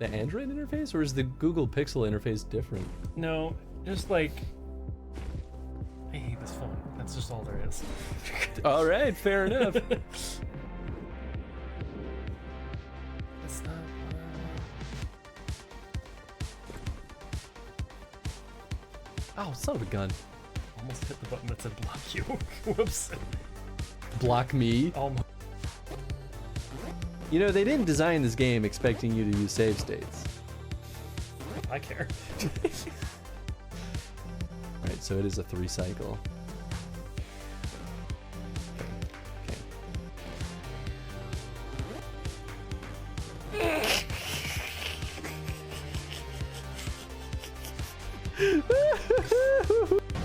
The Android interface, or is the Google Pixel interface different? No, just like... I hate this phone. That's just all there is. All right, fair enough. It's not... Oh, son of a gun. Almost hit the button that said block you. Whoops. Block me. Almost. You know, they didn't design this game expecting you to use save states. I care. Right, so it is a 3 cycle.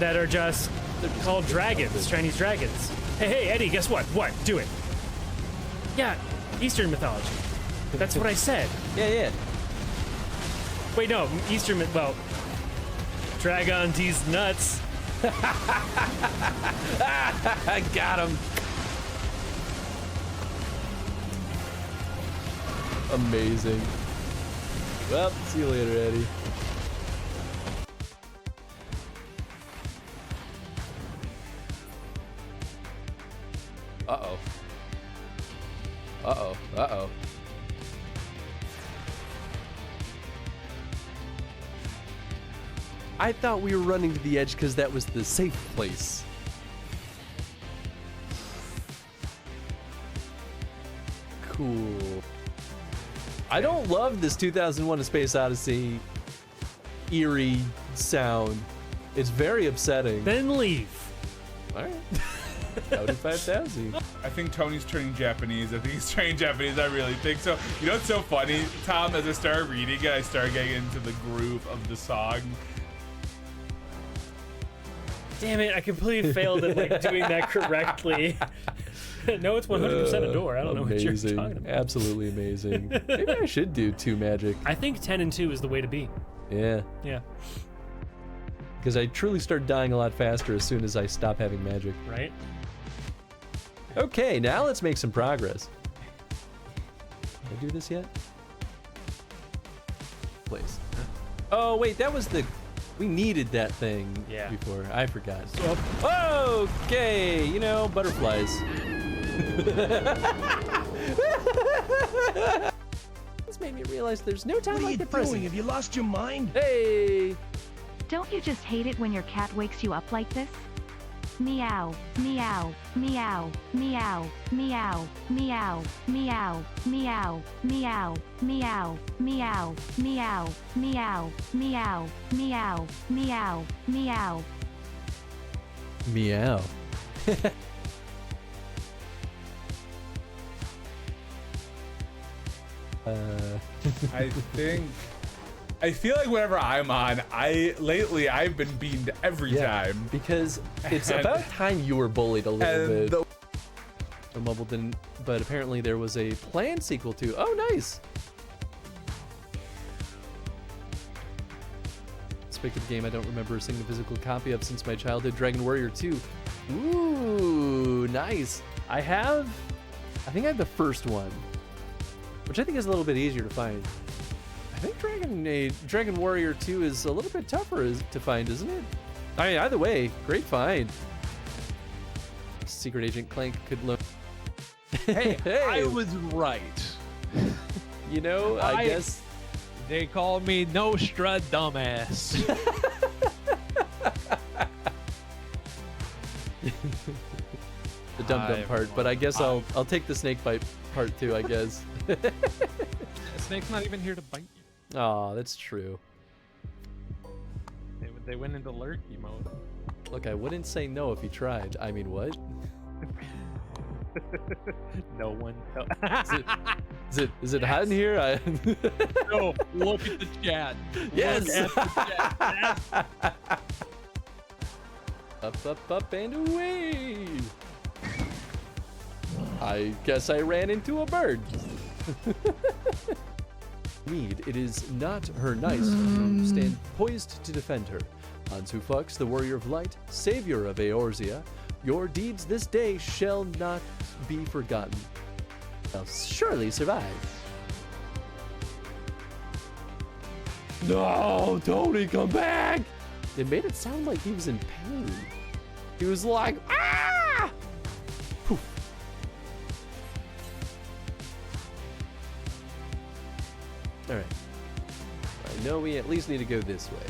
That are just called dragons, Chinese dragons. Hey, Eddie, guess what? What? Do it. Yeah, Eastern mythology. That's what I said. Yeah. Wait, no, Eastern myth. Well, Dragon D's nuts. I got him. Amazing. Well, see you later, Eddie. Uh-oh. Uh-oh. Uh-oh. I thought we were running to the edge because that was the safe place. Cool. I don't love this 2001: A Space Odyssey eerie sound. It's very upsetting. Then leave. All right. Noted 5,000. I think Tony's turning Japanese. I think he's turning Japanese. I really think so. You know what's so funny, Tom? As I started reading it, I started getting into the groove of the song. Damn it! I completely failed at like doing that correctly. No, it's 100% a door. I don't know what you're talking about. Absolutely amazing. Maybe I should do 2 magic. I think 10 and 2 is the way to be. Yeah. Yeah. Because I truly start dying a lot faster as soon as I stop having magic. Right? Okay, now let's make some progress. Did I do this yet? Please. Oh, wait, that was the... We needed that thing before. I forgot. Okay, you know, butterflies. This made me realize there's no time like the present. What are you doing? Have you lost your mind? Hey! Don't you just hate it when your cat wakes you up like this? Meow, meow, meow, meow, meow, meow, meow, meow, meow, meow, meow, meow, meow, meow, meow, meow, meow. Meow. I feel like whenever I'm on, lately I've been beamed every time. Because it's about time you were bullied a little bit. The mobile didn't, but apparently there was a planned sequel to. Oh, nice. Speak of the game I don't remember seeing a physical copy of since my childhood, Dragon Warrior 2. Ooh, nice. I think I have the first one, which I think is a little bit easier to find. I think Dragon Warrior 2 is a little bit tougher to find, isn't it? I mean, either way, great find. Secret Agent Clank could look. Hey, I was right. You know, I guess. They call me Nostra dumbass. The dumb part, but I guess I'll take the snake bite part too, I guess. The snake's not even here to bite you. Oh, that's true. They went into lurky mode. Look, I wouldn't say no if he tried. I mean, what? No one. Is it hot in here? No, look at the chat. Yes. Look at the chat. Up, and away. I guess I ran into a bird. It is not her nice to stand poised to defend her. Hansu Fux, the warrior of light, savior of Eorzea, your deeds this day shall not be forgotten. They'll surely survive. No, Tony, come back! It made it sound like he was in pain. He was like, ah! Poof. All right. I know we at least need to go this way.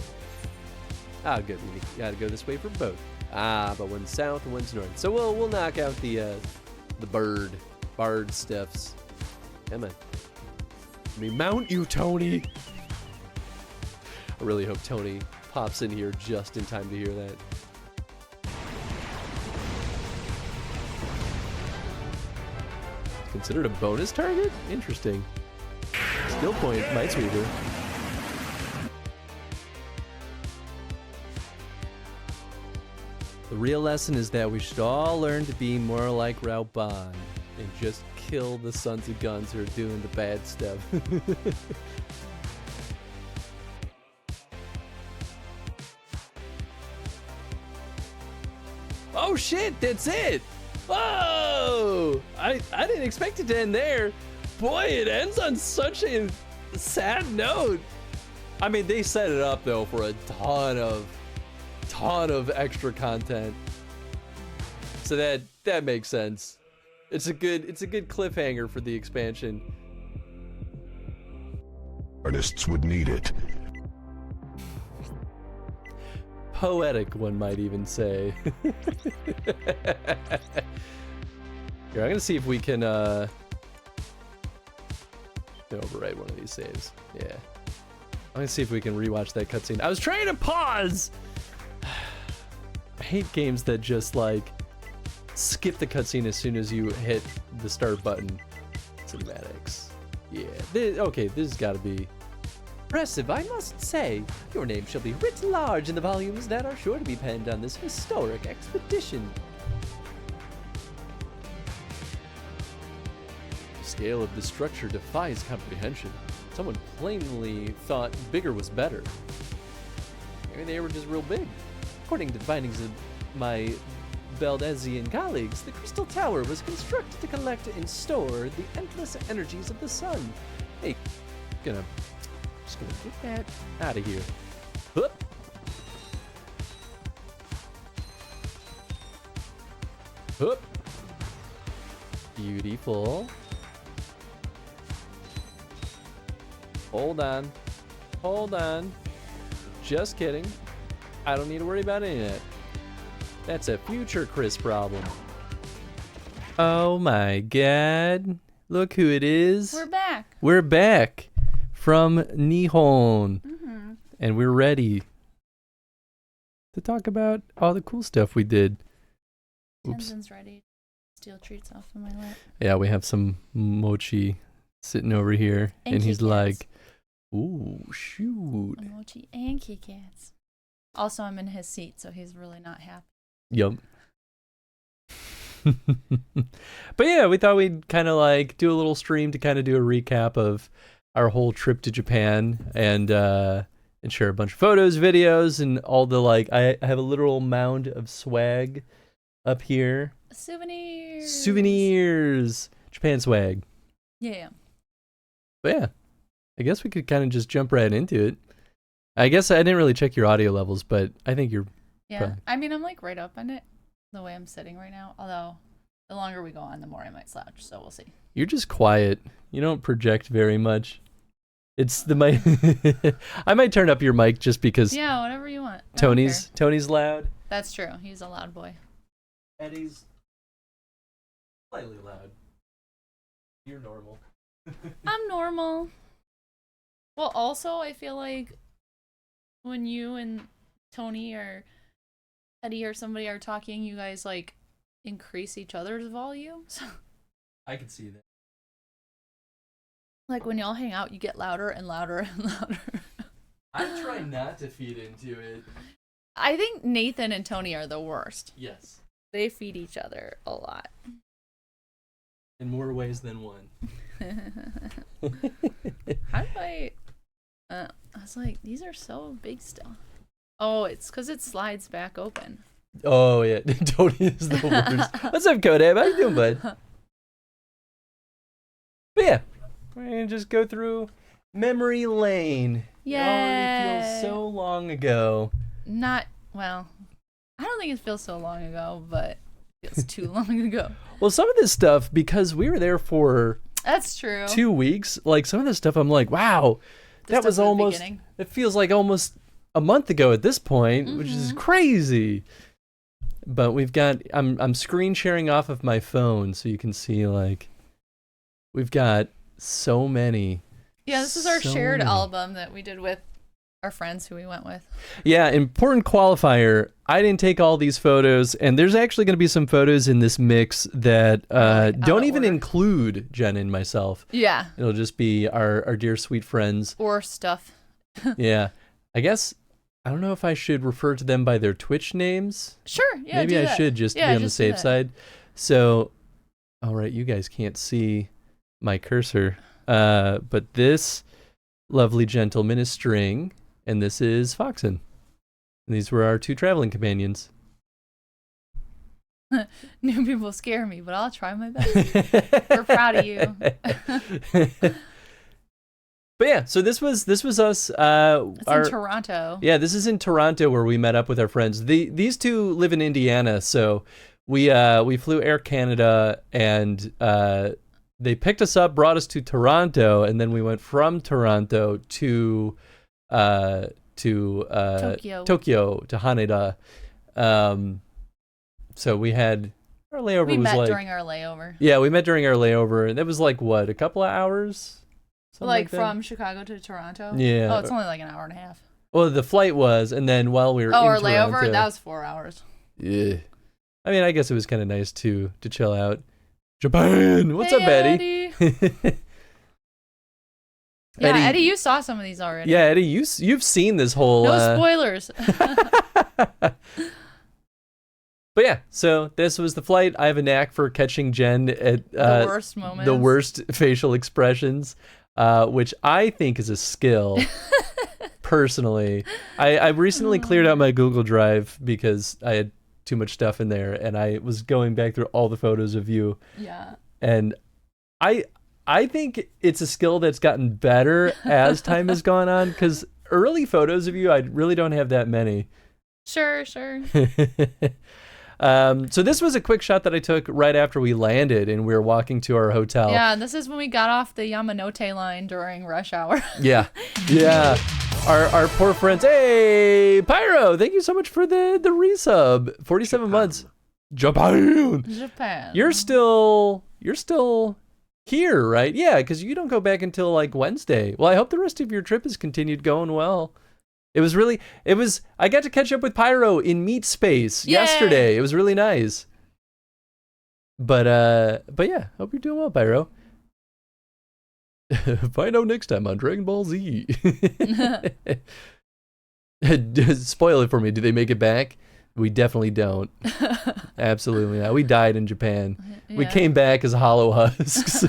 Ah, good. We gotta go this way for both. Ah, but one's south and one's north. So we'll knock out the bard stuffs. Come on. Let me mount you, Tony. I really hope Tony pops in here just in time to hear that. Considered a bonus target? Interesting. Skill point, Minesweeper. The real lesson is that we should all learn to be more like Rauban and just kill the sons of guns who are doing the bad stuff. Oh shit, that's it! Whoa! I didn't expect it to end there. Boy, it ends on such a sad note. I mean, they set it up though for a ton of extra content. So that makes sense. It's a good cliffhanger for the expansion. Artists would need it. Poetic, one might even say. Here, I'm gonna see if we can overwrite one of these saves. Yeah. I'm gonna see if we can rewatch that cutscene. I was trying to pause! I hate games that just like skip the cutscene as soon as you hit the start button. Cinematics. Yeah. Okay, this has gotta be impressive, I must say. Your name shall be writ large in the volumes that are sure to be penned on this historic expedition. The scale of the structure defies comprehension. Someone plainly thought bigger was better. Maybe they were just real big. According to the findings of my Baldezian colleagues, the Crystal Tower was constructed to collect and store the endless energies of the sun. Hey, just gonna get that out of here. Hup. Hup. Beautiful. Hold on. Hold on. Just kidding. I don't need to worry about any of that. That's a future Chris problem. Oh my god. Look who it is. We're back. We're back from Nihon. Mm-hmm. And we're ready to talk about all the cool stuff we did. Oops. Tenzin's ready to steal treats off of my lap. Yeah, we have some mochi sitting over here. And he's Kit Kats. like, ooh, shoot. A mochi and Kit Kats. Also, I'm in his seat, so he's really not happy. Yup. But yeah, we thought we'd kind of like do a little stream to kind of do a recap of our whole trip to Japan and share a bunch of photos, videos, and all the like. I have a literal mound of swag up here. Souvenirs. Japan swag. Yeah. But yeah, I guess we could kind of just jump right into it. I guess I didn't really check your audio levels, but I think you're... Yeah. Probably. I mean, I'm like right up on it the way I'm sitting right now. Although, the longer we go on, the more I might slouch. So we'll see. You're just quiet. You don't project very much. It's the mic. I might turn up your mic just because Yeah, whatever you want. I don't care. Tony's loud. That's true. He's a loud boy. Eddie's slightly loud. You're normal. I'm normal. Well, also, I feel like when you and Tony or Eddie or somebody are talking, you guys like increase each other's volumes. I can see that. Like when y'all hang out, you get louder and louder and louder. I try not to feed into it. I think Nathan and Tony are the worst. Yes. They feed each other a lot. In more ways than one. How do I was like, these are so big still. Oh, it's because it slides back open. Oh, yeah. Tony is the worst. What's up, Kodab? How you doing, bud? But yeah, we're going to just go through Memory lane. Yay. It already feels so long ago. Not, well, I don't think it feels so long ago, but it feels too long ago. Well, some of this stuff, because we were there for That's true. 2 weeks, like some of this stuff I'm like, wow, This that was stuff at the almost, beginning. it feels like almost a month ago at this point, which is Mm-hmm. crazy. But we've got, I'm screen sharing off of my phone so you can see, like, we've got so many. Yeah, this is our So shared many. album that we did with our friends who we went with. Yeah, important qualifier. I didn't take all these photos, and there's actually going to be some photos in this mix that out don't of even order. include Jen and myself. Yeah. It'll just be our dear sweet friends. Or stuff. Yeah. I guess, I don't know if I should refer to them by their Twitch names. Sure. Yeah. Maybe do I that. should just Yeah, be on the just do safe that. side. So, all right, you guys can't see my cursor. But this lovely gentleman is String, and this is Foxen. And these were our 2 traveling companions. New people scare me, but I'll try my best. We're proud of you. But yeah, so this was us. It's in Toronto. Yeah, this is in Toronto where we met up with our friends. These 2 live in Indiana, so we flew Air Canada, and they picked us up, brought us to Toronto, and then we went from Toronto to Tokyo. to Haneda. So we had our layover We was met like during our layover. yeah, we met during our layover, and it was like what, a couple of hours, something Like that? from Chicago to Toronto? Yeah. Oh, it's only like an hour and a half. Well, the flight was, and then while we were Oh, in our layover? Toronto- That was 4 hours. Yeah. I mean, I guess it was kind of nice to chill out. Japan. What's Hey, up, Eddie? Yeah, Eddie- Eddie, you saw some of these already. Yeah, Eddie, you've seen this whole. No spoilers. But yeah, so this was the flight. I have a knack for catching Jen at The worst moments. the worst facial expressions, which I think is a skill. Personally, I recently cleared out my Google Drive because I had too much stuff in there, and I was going back through all the photos of you, Yeah. and I think it's a skill that's gotten better as time has gone on, because early photos of you, I really don't have that many. Sure. So this was a quick shot that I took right after we landed, and we were walking to our hotel. Yeah, and this is when we got off the Yamanote line during rush hour. Yeah. Our poor friends. Hey, Pyro, thank you so much for the resub. 47 months. Japan. Japan. You're still here, right? Yeah, because you don't go back until like Wednesday. Well, I hope the rest of your trip has continued going well. I got to catch up with Pyro in Meat Space Yay! yesterday. It was really nice. But yeah, hope you're doing well, Pyro. Find out next time on Dragon Ball Z. Spoil it for me. Do they make it back? We definitely don't. Absolutely not. We died in Japan. We Yeah. came back as hollow husks.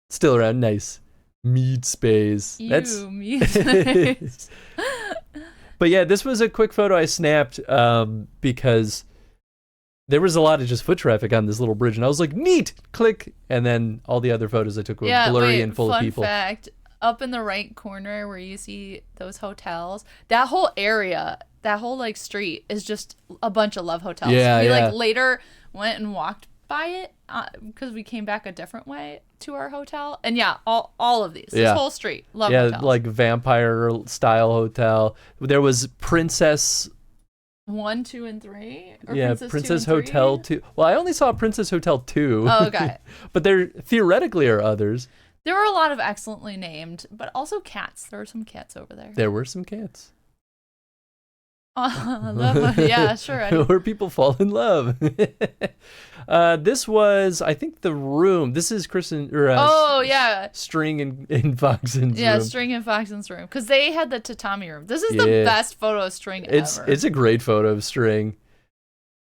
Still around. Nice. Meat Space. Me. But yeah, this was a quick photo I snapped because there was a lot of just foot traffic on this little bridge, and I was like, neat, click, and then all the other photos I took were blurry and full of people. Fun fact, up in the right corner where you see those hotels, that whole area, that whole like street is just a bunch of love hotels. Yeah, we yeah. like later went and walked by it because we came back a different way to our hotel, and yeah, all of these, Yeah. this whole street, love Yeah, hotels. like vampire style hotel. There was Princess. 1, 2, and 3. Or Yeah, Princess 2 Princess and 3? Hotel 2. Well, I only saw Princess Hotel 2. Oh, okay. But there theoretically are others. There were a lot of excellently named, but also cats. There were some cats over there. There were some cats. Yeah, sure. Eddie. Where people fall in love. This was, I think, the room. This is Kristen or Oh yeah, String in Foxen's yeah. room. String and Foxen's room, because they had the tatami room. This is the Yeah. best photo of String It's ever. a great photo of String.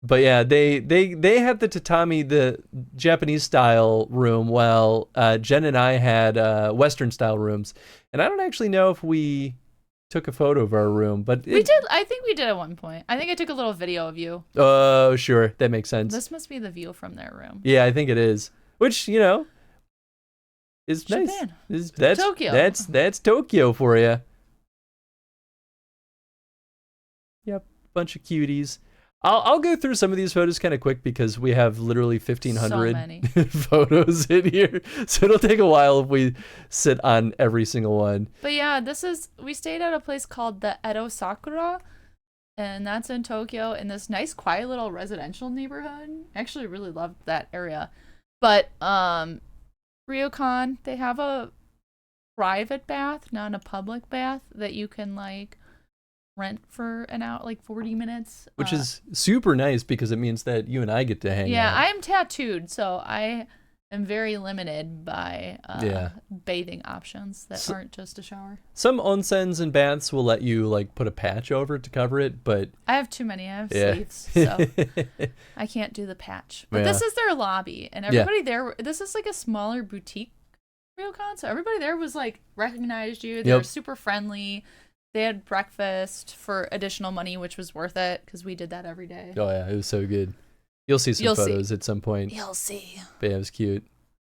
But yeah, they had the tatami, the Japanese style room, while Jen and I had Western style rooms. And I don't actually know if we took a photo of our room, but we did. I think we did at one point. I think I took a little video of you. Oh, sure, that makes sense. This must be the view from their room. Yeah, I think it is. Which, is nice. Japan. That's Tokyo. That's Tokyo for you. Yep, bunch of cuties. I'll go through some of these photos kind of quick because we have literally 1,500 many. photos in here, so it'll take a while if we sit on every single one. But yeah, we stayed at a place called the Edo Sakura, and that's in Tokyo in this nice, quiet little residential neighborhood. I actually really loved that area. But Ryokan, they have a private bath, not a public bath, that you can like rent for an hour, like 40 minutes. Which is super nice because it means that you and I get to hang out. Yeah, I am tattooed, so I am very limited by bathing options that aren't just a shower. Some onsens and baths will let you like put a patch over it to cover it, but I have too many. I have sleeves, so I can't do the patch. But this is their lobby, and everybody there, this is like a smaller boutique ryokan, so everybody there was like recognized you. They were super friendly. They had breakfast for additional money, which was worth it because we did that every day. Oh yeah, it was so good. You'll see some photos at some point. You'll see. But yeah, it was cute.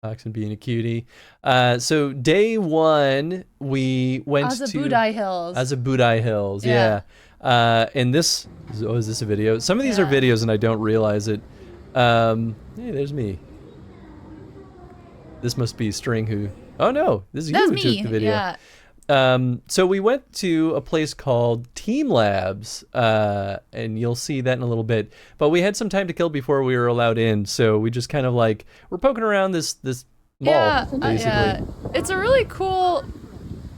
Oxen being a cutie. So day one, we went to Azabudai Hills. Azabudai Hills, yeah. And this, is this a video? Some of these are videos and I don't realize it. Hey, there's me. This must be String who, oh no, this is you who took the video. Yeah. So we went to a place called Team Labs, and you'll see that in a little bit. But we had some time to kill before we were allowed in, so we just kind of like we're poking around this mall, basically. It's a really cool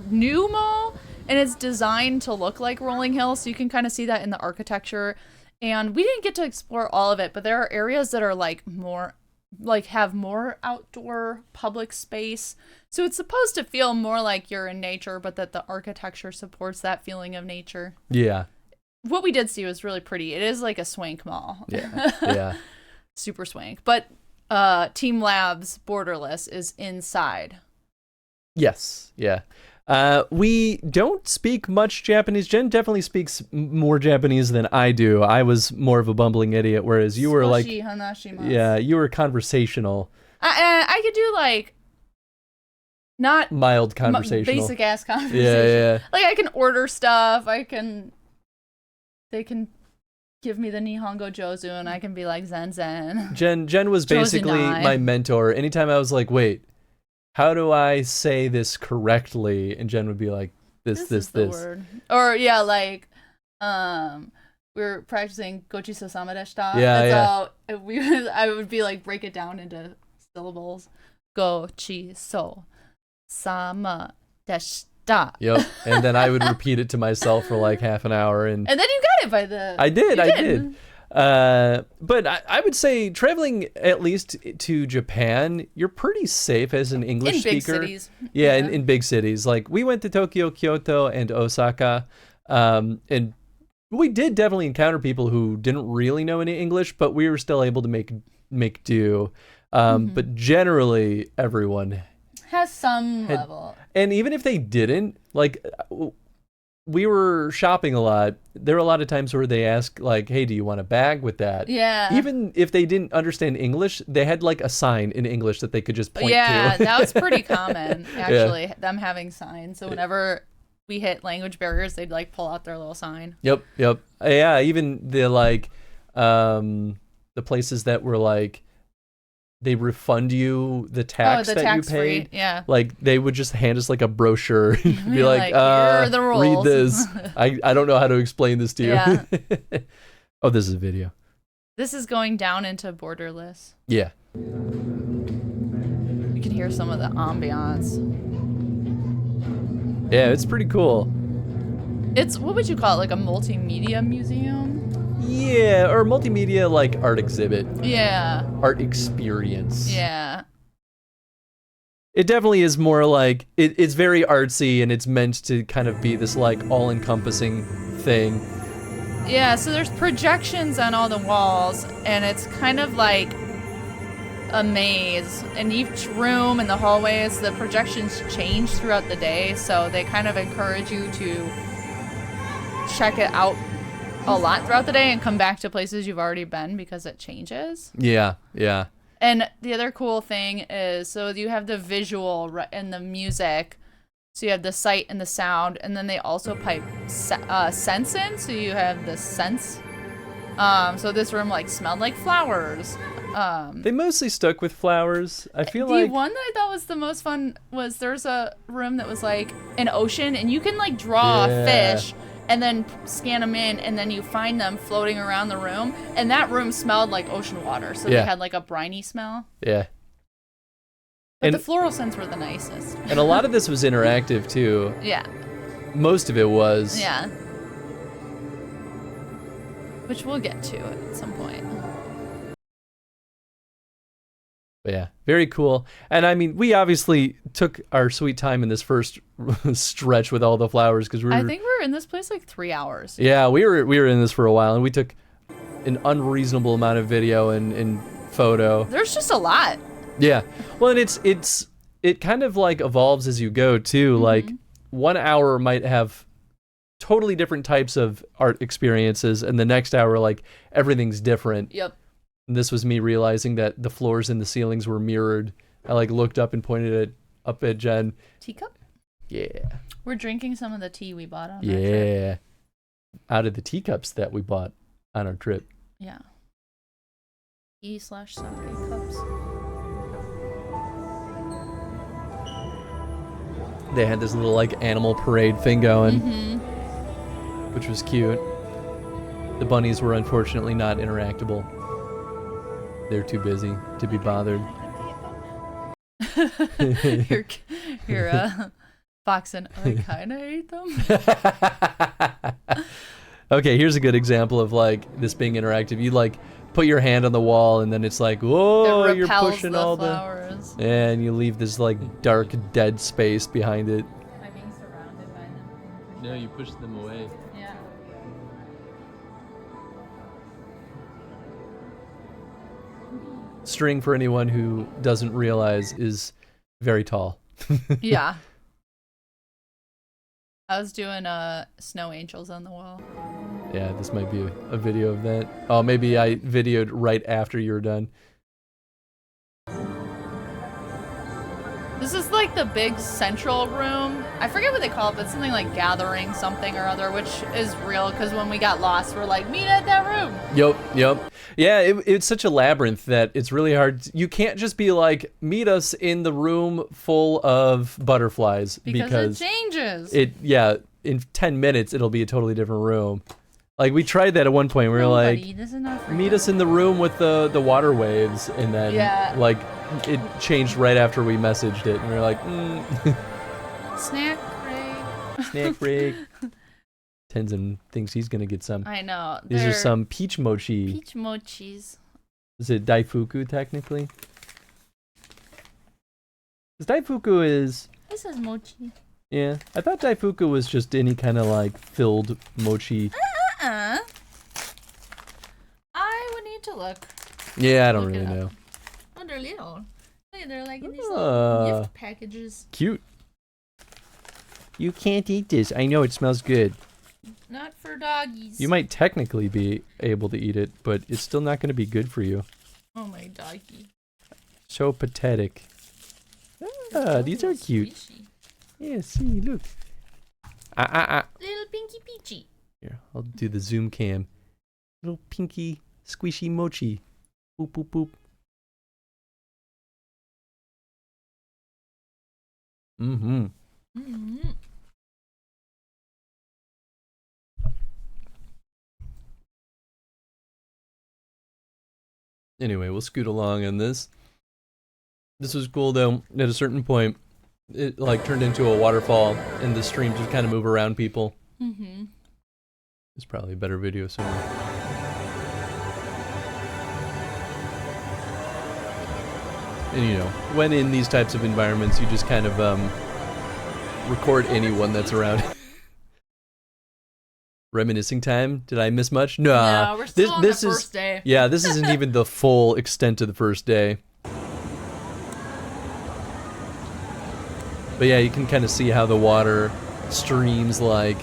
new mall, and it's designed to look like Rolling Hills, so you can kind of see that in the architecture. And we didn't get to explore all of it, but there are areas that are like more, like have more outdoor public space. So it's supposed to feel more like you're in nature, but that the architecture supports that feeling of nature. Yeah. What we did see was really pretty. It is like a swank mall. Yeah. Yeah. Super swank. But Team Labs Borderless is inside. Yes. Yeah. We don't speak much Japanese. Jen definitely speaks more Japanese than I do. I was more of a bumbling idiot, whereas you were like, you were conversational. I could do like not mild conversational, basic ass conversation. Yeah. Like I can order stuff. They can give me the Nihongo Jozu, and I can be like Zen. Jen was basically my mentor. Anytime I was like, wait, how do I say this correctly? And Jen would be like, this. The word. Or yeah, like we were practicing Gochiso Sama deshita. So I would be like break it down into syllables. Gochiso Sama deshita. Yep. And then I would repeat it to myself for like half an hour, and then you got it by the. I did. But I would say traveling at least to Japan, you're pretty safe as an English speaker. In big cities. Yeah, in big cities. Like we went to Tokyo, Kyoto, and Osaka, and we did definitely encounter people who didn't really know any English, but we were still able to make do. But generally, everyone has some level. And even if they didn't, like, we were shopping a lot. There were a lot of times where they ask, like, hey, do you want a bag with that? Yeah. Even if they didn't understand English, they had, like, a sign in English that they could just point to. Yeah, that was pretty common, actually, them having signs. So whenever we hit language barriers, they'd, like, pull out their little sign. Yep. Yeah, even the, like, the places that were, like, they refund you the tax that you paid. Yeah. Like they would just hand us like a brochure and be like, here are the rules. Read this. I don't know how to explain this to you. Yeah. Oh, this is a video. This is going down into Borderless. Yeah. You can hear some of the ambiance. Yeah, it's pretty cool. It's, what would you call it? Like a multimedia museum? Yeah, or multimedia like art exhibit. Yeah. Art experience. Yeah. It definitely is more like, it's very artsy and it's meant to kind of be this like all-encompassing thing. Yeah, so there's projections on all the walls and it's kind of like a maze. In each room and the hallways, the projections change throughout the day, so they kind of encourage you to check it out a lot throughout the day and come back to places you've already been because it changes. Yeah. And the other cool thing is, so you have the visual and the music. So you have the sight and the sound, and then they also pipe scents in, so you have the scents. So this room like smelled like flowers. They mostly stuck with flowers. I feel the like one that I thought was the most fun was there's a room that was like an ocean, and you can like draw a fish and then scan them in, and then you find them floating around the room, and that room smelled like ocean water, so they had like a briny smell. Yeah. But the floral scents were the nicest. And a lot of this was interactive too. Yeah. Most of it was. Yeah. Which we'll get to at some point. But yeah, very cool. And I mean, we obviously took our sweet time in this first stretch with all the flowers because we were. I think we were in this place like 3 hours. Yeah, we were in this for a while, and we took an unreasonable amount of video and photo. There's just a lot. Yeah. Well, and it kind of like evolves as you go too. Like 1 hour might have totally different types of art experiences, and the next hour like everything's different. Yep. And this was me realizing that the floors and the ceilings were mirrored. I like looked up and pointed it up at Jen. Teacup? Yeah. We're drinking some of the tea we bought on our trip. Yeah. Out of the teacups that we bought on our trip. Yeah. /sake cups. They had this little like animal parade thing going, which was cute. The bunnies were unfortunately not interactable. They're too busy to be bothered. You're Fox and I kind of hate them. Okay, here's a good example of like this being interactive. You like put your hand on the wall, and then it's like, whoa, it you're repels pushing the all flowers. and you leave this like dark, dead space behind it. I'm being surrounded by them. No, you push them away. Yeah. String, for anyone who doesn't realize, is very tall. Yeah. I was doing snow angels on the wall. Yeah, this might be a video of that. Oh, maybe I videoed right after you were done. This is like the big central room. I forget what they call it, but something like gathering something or other, which is real because when we got lost, we're like, meet at that room. Yep. Yeah, it's such a labyrinth that it's really hard. You can't just be like, meet us in the room full of butterflies. Because it changes. In 10 minutes, it'll be a totally different room. Like, we tried that at one point. We were like, this is not for meet you. us in the room with the water waves. And then, like, it changed right after we messaged it. And we were like, Snack break. Snack break. Tenzin thinks he's going to get some. I know. These are some peach mochi. Peach mochis. Is it daifuku, technically? Because daifuku is... This is mochi. Yeah. I thought daifuku was just any kind of, like, filled mochi. I would need to look. Yeah, I don't really know. Oh, they're little. Look, they're like in these little gift packages. Cute. You can't eat this. I know it smells good. Not for doggies. You might technically be able to eat it, but it's still not going to be good for you. Oh, my doggy. So pathetic. Ah, these are cute. Squishy. Yeah, see, look. Little pinky peachy. Here, I'll do the zoom cam. Little pinky, squishy mochi. Boop, boop, boop. Mm-hmm. Mm-hmm. Anyway, we'll scoot along on this. This was cool, though. At a certain point, it like turned into a waterfall, and the stream just kind of move around people. Mm-hmm. It's probably a better video somewhere. And you know, when in these types of environments, you just kind of record anyone that's around. Reminiscing time? Did I miss much? Nah. No, we're still on the first day. Yeah, this isn't even the full extent of the first day. But yeah, you can kind of see how the water streams like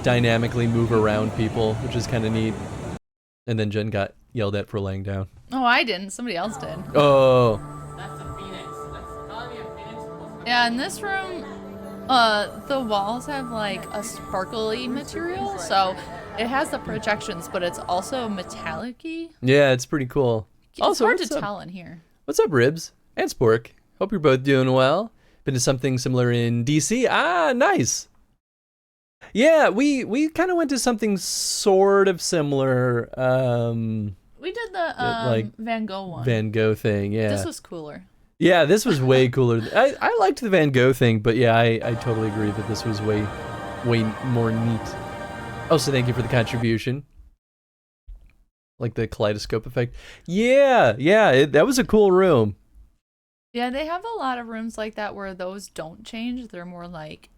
dynamically move around people, which is kind of neat. And then Jen got yelled at for laying down. Oh, I didn't. Somebody else did. Oh. Yeah, in this room, the walls have like a sparkly material, so it has the projections, but it's also metallic-y. Yeah, it's pretty cool. It's Also, hard to what's up? tell in here. What's up, Ribs? And Spork. Hope you're both doing well. Been to something similar in DC? Ah, nice. Yeah, we kind of went to something sort of similar. We did the like Van Gogh one. Van Gogh thing, yeah. This was cooler. Yeah, this was way cooler. I liked the Van Gogh thing, but yeah, I totally agree that this was way more neat. Also, thank you for the contribution. Like the kaleidoscope effect. Yeah, that was a cool room. Yeah, they have a lot of rooms like that where those don't change. They're more like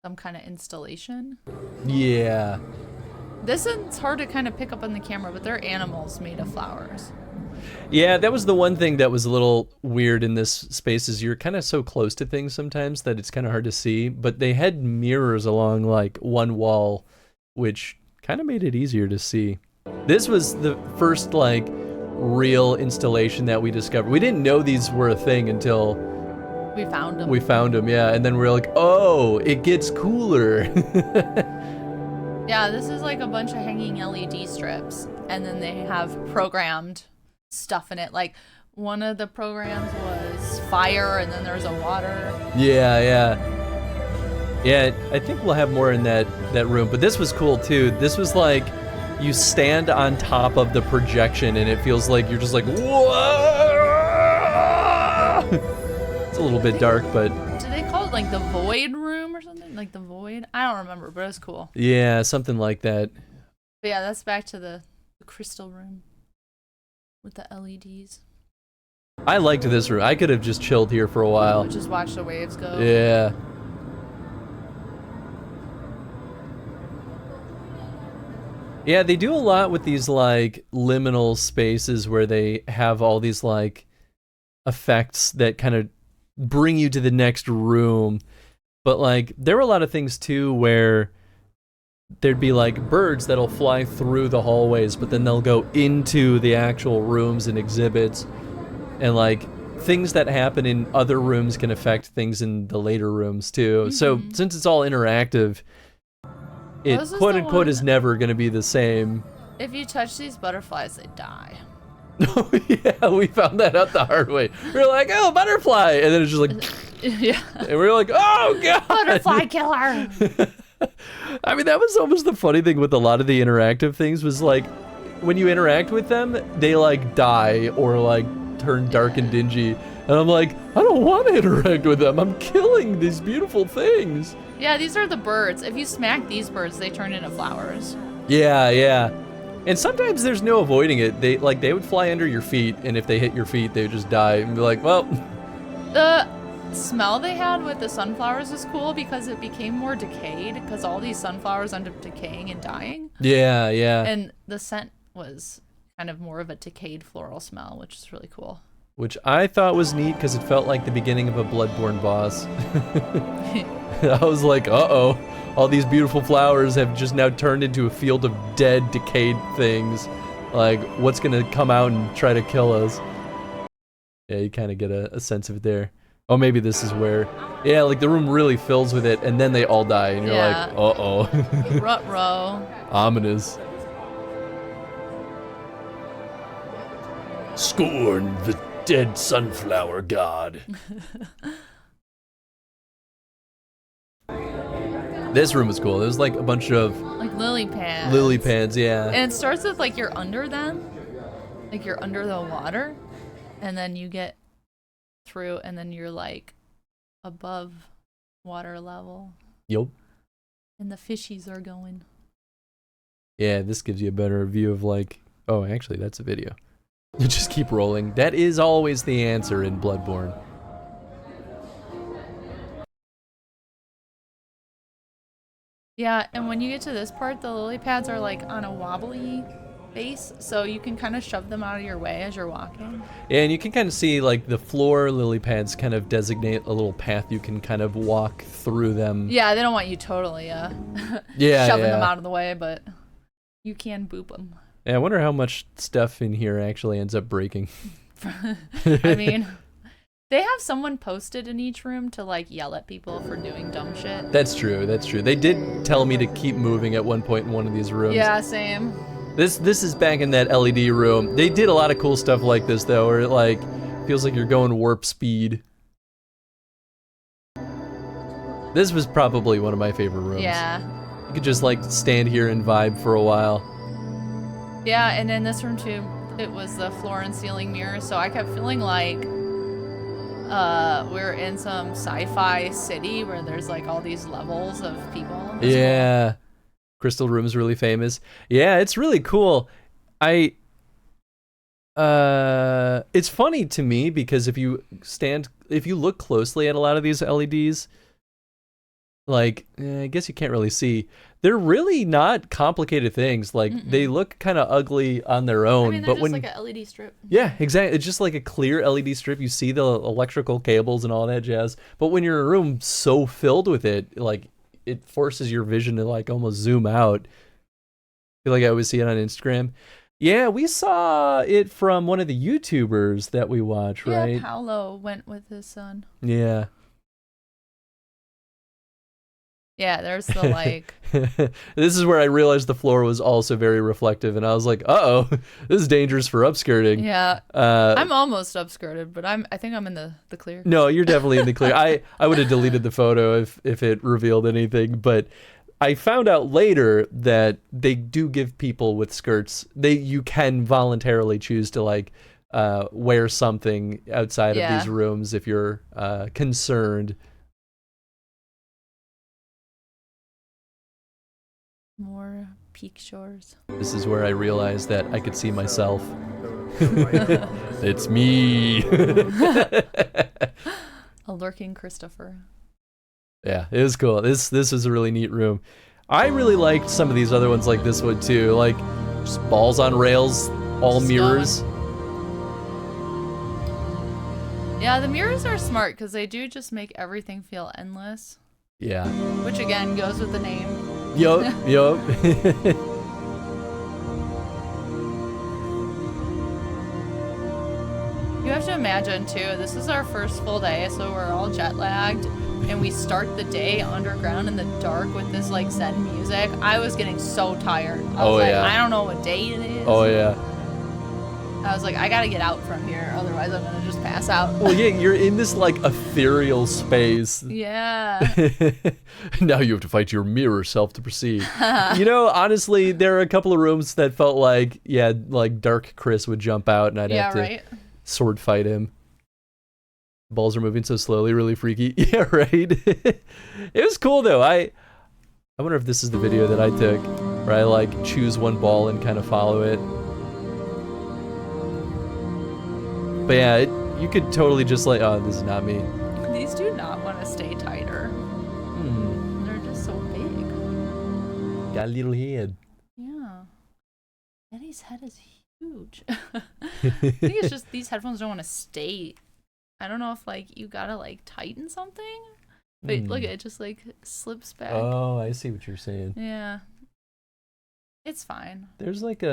some kind of installation. Yeah. This is hard to kind of pick up on the camera, but they're animals made of flowers. Yeah, that was the one thing that was a little weird in this space is you're kind of so close to things sometimes that it's kind of hard to see, but they had mirrors along like one wall, which kind of made it easier to see. This was the first like real installation that we discovered. We didn't know these were a thing until we found them. We found them, yeah, and then we were like, oh, it gets cooler. Yeah, this is like a bunch of hanging LED strips, and then they have programmed stuff in it. Like one of the programs was fire, and then there's a water. Yeah. I think we'll have more in that room, but this was cool too. This was like you stand on top of the projection, and it feels like you're just like whoa. It's a little bit dark, but Do they call it like the void room or something? Like the void? I don't remember, but it was cool. yeah, something like that. But yeah, that's back to the crystal room with the LEDs. I liked this room. I could have just chilled here for a while. Just watch the waves go. Yeah. Yeah, they do a lot with these like liminal spaces where they have all these like effects that kind of bring you to the next room. But like there were a lot of things too where there'd be like birds that'll fly through the hallways, but then they'll go into the actual rooms and exhibits. And like things that happen in other rooms can affect things in the later rooms too. So since it's all interactive, it This is quote the unquote one- is never going to be the same. If you touch these butterflies, they die. Yeah, we found that out the hard way. We were like, oh, butterfly. And then it's just like, Yeah. and we were like, oh, God. Butterfly killer. I mean, that was almost the funny thing with a lot of the interactive things was like, when you interact with them, they like die or like turn dark and dingy. And I'm like, I don't want to interact with them. I'm killing these beautiful things. Yeah, these are the birds. If you smack these birds, they turn into flowers. Yeah. And sometimes there's no avoiding it. They would fly under your feet, and if they hit your feet, they would just die and be like, well. The smell they had with the sunflowers was cool because it became more decayed because all these sunflowers ended up decaying and dying. Yeah. And the scent was kind of more of a decayed floral smell, which is really cool. Which I thought was neat because it felt like the beginning of a Bloodborne boss. I was like, uh-oh. All these beautiful flowers have just now turned into a field of dead, decayed things. Like, what's gonna come out and try to kill us? Yeah, you kind of get a sense of it there. Oh, maybe this is where... Yeah, like the room really fills with it, and then they all die, and you're Yeah. like, uh-oh. Rut-row. Ominous. Scorn the dead sunflower god. This room was cool. There was like a bunch of Like lily pads. lily pads, yeah. And it starts with like you're under them. Like you're under the water. And then you get through and then you're like above water level. Yup. And the fishies are going. Yeah, this gives you a better view of like, oh, actually, that's a video. Just keep rolling. That is always the answer in Bloodborne. Yeah, and when you get to this part, the lily pads are like on a wobbly base, so you can kind of shove them out of your way as you're walking. Yeah, and you can kind of see like the floor lily pads kind of designate a little path you can kind of walk through them. Yeah, they don't want you totally Yeah, shoving yeah. them out of the way, but you can boop them. Yeah, I wonder how much stuff in here actually ends up breaking. I mean, they have someone posted in each room to like yell at people for doing dumb shit. That's true. That's true. They did tell me to keep moving at one point in one of these rooms. Yeah, same. This is back in that LED room. They did a lot of cool stuff like this though, where it like feels like you're going warp speed. This was probably one of my favorite rooms. Yeah. You could just like stand here and vibe for a while. Yeah, and in this room too, it was the floor and ceiling mirrors, so I kept feeling like we're in some sci-fi city where there's like all these levels of people. Yeah. Crystal Room's really famous. Yeah, it's really cool. It's funny to me because if you look closely at a lot of these LEDs, like, I guess you can't really see. They're really not complicated things. Like, they look kind of ugly on their own. I mean, they're but just when, like a LED strip. yeah, exactly. It's just like a clear LED strip. You see the electrical cables and all that jazz. But when you're in a room so filled with it, like, it forces your vision to like almost zoom out. I feel like I always see it on Instagram. Yeah, we saw it from one of the YouTubers that we watch, right? Yeah, Paolo went with his son. Yeah. Yeah, there's the like. This is where I realized the floor was also very reflective, and I was like, "Uh-oh, this is dangerous for upskirting." Yeah, I'm almost upskirted, but I think I'm in the clear. No, you're definitely in the clear. I would have deleted the photo if it revealed anything, but I found out later that they do give people with skirts. You can voluntarily choose to like wear something outside of these rooms if you're concerned. More peak shores. This is where I realized that I could see myself. It's me. A lurking Christopher. Yeah, it was cool. This is a really neat room. I really liked some of these other ones like this one too. Like just balls on rails, all mirrors. Yeah, the mirrors are smart because they do just make everything feel endless. Yeah. Which again goes with the name. Yup. You have to imagine too, this is our first full day, so we're all jet lagged, and we start the day underground in the dark with this like Zen music. I was getting so tired. I was like, I don't know what day it is. Oh yeah. I was like, I gotta get out from here, otherwise I'm gonna just pass out. Well, yeah, you're in this like ethereal space. Yeah. Now you have to fight your mirror self to proceed. You know, honestly, there are a couple of rooms that felt like, like Dark Chris would jump out and I'd have to sword fight him. Balls are moving so slowly, really freaky. Yeah, right. It was cool though. I wonder if this is the video that I took, where I like choose one ball and kind of follow it. But yeah, you could totally just like, oh, this is not me. These do not want to stay tighter. They're just so big. Got a little head. Yeah. Eddie's head is huge. I think it's just these headphones don't want to stay. I don't know if like you gotta like tighten something. But look, it just like slips back. Oh, I see what you're saying. Yeah. It's fine. There's like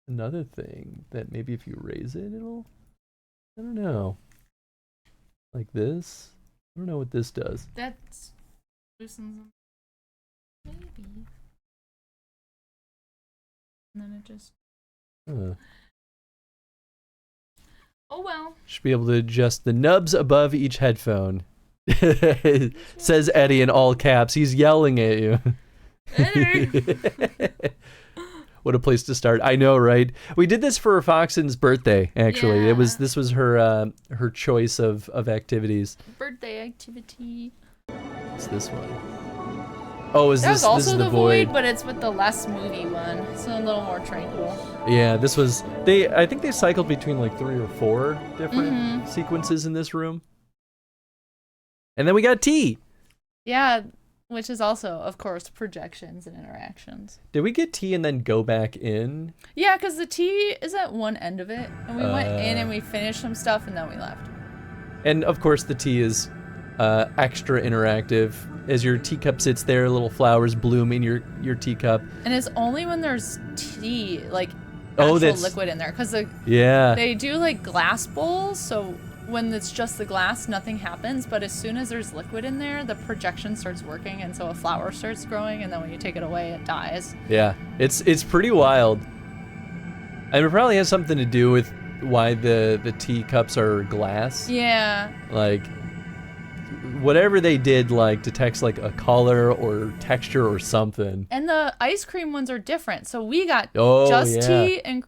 another thing that maybe if you raise it, it'll, I don't know, like this. I don't know what this does. That's loosens them. Maybe. And then it just. Oh well. Should be able to adjust the nubs above each headphone. Says Eddie in all caps. He's yelling at you. Eddie. What a place to start. I know, right? We did this for Foxen's birthday, actually. Yeah. This was her choice of activities. Birthday activity. It's this one. Oh, That was this is also the the void, but it's with the less movie one. It's a little more tranquil. Yeah, this was I think they cycled between like 3 or 4 different sequences in this room. And then we got T. Yeah, which is also, of course, projections and interactions. Did we get T and then go back in? Yeah, because the T is at one end of it, and we went in and we finished some stuff, and then we left. And of course, the T is extra interactive. as your teacup sits there, little flowers bloom in your teacup. And it's only when there's tea, like Oh, actual that's liquid in there, because yeah. they do like glass bowls, so when it's just the glass, nothing happens. But as soon as there's liquid in there, the projection starts working, and so a flower starts growing. And then when you take it away, it dies. Yeah, it's pretty wild. And it probably has something to do with why the teacups are glass. Yeah. Like whatever they did, like detects like a color or texture or something. And the ice cream ones are different. So we got Oh, just yeah. tea, and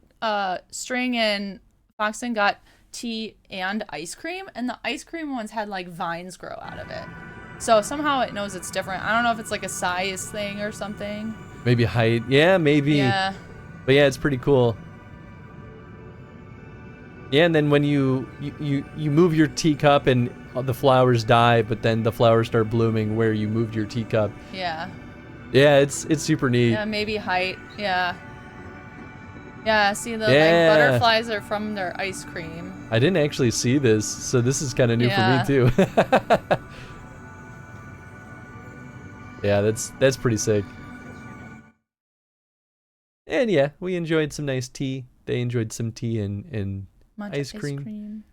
String and Foxton got tea and ice cream, and the ice cream ones had like vines grow out of it. So somehow it knows it's different. I don't know if it's like a size thing or something. Maybe height. Yeah, maybe. Yeah. But yeah, it's pretty cool. Yeah, and then when you move your teacup and the flowers die, but then the flowers start blooming where you moved your teacup. Yeah. Yeah, it's super neat. Yeah, maybe height. Yeah. Yeah, see the Yeah. like butterflies are from their ice cream. I didn't actually see this, so this is kind of new Yeah. for me too. Yeah, that's pretty sick. And yeah, we enjoyed some nice tea. They enjoyed some tea and Matcha ice cream.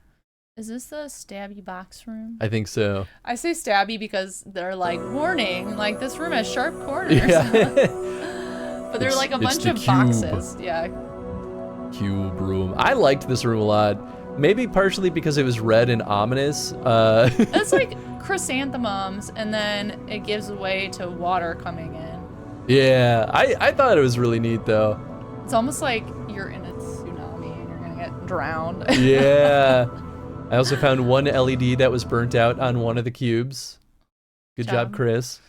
Is this the stabby box room? I think so. I say stabby because they're like, warning, like this room has sharp corners. Yeah. But they're It's- like a it's bunch the of cube. boxes. Yeah. Cube room. I liked this room a lot. Maybe partially because it was red and ominous. It's like chrysanthemums, and then it gives way to water coming in. Yeah, I thought it was really neat though. It's almost like you're in a tsunami and you're gonna get drowned. Yeah. I also found one LED that was burnt out on one of the cubes. Good job, Job. Chris.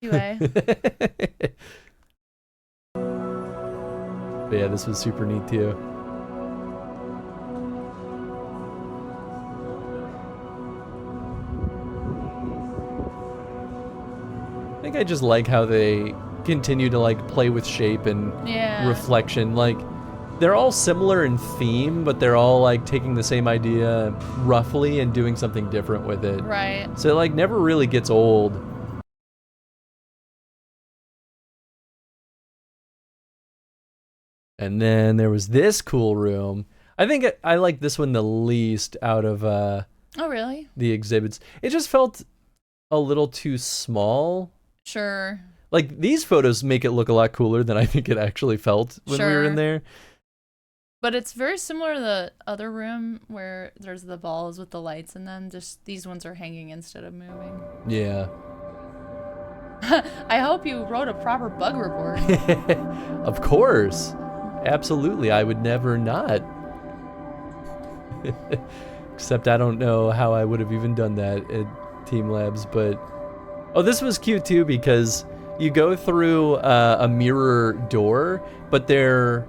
Anyway, But yeah, this was super neat too. I think I just like how they continue to like play with shape and yeah. reflection. Like they're all similar in theme, but they're all like taking the same idea roughly and doing something different with it. Right. So it like never really gets old. And then there was this cool room. I think I like this one the least out of Oh, really? the exhibits. It just felt a little too small. Sure. Like these photos make it look a lot cooler than I think it actually felt when we were in Sure. there. But it's very similar to the other room where there's the balls with the lights in them. Just these ones are hanging instead of moving. Yeah. I hope you wrote a proper bug report. Of course. Absolutely. I would never not. Except I don't know how I would have even done that at Team Labs, but oh, this was cute too because you go through a mirror door, but they're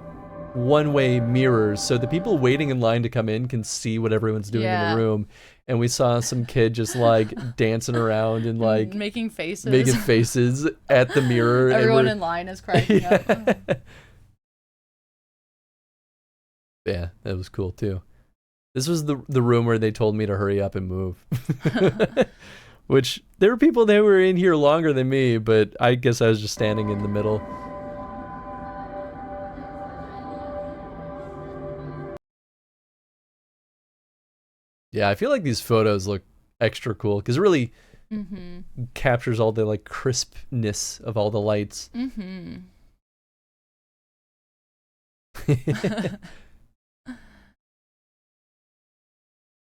one-way mirrors, so the people waiting in line to come in can see what everyone's doing in Yeah. the room. And we saw some kid just like dancing around and like making faces. making faces at the mirror. Everyone and in line is cracking up. Yeah, that was cool too. This was the room where they told me to hurry up and move. Which there were people that were in here longer than me, but I guess I was just standing in the middle. Yeah, I feel like these photos look extra cool because it really Mm-hmm. captures all the like crispness of all the lights. Mm-hmm.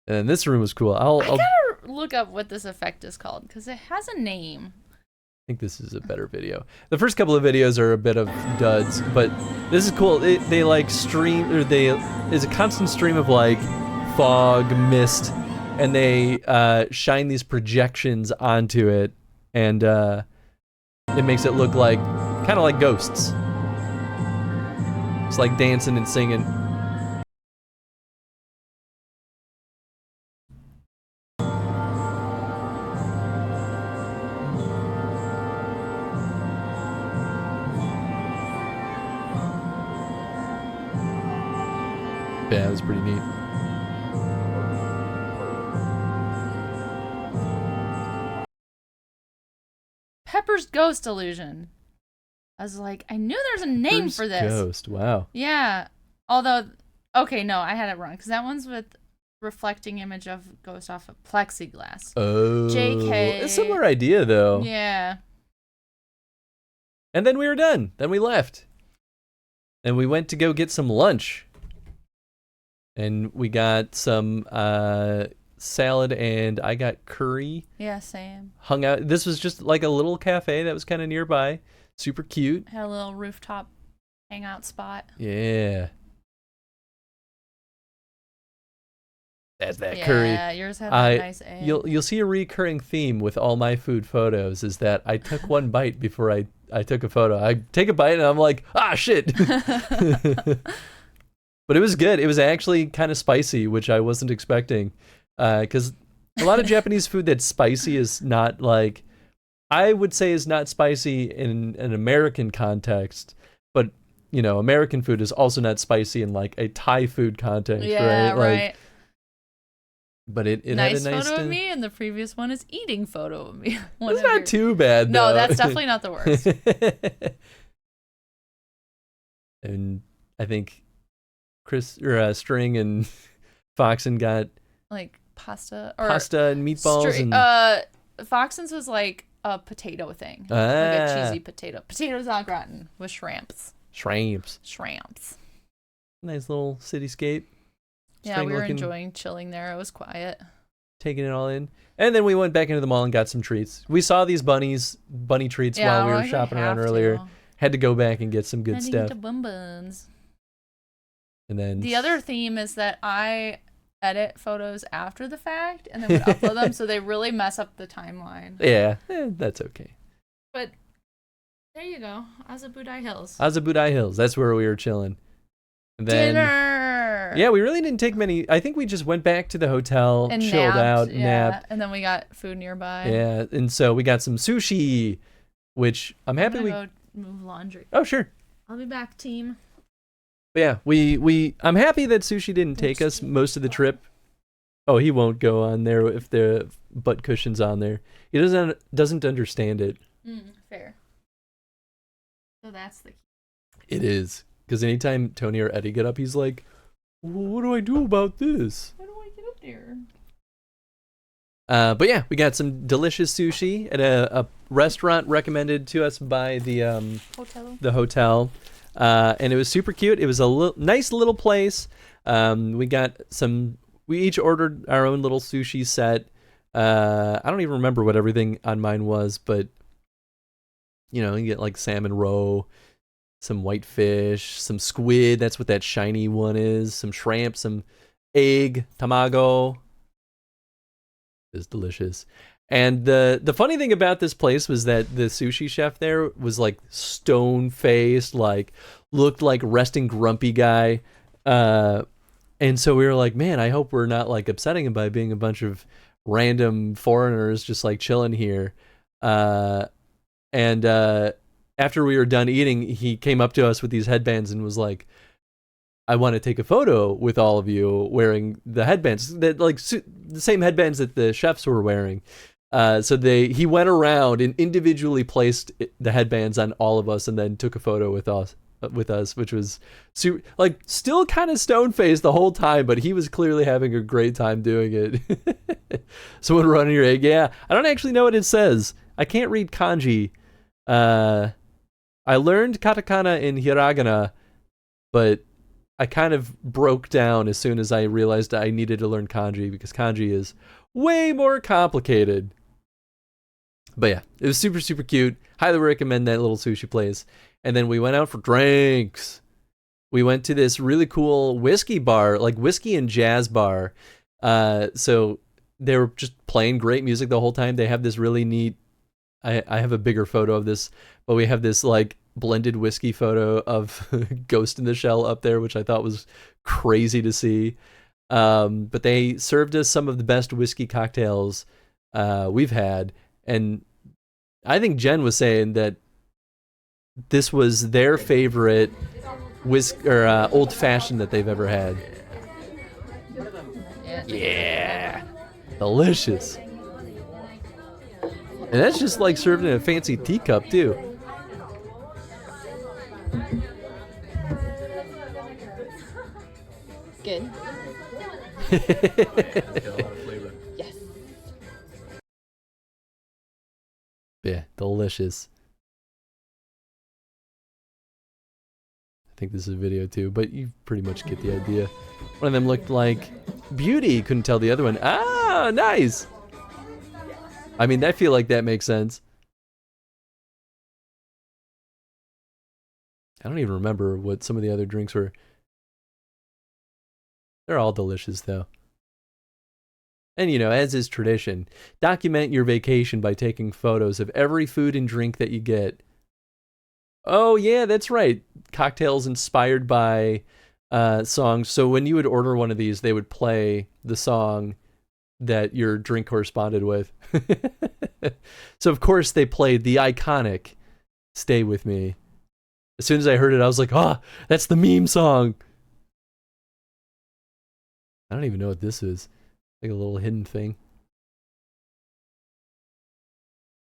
And this room was cool. I I'll gotta look up what this effect is called because it has a name. I think this is a better video. The first couple of videos are a bit of duds, but this is cool. They like stream, or is a constant stream of like fog, mist, and they shine these projections onto it, and it makes it look like kind of like ghosts. It's like dancing and singing. Yeah, it was pretty neat. Pepper's Ghost Illusion. I was like, I knew there's a name Pepper's for this. Ghost. Wow. Yeah. Although, okay, no, I had it wrong because that one's with reflecting image of ghost off of plexiglass. Oh. JK. A similar idea though. Yeah. And then we were done. Then we left. And we went to go get some lunch. And we got some salad and I got curry. Yeah, same. Hung out. This was just like a little cafe that was kind of nearby. Super cute. Had a little rooftop hangout spot. Yeah. That's that Yeah, curry. yours had that nice egg. You'll see a recurring theme with all my food photos is that I took one bite before I took a photo. I take a bite and I'm like, ah, shit. But it was good. It was actually kind of spicy, which I wasn't expecting. Because a lot of Japanese food that's spicy is not like, I would say is not spicy in an American context. But, you know, American food is also not spicy in like a Thai food context, yeah, right? right. Like, but it nice had a nice photo of me, and the previous one is eating photo of me. It's not too bad, No, though. that's definitely not the worst. And I think String and Foxen got Like pasta and meatballs Foxen's was like a potato thing. Like Ah. a cheesy potato. Potatoes au gratin with shrimps. shrimps. Nice little cityscape. Yeah, String we were looking- enjoying chilling there. It was quiet. Taking it all in. And then we went back into the mall and got some treats. We saw these bunny treats while we were shopping around earlier. Had to go back and get some good Had to stuff. get the bun buns. And then The other theme is that I edit photos after the fact and then would upload them, so they really mess up the timeline. Yeah, that's okay. But there you go, Azabudai Hills. Azabudai Hills. That's where we were chilling. And then, Dinner. Yeah, we really didn't take many. I think we just went back to the hotel, And chilled napped, out, yeah. napped. And then we got food nearby. Yeah, and so we got some sushi, which I'm happy I'm we. gonna go move laundry. Oh sure. I'll be back, team. But yeah, I'm happy that sushi didn't take us most of the trip. Oh, he won't go on there if the butt cushion's on there. He doesn't understand it. Fair. So that's the key. It is. Because anytime Tony or Eddie get up, he's like, what do I do about this? How do I get up there? But yeah, we got some delicious sushi at a restaurant recommended to us by the hotel. And it was super cute. It was a nice little place. We each ordered our own little sushi set. I don't even remember what everything on mine was, but you know, you get like salmon roe, some whitefish, some squid. That's what that shiny one is. Some shrimp, some egg, tamago. It's delicious. And the funny thing about this place was that the sushi chef there was like stone-faced, like looked like resting grumpy guy. And so we were like, man, I hope we're not like upsetting him by being a bunch of random foreigners just like chilling here. And after we were done eating, he came up to us with these headbands and was like, I want to take a photo with all of you wearing the headbands, that like the same headbands that the chefs were wearing. So he went around and individually placed the headbands on all of us and then took a photo with us, which was super, like still kind of stone faced the whole time, but he was clearly having a great time doing it. Someone running your egg. Yeah. I don't actually know what it says. I can't read kanji. I learned katakana and hiragana, but I kind of broke down as soon as I realized I needed to learn kanji because kanji is way more complicated. But yeah, it was super, super cute. Highly recommend that little sushi place. And then we went out for drinks. We went to this really cool whiskey bar, like whiskey and jazz bar. So they were just playing great music the whole time. They have this really neat, I have a bigger photo of this, but we have this like blended whiskey photo of Ghost in the Shell up there, which I thought was crazy to see. But they served us some of the best whiskey cocktails we've had. And I think Jen was saying that this was their favorite old fashioned that they've ever had. Yeah. Delicious. And that's just like served in a fancy teacup too. Good. Yes. Yeah, delicious. I think this is a video too, but you pretty much get the idea. One of them looked like Beauty, couldn't tell the other one. Ah, nice. I mean, I feel like that makes sense. I don't even remember what some of the other drinks were. They're all delicious though. And you know, as is tradition, document your vacation by taking photos of every food and drink that you get. Oh yeah, that's right. Cocktails inspired by songs. So when you would order one of these, they would play the song that your drink corresponded with. So of course they played the iconic Stay With Me. As soon as I heard it, I was like, ah, that's the meme song. I don't even know what this is. Like a little hidden thing.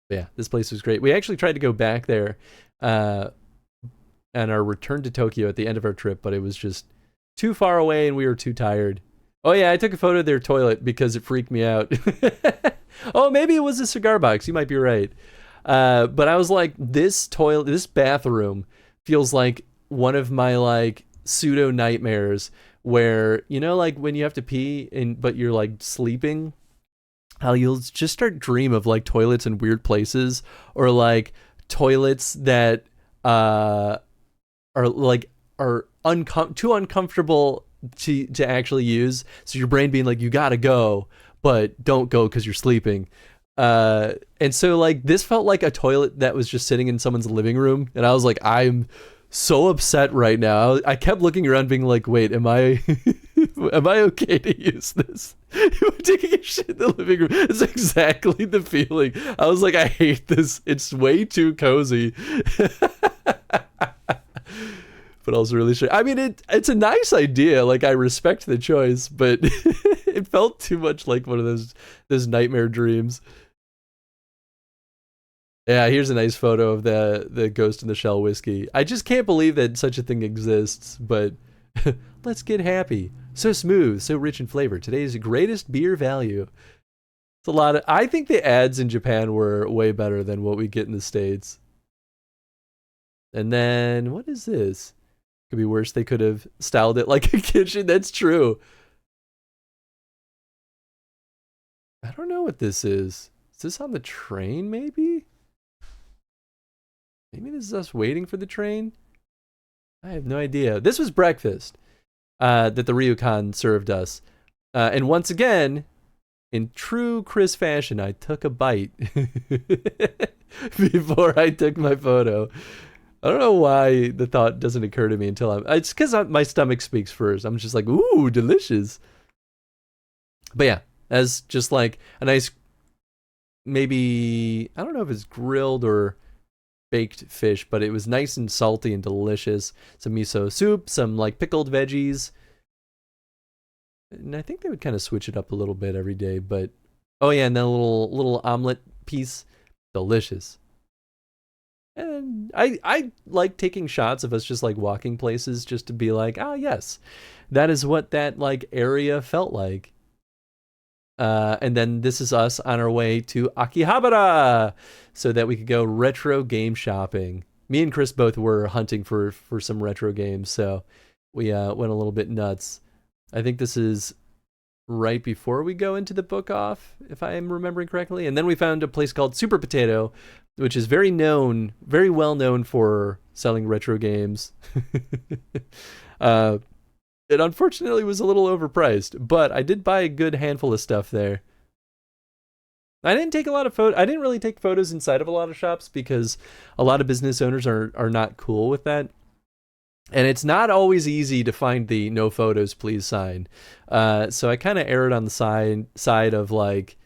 But yeah, this place was great. We actually tried to go back there on our return to Tokyo at the end of our trip, but it was just too far away and we were too tired. Oh yeah, I took a photo of their toilet because it freaked me out. Oh, maybe it was a cigar box. You might be right. But I was like, this bathroom feels like one of my like pseudo nightmares where, you know, like when you have to pee but you're like sleeping, how you'll just start dream of like toilets in weird places, or like toilets that are too uncomfortable to actually use. So your brain being like, you gotta go, but don't go because you're sleeping. And so like this felt like a toilet that was just sitting in someone's living room, and I was like, I'm so upset right now. I kept looking around being like, wait, am I am I okay to use this? Taking a shit in the living room. It's exactly the feeling. I was like, I hate this. It's way too cozy. But also really sure. I mean, it's a nice idea. Like, I respect the choice, but it felt too much like one of those nightmare dreams. Yeah, here's a nice photo of the Ghost in the Shell whiskey. I just can't believe that such a thing exists, but let's get happy. So smooth, so rich in flavor. Today's greatest beer value. It's a lot of. I think the ads in Japan were way better than what we get in the States. And then, what is this? Could be worse. They could have styled it like a kitchen. That's true. I don't know what this is. Is this on the train, maybe? Maybe this is us waiting for the train? I have no idea. This was breakfast that the Ryukan served us. And once again, in true Chris fashion, I took a bite before I took my photo. I don't know why the thought doesn't occur to me until it's because my stomach speaks first. I'm just like, ooh, delicious. But yeah, as just like a nice, maybe, I don't know if it's grilled or baked fish, but it was nice and salty and delicious. Some miso soup, some like pickled veggies. And I think they would kind of switch it up a little bit every day, but oh yeah, and then a little omelet piece. Delicious. And I like taking shots of us just like walking places just to be like, ah, yes, that is what that like area felt like. And then this is us on our way to Akihabara so that we could go retro game shopping. Me and Chris both were hunting for some retro games, so we went a little bit nuts. I think this is right before we go into the book off, if I am remembering correctly. And then we found a place called Super Potato, which is very well known for selling retro games. It unfortunately was a little overpriced, but I did buy a good handful of stuff there. I didn't take a lot of I didn't really take photos inside of a lot of shops because a lot of business owners are not cool with that. And it's not always easy to find the no photos please sign. So I kind of erred on the side of like,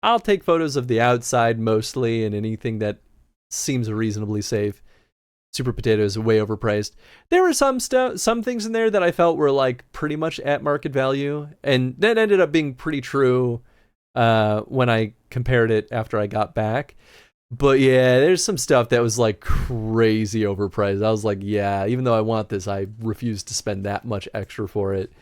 I'll take photos of the outside mostly and anything that seems reasonably safe. Super Potato is way overpriced. There were some things in there that I felt were like pretty much at market value, and that ended up being pretty true when I compared it after I got back. But yeah, there's some stuff that was like crazy overpriced. I was like, yeah, even though I want this, I refuse to spend that much extra for it.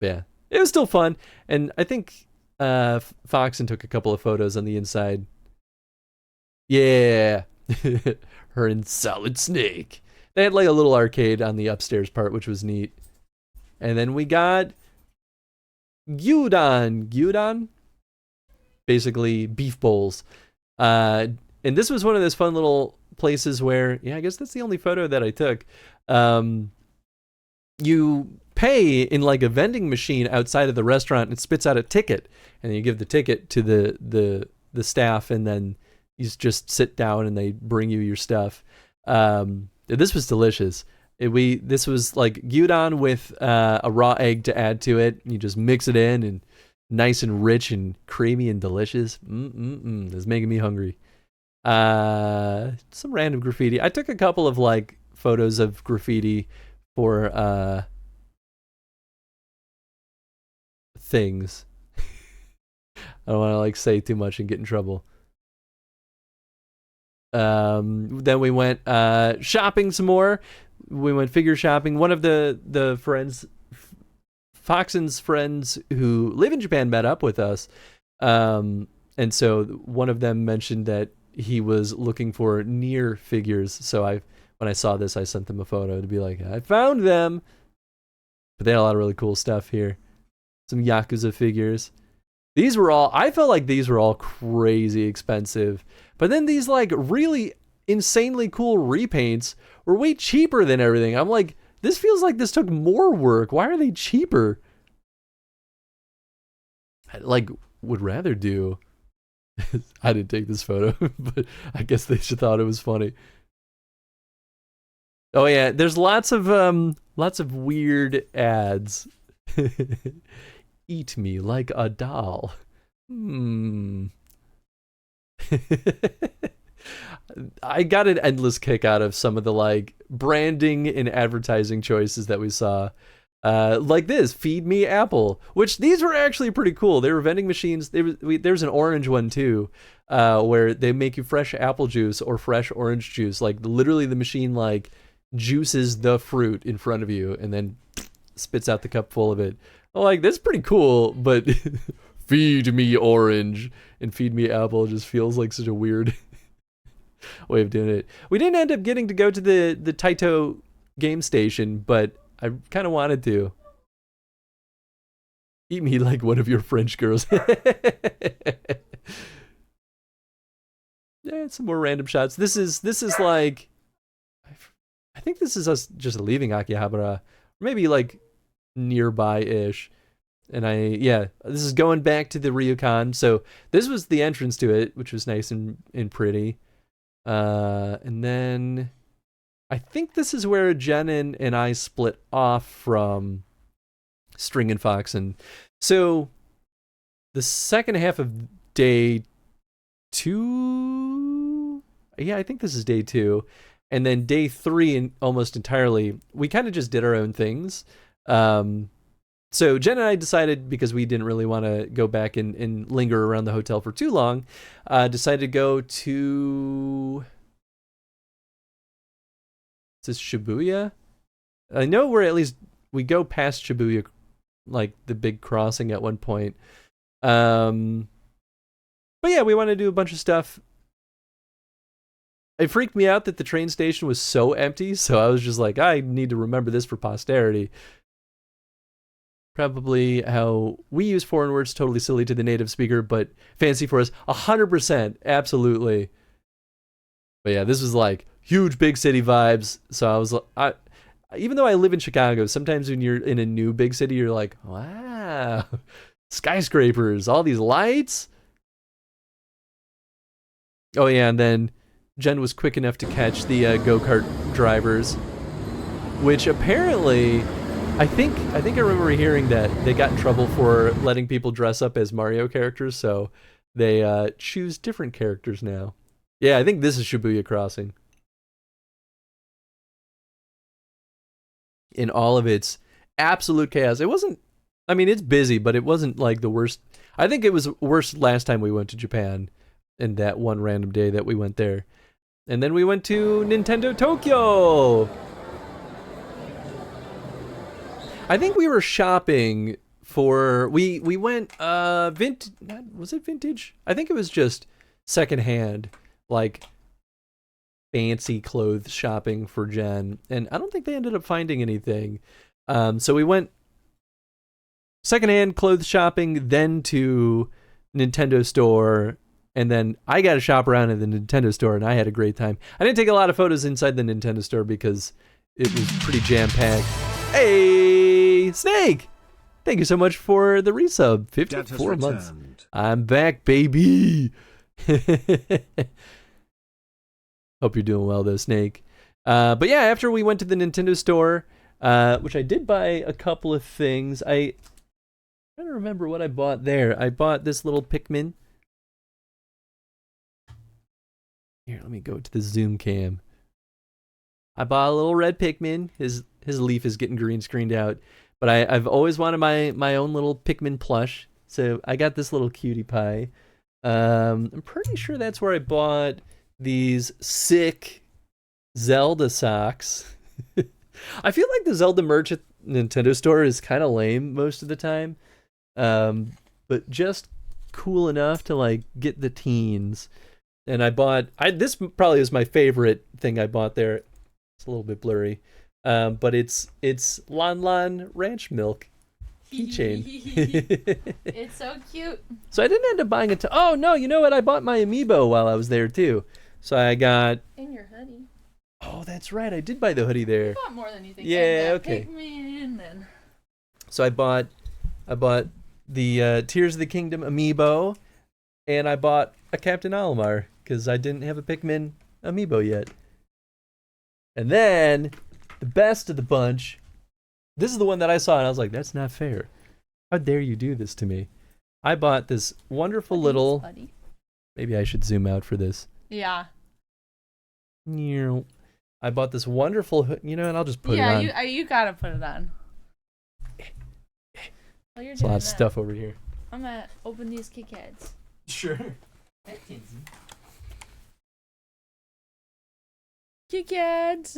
Yeah, it was still fun, and I think Foxen took a couple of photos on the inside. Yeah, her and Solid Snake. They had like a little arcade on the upstairs part, which was neat. And then we got gyudon, basically beef bowls. And this was one of those fun little places where, yeah, I guess that's the only photo that I took. You pay in like a vending machine outside of the restaurant, and it spits out a ticket, and then you give the ticket to the staff, and then you just sit down and they bring you your stuff. This was delicious. This was like gyudon with a raw egg to add to it. You just mix it in, and nice and rich and creamy and delicious. It's making me hungry. Some random graffiti. I took a couple of like photos of graffiti for things. I don't want to like say too much and get in trouble. Then we went shopping some more. We went figure shopping. One of the friends, Foxen's friends who live in Japan, met up with us. And so one of them mentioned that he was looking for near figures. So when I saw this, I sent them a photo to be like, I found them. But they had a lot of really cool stuff here. Some Yakuza figures. I felt like these were all crazy expensive. But then these like really insanely cool repaints were way cheaper than everything. I'm like, this feels like this took more work. Why are they cheaper? I like would rather do. I didn't take this photo, but I guess they just thought it was funny. Oh yeah, there's lots of weird ads. Eat me like a doll. I got an endless kick out of some of the like branding and advertising choices that we saw. Like this, feed me apple, which these were actually pretty cool. They were vending machines. There's an orange one too, where they make you fresh apple juice or fresh orange juice. Like literally the machine like juices the fruit in front of you and then spits out the cup full of it. I'm like, that's pretty cool, but feed me orange and feed me apple just feels like such a weird way of doing it. We didn't end up getting to go to the Taito game station, but I kind of wanted to. Eat me like one of your French girls. Yeah, some more random shots. This is like, I think this is us just leaving Akihabara, maybe like nearby-ish. And this is going back to the Ryukan. So this was the entrance to it, which was nice and pretty. And then I think this is where Jen and I split off from String and Fox. And so the second half of day 2, yeah, I think this is day 2. And then day 3, and almost entirely, we kind of just did our own things. So Jen and I decided, because we didn't really want to go back and linger around the hotel for too long, decided to go to... Is this Shibuya? I know we go past Shibuya, like the big crossing at one point. But yeah, we wanted to do a bunch of stuff. It freaked me out that the train station was so empty, so I was just like, I need to remember this for posterity. Probably how we use foreign words, totally silly to the native speaker, but fancy for us, 100%, absolutely. But yeah, this was like huge big city vibes. So I was like, even though I live in Chicago, sometimes when you're in a new big city, you're like, wow, skyscrapers, all these lights. Oh yeah, and then Jen was quick enough to catch the go-kart drivers, which apparently, I think I remember hearing that they got in trouble for letting people dress up as Mario characters, so they choose different characters now. Yeah, I think this is Shibuya Crossing. In all of its absolute chaos. It wasn't I mean, it's busy, but it wasn't like the worst. I think it was worse last time we went to Japan, in that one random day that we went there. And then we went to Nintendo Tokyo. I think we were shopping for we went was it vintage? I think it was just secondhand, like fancy clothes shopping for Jen, and I don't think they ended up finding anything. So we went secondhand clothes shopping, then to Nintendo store, and then I got to shop around in the Nintendo store, and I had a great time. I didn't take a lot of photos inside the Nintendo store because it was pretty jam-packed. Hey, Snake! Thank you so much for the resub. 54 months. I'm back, baby! Hope you're doing well, though, Snake. But yeah, after we went to the Nintendo store, which I did buy a couple of things. I don't remember what I bought there. I bought this little Pikmin. Here, let me go to the zoom cam. I bought a little red Pikmin. His leaf is getting green screened out. But I've always wanted my own little Pikmin plush. So I got this little cutie pie. I'm pretty sure that's where I bought these sick Zelda socks. I feel like the Zelda merch at Nintendo store is kind of lame most of the time. But just cool enough to like get the teens. And I bought this probably is my favorite thing I bought there. It's a little bit blurry. But it's Lon Lon Ranch Milk keychain. It's so cute. So I didn't end up buying it. Oh no, you know what? I bought my amiibo while I was there too. So I got. And your hoodie. Oh, that's right. I did buy the hoodie there. You bought more than you think. Yeah, and okay. Pikmin and... So I bought the Tears of the Kingdom amiibo, and I bought a Captain Olimar because I didn't have a Pikmin amiibo yet. And then the best of the bunch. This is the one that I saw, and I was like, "That's not fair. How dare you do this to me?" I bought this wonderful little. Buddy. Maybe I should zoom out for this. Yeah. I bought this wonderful, and I'll just put it on. Yeah, you gotta put it on. While you're There's a lot doing of stuff over here. I'm gonna open these Kit Kats. Sure. Kit Kats.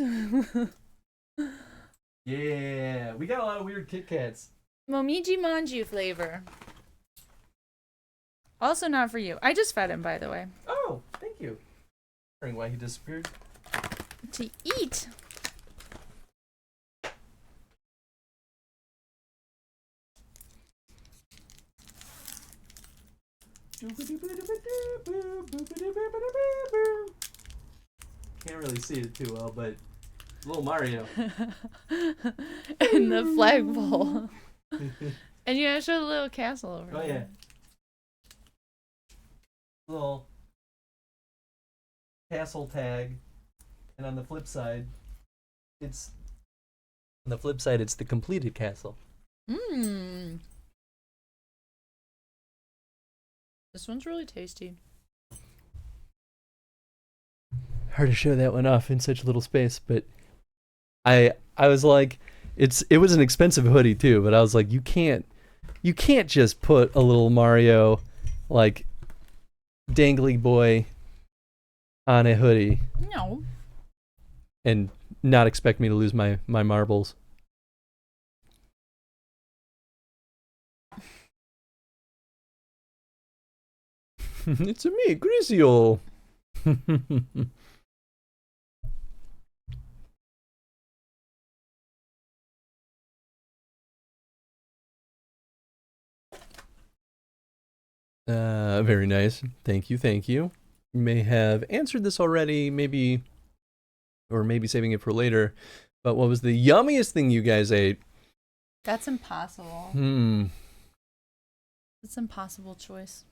Yeah, we got a lot of weird Kit Kats. Momiji Manju flavor. Also not for you. I just fed him, by the way. Oh, thank you. Wondering why he disappeared. To eat. Can't really see it too well, but little Mario. And the flagpole. And you gotta show the little castle over Oh there. yeah. Little castle tag, and on the flip side, it's the completed castle. Mmm. This one's really tasty. Hard to show that one off in such little space, but I was like, it was an expensive hoodie too, but I was like, you can't just put a little Mario like dangly boy on a hoodie No. and not expect me to lose my marbles. It's a me, Grisio. Very nice. Thank you. You may have answered this already, maybe saving it for later. But what was the yummiest thing you guys ate? That's impossible. It's an impossible choice.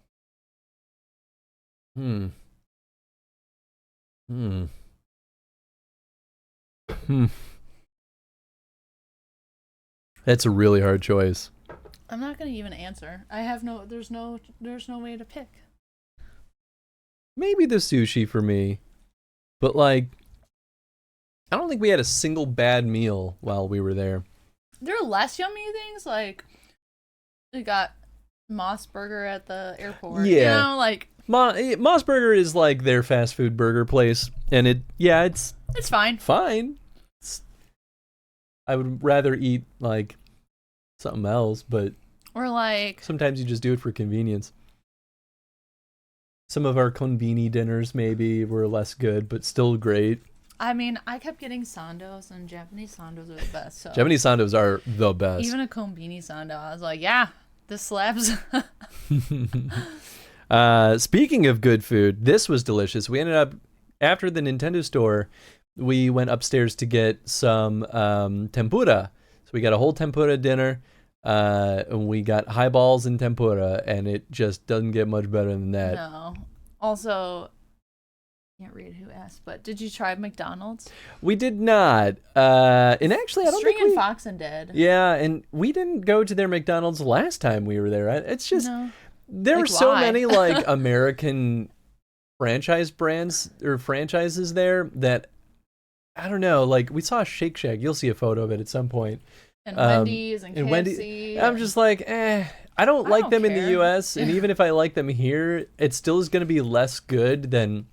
That's a really hard choice. I'm not gonna even answer. There's no way to pick. Maybe the sushi for me. But like, I don't think we had a single bad meal while we were there. There are less yummy things like We got Moss Burger at the airport. Yeah. You know, like Moss Burger is like their fast food burger place, and it's it's fine. fine. I would rather eat like something else, but Or like sometimes you just do it for convenience. Some of our conveni dinners maybe were less good, but still great. I mean, I kept getting sandos, and Japanese sandos are the best. So Japanese sandos are the best. even a konbini sando, I was like, yeah, this slaps. Speaking of good food, this was delicious. We ended up, after the Nintendo store, we went upstairs to get some tempura. So we got a whole tempura dinner, and we got highballs and tempura, and it just doesn't get much better than that. No. Also, can't read who asked, but did you try McDonald's? We did not. And actually, I don't String think and Foxen did. Yeah, and we didn't go to their McDonald's last time we were there. It's just No. there Like, are so why? many like American franchise brands or franchises there that I don't know. Like we saw Shake Shack. You'll see a photo of it at some point. And Wendy's and KFC. I'm just like, I don't like don't them in the care. U.S. And even if I like them here, it still is going to be less good than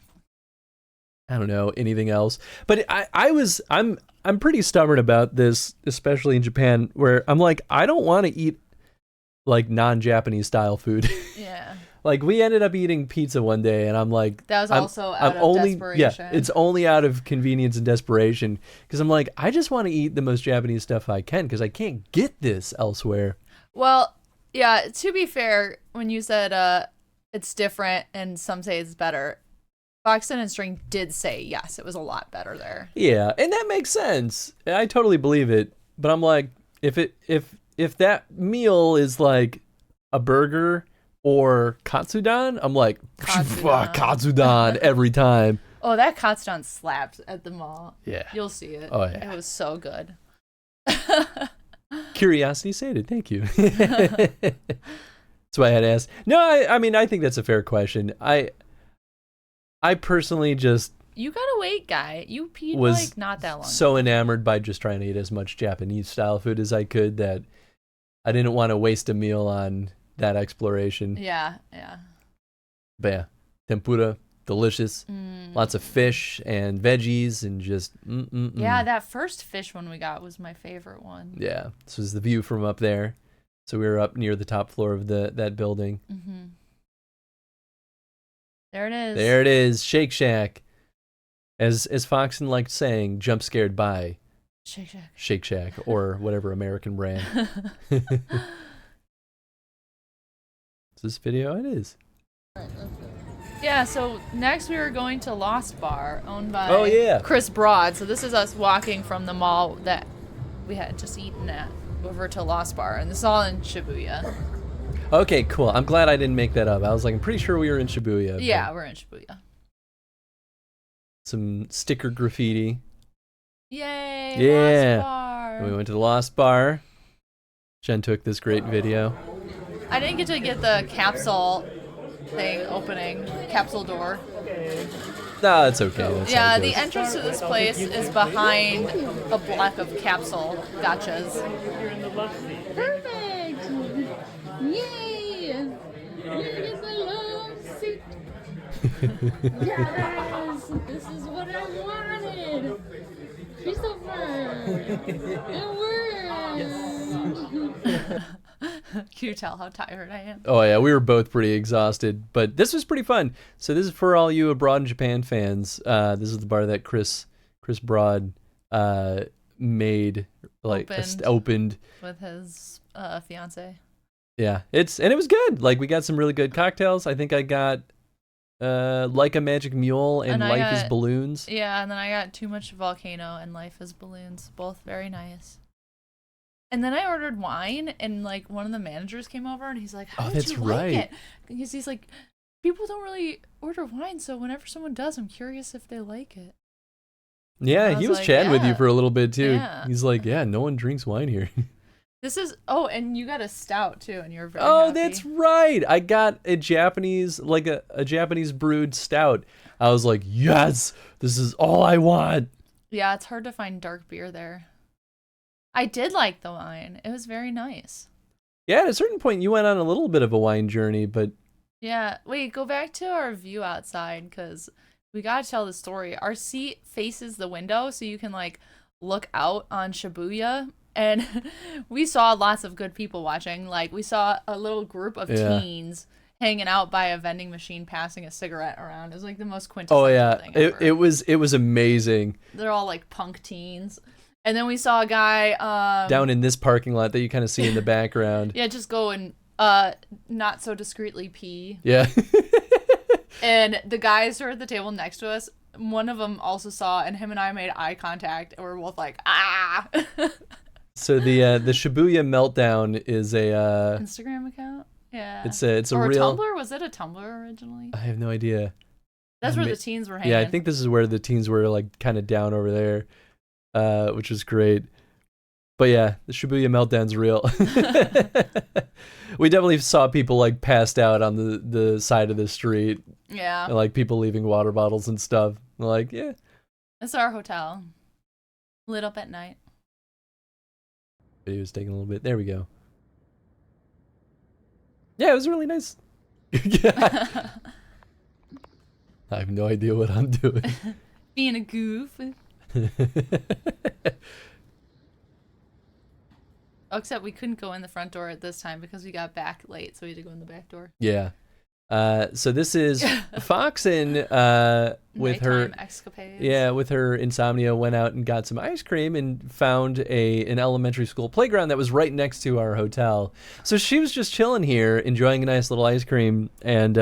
I don't know anything else. But I'm pretty stubborn about this, especially in Japan, where I'm like, I don't want to eat like non-Japanese style food. Yeah. Like we ended up eating pizza one day, and I'm like, That was I'm- also I'm out of only, desperation. Yeah, it's only out of convenience and desperation because I'm like, I just want to eat the most Japanese stuff I can because I can't get this elsewhere. Well, yeah, to be fair, when you said it's different and some say it's better, Foxen and String did say yes, it was a lot better there. Yeah, and that makes sense. I totally believe it. But I'm like, if that meal is like a burger or katsudon, I'm like, Katsudon. katsudon every time. Oh, that Katsudon slapped at the mall. Yeah. You'll see it. Oh, yeah. It was so good. Curiosity sated. Thank you. That's why I had asked. No, I mean, I think that's a fair question. I personally just You gotta wait, guy. You peed was like not that long so ago. enamored by just trying to eat as much Japanese style food as I could that I didn't want to waste a meal on that exploration. Yeah, yeah. But yeah, tempura, delicious. Mm. Lots of fish and veggies and just Yeah, that first fish one we got was my favorite one. Yeah, this was the view from up there. So we were up near the top floor of that building. Mm-hmm. There it is. There it is, Shake Shack. As Foxen liked saying, jump scared by Shake Shack. Shake Shack or whatever American brand. Is this video? It is. Yeah, so next we were going to Lost Bar, owned by Oh, yeah. Chris Broad. So this is us walking from the mall that we had just eaten at over to Lost Bar, and this is all in Shibuya. Okay, cool. I'm glad I didn't make that up. I was like, I'm pretty sure we were in Shibuya. but Yeah, we're in Shibuya. Some sticker graffiti. Yay! Yeah. Lost Bar. And we went to the Lost Bar. Jen took this great video. I didn't get to get the capsule thing opening, capsule door. No, it's okay. That's how Yeah, it the goes. entrance to this place is behind a block of capsule gotchas. Perfect! Yay! Here's the love seat. Yes! This is what I wanted! Christopher! It worked! Can you tell how tired I am? Oh yeah, we were both pretty exhausted, but this was pretty fun. So this is for all you Abroad in Japan fans. This is the bar that Chris Broad made, like opened. With his fiance. Yeah, it was good. Like we got some really good cocktails. I think I got Like a Magic Mule and I Life is got- Balloons. Yeah, and then I got Too Much Volcano and Life is Balloons. Both very nice. And then I ordered wine, and like one of the managers came over, and he's like, "How did that's you like right. it?" Because he's like, "People don't really order wine, so whenever someone does, I'm curious if they like it." Yeah, I he was was like, chatting with you yeah. for a little bit too. Yeah. He's like, "Yeah, no one drinks wine here." This is and you got a stout too, and you're very Oh, happy. that's right. I got a Japanese, like a Japanese brewed stout. I was like, yes, this is all I want. Yeah, it's hard to find dark beer there. I did like the wine. It was very nice. Yeah, at a certain point, you went on a little bit of a wine journey, but Yeah. Wait, go back to our view outside because we gotta tell the story. Our seat faces the window, so you can like look out on Shibuya. And we saw lots of good people watching. Like we saw a little group of teens hanging out by a vending machine, passing a cigarette around. It was like the most quintessential thing ever. it was amazing. They're all like punk teens. And then we saw a guy Down in this parking lot that you kind of see in the background. Yeah, just go and not so discreetly pee. Yeah. And the guys who are at the table next to us, one of them also saw, and him and I made eye contact, and we're both like, ah. So the Shibuya Meltdown is a Instagram account? Yeah. it's a or real a Tumblr? Was it a Tumblr originally? I have no idea. That's where the teens were hanging. Yeah, I think this is where the teens were like kind of down over there, which was great. But yeah, the Shibuya Meltdown's real. We definitely saw people like passed out on the side of the street. Yeah. And, like people leaving water bottles and stuff. Like, yeah. It's our hotel. Lit up at night. Video's taking a little bit. There we go. Yeah, it was really nice. Yeah. I have no idea what I'm doing. Being a goof. Oh, except we couldn't go in the front door at this time because we got back late, so we had to go in the back door. Yeah. So this is Foxen with her Nighttime escapades. Yeah, with her insomnia, went out and got some ice cream and found an elementary school playground that was right next to our hotel. So she was just chilling here, enjoying a nice little ice cream, and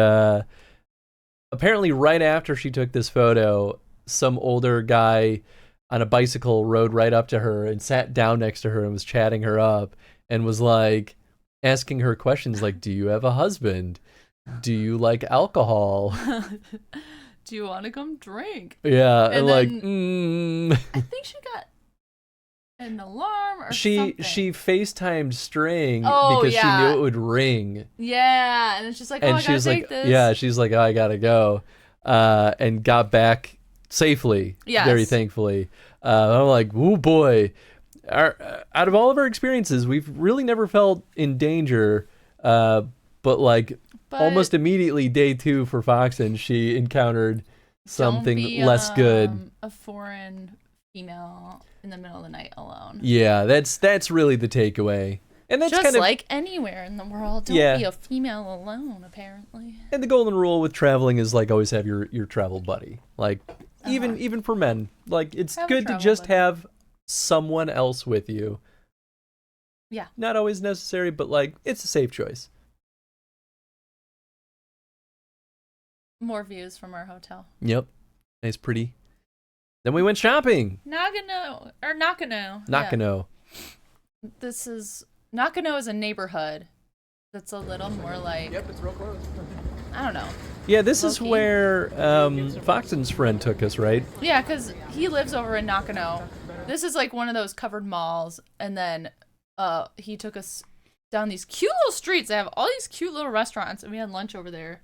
apparently right after she took this photo, some older guy on a bicycle rode right up to her and sat down next to her and was chatting her up and was like asking her questions like, do you have a husband? Do you like alcohol? Do you want to come drink? Yeah, and like, I think she got an alarm or something. She FaceTimed String Oh, because yeah. she knew it would ring. Yeah, and it's just like, oh, And I she gotta was take like, this. yeah, she's like, oh, I gotta go, and got back safely. Yes. Very thankfully. I'm like, oh boy. Out of all of our experiences, we've really never felt in danger. But like almost immediately day 2 for Foxen, she encountered something Don't be, less good. A foreign female in the middle of the night alone. Yeah, that's really the takeaway. And that's just kind of like anywhere in the world. Don't be a female alone, apparently. And the golden rule with traveling is like always have your travel buddy. Like even for men, like it's Have a good to travel just buddy. have someone else with you. Yeah. Not always necessary, but like it's a safe choice. More views from our hotel. Yep. Nice, pretty. Then we went shopping. Nakano. Nakano. Yeah. This is Nakano is a neighborhood that's a little more like. Yep, it's real close. I don't know. Yeah, this is Low-key. where Foxen's friend took us, right? Yeah, because he lives over in Nakano. This is like one of those covered malls, and then he took us down these cute little streets. They have all these cute little restaurants, and we had lunch over there.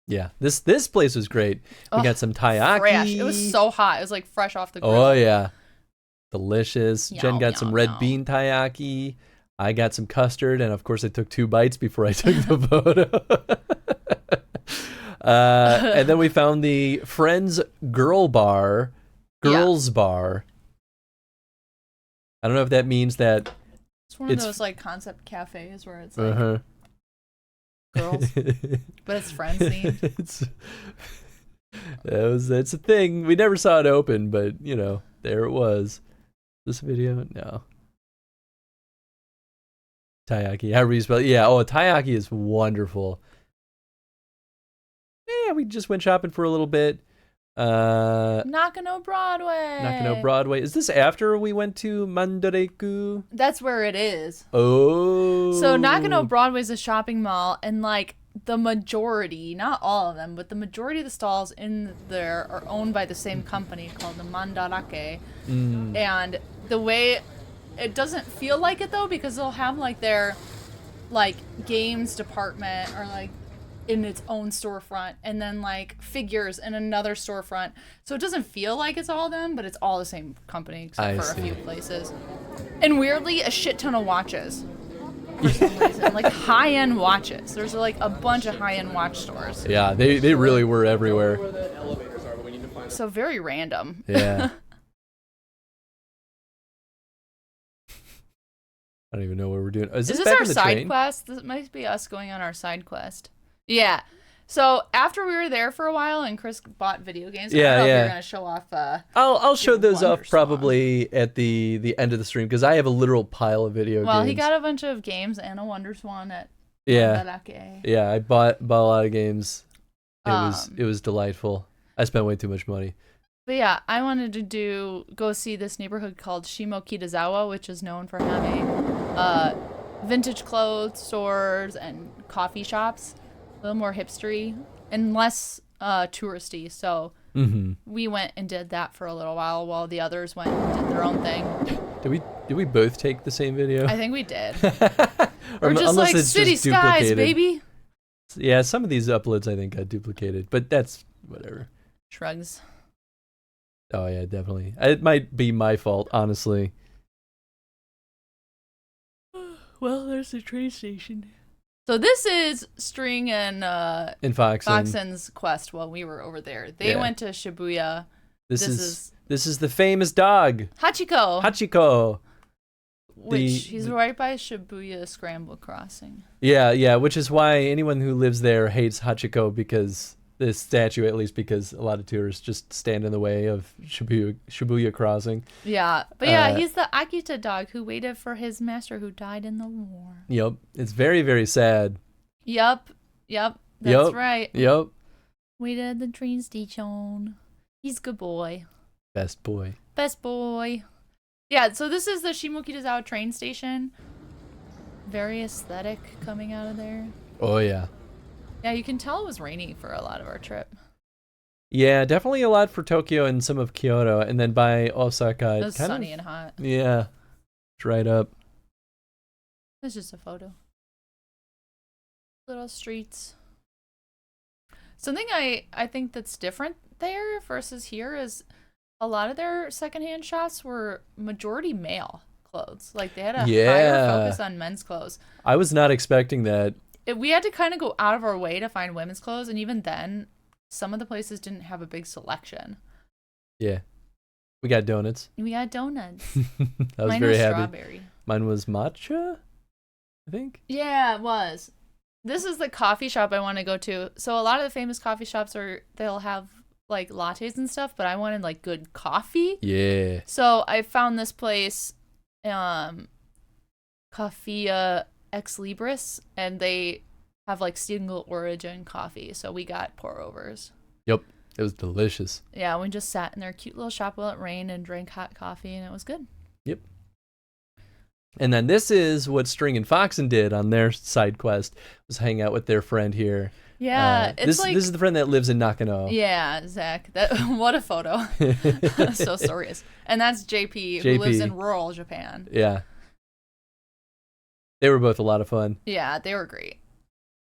Yeah, this place was great. We got some taiyaki. Fresh. It was so hot. It was like fresh off the grill. Oh yeah, delicious. Yum, Jen got some yum, red yum. bean taiyaki. I got some custard, and of course I took 2 bites before I took the photo. And then we found the Friends Girls Bar. I don't know if that means that It's one of those like concept cafes where it's like uh-huh. girls, but it's friends themed. That's a thing. We never saw it open, but you know, there it was. This video? No. Taiyaki. However you spell it. Yeah, taiyaki is wonderful. Yeah, we just went shopping for a little bit. Nakano Broadway. Is this after we went to Mandareku? That's where it is. Oh. So Nakano Broadway is a shopping mall, and like the majority, not all of them, but the majority of the stalls in there are owned by the same company called the Mandarake. And the way it doesn't feel like it though, because they'll have like their like games department or like in its own storefront, and then like figures in another storefront. So it doesn't feel like it's all them, but it's all the same company except I for see. a few places. And weirdly, a shit ton of watches. For some reason, like high-end watches. There's like a bunch of high-end watch stores. Yeah, they really were everywhere. So very random. Yeah. I don't even know what we're doing. Is Is this this back our in the side train? quest? This might be us going on our side quest. Yeah. So after we were there for a while and Chris bought video games, I Yeah, don't know if yeah. you're gonna show off. I'll show your those Wonder off probably at the end of the stream because I have a literal pile of video Well, games. he got a bunch of games and a Wonder Swan at yeah, Barake. yeah. I bought a lot of games. It Um, was delightful. I spent way too much money. But yeah, I wanted to go see this neighborhood called Shimokitazawa, which is known for having vintage clothes stores and coffee shops, a little more hipstery and less touristy. So Mm-hmm. we went and did that for a little while the others went and did their own thing. Did we both take the same video? I think we did. Or We're just unless like it's city just skies, duplicated. baby. Yeah, some of these uploads I think got duplicated, but that's whatever. Shrugs. Oh yeah, definitely. It might be my fault, honestly. Well, there's the train station. So this is String and In Foxen. Foxen's quest while we were over there. They Yeah. went to Shibuya. This is is the famous dog, Hachiko, Hachiko. which he's right by Shibuya Scramble Crossing. Yeah, which is why anyone who lives there hates Hachiko because this statue, at least because a lot of tourists just stand in the way of Shibuya crossing. Yeah, but yeah, Uh, he's the Akita dog who waited for his master who died in the war. Yep, it's very, very sad. Yup, that's Yup. right. Yep, Waited at the train station. He's a good boy. best boy. Best boy. Yeah, so this is the Shimokitazawa train station. Very aesthetic coming out of there. Oh yeah. Yeah, you can tell it was rainy for a lot of our trip. Yeah, definitely a lot for Tokyo and some of Kyoto, and then by Osaka, It was kind sunny of, and hot. yeah, it's right up. It's just a photo. Little streets. Something I think that's different there versus here is a lot of their secondhand shops were majority male clothes. Like they had a higher Yeah. focus on men's clothes. I was not expecting that. We had to kind of go out of our way to find women's clothes, and even then, some of the places didn't have a big selection. Yeah, we got donuts. We got donuts. I was Mine very was happy. strawberry. Mine was matcha, I think. Yeah, it was. This is the coffee shop I want to go to. So a lot of the famous coffee shops they'll have like lattes and stuff, but I wanted like good coffee. Yeah. So I found this place, Coffea Ex Libris, and they have like single origin coffee. So we got pour overs. Yep. It was delicious. Yeah, we just sat in their cute little shop while it rained and drank hot coffee, and it was good. Yep. And then this is what String and Foxen did on their side quest, was hang out with their friend here. Yeah, it's this like this is the friend that lives in Nakano. yeah, Zach. That what a photo. So serious. And that's JP, who lives JP. in rural Japan. Yeah. They were both a lot of fun. Yeah, they were great.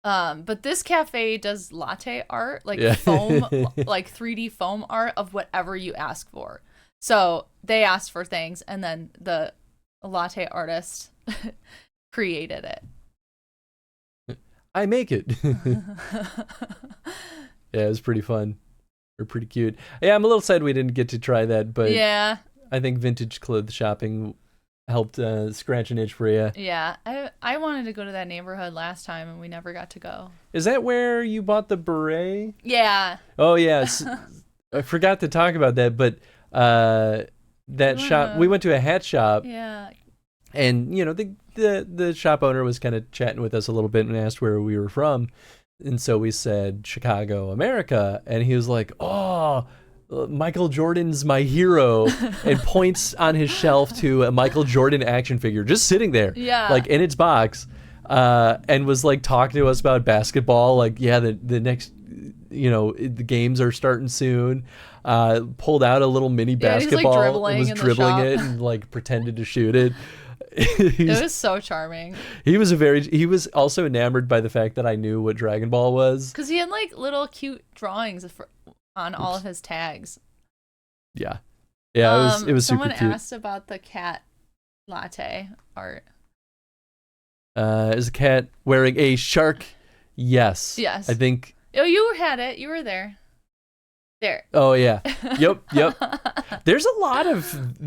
But this cafe does latte art, like Yeah. foam, like 3D foam art of whatever you ask for. So they asked for things, and then the latte artist created it. I make it. Yeah, it was pretty fun. Or pretty cute. Yeah, I'm a little sad we didn't get to try that, but Yeah, I think vintage clothes shopping helped scratch an itch for you. yeah. I wanted to go to that neighborhood last time, and we never got to go. Is that where you bought the beret? Yeah. Oh, yes. I forgot to talk about that, but that shop, we went to a hat shop, Yeah. and you know the shop owner was kind of chatting with us a little bit and asked where we were from, and so we said Chicago, America, and he was like, "Oh, Michael Jordan's my hero," and points on his shelf to a Michael Jordan action figure just sitting there, Yeah. like in its box, and was like talking to us about basketball, like yeah, the next, you know, the games are starting soon. Pulled out a little mini Yeah, he's, like, basketball dribbling and was in the dribbling shop. it and like pretended to shoot it. It was so charming. He was also enamored by the fact that I knew what Dragon Ball was. Because he had like little cute drawings on all of his tags. Yeah. Yeah, it was super someone cute. asked about the cat latte art. Is a cat wearing a shark? Yes. Yes. I think. Oh, you had it. You were there. There. Oh yeah. Yep. There's a lot of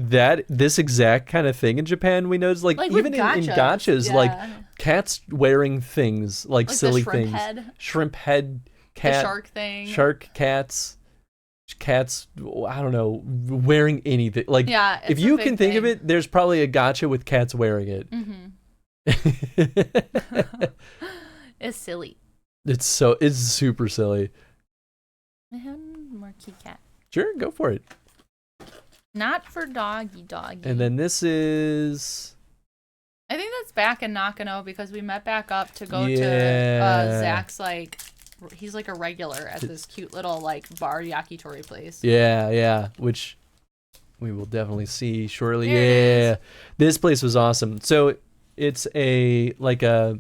this exact kind of thing in Japan. We noticed, like Like even with in gachas, gachas, yeah. like cats wearing things like Like silly the shrimp things. head. Shrimp head, cat, The shark thing. shark cats, I don't know, wearing anything. Like Yeah. if it's a you big can think of thing. it, there's probably a gacha with cats wearing it. It's silly. It's super silly. More kitty cat. Sure, go for it. Not for doggy. And then this is I think that's back in Nakano because we met back up to go to Yeah. Zach's, like, he's like a regular at this cute little like bar yakitori place. yeah, which we will definitely see shortly. There it Yeah. This place was awesome. So it's a izakaya,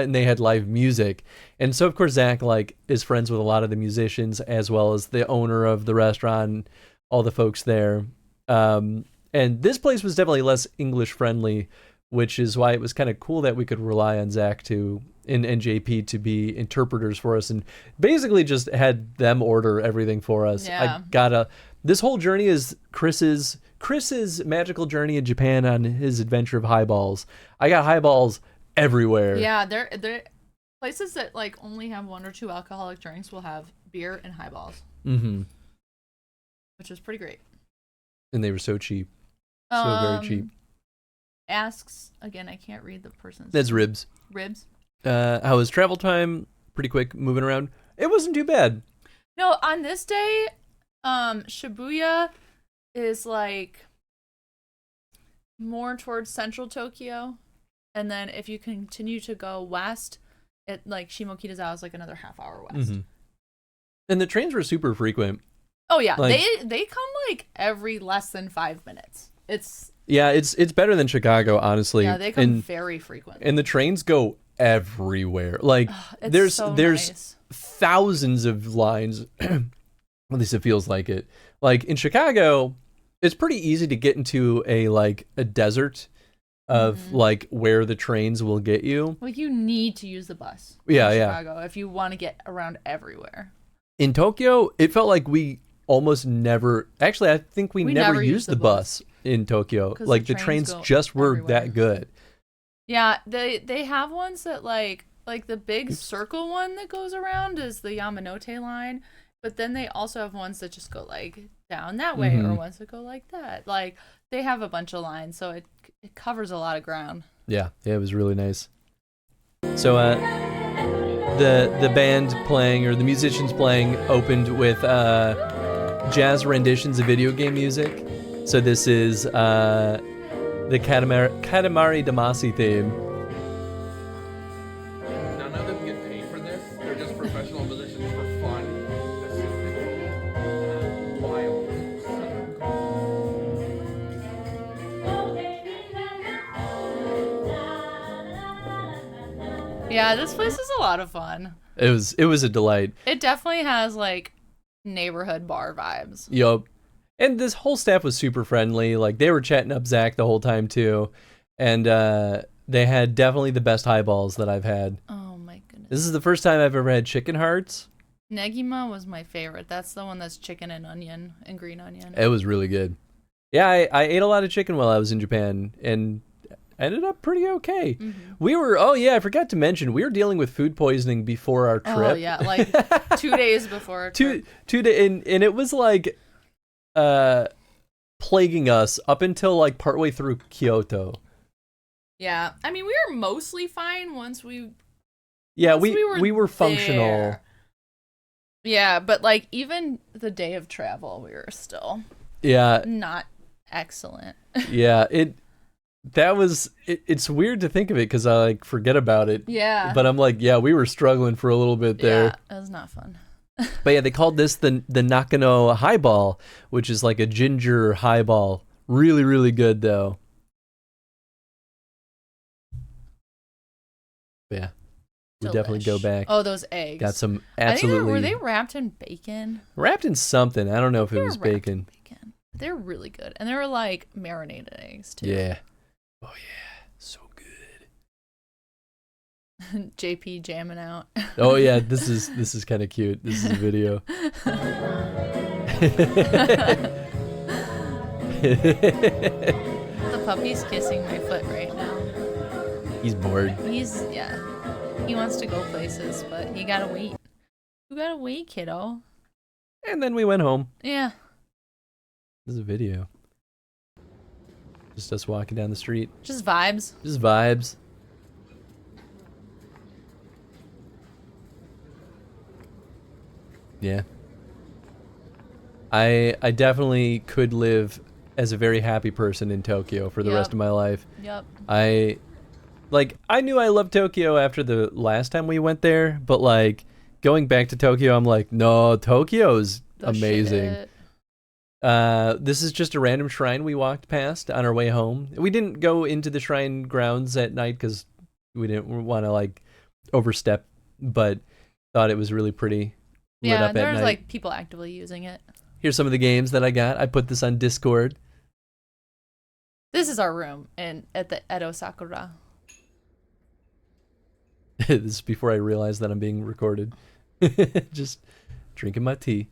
and they had live music. And so of course Zach like is friends with a lot of the musicians as well as the owner of the restaurant, all the folks there. And this place was definitely less English friendly, which is why it was kind of cool that we could rely on Zach and JP to be interpreters for us, and basically just had them order everything for us. Yeah. This whole journey is Chris's magical journey in Japan on his adventure of highballs. I got highballs everywhere. Yeah, they're places that like only have 1 or 2 alcoholic drinks will have beer and highballs. Mm-hmm. Which was pretty great. And they were so cheap. So very cheap. Asks again, I can't read the person's That's Ribs. Ribs. How was travel time? Pretty quick moving around. It wasn't too bad. No, on this day, Shibuya is like more towards central Tokyo, and then if you continue to go west, it like Shimokitazawa is like another half-hour west. Mm-hmm. And the trains were super frequent. Oh yeah, Like- they come like every less than 5 minutes. It's better than Chicago, honestly. yeah, they come very frequently. And the trains go everywhere. Like It's there's so there's nice. thousands of lines. At least it feels like it. Like in Chicago, it's pretty easy to get into a desert of like where the trains will get you. Like you need to use the bus. Yeah, in yeah. Chicago if you want to get around everywhere. In Tokyo, it felt like we almost never. Actually, I think we never used the bus in Tokyo. 'Cause Like the the trains trains go just were everywhere. that good. Yeah, they have ones that like the big circle one that goes around is the Yamanote line, but then they also have ones that just go like down that way or ones that go like that. Like they have a bunch of lines, so it covers a lot of ground. Yeah, it was really nice. So the band playing or the musicians playing opened with jazz renditions of video game music. So this is the Katamari Damacy theme. None of them get paid for this. They're just professional musicians for fun. This is wild. Yeah, this place is a lot of fun. It was a delight. It definitely has like neighborhood bar vibes. Yup. And this whole staff was super friendly. Like they were chatting up Zach the whole time too. And they had definitely the best highballs that I've had. Oh my goodness. This is the first time I've ever had chicken hearts. Negima was my favorite. That's the one that's chicken and onion and green onion. It was really good. Yeah, I ate a lot of chicken while I was in Japan and ended up pretty okay. We were, I forgot to mention, we were dealing with food poisoning before our trip. Oh yeah, like 2 days before our trip. two days, and it was like plaguing us up until like partway through Kyoto. Yeah, I mean we were mostly fine once we. Yeah, once we were functional. there. Yeah, but like even the day of travel, we were still not excellent. Yeah, it's weird to think of it because I like forget about it. Yeah, But I'm like, yeah, we were struggling for a little bit there. Yeah, it was not fun. But yeah, they called this the Nakano highball, which is like a ginger highball Really, really good though. Yeah. We'll definitely go Delish. back. Oh, those eggs. Got some I think absolutely were they wrapped in bacon? wrapped in something. I don't know if They it were was wrapped in bacon. bacon. They're really good, and they were like marinated eggs too. Yeah. Oh yeah. So good. JP jamming out. Oh yeah, this is kind of cute. This is a video. The puppy's kissing my foot right now. He's bored. He wants to go places, but you gotta wait. You gotta wait, kiddo. And then we went home. Yeah. This is a video. Just us walking down the street. Just vibes. Just vibes. Yeah. I definitely could live as a very happy person in Tokyo for the rest of my life. Yep. I knew I loved Tokyo after the last time we went there, but like going back to Tokyo, I'm like, no, Tokyo's amazing. Shit. This is just a random shrine we walked past on our way home. We didn't go into the shrine grounds at night because we didn't want to like overstep, but thought it was really pretty lit up at night. Yeah, there's like people actively using it. Here's some of the games that I got. I put this on Discord. This is our room at the Edo Sakura. This is before I realized that I'm being recorded. Just drinking my tea.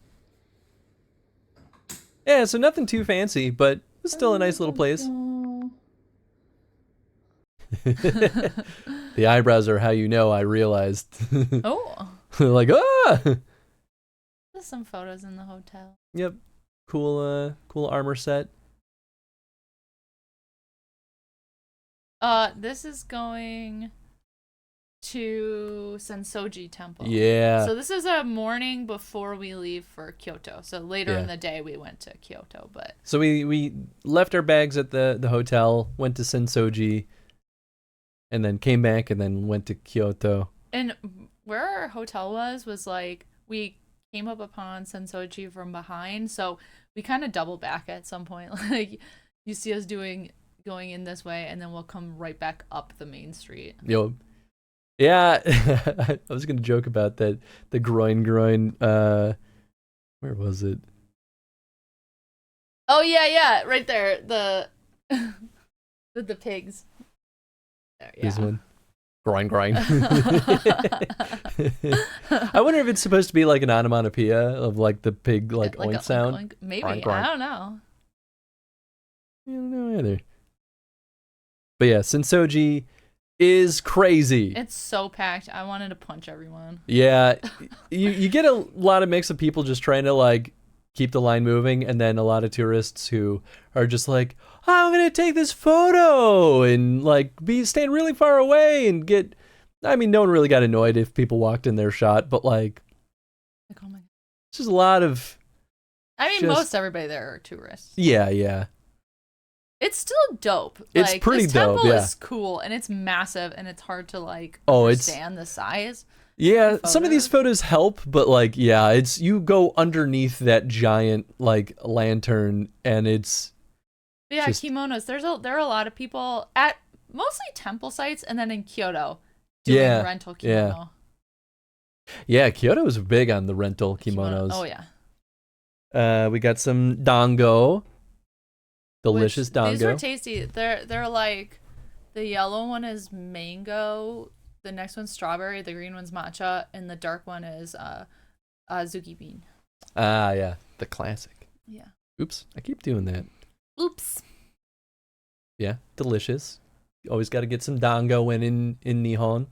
Yeah, so nothing too fancy, but it's still a nice little place. The eyebrows are how you know I realized. Oh. Like, ah! There's some photos in the hotel. Yep. Cool armor set. This is going to Sensoji Temple. Yeah. So this is a morning before we leave for Kyoto. So later in the day we went to Kyoto, but so we left our bags at the hotel, went to Sensoji, and then came back and then went to Kyoto. And where our hotel was like we came up upon Sensoji from behind, so we kind of double back at some point. Like you see us going in this way, and then we'll come right back up the main street. Yo, yeah, I was gonna joke about that. The groin. Where was it? Oh yeah, right there. The with the pigs. There, yeah. This one. Groin. I wonder if it's supposed to be like an onomatopoeia of like the pig like oink sound. Oink. Maybe. Groin. I don't know. I don't know either. But yeah, Sensoji is crazy. It's so packed. I wanted to punch everyone. Yeah, you get a lot of mix of people just trying to like keep the line moving, and then a lot of tourists who are just like, oh, I'm gonna take this photo and like stand really far away and get. I mean, no one really got annoyed if people walked in their shot, but like Oh my god. it's just a lot of. I mean, most everybody there are tourists. Yeah. It's still dope. It's like, pretty this temple dope, yeah. is cool, and it's massive, and it's hard to like Oh, understand the size. Yeah, some of these photos help, but like, yeah, it's you go underneath that giant like lantern, and it's Yeah, just, kimonos. There are a lot of people at mostly temple sites, and then in Kyoto doing rental kimono. Yeah, Kyoto was big on the rental kimonos. Oh yeah. We got some dango. Delicious dango. These were tasty. They're like the yellow one is mango, the next one's strawberry, the green one's matcha, and the dark one is azuki bean. Ah, yeah, the classic. Yeah. Oops, I keep doing that. Oops. Yeah, delicious. Always got to get some dango when in Nihon.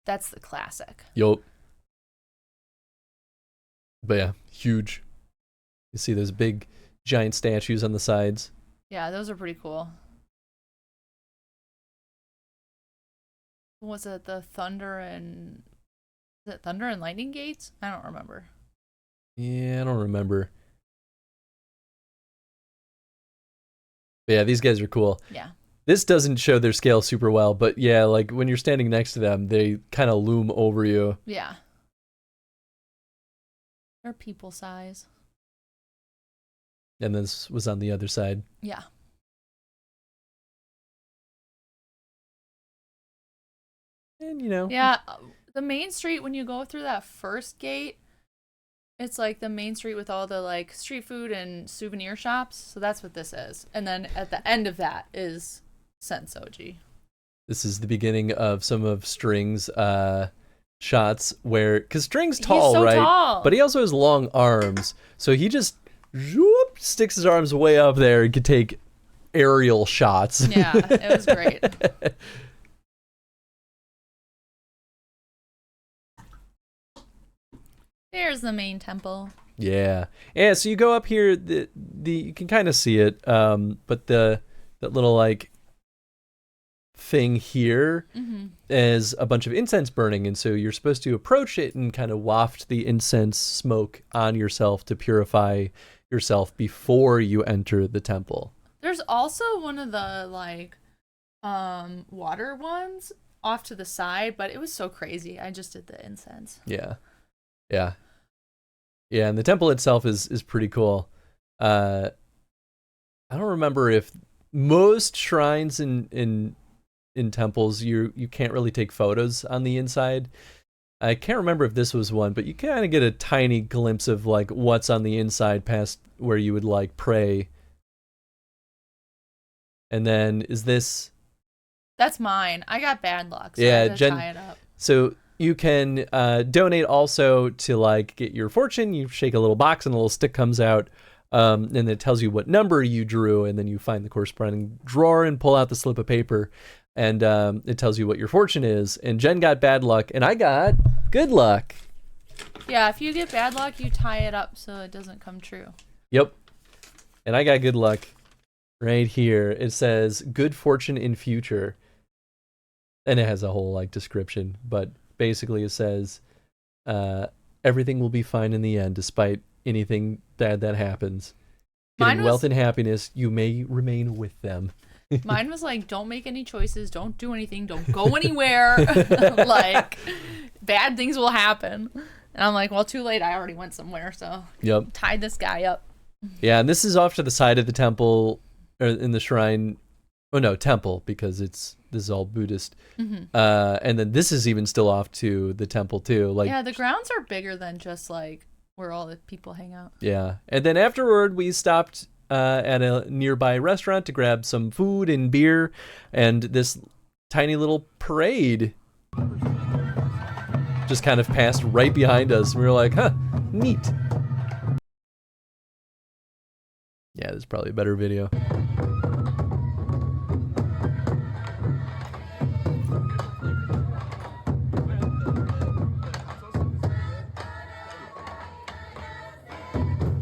That's the classic. Yup. But yeah, huge. You see those big, giant statues on the sides. Yeah, those are pretty cool. Was it the Thunder and Lightning Gates? I don't remember. Yeah, I don't remember. But yeah, these guys are cool. Yeah. This doesn't show their scale super well, but yeah, like when you're standing next to them, they kind of loom over you. Yeah. They're people size. And this was on the other side. Yeah. And, you know. Yeah, the main street, when you go through that first gate, it's like the main street with all the like street food and souvenir shops. So that's what this is. And then at the end of that is Sensoji. This is the beginning of some of String's shots where, because String's tall, He's so right? tall. But he also has long arms. So he just sticks his arms way up there and can take aerial shots. Yeah, it was great. There's the main temple. Yeah. Yeah, so you go up here, the you can kind of see it, but that little like thing here is a bunch of incense burning, and so you're supposed to approach it and kind of waft the incense smoke on yourself to purify yourself before you enter the temple. There's also one of the like water ones off to the side, but it was so crazy. I just did the incense. Yeah. Yeah. Yeah, and the temple itself is pretty cool. I don't remember if most shrines in temples you can't really take photos on the inside. I can't remember if this was one, but you kind of get a tiny glimpse of like what's on the inside past where you would like pray. And then is this? That's mine. I got bad luck, so I Yeah, had to tie it up. So you can donate also to like get your fortune. You shake a little box and a little stick comes out, and it tells you what number you drew, and then you find the corresponding drawer and pull out the slip of paper, and it tells you what your fortune is. And Jen got bad luck, and I got good luck. Yeah, if you get bad luck, you tie it up so it doesn't come true. Yep. And I got good luck right here. It says good fortune in future. And it has a whole like description, but basically it says everything will be fine in the end despite anything bad that happens. Getting wealth and happiness, you may remain with them. Mine was like, don't make any choices, don't do anything, don't go anywhere. Like, bad things will happen. And I'm like, well, too late. I already went somewhere, so Yep. tied this guy up. Yeah, and this is off to the side of the temple, or in the shrine. Oh no, temple, because this is all Buddhist. And then this is even still off to the temple too. Like, yeah, the grounds are bigger than just like where all the people hang out. yeah, and then afterward we stopped at a nearby restaurant to grab some food and beer, and this tiny little parade just kind of passed right behind us. We were like, huh, neat. Yeah, there's probably a better video.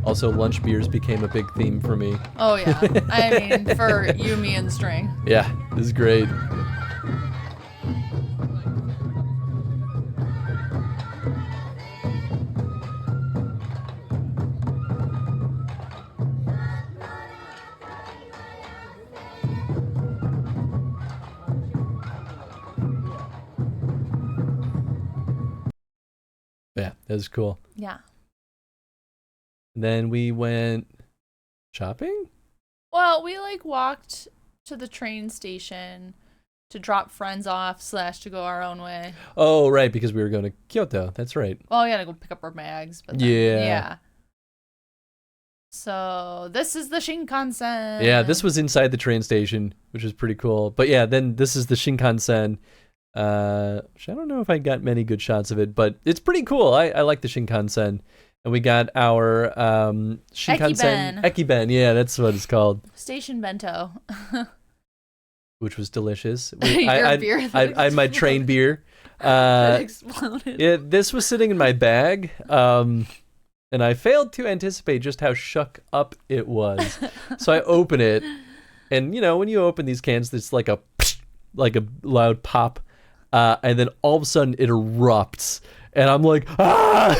Also, lunch beers became a big theme for me. Oh yeah, I mean for you, me, and String. Yeah, this is great. Yeah, that was cool. Yeah. Then we went shopping? Well, we like walked to the train station to drop friends off / to go our own way. Oh, right, because we were going to Kyoto. That's right. Well, we gotta go pick up our bags, but then, yeah. So this is the Shinkansen. Yeah, this was inside the train station, which was pretty cool. But yeah, then this is the Shinkansen. Which I don't know if I got many good shots of it, but it's pretty cool. I like the Shinkansen. And we got our Shinkansen Ekiben. Yeah, that's what it's called. Station bento. Which was delicious. Beer I had my train beer. That exploded. Yeah, this was sitting in my bag, and I failed to anticipate just how shook up it was. So I open it, and you know when you open these cans, it's like a loud pop, and then all of a sudden it erupts. And I'm like, ah!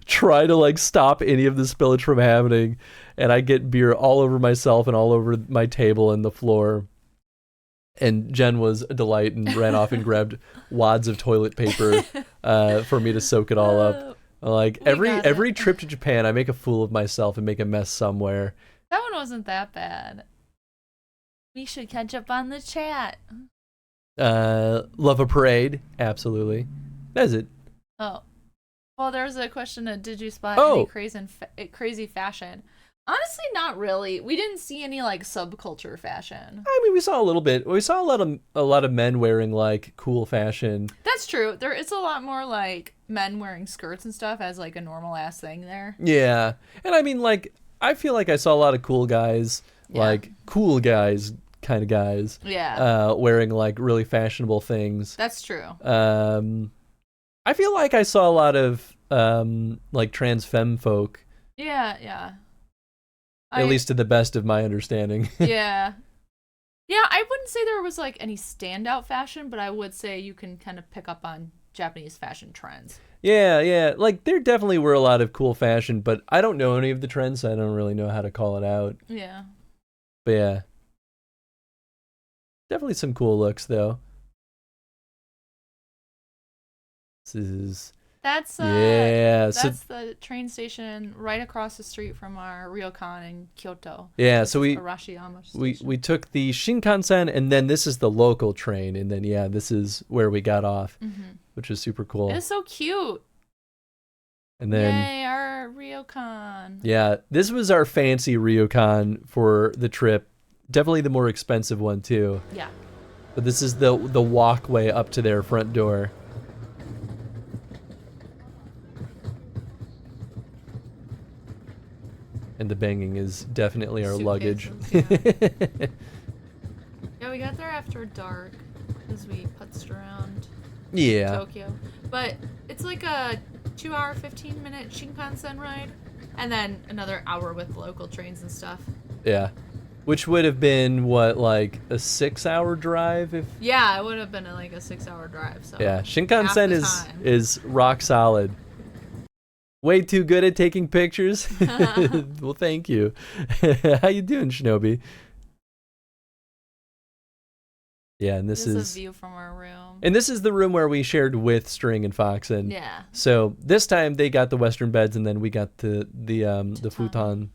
Try to like stop any of the spillage from happening. And I get beer all over myself and all over my table and the floor. And Jen was a delight and ran off and grabbed wads of toilet paper for me to soak it all up. Like We every got every it. trip to Japan, I make a fool of myself and make a mess somewhere. That one wasn't that bad. We should catch up on the chat. Love a parade, absolutely. That's it. Oh. Well, there's a question of did you spot Oh. any crazy fashion? Honestly, not really. We didn't see any like subculture fashion. I mean, we saw a little bit. We saw a lot of men wearing like cool fashion. That's true. There is a lot more like men wearing skirts and stuff as like a normal ass thing there. Yeah, and I mean, like, I feel like I saw a lot of cool guys, Yeah. like cool guys, kind of guys, Yeah. wearing like really fashionable things. That's true. I feel like I saw a lot of like trans femme folk, Yeah. at least to the best of my understanding. Yeah. Yeah, I wouldn't say there was like any standout fashion, but I would say you can kind of pick up on Japanese fashion trends. Yeah. Like there definitely were a lot of cool fashion, but I don't know any of the trends, so I don't really know how to call it out. Yeah. But yeah, definitely some cool looks though. That's Yeah, so- that's the train station right across the street from our ryokan in Kyoto. Yeah, This so is we Arashiyama we Station. we took the Shinkansen, and then this is the local train, and then yeah, this is where we got off, which is super cool. It's so cute. And then Yay, our ryokan. yeah, this was our fancy ryokan for the trip. Definitely the more expensive one too. Yeah. But this is the walkway up to their front door. And the banging is definitely our luggage. Suitcases, Yeah, we got there after dark as we putzed around Yeah. Tokyo. But it's like a 2-hour, 15-minute Shinkansen ride, and then another hour with local trains and stuff. Yeah. Which would have been what, like a 6-hour drive if Yeah, it would have been like a 6-hour drive. So yeah, half Shinkansen the is time. is rock solid. Way too good at taking pictures. Well, thank you. How you doing, Shinobi? Yeah, and this is a view from our room. and this is the room where we shared with String and Fox, and Yeah. so this time they got the Western beds, and then we got the futon.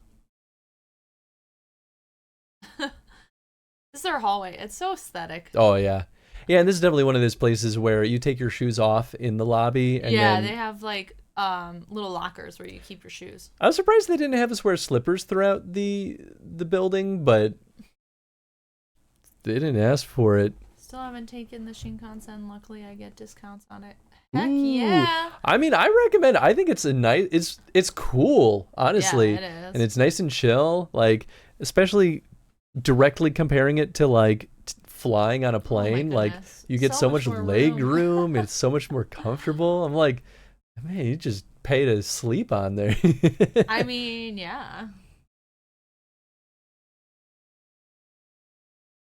This is our hallway. It's so aesthetic. Oh yeah, and this is definitely one of those places where you take your shoes off in the lobby, and Yeah, then they have like little lockers where you keep your shoes. I was surprised they didn't have us wear slippers throughout the building, but they didn't ask for it. Still haven't taken the Shinkansen. Luckily, I get discounts on it. Heck Ooh. yeah! I mean, I recommend. I think it's a nice. It's cool, honestly, Yeah, it is. and it's nice and chill. Like, especially directly comparing it to like flying on a plane. Like, goodness. you get So so much much more leg room. room. It's so much more comfortable. I'm like, man, you just pay to sleep on there. I mean, yeah.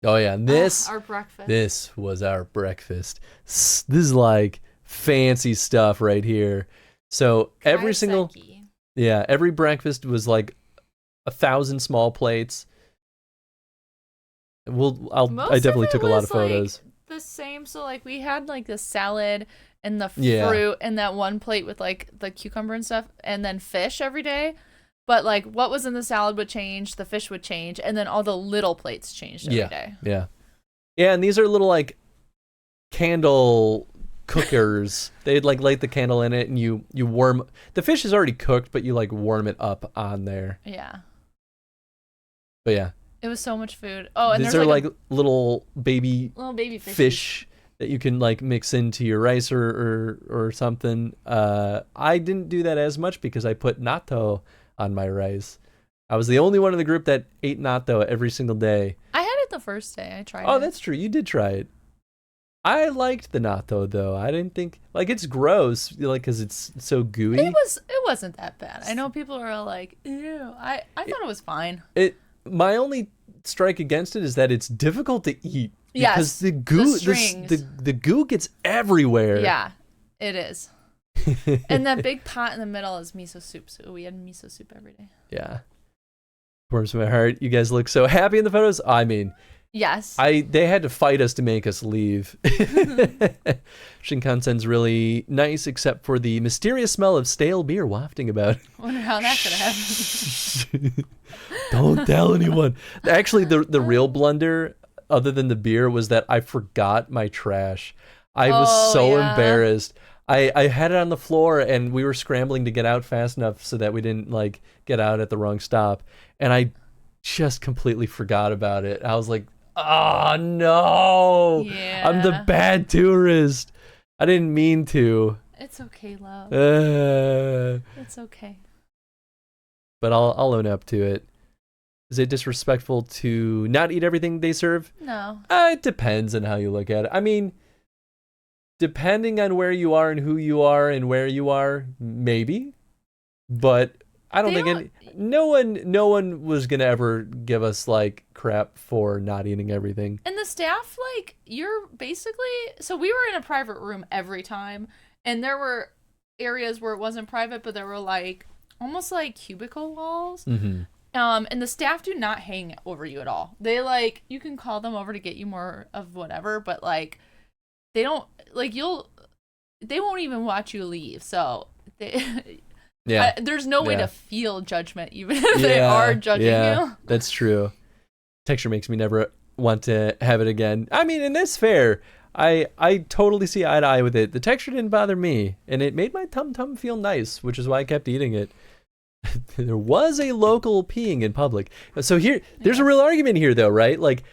Oh yeah, and this Our breakfast. This was our breakfast. This is like fancy stuff right here. So every single Kaiseki. every breakfast was like 1,000 small plates. I Most definitely of it took a lot of was, like, photos. the same. So like we had like the salad and the Yeah. fruit and that one plate with like the cucumber and stuff, and then fish every day. But like what was in the salad would change, the fish would change, and then all the little plates changed every day. Yeah. Yeah, and these are little like candle cookers. They'd like light the candle in it, and you warm the fish is already cooked, but you like warm it up on there. Yeah. But yeah, It was so much food. Oh, and these there's are like, like little baby a little baby fishies. fish that you can like mix into your rice or something. I didn't do that as much because I put natto on my rice. I was the only one in the group that ate natto every single day. I had it the first day. I tried it. Oh, that's true. You did try it. I liked the natto though. I didn't think like it's gross, like because it's so gooey. It wasn't that bad. I know people are like, ew. I thought it was fine. My only strike against it is that it's difficult to eat. Yes, Because the goo, strings. the goo gets everywhere. Yeah, it is. And that big pot in the middle is miso soup. So we had miso soup every day. Yeah. Warms my heart. You guys look so happy in the photos. I mean, Yes. They had to fight us to make us leave. Shinkansen's really nice, except for the mysterious smell of stale beer wafting about. Wonder how that could happen. Don't tell anyone. Actually, the real blunder, other than the beer, was that I forgot my trash. I was so embarrassed. I had it on the floor, and we were scrambling to get out fast enough so that we didn't like get out at the wrong stop. And I just completely forgot about it. I was like, oh no, Yeah. I'm the bad tourist. I didn't mean to. It's okay, love. It's okay. But I'll own up to it. Is it disrespectful to not eat everything they serve? No. It depends on how you look at it. I mean, depending on where you are and who you are and where you are, maybe. But I don't think no one was gonna ever give us like crap for not eating everything. And the staff, like, you're basically, so we were in a private room every time, and there were areas where it wasn't private, but there were like almost like cubicle walls. Mm-hmm. And the staff do not hang over you at all. They like, you can call them over to get you more of whatever, but like they don't like they won't even watch you leave. So Yeah. there's no way to feel judgment even if they are judging you. That's true. Texture makes me never want to have it again. I mean, and that's fair. I totally see eye to eye with it. The texture didn't bother me, and it made my tum feel nice, which is why I kept eating it. There was a local peeing in public. So there's a real argument here, though, right? Like,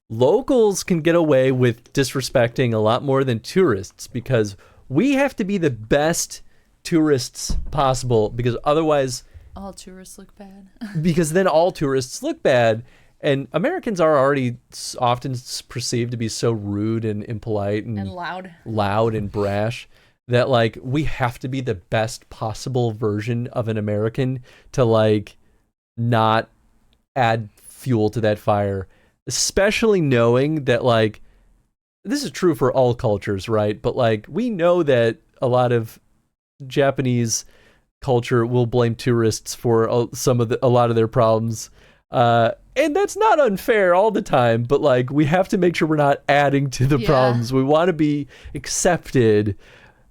locals can get away with disrespecting a lot more than tourists because we have to be the best tourists possible because otherwise all tourists look bad. Because then all tourists look bad, and Americans are already often perceived to be so rude and impolite and loud and brash that like we have to be the best possible version of an American to like not add fuel to that fire, especially knowing that like this is true for all cultures, right? But like we know that a lot of Japanese culture will blame tourists for a lot of their problems, and that's not unfair all the time, but like we have to make sure we're not adding to the problems. We want to be accepted,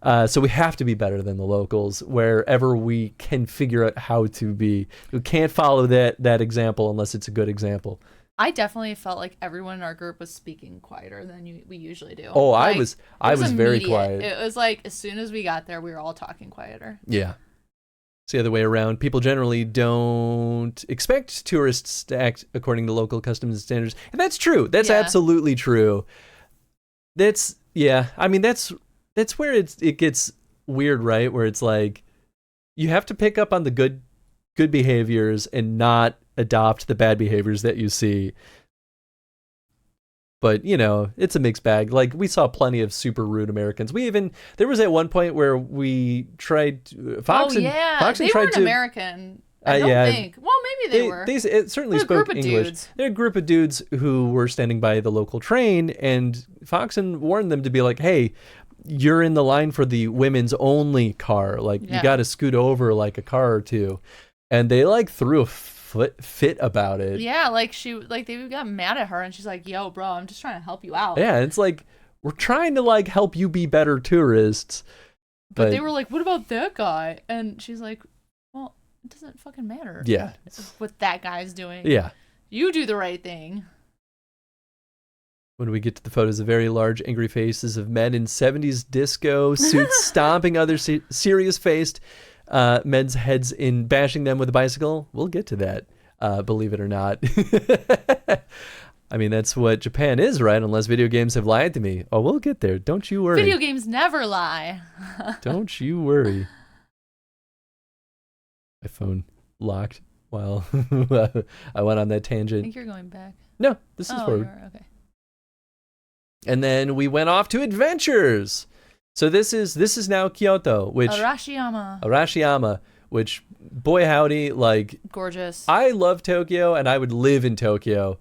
so we have to be better than the locals wherever we can figure out how to be. We can't follow that example unless it's a good example. I definitely felt like everyone in our group was speaking quieter than we usually do. Oh, like, I was very quiet. It was like as soon as we got there, we were all talking quieter. Yeah. It's the other way around. People generally don't expect tourists to act according to local customs and standards. And that's true. That's absolutely true. I mean, that's where it gets weird, right? Where it's like you have to pick up on the good behaviors and not adopt the bad behaviors that you see. But, you know, it's a mixed bag. Like, we saw plenty of super rude Americans. There was at one point where we tried, Fox they weren't American, I don't think. Well, maybe they were. They certainly spoke English. They're a group of dudes who were standing by the local train, and Foxen warned them to be like, hey, you're in the line for the women's only car. Like, you got to scoot over like a car or two. And they, like, threw a fit about it. Yeah, like they got mad at her and she's like, yo, bro, I'm just trying to help you out. Yeah, it's like we're trying to like help you be better tourists. But they were like, what about that guy? And she's like, well, it doesn't fucking matter. Yeah. What that guy's doing. Yeah. You do the right thing. When we get to the photos of very large angry faces of men in 70s disco suits stomping other serious-faced men's heads in bashing them with a bicycle, we'll get to that, believe it or not. I mean, that's what Japan is, right? Unless video games have lied to me. Oh, we'll get there. Don't you worry. Video games never lie. Don't you worry. My phone locked while I went on that tangent. I think you're going back. No, this is forward. Okay. And then we went off to adventures. So this is now Kyoto, which Arashiyama, which boy howdy, like gorgeous. I love Tokyo and I would live in Tokyo.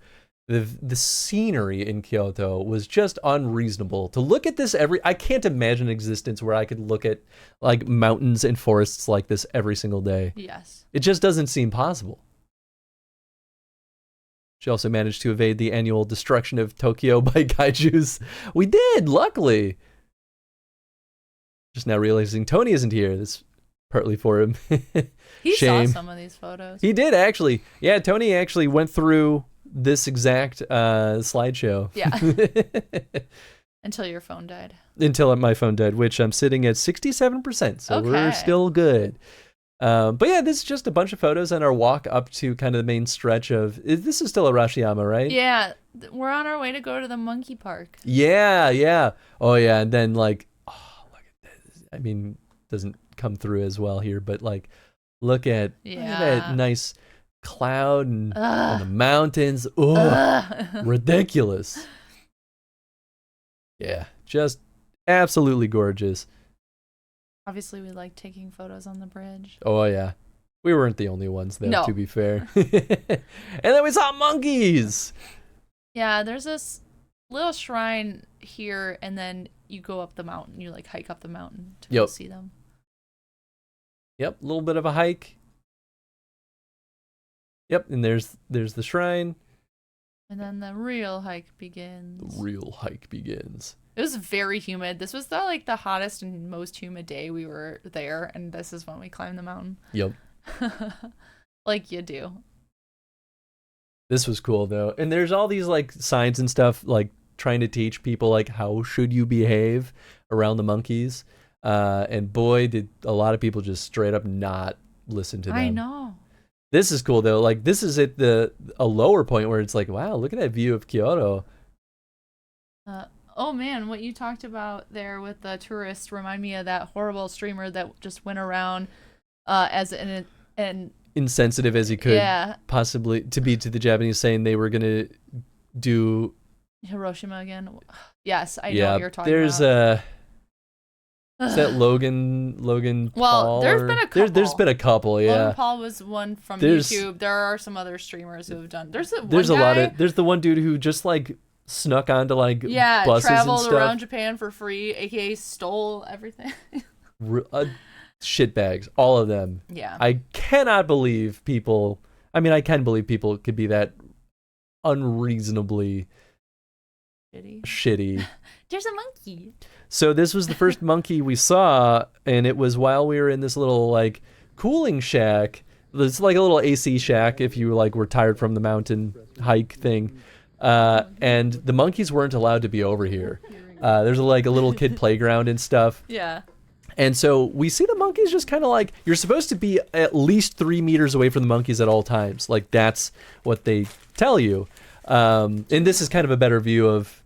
The scenery in Kyoto was just unreasonable. To look at this I can't imagine an existence where I could look at like mountains and forests like this every single day. Yes. It just doesn't seem possible. She also managed to evade the annual destruction of Tokyo by kaijus. We did, luckily. Just now realizing Tony isn't here. That's partly for him. He Shame. saw some of these photos. He did, actually. Yeah, Tony actually went through this exact slideshow. Yeah. Until your phone died. Until my phone died, which I'm sitting at 67%, so we're still good. But yeah, this is just a bunch of photos on our walk up to kind of the main stretch of... This is still Arashiyama, right? Yeah, we're on our way to go to the monkey park. Yeah, yeah. Oh, yeah, and then like... Oh, look at this. I mean, doesn't come through as well here, but like, look at that nice cloud and the mountains. Oh, ridiculous. Yeah, just absolutely gorgeous. Obviously, we like taking photos on the bridge. Oh, yeah. We weren't the only ones, though, No. to be fair. And then we saw monkeys. Yeah, there's this little shrine here, and then you go up the mountain. You, like, hike up the mountain to go see them. Yep, a little bit of a hike. Yep, and there's the shrine. And then the real hike begins. The real hike begins. It was very humid. This was the hottest and most humid day we were there, and this is when we climbed the mountain. Yep. Like you do. This was cool though. And there's all these like signs and stuff like trying to teach people like how should you behave around the monkeys. And boy, did a lot of people just straight up not listen to them. I know. This is cool though. Like this is at a lower point where it's like, wow, look at that view of Kyoto. Oh man, what you talked about there with the tourists remind me of that horrible streamer that just went around as an insensitive as he could possibly to be to the Japanese, saying they were gonna do Hiroshima again. Yes, I know what you're talking there's about. Is that Logan Paul? There's been a couple. There's been a couple, yeah. Logan Paul was one from YouTube. There are some other streamers who have done. There's a lot of. There's the one dude who just like snuck onto like buses traveled and stuff. around Japan for free, aka stole everything. Shitbags, all of them. Yeah. I cannot believe people. I mean, I can believe people could be that unreasonably shitty. There's a monkey. So this was the first monkey we saw, and it was while we were in this little like cooling shack. It's like a little AC shack if you like were tired from the mountain hike thing. And the monkeys weren't allowed to be over here. There's like a little kid playground and stuff. Yeah. And so we see the monkeys just kind of like, you're supposed to be at least 3 meters away from the monkeys at all times. Like that's what they tell you. And this is kind of a better view of,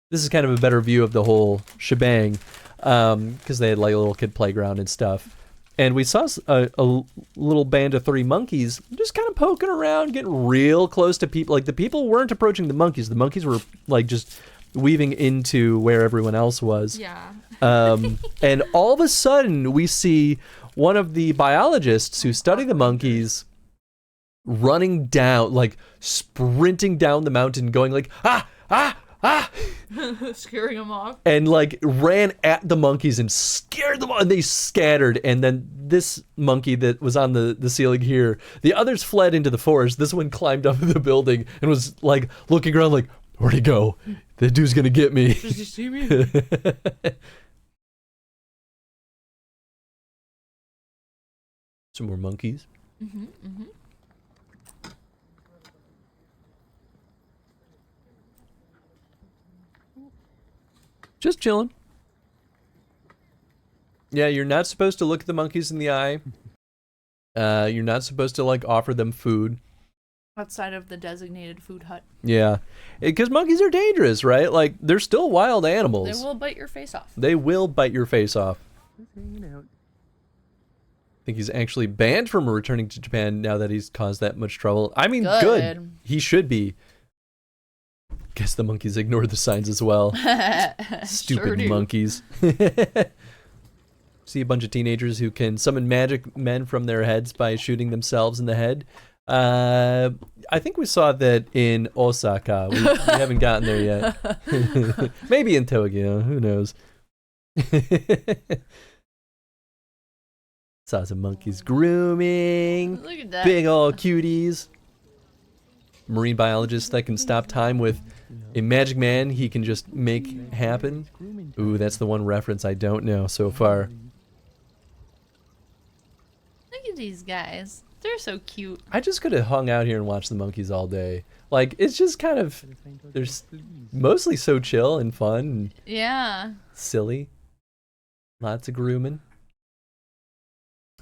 this is kind of a better view of the whole shebang. Because they had like a little kid playground and stuff. And we saw a little band of 3 monkeys just kind of poking around, getting real close to people. Like the people weren't approaching the monkeys. The monkeys were like just weaving into where everyone else was. Yeah. And all of a sudden we see one of the biologists who study the monkeys running down, like sprinting down the mountain, going like, scaring them off, and like ran at the monkeys and scared them, and they scattered. And then this monkey that was on the ceiling here, the others fled into the forest. This one climbed up the building and was like looking around like, where'd he go? The dude's gonna get me. Does he see me? Some more monkeys. Just chilling. Yeah, you're not supposed to look at the monkeys in the eye. You're not supposed to like offer them food outside of the designated food hut. Yeah, because monkeys are dangerous, right? Like they're still wild animals. They will bite your face off. They will bite your face off. I think he's actually banned from returning to Japan now that he's caused that much trouble. I mean, good. He should be. Guess the monkeys ignored the signs as well. Stupid monkeys. See a bunch of teenagers who can summon magic men from their heads by shooting themselves in the head. I think we saw that in Osaka. We haven't gotten there yet. Maybe in Tokyo. Who knows? Saw some monkeys grooming. Look at that. Big old cuties. marine biologist that can stop time with a magic man he can just make happen. Ooh, that's the one reference I don't know so far. Look at these guys. They're so cute. I just could have hung out here and watched the monkeys all day. Like, it's just kind of, they're mostly so chill and fun and Yeah. silly. Lots of grooming.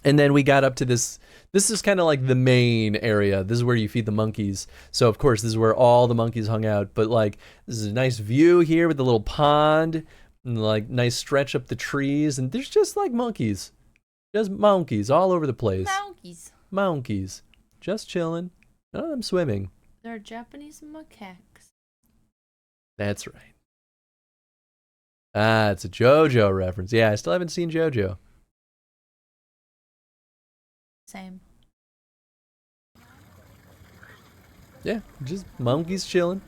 And then we got up to this is kind of like the main area. This is where you feed the monkeys. So of course this is where all the monkeys hung out. But like, this is a nice view here with the little pond and like nice stretch up the trees. And there's just like monkeys. Just monkeys all over the place. Monkeys. Monkeys. Just chilling. None of them swimming. They're Japanese macaques. That's right. Ah, it's a JoJo reference. Yeah, I still haven't seen JoJo. Same. Yeah, just monkeys chilling.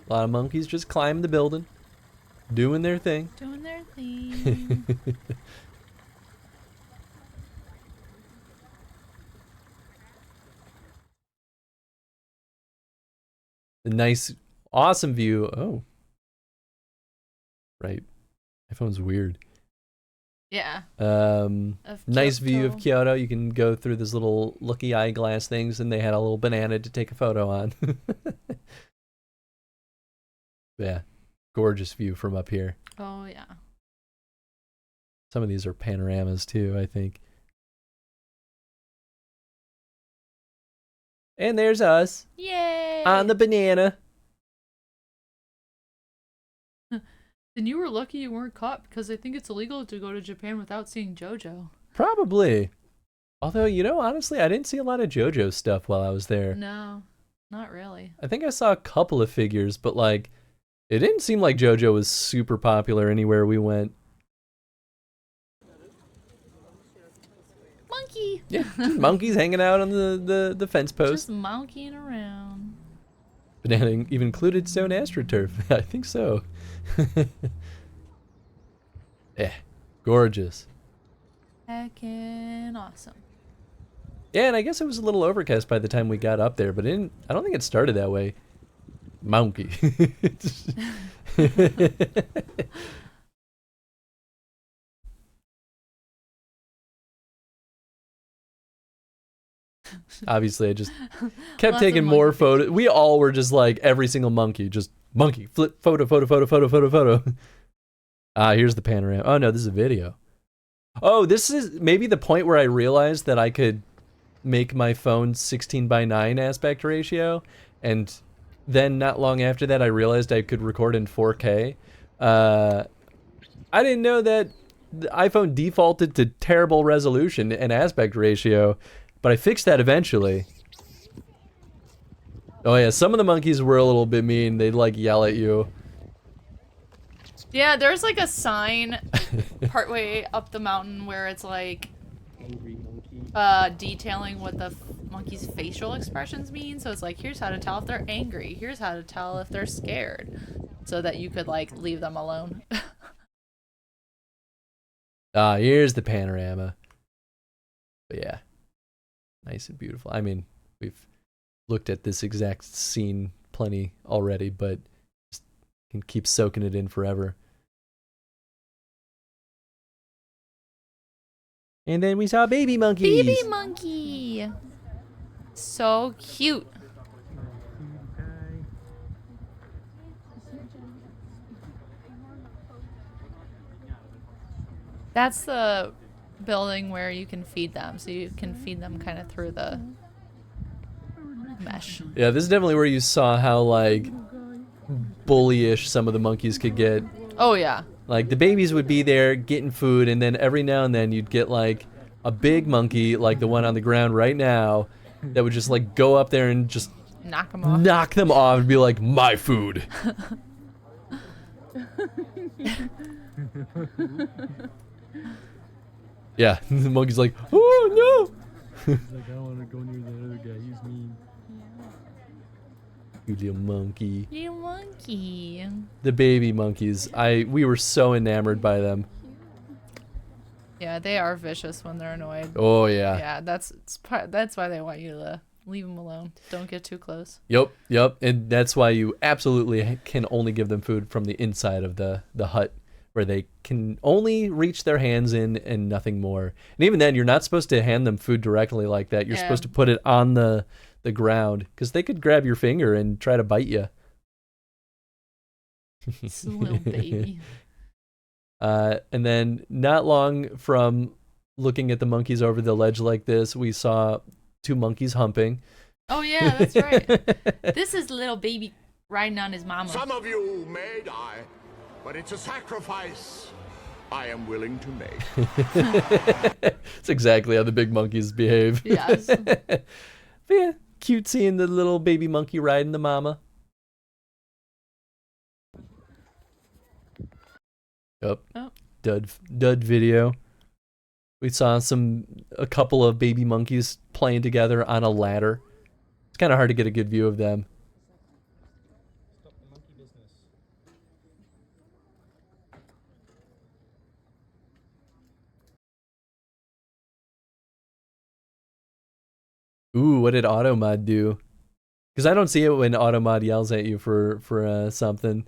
A lot of monkeys just climbing the building, doing their thing. Doing their thing. A nice, awesome view. Oh. Right. My phone's weird. Yeah. Nice view of Kyoto. You can go through this little looky eyeglass things, and they had a little banana to take a photo on. Yeah, gorgeous view from up here. Oh yeah. Some of these are panoramas too, I think. And there's us. Yay! On the banana. Then you were lucky you weren't caught because I think it's illegal to go to Japan without seeing JoJo. Probably. Although, you know, honestly, I didn't see a lot of JoJo stuff while I was there. No, not really. I think I saw a couple of figures, but like, it didn't seem like JoJo was super popular anywhere we went. Monkey! Yeah, just monkeys hanging out on the fence post. Just monkeying around. Banana even included stone astroturf. I think so. Yeah, gorgeous. Heckin' awesome. Yeah, and I guess it was a little overcast by the time we got up there, but I don't think it started that way. Monkey. Obviously, I just kept taking more photos. We all were just like, every single monkey, just monkey, flip, photo, photo, photo, photo, photo, photo. Here's the panorama. Oh no, this is a video. Oh, this is maybe the point where I realized that I could make my phone 16:9 aspect ratio, and then not long after that I realized I could record in 4K. I didn't know that the iPhone defaulted to terrible resolution and aspect ratio, but I fixed that eventually. Oh yeah, some of the monkeys were a little bit mean. They'd like yell at you. Yeah, there's like a sign partway up the mountain where it's like detailing what the monkey's facial expressions mean. So it's like, here's how to tell if they're angry. Here's how to tell if they're scared, so that you could like leave them alone. Here's the panorama. But yeah, nice and beautiful. I mean, we've looked at this exact scene plenty already, but just can keep soaking it in forever. And then we saw baby monkeys. Baby monkey. So cute. That's the building where you can feed them. So you can feed them kind of through the mesh. Yeah, this is definitely where you saw how like bullyish some of the monkeys could get. Oh yeah. Like the babies would be there getting food, and then every now and then you'd get like a big monkey, like the one on the ground right now, that would just like go up there and just knock them off. Knock them off and be like, my food. Yeah, the monkey's like, oh no. Like, I don't want to go near that other guy. He's mean. You little monkey. You monkey. The baby monkeys. We were so enamored by them. Yeah, they are vicious when they're annoyed. Oh yeah. Yeah, that's why they want you to leave them alone. Don't get too close. Yep. And that's why you absolutely can only give them food from the inside of the hut, where they can only reach their hands in and nothing more. And even then, you're not supposed to hand them food directly like that. You're supposed to put it on the ground, because they could grab your finger and try to bite you. It's a little baby. And then not long from looking at the monkeys over the ledge like this, we saw 2 monkeys humping. Oh yeah, that's right. This is little baby riding on his mama. Some of you may die, but it's a sacrifice I am willing to make. It's exactly how the big monkeys behave. Yes. But yeah, cute seeing the little baby monkey riding the mama. Yep. Oh. Dud video. We saw a couple of baby monkeys playing together on a ladder. It's kind of hard to get a good view of them. Ooh, what did Automod do? Because I don't see it when Automod yells at you for something.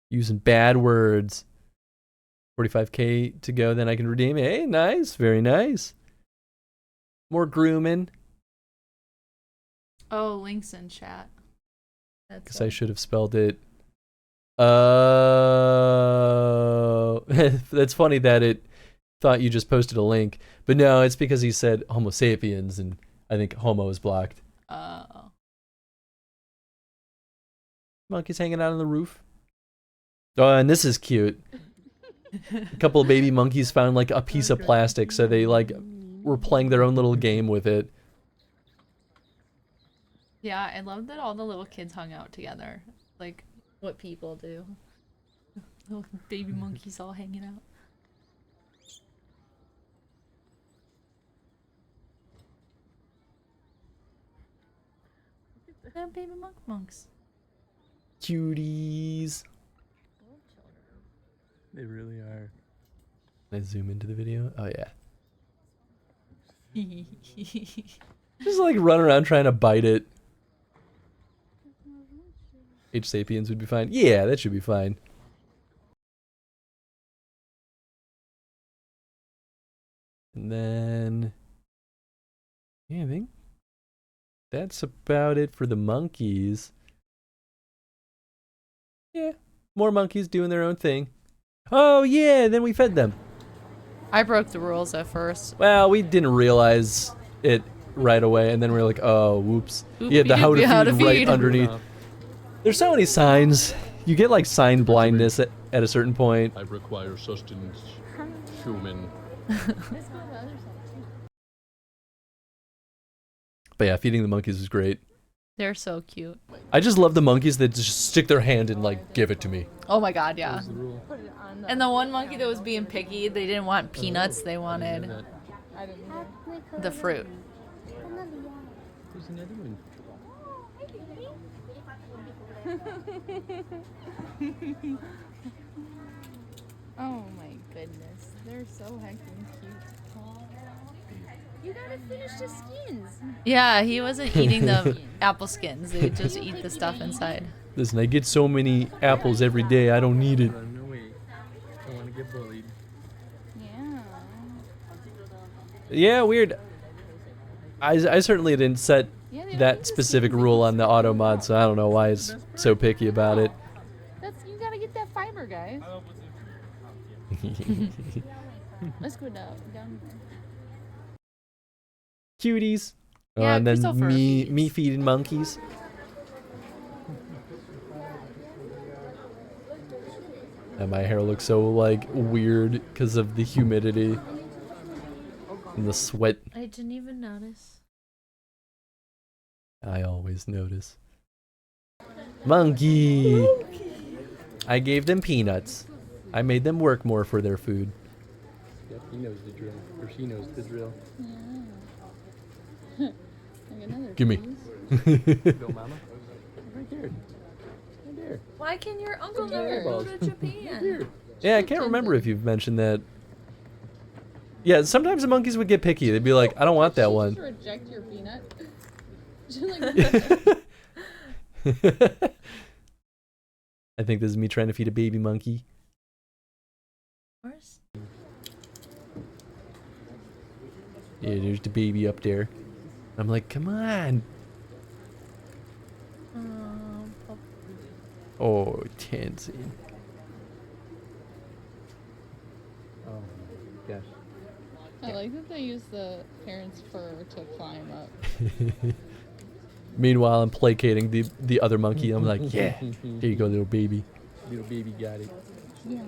Using bad words. 45k to go, then I can redeem it. Hey, nice. Very nice. More grooming. Oh, links in chat. Because I should have spelled it. Oh. That's funny that it thought you just posted a link. But no, it's because he said Homo sapiens, and I think homo is blocked. Monkeys hanging out on the roof. Oh, and this is cute. A couple of baby monkeys found like a piece of plastic, so they like were playing their own little game with it. Yeah, I love that all the little kids hung out together. Like what people do. Little baby monkeys all hanging out. They're baby monks. Cuties. They really are. Can I zoom into the video? Oh yeah. Just like run around trying to bite it. H sapiens would be fine. Yeah, that should be fine. And then, yeah, I think that's about it for the monkeys. Yeah, more monkeys doing their own thing. Oh yeah, then we fed them. I broke the rules at first. Well, we didn't realize it right away, and then we were like, oh, whoops. You had the how to feed right underneath. There's so many signs. You get like sign blindness at a certain point. I require sustenance, human. But yeah, feeding the monkeys was great. They're so cute. I just love the monkeys that just stick their hand and like give it to me. Oh my god, yeah. And the one monkey that was being picky, they didn't want peanuts, they wanted the fruit. There's another one. Oh my goodness, they're so heckin' cute. You gotta finish the skins. Yeah, he wasn't eating the apple skins. They just eat the stuff inside. Listen, I get so many apples every day, I don't need it. No way. I want to get bullied. Yeah. Yeah, weird. I certainly didn't set that specific rule on the auto mod, so I don't know why it's so picky about it. That's you gotta get that fiber, guys. Let's go down. Cuties. Yeah, and then Christopher me feeding monkeys. And my hair looks so like weird because of the humidity and the sweat. I didn't even notice. I always notice. Monkey! I gave them peanuts. I made them work more for their food. Yep, he knows the drill. Or she knows the drill. Give me. Go, mama. Right there. Right there. Why can your uncle never go to Japan? Yeah, I can't remember if you've mentioned that. Yeah, sometimes the monkeys would get picky. They'd be like, I don't want that one. Just reject your peanut. I think this is me trying to feed a baby monkey. Of course. Yeah, there's the baby up there. I'm like, come on. Oh, Tansy. Oh my gosh. I like that they use the parents' fur to climb up. Meanwhile, I'm placating the other monkey. I'm like, yeah, here you go, little baby. Little baby got it. Yeah.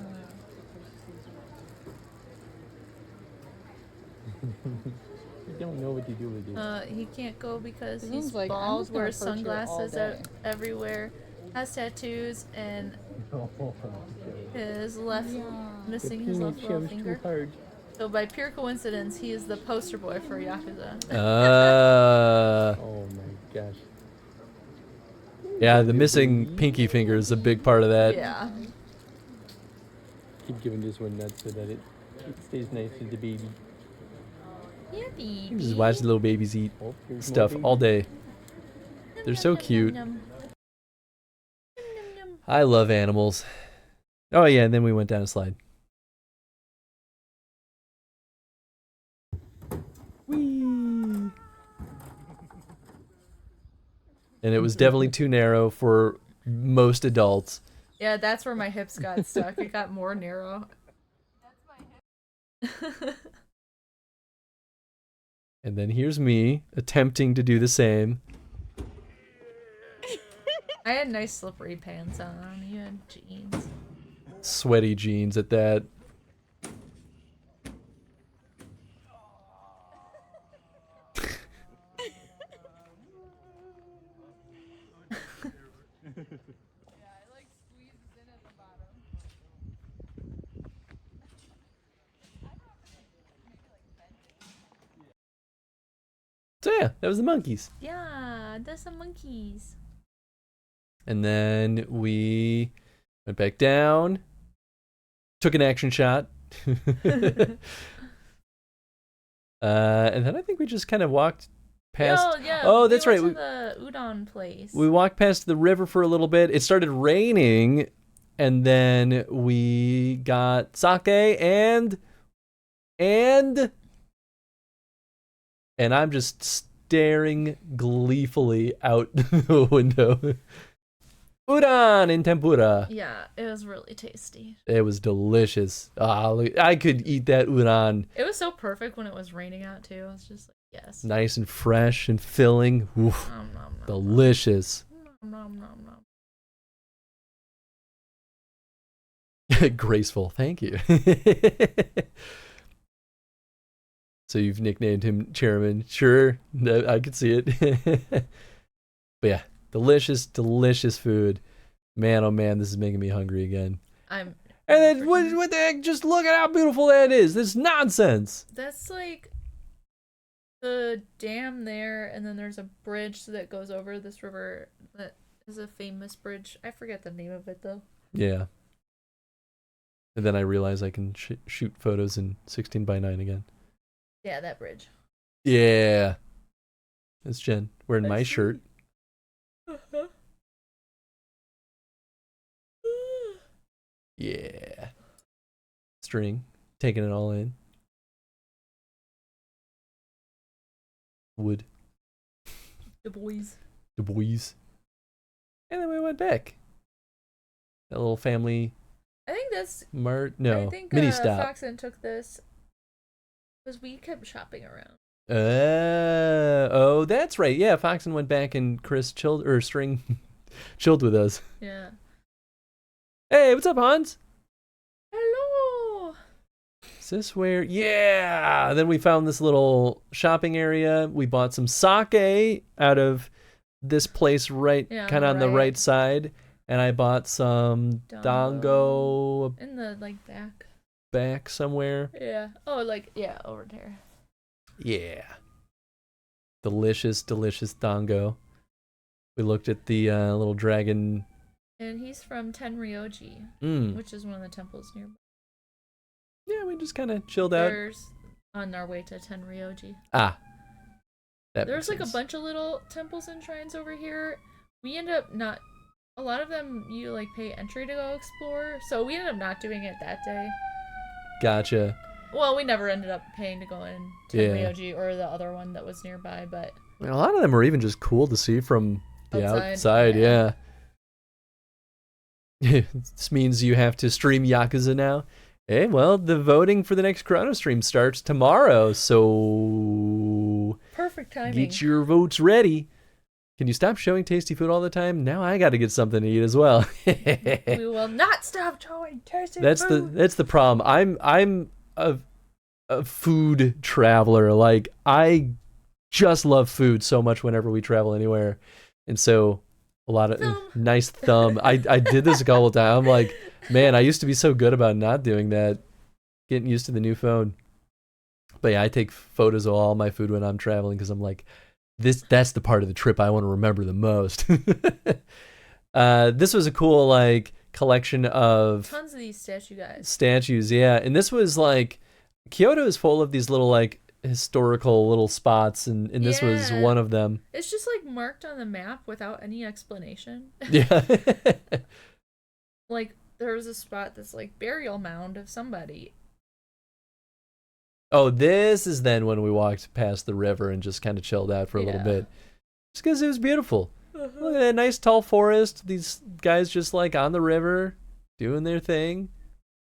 You don't know what to do with it. He can't go because This he's one's like, I'm bald, just gonna wears perch here all sunglasses day. everywhere, has tattoos, and is left missing his left little finger. Hard. So by pure coincidence, he is the poster boy for Yakuza. Oh my gosh. Yeah, the missing pinky finger is a big part of that. Yeah. Keep giving this one nuts so that it stays nice with the baby. Yeah, You can just watch the little babies eat Oh, here's more stuff baby. all day. They're so cute. I love animals. Oh yeah, and then we went down a slide. Whee! And it was definitely too narrow for most adults. Yeah, that's where my hips got stuck. It got more narrow. And then here's me attempting to do the same. I had nice slippery pants on. You had jeans. Sweaty jeans at that. So yeah, that was the monkeys. Yeah, there's some monkeys. And then we went back down, took an action shot. And then I think we just kind of walked past. Oh, yeah. Oh, that's right. We went to the udon place. We walked past the river for a little bit. It started raining, and then we got sake and I'm just staring gleefully out the window. Udon in tempura. Yeah, it was really tasty. It was delicious. I could eat that udon. It was so perfect when it was raining out too. It was just like, yes. Nice and fresh and filling. Oof, Nom, nom, nom, delicious. nom, nom, nom, nom. Graceful. Thank you. So you've nicknamed him Chairman. Sure, I could see it. But yeah, delicious, delicious food. Man, oh man, this is making me hungry again. And then what the heck? Just look at how beautiful that is. This is nonsense. That's like the dam there, and then there's a bridge that goes over this river that is a famous bridge. I forget the name of it though. Yeah. And then I realize I can shoot photos in 16:9 again. Yeah, that bridge. Yeah. That's Jen wearing my shirt. Yeah. String. Taking it all in. Wood. The boys. The boys. And then we went back. That little family I think that's. no I think mini stop. Foxen took this because we kept shopping around. Oh, that's right. Yeah, Foxen went back and Chris String chilled with us. Yeah. Hey, what's up, Hans? Hello. Is this where? Yeah. Then we found this little shopping area. We bought some sake out of this place right, kind of on the right side, and I bought some dango in the back somewhere. Yeah. Oh, over there. Yeah. Delicious, delicious dango. We looked at the little dragon. And he's from Tenryoji, which is one of the temples nearby. Yeah, we just kind of chilled out. There's on our way to Tenryoji. Ah. There's like a bunch of little temples and shrines over here. We end up not... A lot of them you like pay entry to go explore, so we ended up not doing it that day. Gotcha. Well, we never ended up paying to go in to Ryoji or the other one that was nearby, but... I mean, a lot of them are even just cool to see from the outside, yeah. This means you have to stream Yakuza now. Hey, well, the voting for the next Chrono stream starts tomorrow, so... Perfect timing. Get your votes ready. Can you stop showing tasty food all the time? Now I got to get something to eat as well. We will not stop showing tasty food. That's the problem. I'm a food traveler. Like, I just love food so much whenever we travel anywhere. And so a lot of nice thumb. I did this a couple times. I'm like, man, I used to be so good about not doing that. Getting used to the new phone. But yeah, I take photos of all my food when I'm traveling because I'm like, that's the part of the trip I want to remember the most. This was a cool like collection of tons of these statues, yeah. And this was like Kyoto is full of these little like historical little spots, and this was one of them. It's just like marked on the map without any explanation. Yeah. Like there was a spot that's like burial mound of somebody. Oh, this is then when we walked past the river and just kind of chilled out for a little bit. Just because it was beautiful. Look at that nice tall forest. These guys just like on the river doing their thing.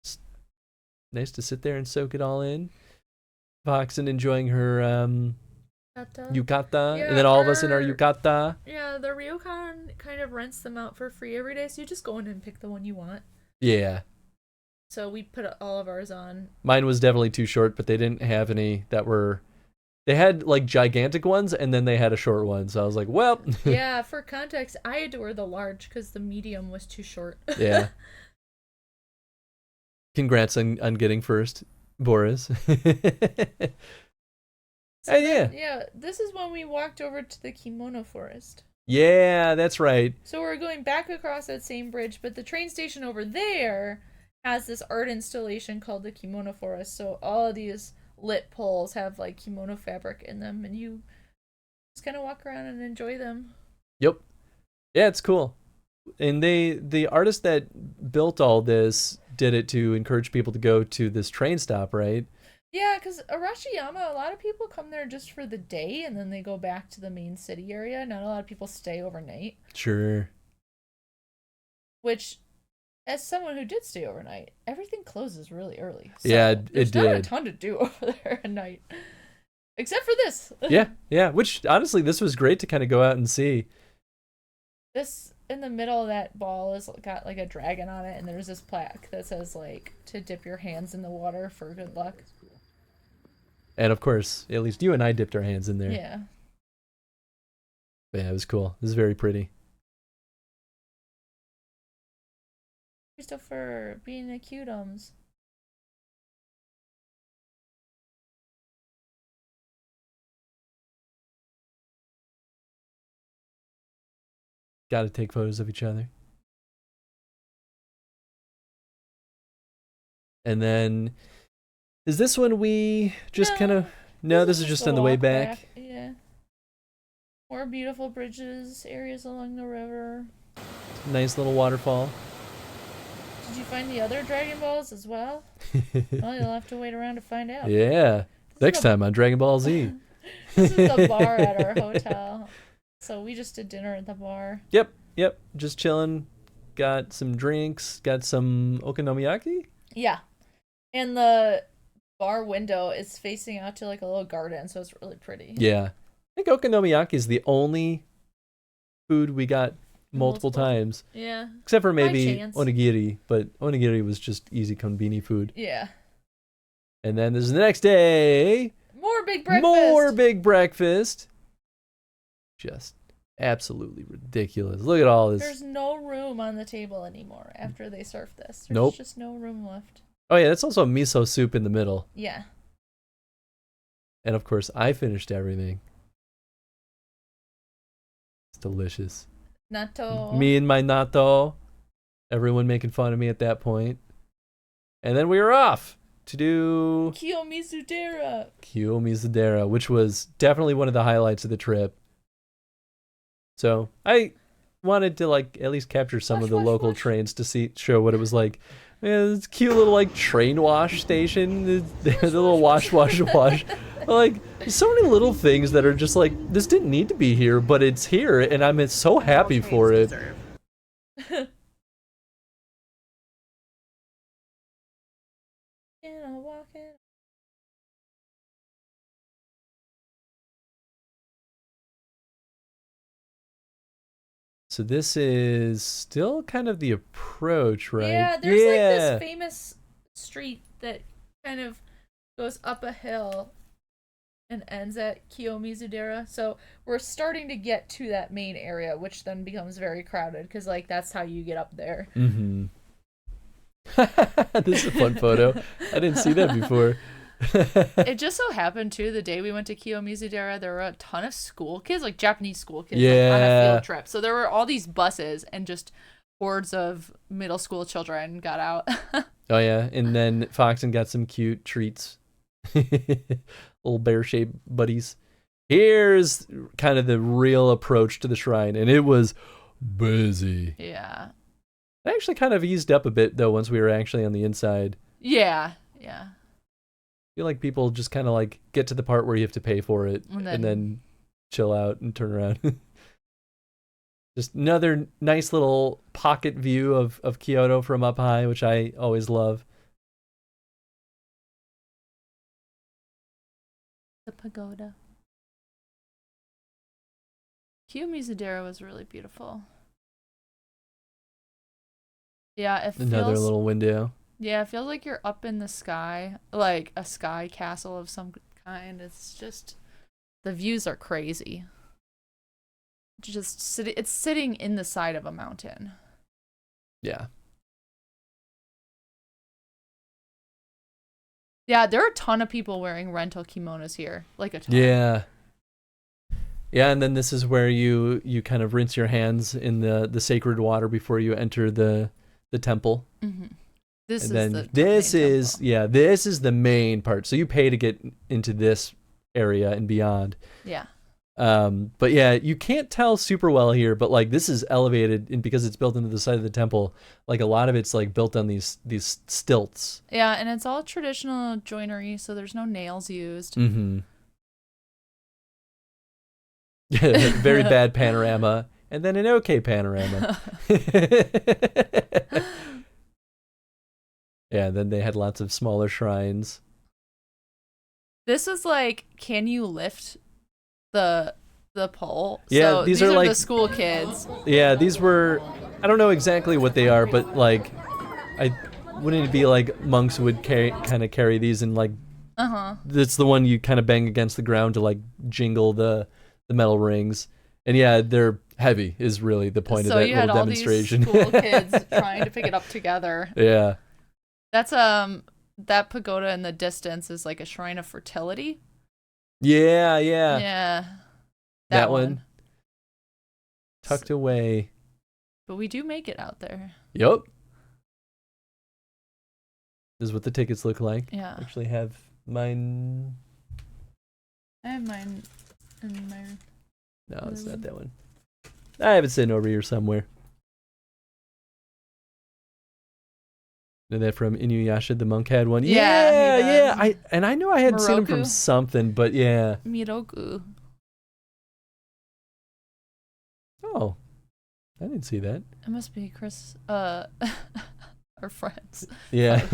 It's nice to sit there and soak it all in. Voxen enjoying her yukata. And then all of us in our yukata. Yeah, the ryokan kind of rents them out for free every day. So you just go in and pick the one you want. Yeah. So we put all of ours on. Mine was definitely too short, but they didn't have any that were... They had like gigantic ones, and then they had a short one. So I was like, well... Yeah, for context, I had to wear the large because the medium was too short. Yeah. Congrats on getting first, Boris. Yeah, this is when we walked over to the kimono forest. Yeah, that's right. So we're going back across that same bridge, but the train station over there has this art installation called the Kimono Forest. So all of these lit poles have like kimono fabric in them, and you just kind of walk around and enjoy them. Yep. Yeah, it's cool. And the artist that built all this did it to encourage people to go to this train stop, right? Yeah, because Arashiyama, a lot of people come there just for the day, and then they go back to the main city area. Not a lot of people stay overnight. Sure. Which... As someone who did stay overnight, everything closes really early. So yeah, it did. There's not a ton to do over there at night. Except for this. Yeah. Which, honestly, this was great to kind of go out and see. This, in the middle of that ball, is got like a dragon on it, and there's this plaque that says, like, to dip your hands in the water for good luck. And, of course, at least you and I dipped our hands in there. Yeah. But yeah, it was cool. It was very pretty. Christopher, being the cutums. Got to take photos of each other. And then, is this when we just kind of... No, this is just on the way back. Yeah. More beautiful bridges, areas along the river. Nice little waterfall. Did you find the other Dragon Balls as well? Well, you'll have to wait around to find out. Yeah. Next time on Dragon Ball Z. This is the bar at our hotel. So we just did dinner at the bar. Yep. Just chilling. Got some drinks. Got some okonomiyaki. Yeah. And the bar window is facing out to like a little garden, so it's really pretty. Yeah. I think okonomiyaki is the only food we got multiple times. Yeah. Except for maybe onigiri, but onigiri was just easy konbini food. Yeah. And then there's the next day. More big breakfast. More big breakfast. Just absolutely ridiculous. Look at all this. There's no room on the table anymore after they serve this. There's just no room left. Oh yeah, that's also miso soup in the middle. Yeah. And of course, I finished everything. It's delicious. Natto. Me and my natto. Everyone making fun of me at that point. And then we were off. to do Kiyomizudera, which was definitely one of the highlights of the trip. So I wanted to like at least capture some of the local trains to show what it was like. Man, this cute little like train wash station, the little wash. Like so many little things that are just like, this didn't need to be here, but it's here, and I'm so happy for it. So this is still kind of the approach, right? Yeah, there's like this famous street that kind of goes up a hill and ends at Kiyomizudera. So we're starting to get to that main area, which then becomes very crowded because like that's how you get up there. Mm-hmm. This is a fun photo. I didn't see that before. It just so happened too, the day we went to Kiyomizudera, there were a ton of school kids, like Japanese school kids, like, on a field trip. So there were all these buses and just hordes of middle school children got out. Oh yeah, and then Foxen got some cute treats. Little bear-shaped buddies. Here's kind of the real approach to the shrine, and it was busy. Yeah. It actually kind of eased up a bit though once we were actually on the inside. Yeah. I feel like people just kind of like get to the part where you have to pay for it and then chill out and turn around. Just another nice little pocket view of Kyoto from up high, which I always love. The pagoda. Kiyomizudera was really beautiful. Yeah, it feels... Another little window. Yeah, it feels like you're up in the sky, like a sky castle of some kind. It's just, the views are crazy. It's sitting in the side of a mountain. Yeah. Yeah, there are a ton of people wearing rental kimonos here, like a ton. Yeah. Yeah, and then this is where you kind of rinse your hands in the sacred water before you enter the temple. Mm-hmm. This is the main part. So you pay to get into this area and beyond. Yeah. But yeah, you can't tell super well here, but like this is elevated, and because it's built into the side of the temple, like a lot of it's like built on these stilts. Yeah, and it's all traditional joinery, so there's no nails used. Mm-hmm. Very bad panorama, and then an okay panorama. Yeah, then they had lots of smaller shrines. This is like, can you lift the pole? Yeah, so these are like the school kids. Yeah, these were, I don't know exactly what they are, but like, wouldn't it be like monks would kind of carry these and like, that's the one you kind of bang against the ground to like jingle the metal rings. And yeah, they're heavy is really the point of that little demonstration. So you had all these school kids trying to pick it up together. Yeah. That's that pagoda in the distance is like a shrine of fertility. Yeah. Yeah. That one. Tucked away. But we do make it out there. Yup. This is what the tickets look like. Yeah. I actually have mine. I have mine in my... No, it's not that one. I have it sitting over here somewhere. And that from Inuyasha, the monk had one. Yeah. I knew I hadn't seen him from something, but yeah. Miroku. Oh, I didn't see that. It must be Chris, our friends. Yeah.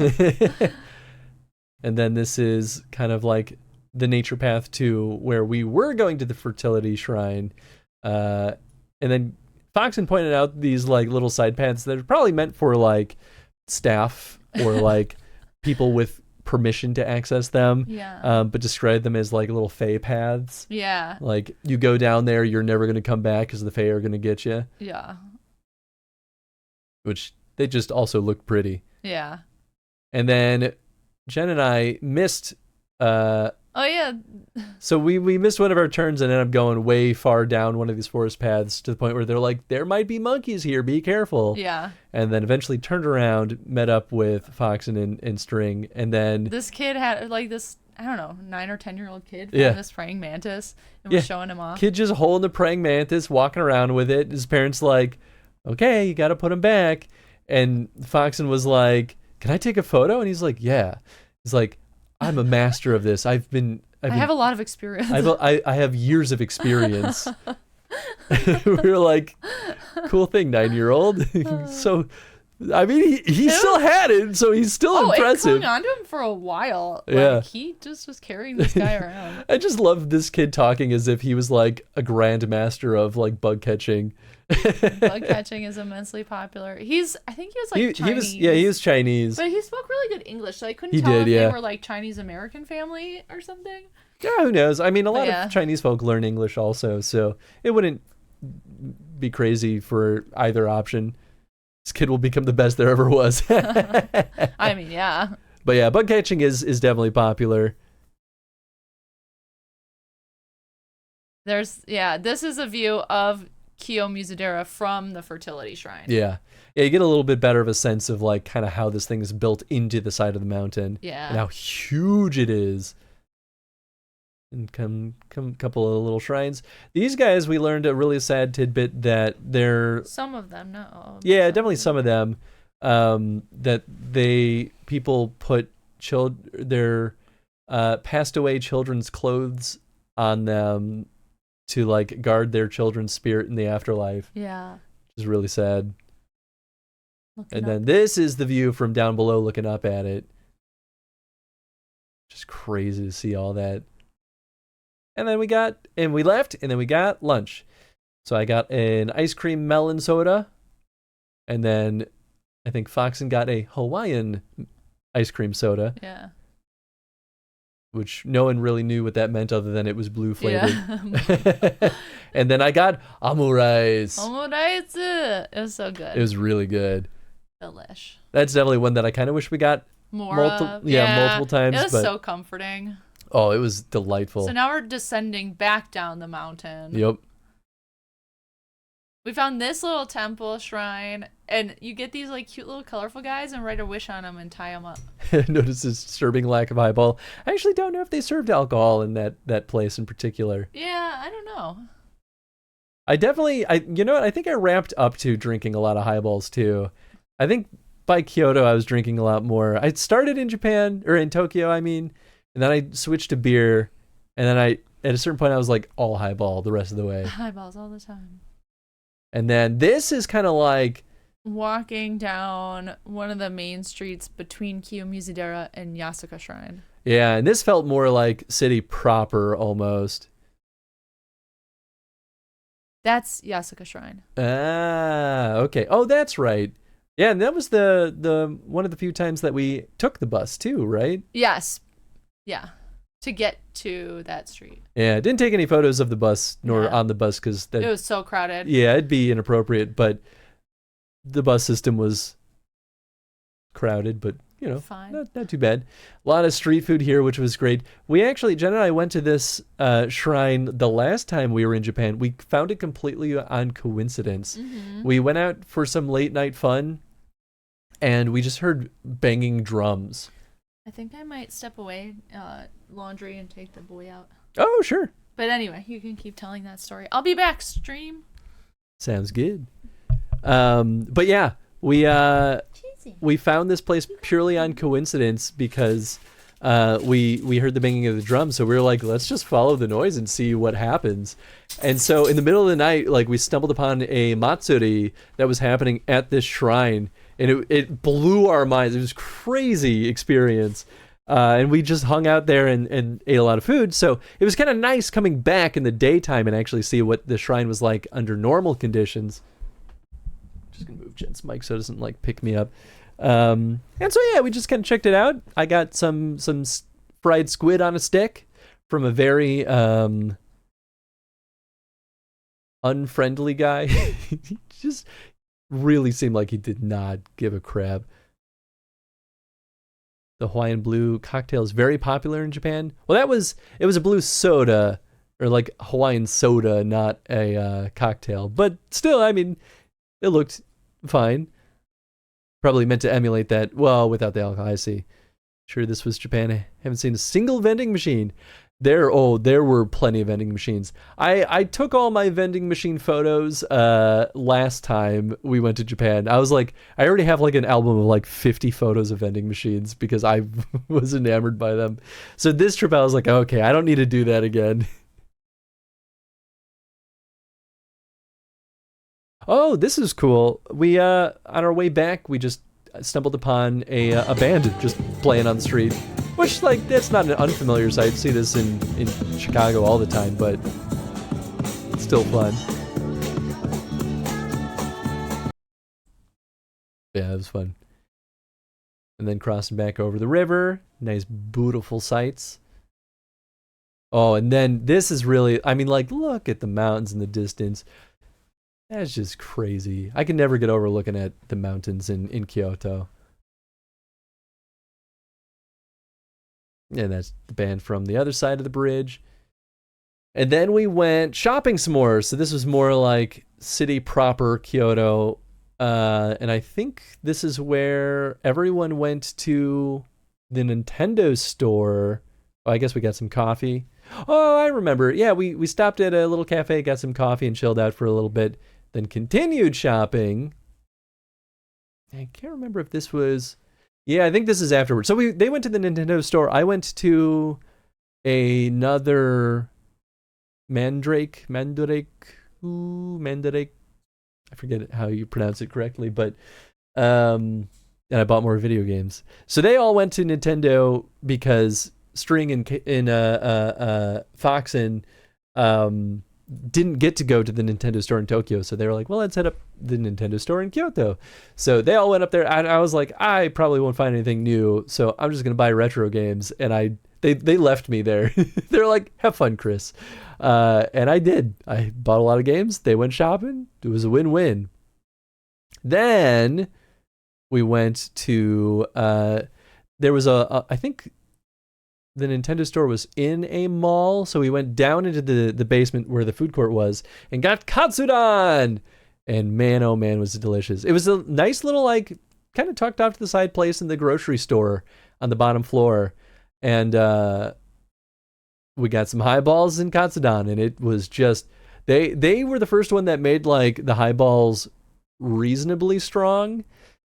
And then this is kind of like the nature path to where we were going to the fertility shrine. And then Foxen pointed out these like little side paths that are probably meant for like staff or like people with permission to access them. Yeah. But describe them as like little fae paths. Yeah. Like you go down there, you're never going to come back because the fae are going to get you. Yeah. Which they just also look pretty. Yeah. And then Jen and I missed a Oh yeah. So we missed one of our turns and ended up going way far down one of these forest paths to the point where they're like, there might be monkeys here, be careful. Yeah. And then eventually turned around, met up with Fox and String, and then This kid had like this, I don't know, 9 or 10-year-old kid Yeah. found this praying mantis and was showing him off. Kid just holding the praying mantis, walking around with it. His parents like, okay, you got to put him back. And Foxen was like, can I take a photo? And he's like, yeah. He's like, I'm a master of this. I have a lot of experience. I have years of experience. We were like, cool thing, 9-year-old. So, I mean, he still had it, so he's still impressive. It clung on to him for a while. Yeah. Like, he just was carrying this guy around. I just love this kid talking as if he was like a grand master of like bug catching. Bug catching is immensely popular. I think he was like Chinese. He was Chinese. But he spoke really good English, so I couldn't He tell did, if yeah. they were like Chinese American family or something. Yeah, who knows? I mean, a lot Yeah. of Chinese folk learn English also, so it wouldn't be crazy for either option. This kid will become the best there ever was. I mean, yeah. But yeah, bug catching is definitely popular. This is a view of Kiyomizu-dera from the fertility shrine. Yeah. Yeah, you get a little bit better of a sense of like kind of how this thing is built into the side of the mountain. Yeah. And how huge it is. And come couple of little shrines. These guys, we learned a really sad tidbit that they're Some of them, not all. yeah, definitely some of them. That people put their passed away children's clothes on them to like guard their children's spirit in the afterlife. Yeah. Which is really sad. Looking And up. then this is the view from down below looking up at it. Just crazy to see all that. And then we left, and then we got lunch. So I got an ice cream melon soda, and then I think Foxen got a Hawaiian ice cream soda. Yeah. Which no one really knew what that meant other than it was blue flavored. Yeah. And then I got omurice. Omurice. It was so good. It was really good. Delish. That's definitely one that I kind of wish we got multiple times. It was but so comforting. oh, it was delightful. So now we're descending back down the mountain. Yep. We found this little temple shrine, and you get these like cute little colorful guys and write a wish on them and tie them up. Notice his disturbing lack of highball. I actually don't know if they served alcohol in that place in particular. Yeah, I don't know. You know what? I think I ramped up to drinking a lot of highballs too. I think by Kyoto I was drinking a lot more. I started in Japan, or in Tokyo, I mean, and then I switched to beer, and then at a certain point I was like all highball the rest of the way. Highballs all the time. And then this is kind of like Walking down one of the main streets between Kiyomizu-dera and Yasuka Shrine. yeah, and this felt more like city proper almost. That's Yasuka Shrine. Ah, okay. Oh, that's right. Yeah, and that was the one of the few times that we took the bus too, right? Yes. Yeah. To get to that street. Yeah, didn't take any photos of the bus nor Yeah. on the bus because It was so crowded. yeah, it'd be inappropriate. But the bus system was crowded, but you know, Fine. not too bad. A lot of street food here, which was great. We actually, Jen and I went to this shrine the last time we were in Japan. We found it completely on coincidence. Mhm. We went out for some late night fun, and we just heard banging drums. I think I might step away, laundry, and take the boy out. Oh, sure. But anyway, you can keep telling that story. I'll be back, stream. Sounds good. But yeah, we found this place purely on coincidence because we heard the banging of the drums, so we were like, let's just follow the noise and see what happens. And so in the middle of the night, like we stumbled upon a matsuri that was happening at this shrine, and it blew our minds. It was a crazy experience. And we just hung out there and ate a lot of food. So it was kind of nice coming back in the daytime and actually see what the shrine was like under normal conditions. Just gonna move Jen's mic so it doesn't like pick me up. And so yeah, we just kind of checked it out. I got some fried squid on a stick from a very unfriendly guy. He just really seemed like he did not give a crap. The Hawaiian blue cocktail is very popular in Japan. Well, it was a blue soda, or like Hawaiian soda, not a cocktail. But still, I mean, it looked fine. Probably meant to emulate that. Well, without the alcohol, I see. Sure, this was Japan. I haven't seen a single vending machine. There were plenty of vending machines. I took all my vending machine photos last time we went to Japan. I was like, I already have like an album of like 50 photos of vending machines because I was enamored by them. So this trip I was like, okay, I don't need to do that again. Oh, this is cool. We on our way back, we just stumbled upon a band just playing on the street, which like that's not an unfamiliar sight. See this in Chicago all the time, but it's still fun. Yeah, it was fun. And then crossing back over the river, nice beautiful sights. Oh, and then this is really, I mean, like, look at the mountains in the distance. That's just crazy. I can never get over looking at the mountains in Kyoto. And that's the band from the other side of the bridge. And then we went shopping some more. So this was more like city proper Kyoto. And I think this is where everyone went to the Nintendo store. Oh, I guess we got some coffee. Oh, I remember. Yeah, we stopped at a little cafe, got some coffee, and chilled out for a little bit. Then continued shopping. I can't remember if this was... Yeah, I think this is afterwards. So they went to the Nintendo store. I went to another Mandrake. I forget how you pronounce it correctly, but and I bought more video games. So they all went to Nintendo because String and Foxen didn't get to go to the Nintendo store in Tokyo, so they were like, well, let's head up the Nintendo store in Kyoto. So they all went up there, and I was like, I probably won't find anything new, so I'm just gonna buy retro games. And they left me there. They're like, have fun, Chris. And I did. I bought a lot of games. They went shopping. It was a win-win. Then we went to there was I think the Nintendo store was in a mall, so we went down into the basement where the food court was and got Katsudon. And man, oh man, was it delicious. It was a nice little, like, kind of tucked off to the side place in the grocery store on the bottom floor. And we got some highballs and Katsudon, and it was just, they were the first one that made, like, the highballs reasonably strong.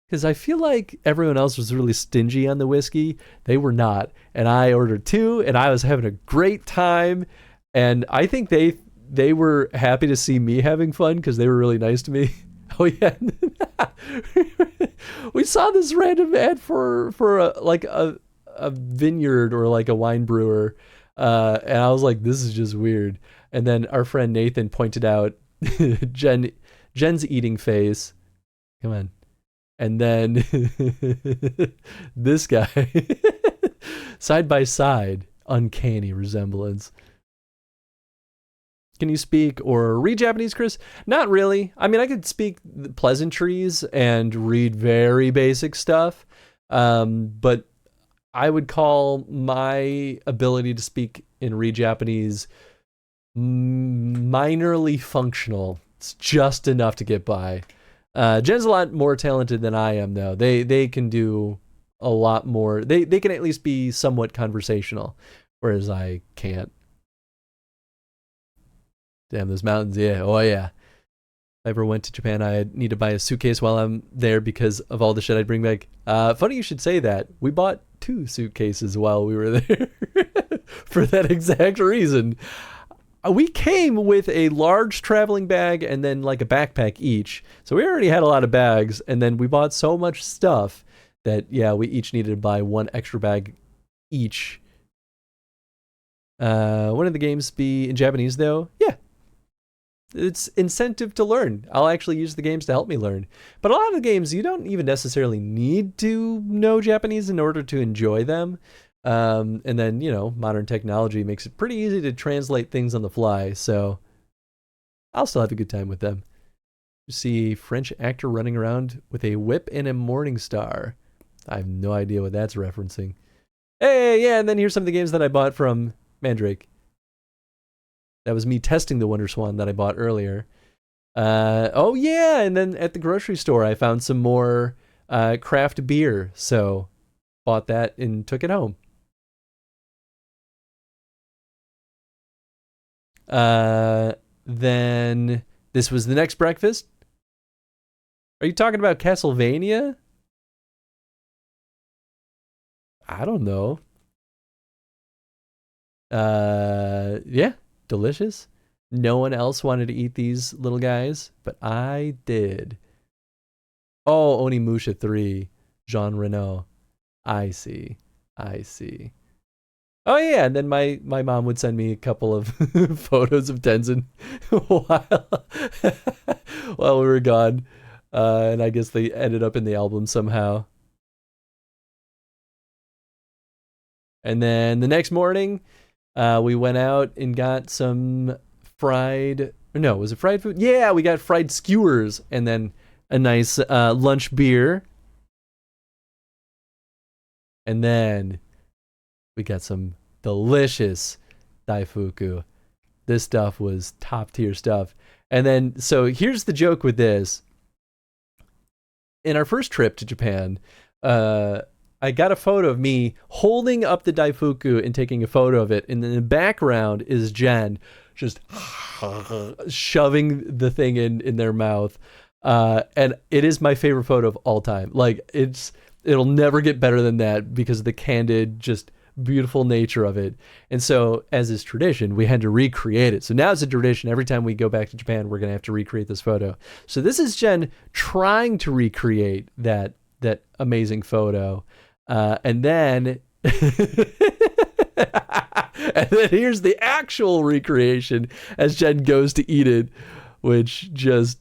Because I feel like everyone else was really stingy on the whiskey. They were not. And I ordered 2, and I was having a great time. And I think they were happy to see me having fun because they were really nice to me. Oh, yeah. We saw this random ad for a vineyard or like a wine brewer. And I was like, this is just weird. And then our friend Nathan pointed out Jen's eating face. Come on. And then this guy, side by side, uncanny resemblance. Can you speak or read Japanese, Chris? Not really. I mean, I could speak pleasantries and read very basic stuff, but I would call my ability to speak and read Japanese minorly functional. It's just enough to get by. Jen's a lot more talented than I am, though. They can do a lot more. They can at least be somewhat conversational, whereas I can't. Damn, those mountains, yeah. Oh, yeah. If I ever went to Japan, I'd need to buy a suitcase while I'm there because of all the shit I'd bring back. Funny you should say that. We bought 2 suitcases while we were there for that exact reason. We came with a large traveling bag and then like a backpack each. So we already had a lot of bags, and then we bought so much stuff that, yeah, we each needed to buy 1 extra bag each. One of the games be in Japanese, though? Yeah. It's incentive to learn. I'll actually use the games to help me learn. But a lot of the games, you don't even necessarily need to know Japanese in order to enjoy them. And then, modern technology makes it pretty easy to translate things on the fly. So I'll still have a good time with them. You see French actor running around with a whip and a morning star. I have no idea what that's referencing. Hey, yeah, and then here's some of the games that I bought from Mandrake. That was me testing the Wonder Swan that I bought earlier. Oh yeah, and then at the grocery store I found some more craft beer, so bought that and took it home. Then this was the next breakfast. Are you talking about Castlevania? I don't know. Yeah, delicious. No one else wanted to eat these little guys, but I did. Oh, Onimusha 3, Jean Reno. I see. I see. Oh yeah, and then my mom would send me a couple of photos of Tenzin while we were gone. And I guess they ended up in the album somehow. And then the next morning, we went out and got some fried... No, was it fried food? Yeah, we got fried skewers and then a nice lunch beer. And then we got some delicious daifuku. This stuff was top tier stuff. And then, so here's the joke with this. In our first trip to Japan, I got a photo of me holding up the daifuku and taking a photo of it. And in the background is Jen just shoving the thing in their mouth. And it is my favorite photo of all time. Like, it'll never get better than that because of the candid, just beautiful nature of it. And so, as is tradition, we had to recreate it. So now it's a tradition. Every time we go back to Japan, we're going to have to recreate this photo. So this is Jen trying to recreate that amazing photo. And then and then here's the actual recreation as Jen goes to eat it, which just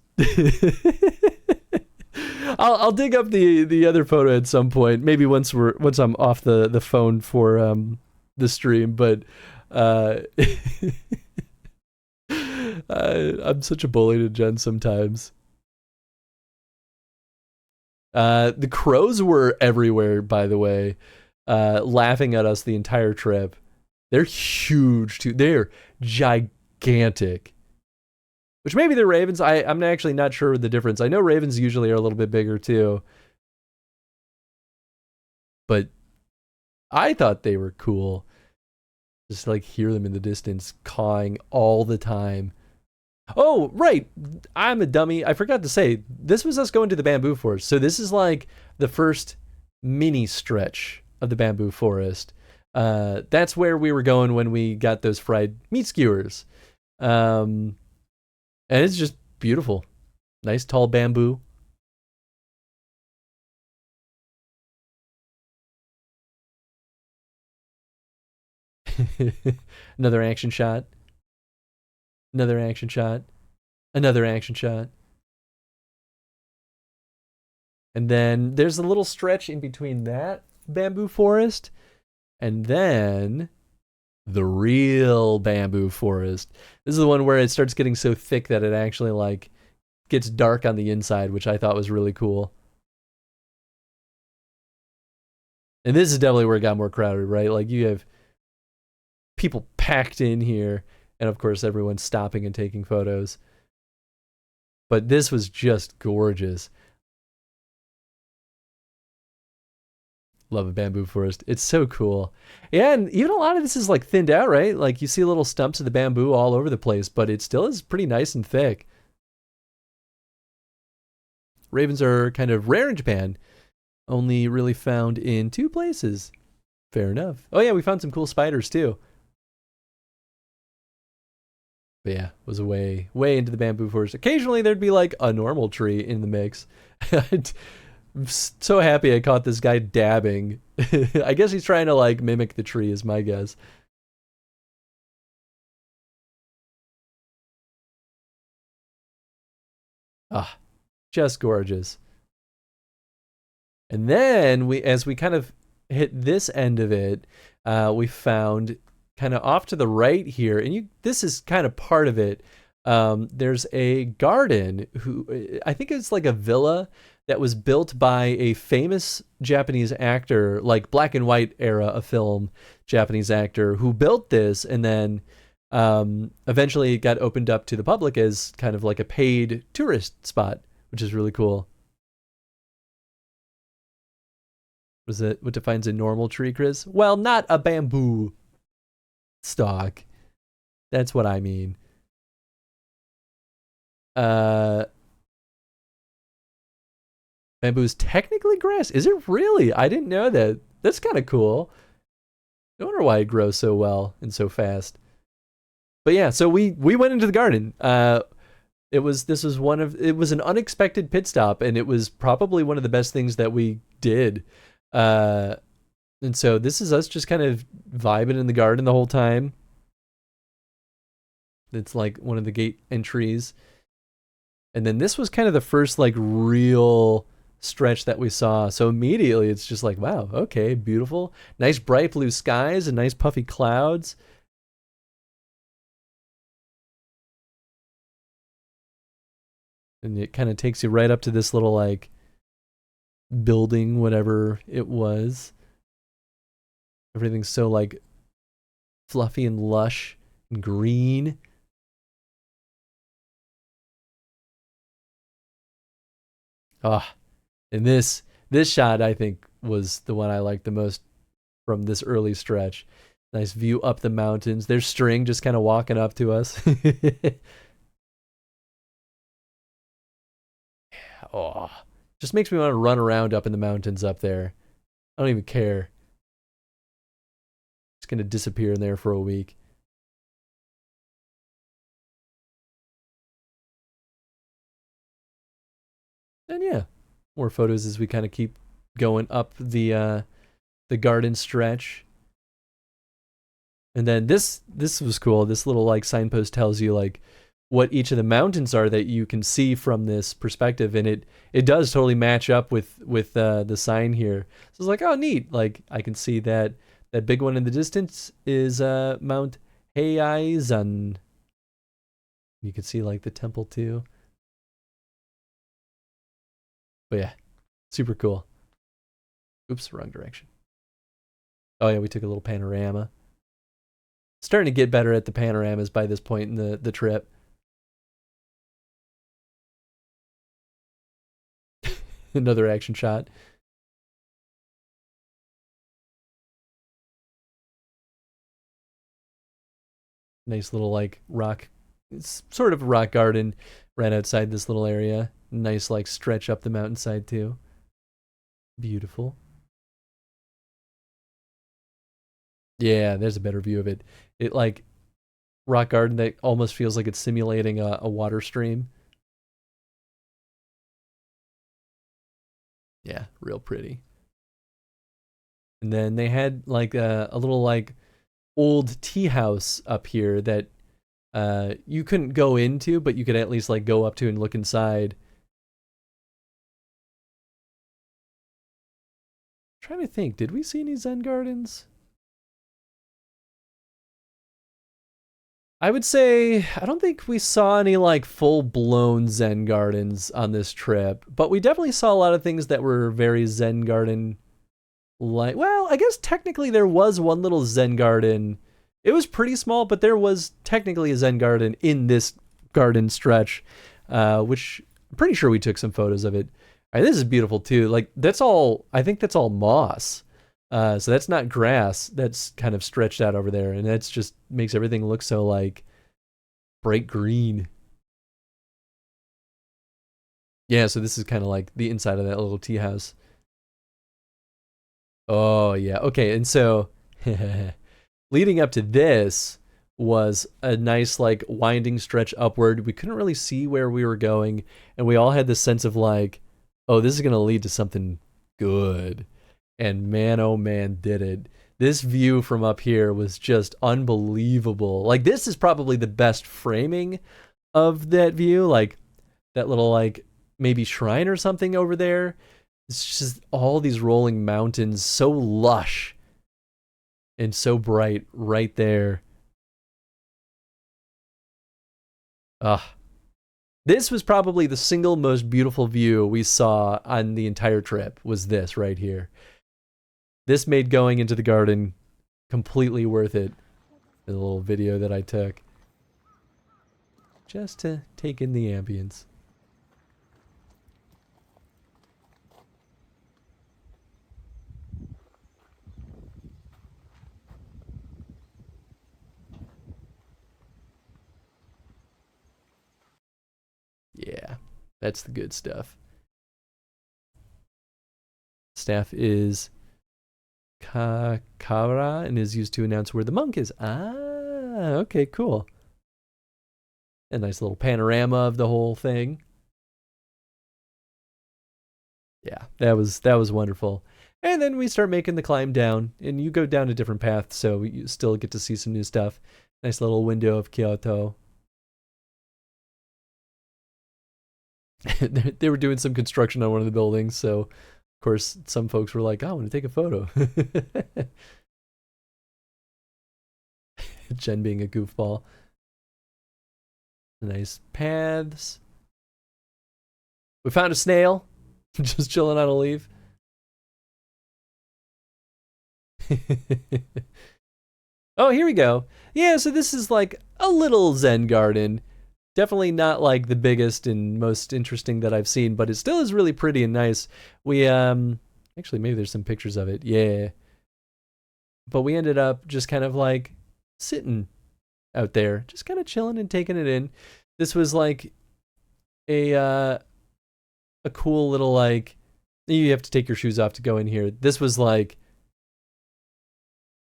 I'll dig up the other photo at some point, maybe once I'm off the phone for the stream, but I'm such a bully to Jen sometimes. The crows were everywhere, by the way, laughing at us the entire trip. They're huge too. They're gigantic. Which maybe they're ravens. I'm actually not sure the difference. I know ravens usually are a little bit bigger too. But I thought they were cool. Just like hear them in the distance cawing all the time. Oh, right. I'm a dummy. I forgot to say, this was us going to the bamboo forest. So this is like the first mini stretch of the bamboo forest. That's where we were going when we got those fried meat skewers. And it's just beautiful. Nice tall bamboo. Another action shot. Another action shot. Another action shot. And then there's a little stretch in between that bamboo forest and then the real bamboo forest. This is the one where it starts getting so thick that it actually like gets dark on the inside, which I thought was really cool. And this is definitely where it got more crowded, right? Like you have people packed in here, and of course everyone's stopping and taking photos. But this was just gorgeous. Love a bamboo forest. It's so cool. Yeah, and even a lot of this is like thinned out, right? Like you see little stumps of the bamboo all over the place, but it still is pretty nice and thick. Ravens are kind of rare in Japan. Only really found in 2 places. Fair enough. Oh yeah, we found some cool spiders too. But yeah, it was way into the bamboo forest. Occasionally there'd be like a normal tree in the mix. I'm so happy I caught this guy dabbing. I guess he's trying to like mimic the tree is my guess. Ah, just gorgeous. And then as we kind of hit this end of it, we found kind of off to the right here, and this is kind of part of it. There's a garden I think it's like a villa that was built by a famous Japanese actor, like black and white era of film Japanese actor, who built this, and then eventually it got opened up to the public as kind of like a paid tourist spot, which is really cool. Was it what defines a normal tree, Chris? Well, not a bamboo stalk. That's what I mean. Bamboo's technically grass. Is it really? I didn't know that. That's kind of cool. No wonder why it grows so well and so fast. But yeah, so we went into the garden. It was an unexpected pit stop, and it was probably one of the best things that we did. And so this is us just kind of vibing in the garden the whole time. It's like one of the gate entries. And then this was kind of the first like real stretch that we saw. So immediately it's just like, wow, okay, beautiful. Nice bright blue skies and nice puffy clouds. And it kind of takes you right up to this little like building, whatever it was. Everything's so like fluffy and lush and green. Ah, and this shot I think was the one I liked the most from this early stretch. Nice view up the mountains. There's String just kind of walking up to us. Oh, just makes me want to run around up in the mountains up there. I don't even care. Just gonna disappear in there for a week. And yeah, more photos as we kind of keep going up the garden stretch. And then this was cool. This little like signpost tells you like what each of the mountains are that you can see from this perspective, and it does totally match up with the sign here. So it's like, oh, neat. Like I can see that big one in the distance is Mount Heizan. You can see like the temple too. But yeah, super cool. Oops, wrong direction. Oh yeah, we took a little panorama. Starting to get better at the panoramas by this point in the trip. Another action shot. Nice little like rock, it's sort of a rock garden right outside this little area. Nice like stretch up the mountainside too. Beautiful. Yeah, there's a better view of it. It like rock garden that almost feels like it's simulating a water stream. Yeah, real pretty. And then they had like a little like old tea house up here that you couldn't go into, but you could at least like go up to and look inside. I'm trying to think, did we see any Zen gardens? I would say I don't think we saw any like full-blown Zen gardens on this trip, but we definitely saw a lot of things that were very Zen garden like. Well, I guess technically there was one little Zen garden. It was pretty small, but there was technically a Zen garden in this garden stretch, which I'm pretty sure we took some photos of it. All right, this is beautiful too. Like that's all. I think that's all moss. So that's not grass. That's kind of stretched out over there, and that's just makes everything look so like bright green. Yeah, so this is kind of like the inside of that little tea house. Oh yeah, okay, and so leading up to this was a nice like winding stretch upward. We couldn't really see where we were going, and we all had this sense of like, oh, this is gonna lead to something good. And man, oh man, did it. This view from up here was just unbelievable. Like, this is probably the best framing of that view. Like, that little, like, maybe shrine or something over there. It's just all these rolling mountains, so lush and so bright right there. Ah, This was probably the single most beautiful view we saw on the entire trip, was this right here. This made going into the garden completely worth it. The little video that I took. Just to take in the ambience. Yeah, that's the good stuff. Staff is Kara and is used to announce where the monk is. Ah, okay, cool. A nice little panorama of the whole thing. Yeah, that was wonderful. And then we start making the climb down, and you go down a different path, so you still get to see some new stuff. Nice little window of Kyoto. They were doing some construction on one of the buildings, so of course some folks were like, "Oh, I want to take a photo." Jen being a goofball. Nice paths. We found a snail, just chilling on a leaf. Oh, here we go. Yeah, so this is like a little Zen garden. Definitely not like the biggest and most interesting that I've seen, but it still is really pretty and nice. We, actually maybe there's some pictures of it. Yeah. But we ended up just kind of like sitting out there, just kind of chilling and taking it in. This was like a cool little, like, you have to take your shoes off to go in here. This was like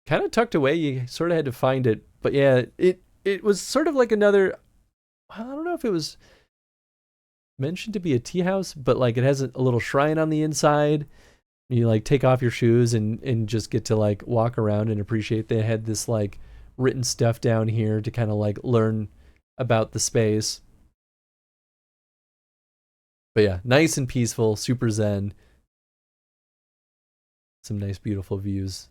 kind of tucked away. You sort of had to find it. But yeah, it was sort of like another, I don't know if it was mentioned to be a tea house, but like it has a little shrine on the inside. You like take off your shoes and just get to like walk around and appreciate. They had this like written stuff down here to kind of like learn about the space. But yeah, nice and peaceful, super zen. Some nice beautiful views.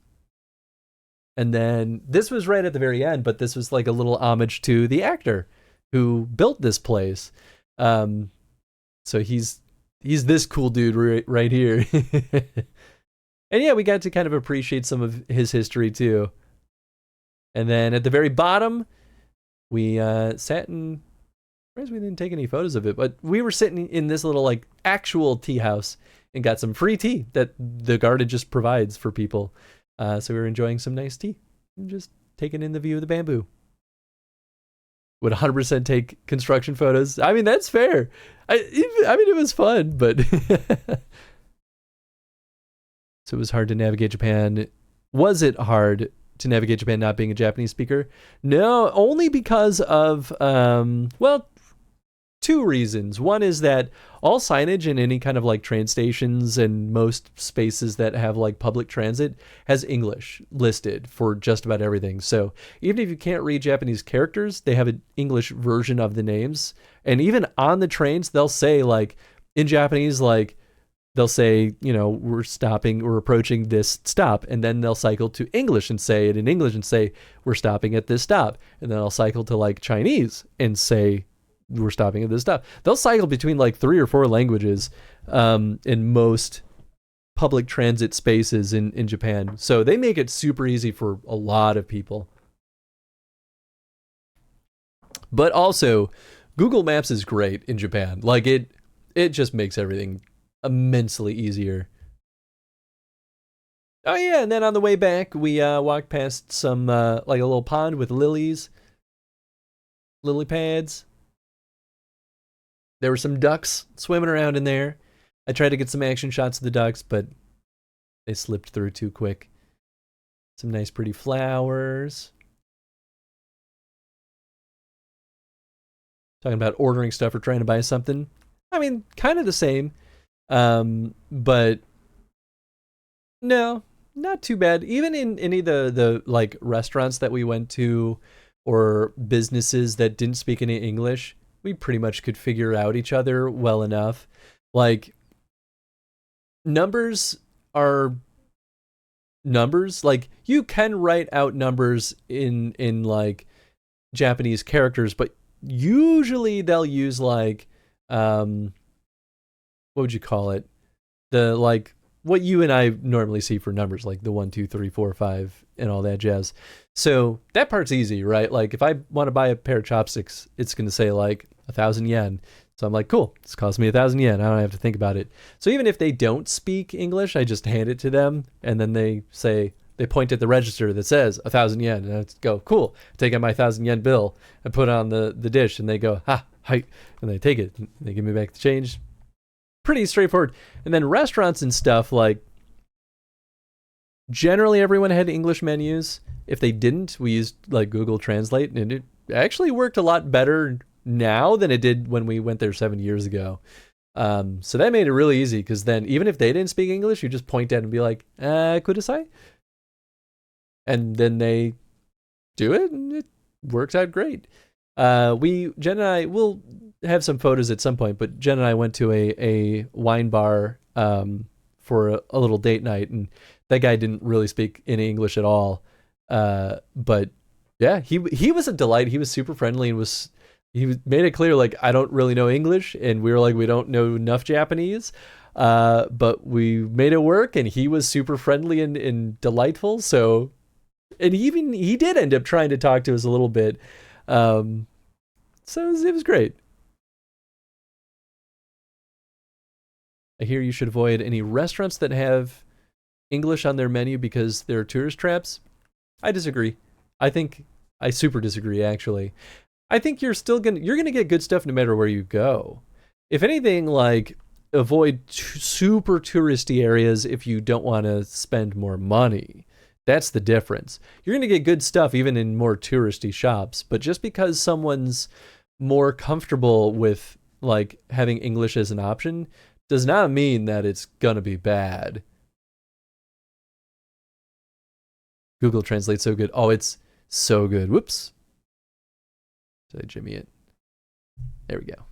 And then this was right at the very end, but this was like a little homage to the actor who built this place. So he's this cool dude right here. And yeah, we got to kind of appreciate some of his history too. And then at the very bottom, we sat and we didn't take any photos of it, but we were sitting in this little like actual tea house and got some free tea that the garden just provides for people. So we were enjoying some nice tea and just taking in the view of the bamboo. Would 100% take construction photos. I mean, that's fair. I mean, it was fun, but so it was hard to navigate Japan. Was it hard to navigate Japan not being a Japanese speaker? No, only because of, well, two reasons. One is that all signage in any kind of like train stations and most spaces that have like public transit has English listed for just about everything. So even if you can't read Japanese characters, they have an English version of the names. And even on the trains, they'll say like in Japanese, like they'll say, you know, we're approaching this stop. And then they'll cycle to English and say it in English and say, we're stopping at this stop. And then I'll cycle to like Chinese and say, we're stopping at this stop. They'll cycle between like 3 or 4 languages in most public transit spaces in Japan. So they make it super easy for a lot of people. But also, Google Maps is great in Japan. Like it just makes everything immensely easier. Oh yeah, and then on the way back, we walked past some like a little pond with lilies, lily pads. There were some ducks swimming around in there. I tried to get some action shots of the ducks, but they slipped through too quick. Some nice pretty flowers. Talking about ordering stuff or trying to buy something. I mean, kind of the same. But no, not too bad. Even in any of the like restaurants that we went to or businesses that didn't speak any English, we pretty much could figure out each other well enough. Like, numbers are numbers. Like, you can write out numbers in like Japanese characters, but usually they'll use like, what would you call it? The like what you and I normally see for numbers, like the 1, 2, 3, 4, 5, and all that jazz. So that part's easy, right? Like if I want to buy a pair of chopsticks, it's going to say like 1,000 yen. So I'm like, cool, it's cost me 1,000 yen. I don't have to think about it. So even if they don't speak English, I just hand it to them, and then they point at the register that says 1,000 yen, and I go, cool. Take out my 1,000 yen bill and put it on the dish, and they go, ha, hi, and they take it. And they give me back the change. Pretty straightforward. And then restaurants and stuff, like generally everyone had English menus. If they didn't, we used like Google Translate, and it actually worked a lot better now than it did when we went there 7 years ago. So that made it really easy, because then even if they didn't speak English, you just point at it and be like, kudasai? And then they do it, and it works out great. Jen and I will have some photos at some point, but Jen and I went to a wine bar for a little date night, and that guy didn't really speak any English at all. But yeah, he was a delight. He was super friendly, and he made it clear, like, I don't really know English, and we were like, we don't know enough Japanese, but we made it work, and he was super friendly and delightful. So, and he did end up trying to talk to us a little bit. So it was great. I hear you should avoid any restaurants that have English on their menu because they're tourist traps. I disagree. I super disagree, actually. I think you're gonna get good stuff no matter where you go. If anything, like, avoid super touristy areas if you don't want to spend more money. That's the difference. You're gonna get good stuff even in more touristy shops, but just because someone's more comfortable with like having English as an option does not mean that it's gonna be bad. Google Translate so good. Oh, it's so good. Whoops. Did I jimmy it? There we go.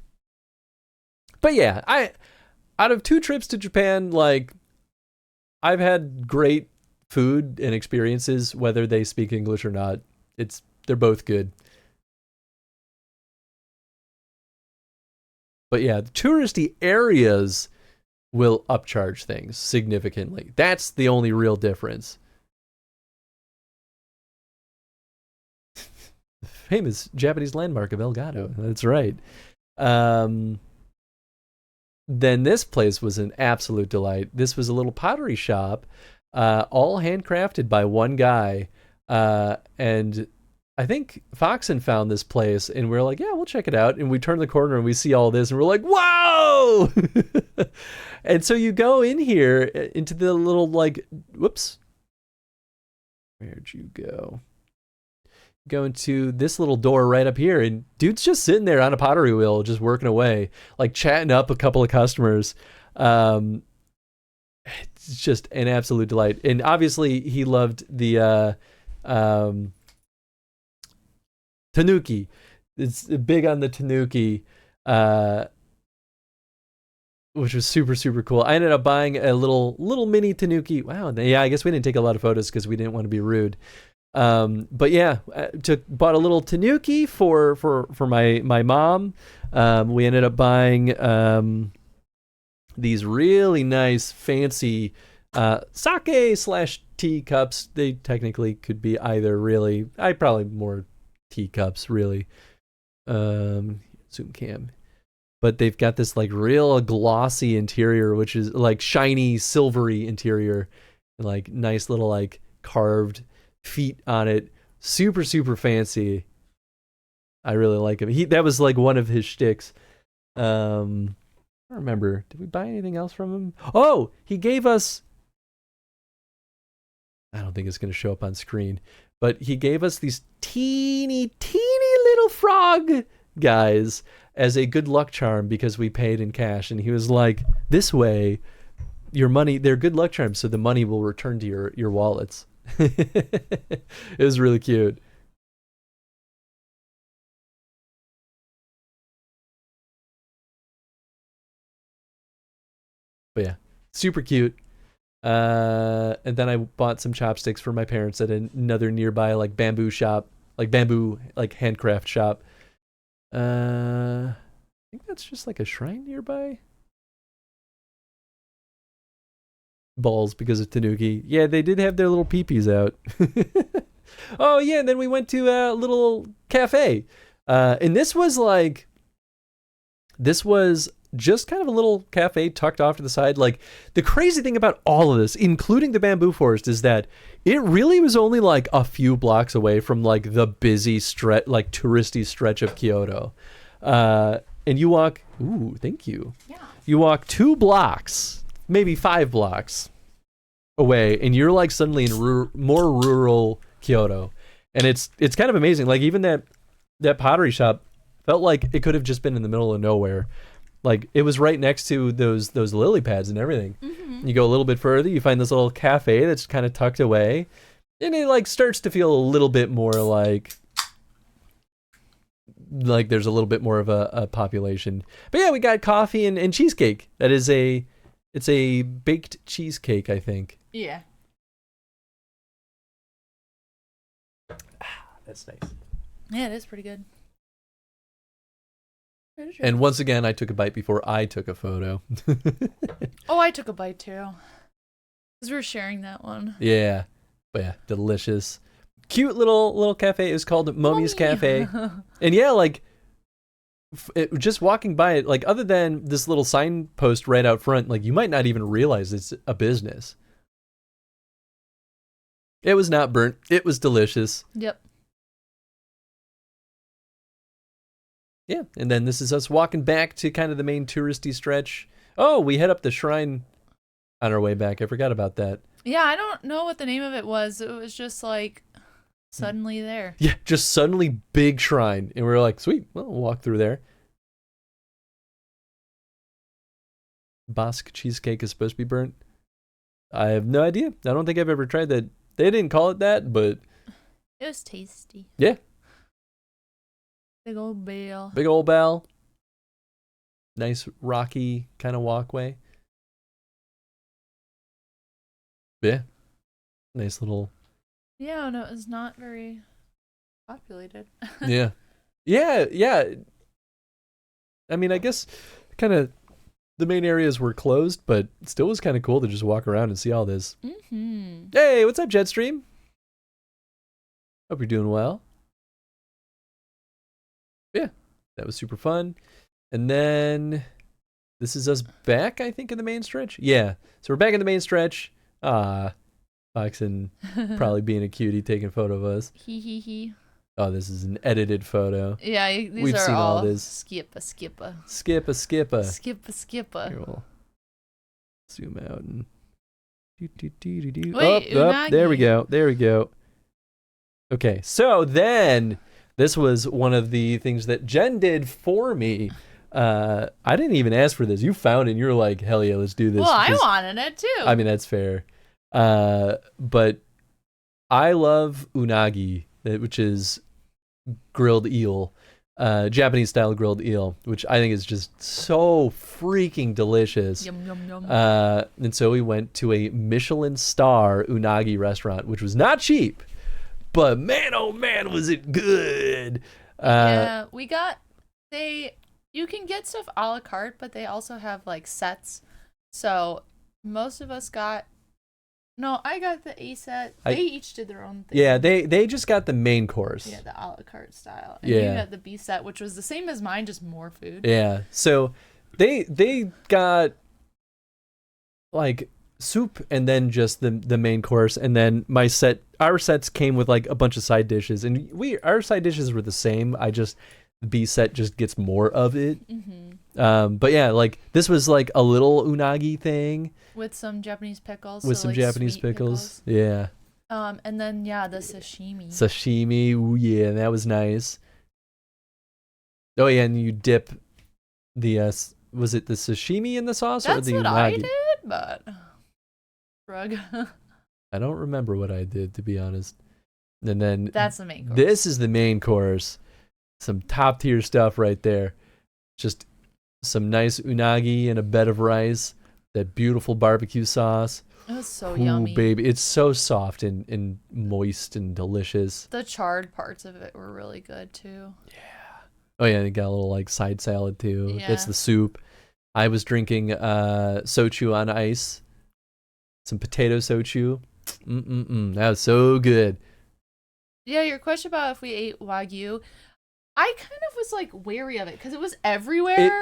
But yeah, out of 2 trips to Japan, like, I've had great food and experiences, whether they speak English or not. They're both good. But yeah, the touristy areas will upcharge things significantly. That's the only real difference. The famous Japanese landmark of Elgato. That's right. Then this place was an absolute delight. This was a little pottery shop, all handcrafted by one guy. And I think Foxen found this place, and we were like, yeah, we'll check it out. And we turn the corner and we see all this, and we're like, whoa! And so you go in here into the little, like, whoops. Where'd you go? Go into this little door right up here, and dude's just sitting there on a pottery wheel, just working away, like chatting up a couple of customers. It's just an absolute delight. And obviously he loved the tanuki. It's big on the tanuki, which was super, super cool. I ended up buying a little mini tanuki. Wow. Yeah, I guess we didn't take a lot of photos because we didn't want to be rude. But yeah, bought a little tanuki for my mom. We ended up buying these really nice fancy sake/tea cups. They technically could be either, really. I probably more teacups, really. Zoom cam. But they've got this like real glossy interior, which is like shiny silvery interior, and like nice little like carved feet on it. Super, super fancy. I really like him. That was like one of his shticks. I don't remember. Did we buy anything else from him? Oh, he gave us, I don't think it's going to show up on screen, but he gave us these teeny little frog guys as a good luck charm because we paid in cash. And he was like, this way, your money, they're good luck charms, so the money will return to your wallets. It was really cute. But yeah, super cute. And then I bought some chopsticks for my parents at another nearby like bamboo shop, like bamboo like handcraft shop. I think that's just like a shrine nearby. Balls because of Tanuki. Yeah, they did have their little peepees out. Oh yeah, and then we went to a little cafe. And this was just kind of a little cafe tucked off to the side. Like, the crazy thing about all of this, including the bamboo forest, is that it really was only like a few blocks away from like the busy stretch, like touristy stretch of Kyoto. And you walk, ooh, thank you. Yeah. You walk 2 blocks, maybe 5 blocks away, and you're like suddenly in more rural Kyoto. And it's kind of amazing. Like, even that pottery shop felt like it could have just been in the middle of nowhere. Like, it was right next to those lily pads and everything. Mm-hmm. You go a little bit further, you find this little cafe that's kind of tucked away, and it like starts to feel a little bit more like there's a little bit more of a population. But yeah, we got coffee and cheesecake. It's a baked cheesecake, I think. Yeah. That's nice. Yeah, it is pretty good. And once again, I took a bite before I took a photo. Oh, I took a bite too. Because we were sharing that one. Yeah. But yeah, delicious. Cute little cafe. It was called Momi's Cafe. And yeah, like, just walking by it, like, other than this little signpost right out front, like, you might not even realize it's a business. It was not burnt. It was delicious. Yep. Yeah, and then this is us walking back to kind of the main touristy stretch. Oh, we head up the shrine on our way back. I forgot about that. Yeah, I don't know what the name of it was. It was just like suddenly there. Yeah, just suddenly big shrine. And we were like, sweet, well, we'll walk through there. Basque cheesecake is supposed to be burnt. I have no idea. I don't think I've ever tried that. They didn't call it that, but It was tasty. yeah. Big old bell. Big old bell. Nice rocky kind of walkway. Yeah. Nice little. Yeah, no, it was not very populated. Yeah. Yeah. I mean, I guess kind of the main areas were closed, but it still was kind of cool to just walk around and see all this. Mm-hmm. Hey, what's up, Jetstream? Hope you're doing well. Yeah, that was super fun. And then this is us back, I think, in the main stretch. Yeah, so we're back in the main stretch. Foxen probably being a cutie taking a photo of us. He. Oh, this is an edited photo. Yeah, these We've are seen all this. skippa. Skippa. Here, we'll zoom out and Wait, up. There we unagi. go. Okay, so then this was one of the things that Jen did for me. I didn't even ask for this. You found it and you were like, hell yeah, let's do this. Well, I wanted it too. I mean, that's fair. But I love unagi, which is grilled eel, Japanese style grilled eel, which I think is just so freaking delicious. Yum, yum, yum. And so we went to a Michelin star unagi restaurant, which was not cheap, but man, oh man, was it good. Yeah, you can get stuff a la carte, but they also have like sets. So most of us I got the A set. They each did their own thing. Yeah, they just got the main course. Yeah, the a la carte style. And you Yeah. got the B set, which was the same as mine, just more food. Yeah. So they got like soup and then just the main course, and then our sets came with like a bunch of side dishes, and our side dishes were the same. The B set just gets more of it. Mm-hmm. But yeah, like this was like a little unagi thing With some Japanese pickles. with so, some like, Japanese sweet pickles. Yeah. And then the sashimi. Sashimi, ooh, yeah, that was nice. Oh yeah, and you dip the was it the sashimi in the sauce or That's the what unagi? I did, but shrug. I don't remember what I did, to be honest. And then That's the main course. this is the main course. Some top tier stuff right there. Just some nice unagi and a bed of rice. That beautiful barbecue sauce. It was so Ooh, yummy. baby. It's so soft and moist and delicious. The charred parts of it were really good too. Oh yeah, they got a little like side salad too. That's Yeah. the soup. I was drinking sochu on ice, some potato sochu. That was so good. Yeah, your question about if we ate Wagyu, I kind of was like wary of it because it was everywhere.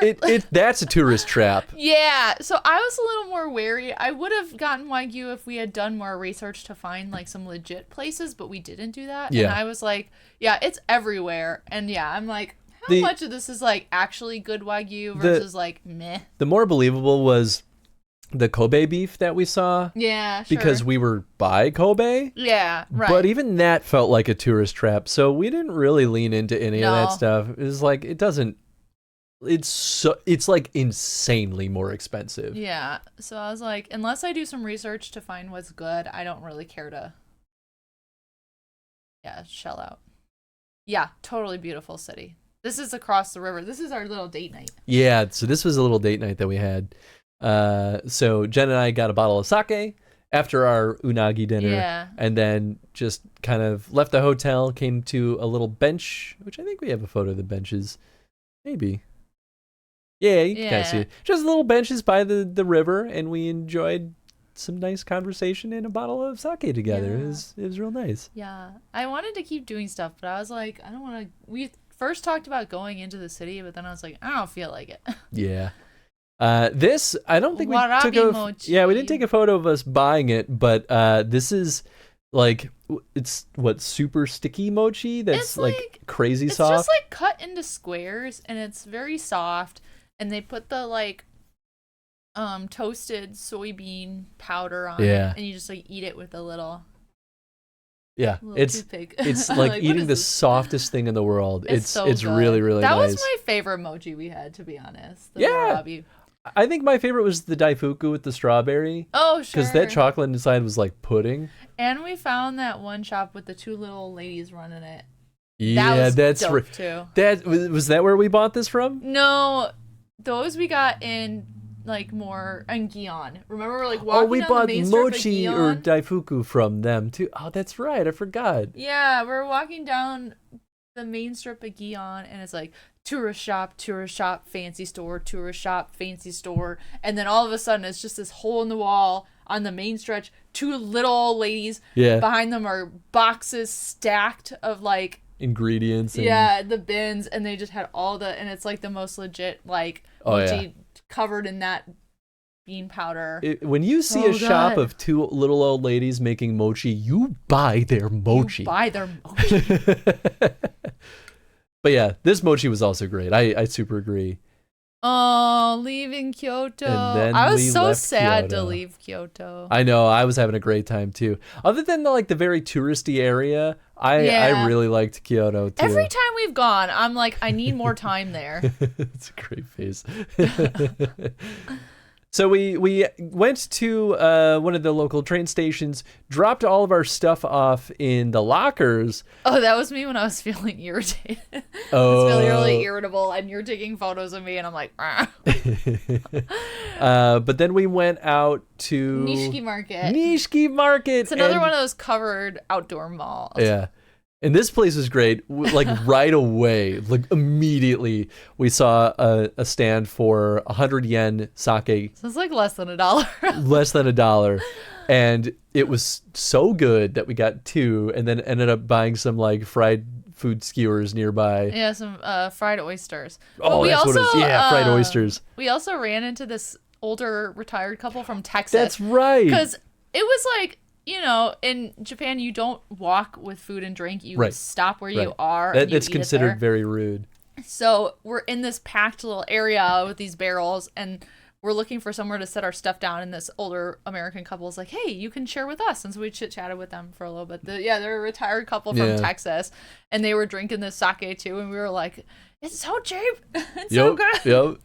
That's a tourist trap. Yeah, so I was a little more wary. I would have gotten Wagyu if we had done more research to find like some legit places, but we didn't do that. Yeah. And I was like, yeah, it's everywhere. And yeah, I'm like, how much of this is like actually good Wagyu versus like meh? The more believable was the Kobe beef that we saw. Yeah, sure. Because we were by Kobe. Yeah, right. But even that felt like a tourist trap. So we didn't really lean into any of that No. stuff. It was like, it's like insanely more expensive. Yeah, so I was like, unless I do some research to find what's good, I don't really care to, shell out. Yeah, totally beautiful city. This is across the river. This is our little date night. Yeah, so this was a little date night that we had. So Jen and I got a bottle of sake after our unagi dinner. Yeah. And then just kind of left the hotel, came to a little bench, which I think we have a photo of the benches. Maybe. Yeah, you can kind of see it. Just little benches by the river, and we enjoyed some nice conversation and a bottle of sake together. Yeah. It was real nice. Yeah, I wanted to keep doing stuff, but I was like, I don't want to. We first talked about going into the city, but then I was like, I don't feel like it. Yeah. This, I don't think we Warabi took a... mochi. Yeah, we didn't take a photo of us buying it, but this is like, it's what, super sticky mochi that's It's like crazy It's soft? just like cut into squares, and it's very soft, and they put the like toasted soybean powder on Yeah. it, and you just like eat it with a little little it's toothpick. it's like, Like, what eating is the this? softest thing in the world. It's so it's good. really, really that nice. was my favorite mochi we had, to be honest. The Yeah. warabi. I think my favorite was the daifuku with the strawberry. Oh, sure. Because that chocolate inside was like pudding. And we found that one shop with the two little ladies running it. Yeah, was that's dope, too. That was that where we bought this from? No, those we got in like more in Gion. Remember, we're like walking Oh, we down bought the main strip of mochi or Gion? daifuku from them too. Oh, that's right. I forgot. Yeah, we're walking down the main strip of Gion, and it's like tourist shop, fancy store, tourist shop, fancy store, and then all of a sudden it's just this hole in the wall on the main stretch. Two little old ladies. Yeah. Behind them are boxes stacked of like Ingredients. And, the bins, and they just had all the, and it's like the most legit like Oh, mochi yeah. covered in that bean powder. When you see So a shop good. of two little old ladies making mochi, you buy their mochi. You buy their mochi. But yeah, this mochi was also great. I super agree. Oh, leaving Kyoto. And then I was we so left sad to Kyoto. leave Kyoto. I know, I was having a great time too. Other than the very touristy area, I Yeah. really liked Kyoto too. Every time we've gone, I'm like, I need more time there. It's a great face. So we went to one of the local train stations, dropped all of our stuff off in the lockers. Oh, that was me when I was feeling irritated. I Oh. was feeling really irritable, and you're taking photos of me, and I'm like, "Ah." But then we went out to Nishiki Market. Nishiki Market. It's another and- one of those covered outdoor malls. Yeah. And this place was great. Like right away, like immediately, we saw a stand for 100 yen sake, So it's like less than $1. less than $1. And it was so good that we got two and then ended up buying some like fried food skewers nearby. Yeah, some fried oysters. Oh, But that's what it is. Yeah, fried oysters. We also ran into this older retired couple from Texas. That's right. Because it was like, in Japan, you don't walk with food and drink. You Right. stop where Right. you are. That, and you that's eat considered it there. very rude. So we're in this packed little area with these barrels, and we're looking for somewhere to set our stuff down. And this older American couple is like, "Hey, you can share with us." And so we chit chatted with them for a little bit. They're a retired couple from Yeah. Texas, and they were drinking this sake too. And we were like, "It's so cheap, it's so good." Yep.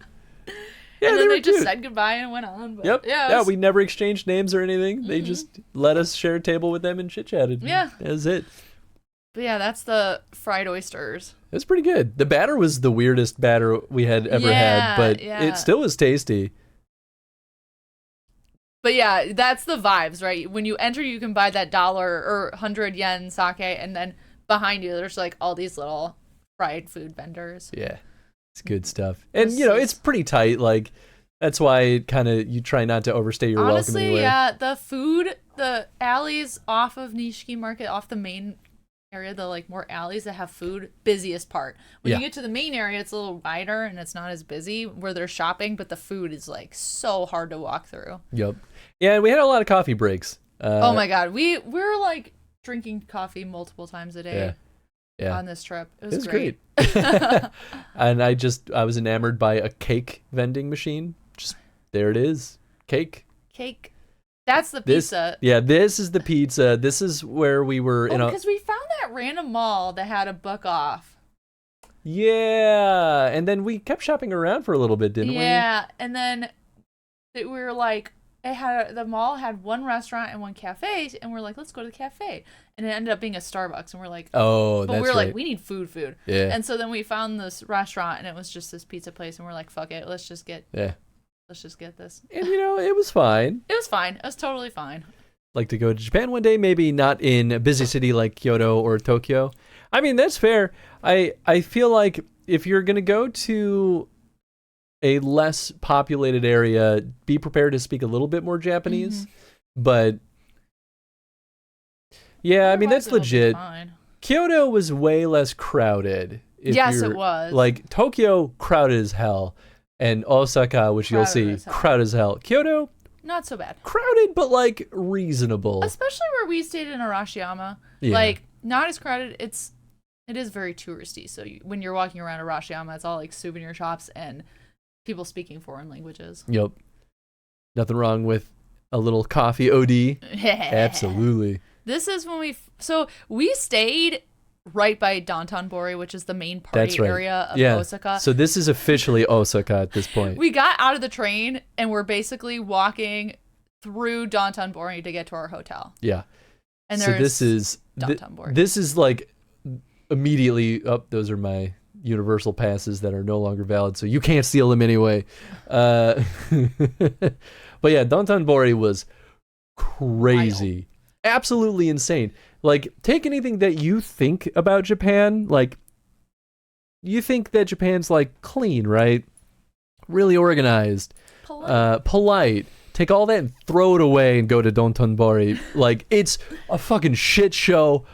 Yeah, and then were they just cute. said goodbye and went on. But Yep. Yeah. it Yeah, was- we never exchanged names or anything. They just let us share a table with them and chit chatted. Yeah. That was it. But yeah, that's the fried oysters. It was pretty good. The batter was the weirdest batter we had ever had, but Yeah. it still was tasty. But yeah, that's the vibes, right? When you enter, you can buy that $1 or 100 yen sake, and then behind you, there's like all these little fried food vendors. Yeah, it's good stuff. And you know, it's pretty tight. Like that's why kind of you try not to overstay your welcome Honestly, anyway. yeah, the alleys off of Nishiki Market, off the main area, the like more alleys that have food, busiest part. When you get to the main area, it's a little wider and it's not as busy where they're shopping, but the food is like so hard to walk through. Yep. Yeah, and we had a lot of coffee breaks. Oh my god, we're like drinking coffee multiple times a day. Yeah. On this trip. It was great. And I was enamored by a cake vending machine. Just there it is. Cake. That's the pizza. This is the pizza. This is where we were because we found that random mall that had a buck off. Yeah. And then we kept shopping around for a little bit, didn't we? Yeah. And then we were like, the mall had one restaurant and one cafe, and we're like, let's go to the cafe. And it ended up being a Starbucks, and we're like, but we were like, we need food. Yeah. And so then we found this restaurant, and it was just this pizza place, and we're like, fuck it, let's just get this. And it was fine. It was fine. It was totally fine. Like to go to Japan one day, maybe not in a busy city like Kyoto or Tokyo. I mean, that's fair. I feel like if you're gonna go to a less populated area, be prepared to speak a little bit more Japanese. But yeah, I mean, that's legit. Kyoto was way less crowded. Yes, it was. Like Tokyo, crowded as hell. And Osaka, which you'll see, crowded as hell. Kyoto, not so bad. Crowded, but like reasonable. Especially where we stayed in Arashiyama. Like, not as crowded. It is very touristy. So when you're walking around Arashiyama, it's all like souvenir shops and people speaking foreign languages. Yep. Nothing wrong with a little coffee OD. Absolutely. This is when we stayed right by Downtown-bori, which is the main party area of Osaka. So this is officially Osaka at this point. We got out of the train and we're basically walking through Downtown-bori to get to our hotel. Yeah. And so this is Downtown-bori. This is like immediately those are my universal passes that are no longer valid, so you can't steal them anyway. But yeah, Downtown-bori was crazy. Wild. Absolutely insane. Like, take anything that you think about Japan, like, you think that Japan's, like, clean, right? Really organized. Polite. Take all that and throw it away and go to Downtown-bori. Like, it's a fucking shit show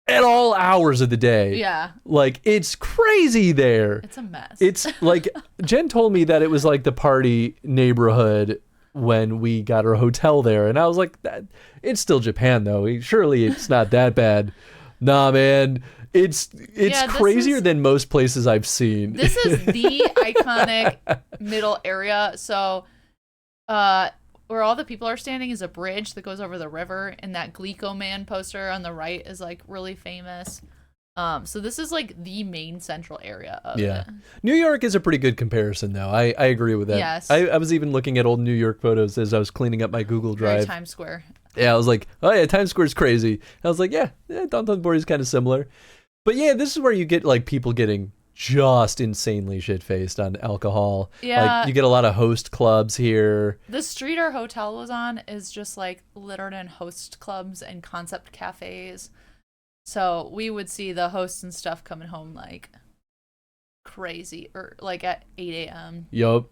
at all hours of the day. Yeah. Like, it's crazy there. It's a mess. It's, like, Jen told me that it was, like, the party neighborhood when we got our hotel there, and I was like, it's still Japan though, surely it's not that bad. Nah, man, it's crazier than most places I've seen. This is the iconic middle area. So where all the people are standing is a bridge that goes over the river, and that Glico Man poster on the right is like really famous. So this is like the main central area of it. New York is a pretty good comparison though. I agree with that. Yes. I was even looking at old New York photos as I was cleaning up my Google Drive. Very Times Square. Yeah, I was like, oh yeah, Times Square's crazy. I was like, yeah, Downtown-bori is kind of similar. But yeah, this is where you get like people getting just insanely shit-faced on alcohol. Yeah. Like you get a lot of host clubs here. The street our hotel was on is just like littered in host clubs and concept cafes. So we would see the hosts and stuff coming home like crazy, or like at 8 a.m. Yup.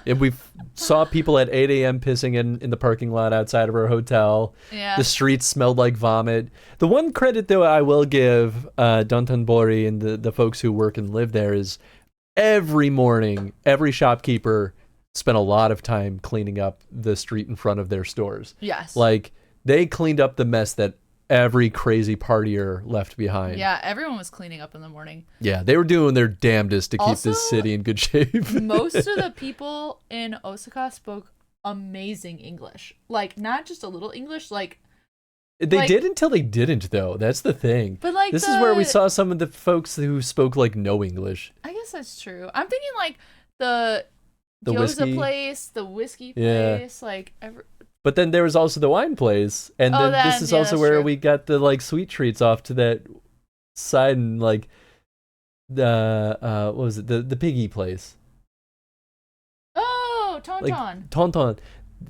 And we saw people at 8 a.m. pissing in the parking lot outside of our hotel. Yeah. The streets smelled like vomit. The one credit, though, I will give Downtown-bori and the folks who work and live there is every morning, every shopkeeper spent a lot of time cleaning up the street in front of their stores. Yes. Like, they cleaned up the mess that every crazy partier left behind. Yeah, everyone was cleaning up in the morning. Yeah, they were doing their damnedest to keep this city in good shape. Most of the people in Osaka spoke amazing English. Like, not just a little English, like... They did until they didn't, though. That's the thing. But like this is where we saw some of the folks who spoke, like, no English. I guess that's true. I'm thinking, like, the gyoza whiskey place, the whiskey place, like... But then there was also the wine place, and then this is also where we got the like sweet treats off to that side, and like the what was it, the piggy place? Oh, Tonton. Like, Tonton.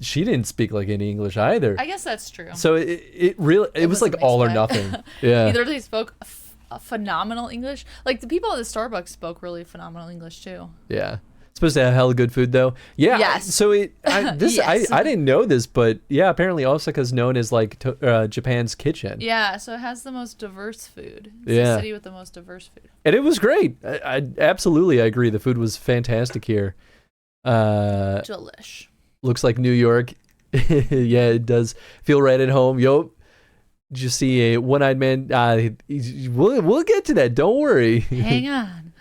She didn't speak like any English either. I guess that's true. So it really was like all or nothing. Yeah. Either they spoke phenomenal English. Like the people at the Starbucks spoke really phenomenal English too. Yeah. Supposed to have hella good food though. Yeah. Yes. So Yes. I didn't know this, but yeah, apparently Osaka's known as like Japan's kitchen. Yeah, so it has the most diverse food. It's Yeah. the city with the most diverse food. And it was great. I absolutely I agree. The food was fantastic here. Delish. Looks like New York. Yeah, it does feel right at home. Yup. Did you see a one-eyed man? We'll get to that. Don't worry. Hang on.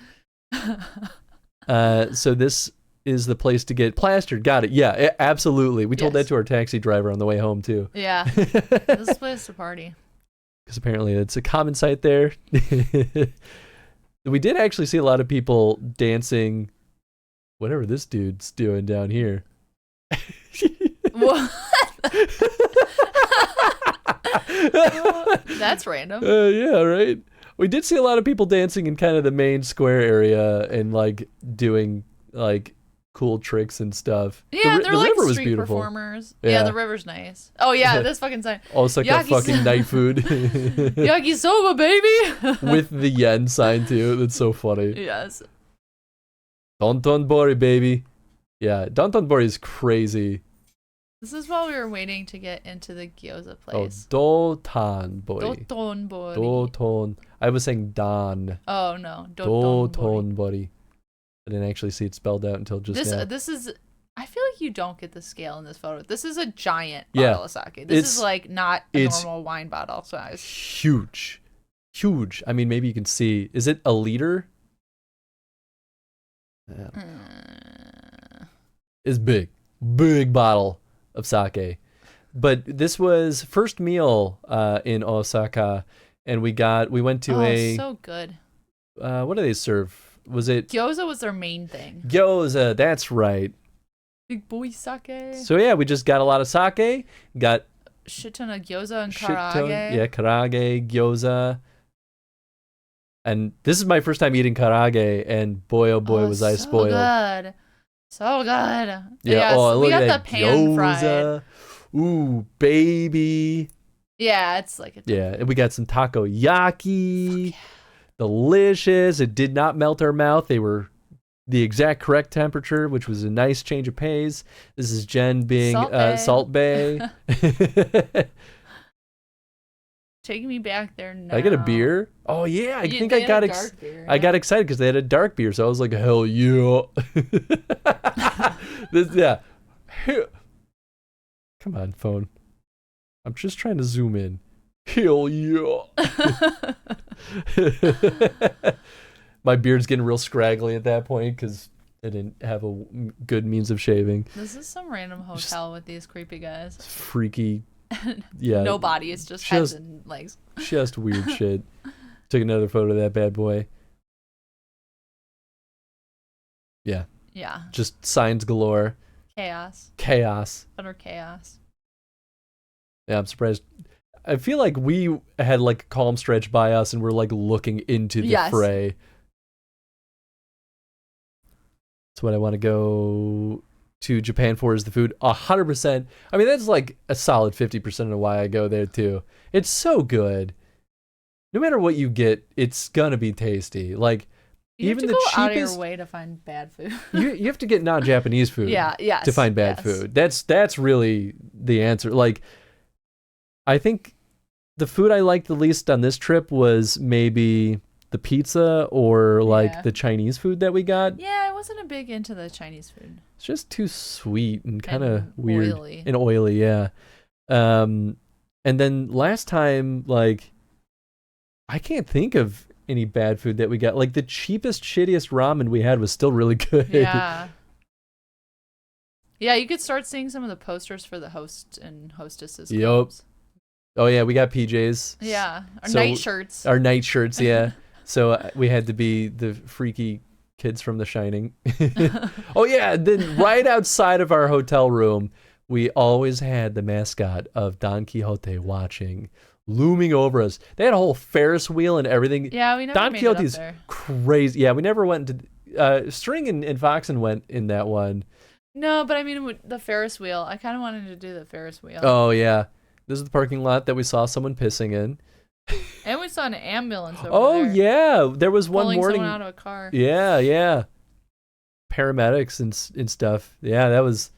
So this is the place to get plastered. Got it. Yeah, absolutely. We told that to our taxi driver on the way home too. Yeah. This place to party. Because apparently it's a common sight there. We did actually see a lot of people dancing. Whatever this dude's doing down here. What? That's random. Yeah, right. We did see a lot of people dancing in kind of the main square area and like doing like cool tricks and stuff. Yeah, the they're like river was street beautiful. performers. Yeah, the river's nice. Oh yeah, this fucking sign. Osaka fucking night food. Yakisoba, baby. With the yen sign too. That's so funny. Yes. Dontonbori, baby. Yeah, Dontonbori is crazy. This is while we were waiting to get into the gyoza place. Oh, Dotonbori. Dotonbori. Doton. I was saying Don. Oh no, Dotonbori. Dotonbori. I didn't actually see it spelled out until just now. This is. I feel like you don't get the scale in this photo. This is a giant bottle of sake. This is like not a normal wine bottle size. Huge. Huge. I mean, maybe you can see. Is it a liter? It's big. Big bottle of sake. But this was first meal in Osaka, and we went to so good. What do they serve? Was it Gyoza was their main thing. Gyoza, that's right. Big boy sake. So yeah, we just got a lot of sake, got shit ton of gyoza and shit ton, karage. yeah, karage, gyoza. And this is my first time eating karage, and boy oh boy was I spoiled. Good. So good. Yeah, yes, look we got at that the pan fried. gyoza. Ooh, baby. Yeah, it's like a Yeah, and we got some takoyaki. Delicious. It did not melt our mouth. They were the exact correct temperature, which was a nice change of pace. This is Jen being Salt Bay. Taking me back there now. I get a beer? Oh yeah, I think I got I got excited because they had a dark beer, so I was like, hell yeah. Yeah. Come on, phone. I'm just trying to zoom in. Hell yeah. My beard's getting real scraggly at that point because I didn't have a good means of shaving. This is some random hotel with these creepy guys. Freaky. Yeah. No body, it's just heads and legs. Just weird shit. Took another photo of that bad boy. Yeah. Yeah. Just signs galore. Chaos. Utter chaos. Yeah, I'm surprised. I feel like we had like a calm stretch by us and we're like looking into the fray. That's what I want to go to Japan for, is the food. 100%. I mean, that's like a solid 50% of why I go there too. It's so good. No matter what you get, it's gonna be tasty. Like, you even have to the go cheapest, out of your way to find bad food. you have to get non-Japanese food. To find bad food. That's really the answer. Like, I think the food I liked the least on this trip was maybe the pizza or like the Chinese food that we got. Yeah, I wasn't a big into the Chinese food. It's just too sweet and kind of weird oily. and oily. Yeah. And then last time, like, I can't think of any bad food that we got. Like, the cheapest, shittiest ramen we had was still really good. Yeah. Yeah, you could start seeing some of the posters for the hosts and hostesses. Clubs. Oh yeah, we got PJs. Yeah, our night shirts. Our night shirts, yeah. So we had to be the freaky kids from The Shining. Oh yeah, then right outside of our hotel room, we always had the mascot of Don Quixote watching, looming over us. They had a whole Ferris wheel and everything. Yeah, we never Don made Quixote's it up there. crazy. Yeah, we never went to. String and Foxen went in that one. No, but I mean with the Ferris wheel. I kind of wanted to do the Ferris wheel. Oh yeah. This is the parking lot that we saw someone pissing in. And we saw an ambulance over Oh there. yeah, there was one Pulling morning. someone out of a car. Yeah, yeah. Paramedics and stuff. Yeah, that was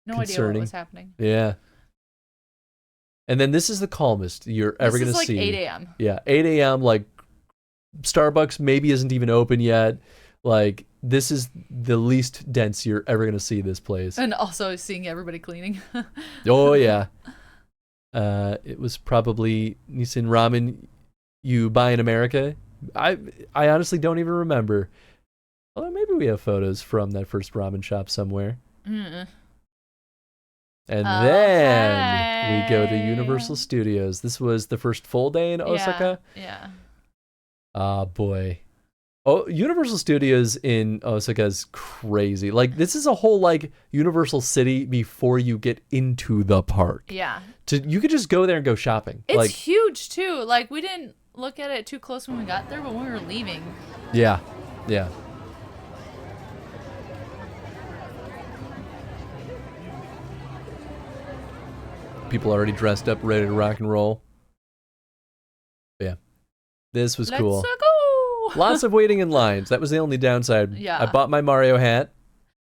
No concerning. idea what was happening. Yeah. And then this is the calmest you're ever This gonna is like see. 8 a.m. Yeah, 8 a.m. Like Starbucks maybe isn't even open yet. Like this is the least dense you're ever gonna see this place. And also seeing everybody cleaning. Oh yeah. It was probably Nissan ramen you buy in America. I honestly don't even remember. Although maybe we have photos from that first ramen shop somewhere. Mm. And Oh, then we go to hey. Universal Studios. This was the first full day in Osaka. Yeah. Ah, boy. Oh, Universal Studios in Osaka is crazy. Like, this is a whole, like, Universal City before you get into the park. Yeah. You could just go there and go shopping. It's like, huge too. Like we didn't look at it too close when we got there, but when we were leaving. yeah. Yeah. People already dressed up, ready to rock and roll. Yeah. This was Let's cool. go. Lots of waiting in lines. That was the only downside. Yeah. I bought my Mario hat.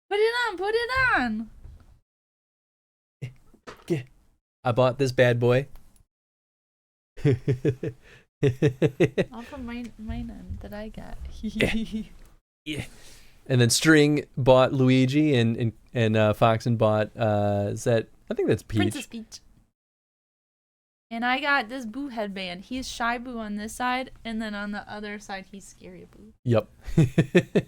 Put it on. Put it on. I bought this bad boy. I'll put mine on that I got. Yeah. And then String bought Luigi, and Foxen bought I think that's Peach. Princess Peach. And I got this Boo headband. He's Shy Boo on this side, and then on the other side, he's Scary Boo. Yep. It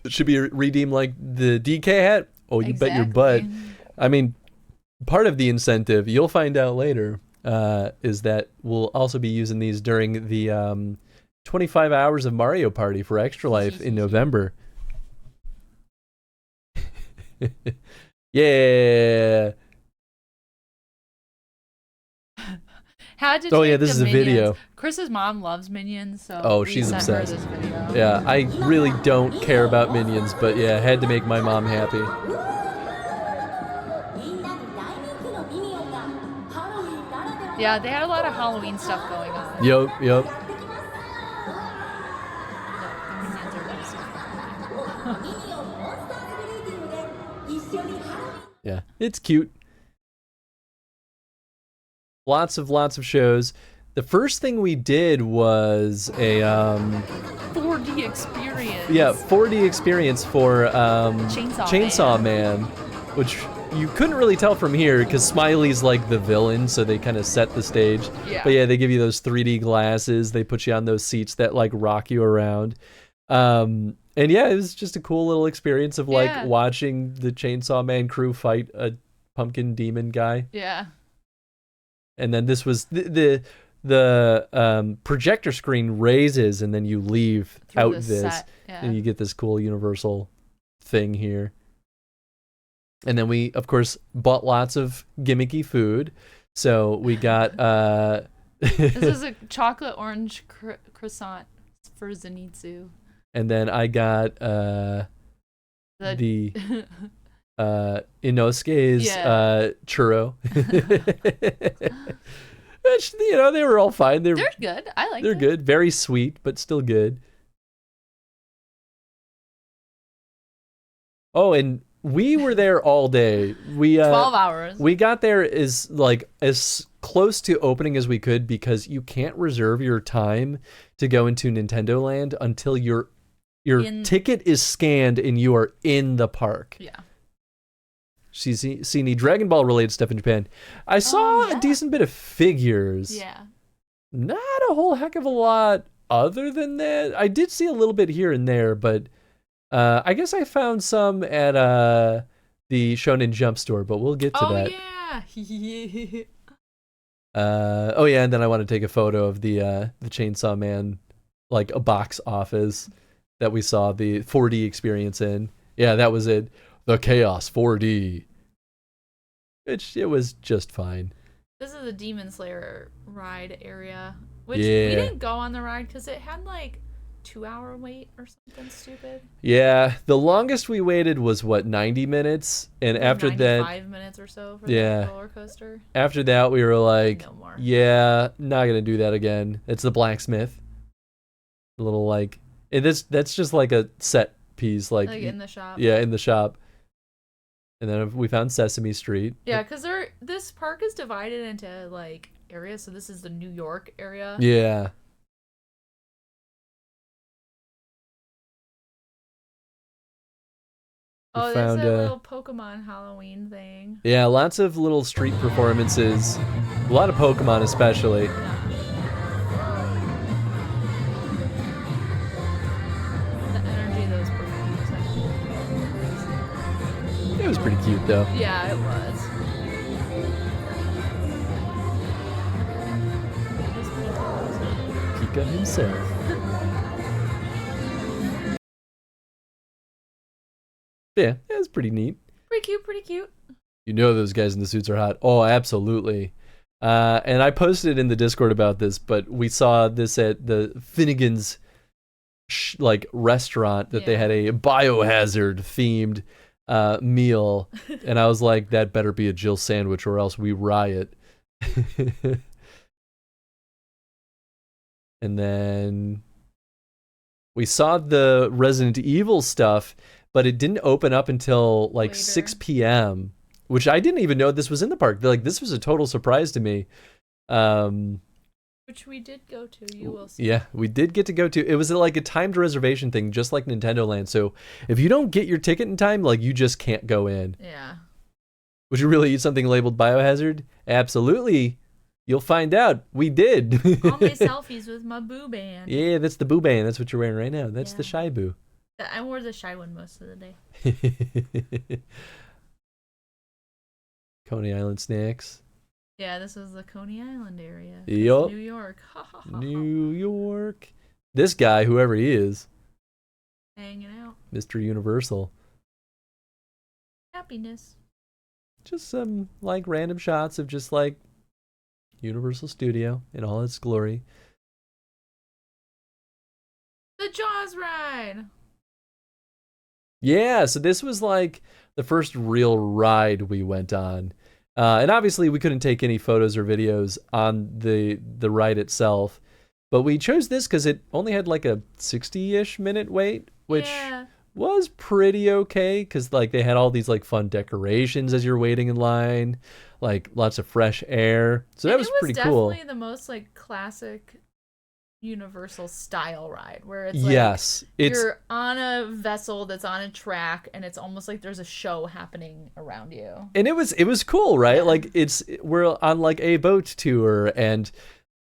should be redeemed like the DK hat. Oh, you bet your butt. I mean, part of the incentive, you'll find out later, is that we'll also be using these during the 25 hours of Mario Party for Extra Life in November. Yeah. How did Oh, you yeah, like this the is a Minions? video. Chris's mom loves Minions, so Oh, we she's sent obsessed. her this video. Yeah, I really don't care about Minions, but yeah, had to make my mom happy. Yeah, they had a lot of Halloween stuff going on. Yep. Yeah, it's cute. Lots of shows. The first thing we did was a 4D experience. yeah, 4D experience for Chainsaw Man, which you couldn't really tell from here because Smiley's like the villain, so they kind of set the stage. Yeah. But yeah, they give you those 3D glasses. They put you on those seats that like rock you around. And yeah, it was just a cool little experience of like watching the Chainsaw Man crew fight a pumpkin demon guy. Yeah. And then this was the projector screen raises, and then you leave Through out the this, set, yeah. and you get this cool Universal thing here. And then we, of course, bought lots of gimmicky food. So we got This is a chocolate orange croissant for Zenitsu. And then I got the Inosuke's churro. Which, they were all fine. They're good. I like them. They're good. Very sweet, but still good. Oh, and we were there all day. 12 hours. We got there as close to opening as we could because you can't reserve your time to go into Nintendo Land until your ticket is scanned and you are in the park. Yeah. She's seen any Dragon Ball related stuff in Japan. I saw a decent bit of figures. Yeah. Not a whole heck of a lot other than that. I did see a little bit here and there, but I guess I found some at the Shonen Jump store, but we'll get to that. Oh, yeah. And then I want to take a photo of the Chainsaw Man, like a box office that we saw the 4D experience in. Yeah, that was it. The Chaos 4D. It was just fine. This is the Demon Slayer ride area, which Yeah. we didn't go on the ride because it had like 2-hour wait or something stupid. Yeah, the longest we waited was what, 90 minutes, and Like after 95 minutes or so for the roller coaster. After that, we were like, No more. yeah, not gonna do that again. It's the blacksmith. A little like, that's just like a set piece, like in the shop. Yeah, in the shop. And then we found Sesame Street. Yeah, because this park is divided into like areas. So this is the New York area. Yeah. Oh, found there's a little Pokemon Halloween thing. Yeah, lots of little street performances. A lot of Pokemon, especially. The energy of those performances. It was pretty cute, though. Yeah, it was. Pika himself. Yeah, it was pretty neat. Pretty cute, pretty cute. You know those guys in the suits are hot. Oh, absolutely. And I posted in the Discord about this, but we saw this at the Finnegan's restaurant that they had a biohazard themed meal, and I was like, that better be a Jill sandwich or else we riot. And then we saw the Resident Evil stuff, but it didn't open up until like later. 6 p.m., which I didn't even know this was in the park. Like, this was a total surprise to me. Which we did go to, you will see. Yeah, we did get to go to. It was like a timed reservation thing, just like Nintendo Land. So if you don't get your ticket in time, like, you just can't go in. Yeah. Would you really eat something labeled biohazard? Absolutely. You'll find out. We did. All my selfies with my boo band. Yeah, that's the boo band. That's what you're wearing right now. That's the shy boo. I wore the shy one most of the day. Coney Island snacks. Yeah, this is the Coney Island area. Yup. New York. New York. This guy, whoever he is. Hanging out. Mr. Universal. Happiness. Just some like random shots of just like Universal Studio in all its glory. The Jaws ride. Yeah, so this was like the first real ride we went on. And obviously we couldn't take any photos or videos on the ride itself. But we chose this because it only had like a 60-ish minute wait, which was pretty okay because like they had all these like fun decorations as you're waiting in line, like lots of fresh air. So that was pretty cool. It was definitely the most like classic Universal style ride where it's like you're on a vessel that's on a track and it's almost like there's a show happening around you. And it was cool, right? Like we're on like a boat tour and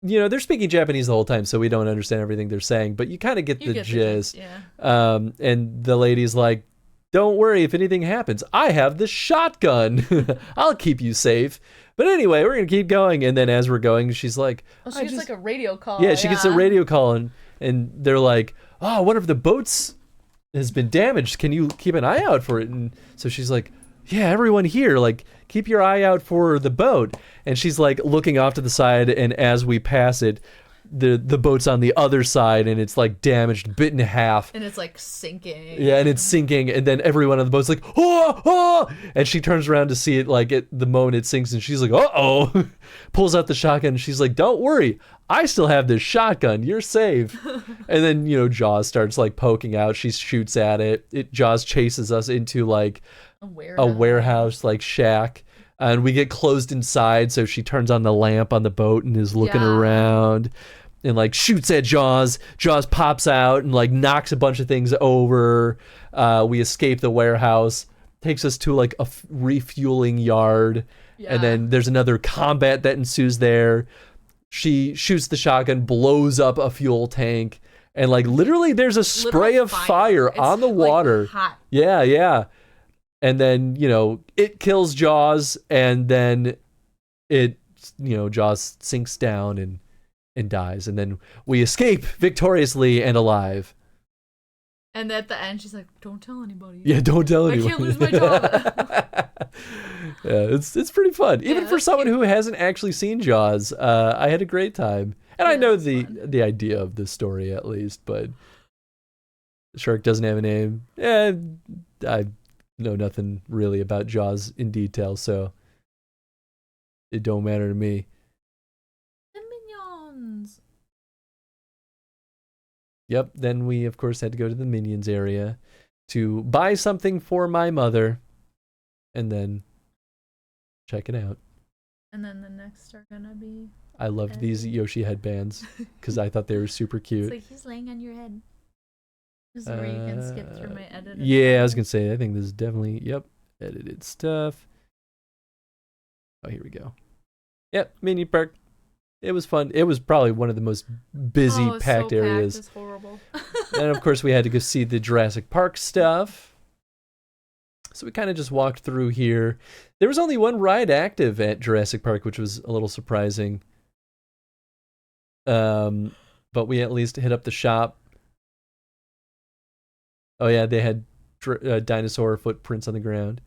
you know, they're speaking Japanese the whole time, so we don't understand everything they're saying, but you kind of get the gist. And the lady's like, don't worry, if anything happens, I have the shotgun. I'll keep you safe. But anyway, we're going to keep going. And then as we're going, she's like... Well, she gets like a radio call. Yeah, she gets a radio call, and they're like, oh, one of the boats has been damaged. Can you keep an eye out for it? And so she's like, yeah, everyone here, like, keep your eye out for the boat. And she's like looking off to the side, and as we pass it, the boat's on the other side, and it's like damaged, bit in half. And it's like sinking. Yeah, and it's sinking, and then everyone on the boat's like, oh, oh! And she turns around to see it, like, at the moment it sinks, and she's like, uh-oh! Pulls out the shotgun, and she's like, don't worry, I still have this shotgun, you're safe. And then, you know, Jaws starts, like, poking out, she shoots at it. Jaws chases us into, like, a warehouse, like, shack. And we get closed inside, so she turns on the lamp on the boat and is looking around and like shoots at Jaws. Jaws pops out and like knocks a bunch of things over. We escape the warehouse, takes us to like a refueling yard. And then there's another combat that ensues there. She shoots the shotgun, blows up a fuel tank, and like literally there's a spray of fire on the water. Like, hot. Yeah. And then, you know, it kills Jaws, and then it, you know, Jaws sinks down and dies. And then we escape victoriously and alive. And at the end, she's like, don't tell anybody. Yeah, don't tell anybody. I can't lose my job. Yeah, it's pretty fun. Even for someone who hasn't actually seen Jaws, I had a great time. And I know the idea of the story, at least, but The shark doesn't have a name. Eh, I know nothing really about Jaws in detail, so it don't matter to me. The Minions. Yep, then we, of course, had to go to the Minions area to buy something for my mother and then check it out. And then the next are gonna be... I loved these Yoshi headbands because I thought they were super cute. It's like he's laying on your head. This is where you can skip through my edited. Yeah, I was going to say, I think this is definitely, yep, edited stuff. Oh, here we go. Yep, Mini Park. It was fun. It was probably one of the most busy, packed areas. It's horrible. And of course, we had to go see the Jurassic Park stuff. So we kind of just walked through here. There was only one ride active at Jurassic Park, which was a little surprising. But we at least hit up the shop. Oh yeah, they had dinosaur footprints on the ground.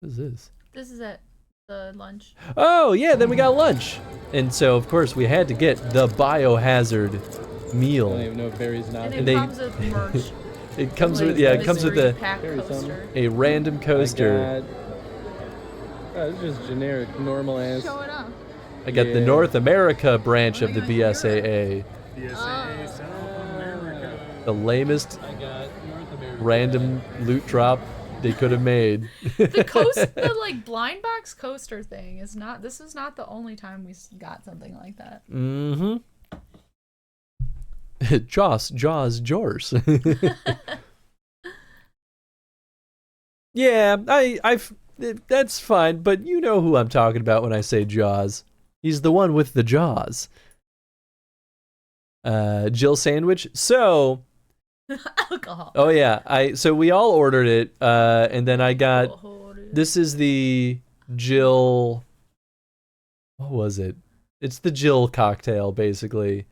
What is this? This is at the lunch. Oh yeah, then we got lunch. And so of course we had to get the biohazard meal. I don't even know if Barry's not. And it comes with merch. It comes Like with, yeah, it comes with a random coaster. It's just generic, normal ass. Show it off. I got the North America branch of the BSAA. The lamest random loot drop they could have made. The like blind box coaster thing is not. This is not the only time we got something like that. Mm-hmm. Jaws. Yeah, I've that's fine, but you know who I'm talking about when I say Jaws. He's the one with the jaws. Jill sandwich. So alcohol. Oh yeah, so we all ordered it, and then I got. This is the Jill. What was it? It's the Jill cocktail, basically.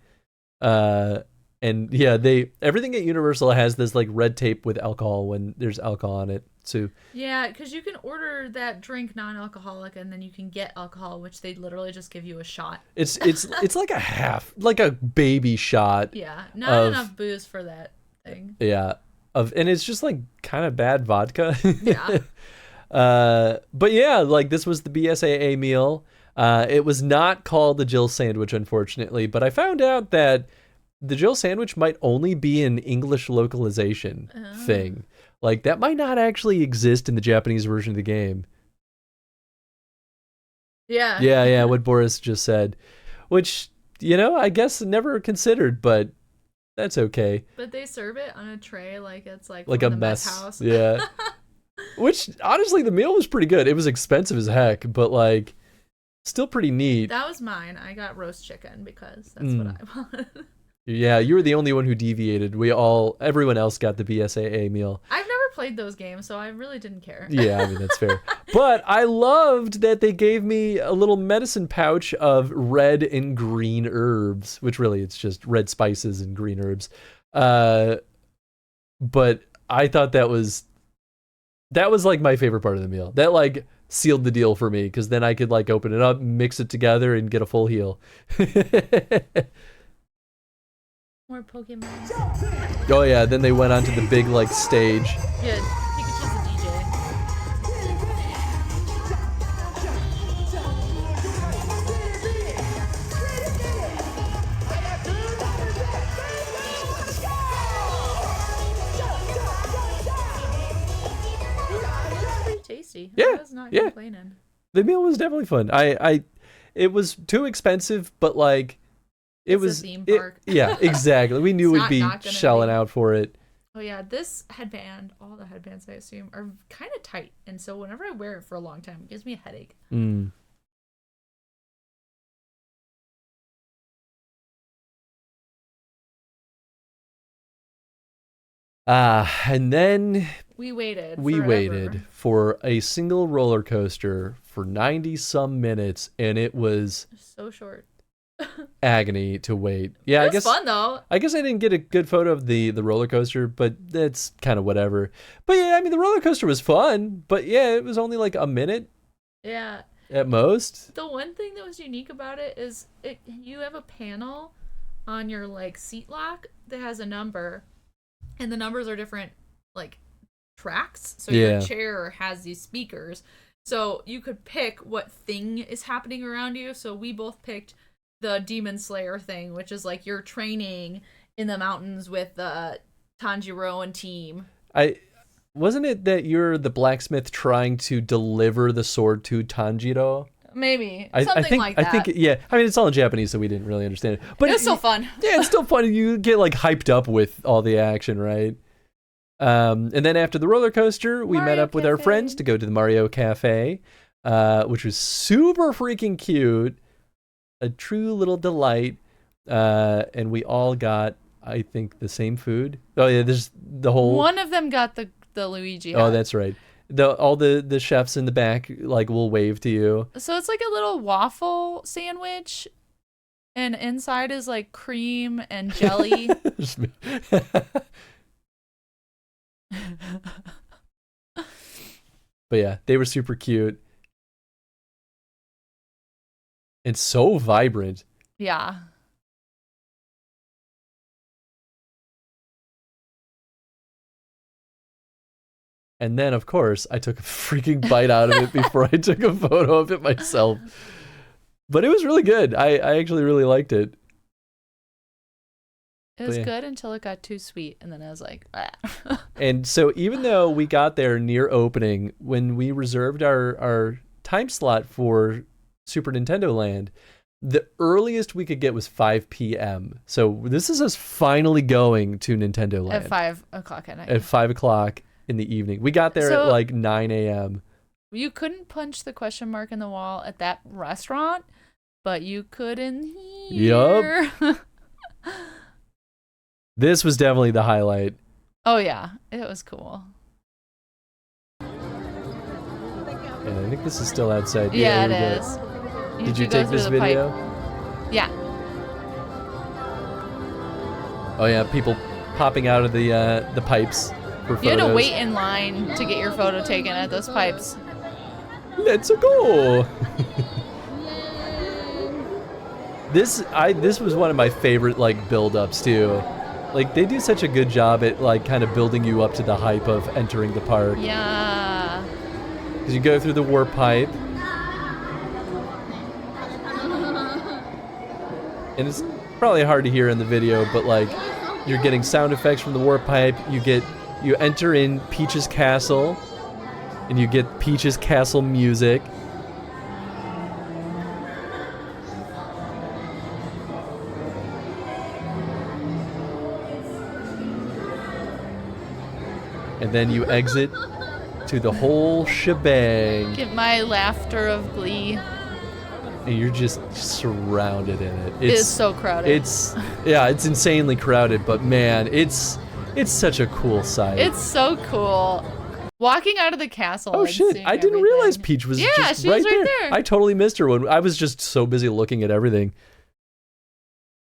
And yeah, everything at Universal has this like red tape with alcohol when there's alcohol on it. So Yeah, because you can order that drink non-alcoholic, and then you can get alcohol, which they literally just give you a shot. It's like a half, like a baby shot. Yeah, not enough booze for that thing. Yeah, and it's just like kind of bad vodka. Yeah. But yeah, like this was the BSAA meal. It was not called the Jill sandwich, unfortunately, but I found out that the Jill sandwich might only be an English localization thing. Like that might not actually exist in the Japanese version of the game. Yeah. Yeah, what Boris just said, which, I guess never considered, but that's okay. But they serve it on a tray like it's like a from the mess. Met house. Yeah. Which honestly, the meal was pretty good. It was expensive as heck, but like still pretty neat. That was mine. I got roast chicken because that's what I wanted. Yeah, you were the only one who deviated. Everyone else got the BSAA meal. I've never played those games, so I really didn't care. Yeah, I mean, that's fair. But I loved that they gave me a little medicine pouch of red and green herbs, which really it's just red spices and green herbs. But I thought that was like my favorite part of the meal. That like sealed the deal for me because then I could like open it up, mix it together, and get a full heal. More Pokemon. Oh yeah, then they went onto the big like stage. Yeah, Pikachu's a DJ. Pretty tasty. Yeah, I was not complaining. The meal was definitely fun. It was too expensive, but like. It was a theme park. Yeah, exactly. We knew we'd be shelling out for it. Oh yeah, this headband, all the headbands I assume, are kind of tight, and so whenever I wear it for a long time, it gives me a headache. And then we waited. We waited for a single roller coaster for 90 some minutes, and it was so short. Agony to wait. Yeah, it was fun though. I guess I didn't get a good photo of the roller coaster, but that's kind of whatever. But yeah, I mean the roller coaster was fun, but yeah, it was only like a minute. Yeah. At most. The one thing that was unique about it is you have a panel on your like seat lock that has a number, and the numbers are different, like, tracks. So Yeah. your chair has these speakers. So you could pick what thing is happening around you. So we both picked the Demon Slayer thing, which is like you're training in the mountains with the Tanjiro and team. Wasn't it that you're the blacksmith trying to deliver the sword to Tanjiro? Maybe. I Something think, like that. I think, yeah. I mean, it's all in Japanese, so we didn't really understand it. But It was still fun. Yeah, it's still fun. You get like hyped up with all the action, right? And then after the roller coaster, we met Mario up with our Cafe. friends to go to the Mario Cafe, which was super freaking cute. A true little delight. And we all got, I think, the same food. Oh yeah, there's the whole. One of them got the Luigi hat. Oh, that's right. All the chefs in the back like will wave to you. So it's like a little waffle sandwich, and inside is like cream and jelly. But yeah, they were super cute. And so vibrant. Yeah. And then, of course, I took a freaking bite out of it before I took a photo of it myself. But it was really good. I actually really liked it. It was yeah. good until it got too sweet, and then I was like, ah. And so even though we got there near opening, when we reserved our time slot for Super Nintendo Land, the earliest we could get was 5 p.m. So this is us finally going to Nintendo Land. At 5 o'clock at night. At 5 o'clock in the evening. We got there at like 9 a.m. You couldn't punch the question mark in the wall at that restaurant, but you could in here. Yup. This was definitely the highlight. Oh, yeah. It was cool. And I think this is still outside. Yeah, we it did. is. Did you go take this through the pipe. video? Yeah. Oh yeah, people popping out of the pipes for photos. You had to wait in line to get your photo taken at those pipes. Let's go. This was one of my favorite like build-ups too. Like they do such a good job at like kind of building you up to the hype of entering the park. Yeah. Because you go through the warp pipe. And it's probably hard to hear in the video, but like you're getting sound effects from the warp pipe. You enter in Peach's castle, and you get Peach's castle music. And then you exit to the whole shebang. Get my laughter of glee. And you're just surrounded in it. It is so crowded. It's insanely crowded, but man, it's such a cool sight. It's so cool. Walking out of the castle. Oh and shit! seeing I didn't everything. realize Peach was just she right was right there. there. I totally missed her when I was just so busy looking at everything.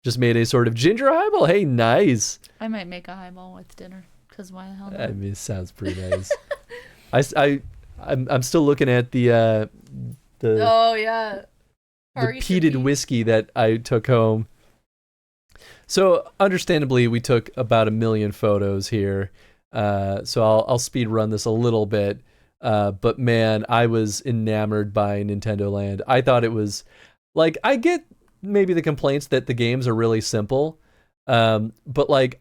Just made a sort of ginger highball. Hey, nice. I might make a highball with dinner, because why the hell not? I mean, it sounds pretty nice. I'm still looking at the Oh yeah. the Harvey peated Cookie. whiskey that I took home. So understandably, we took about 1 million photos here. So I'll speed run this a little bit. But man, I was enamored by Nintendo Land. I thought it was like, I get maybe the complaints that the games are really simple. But like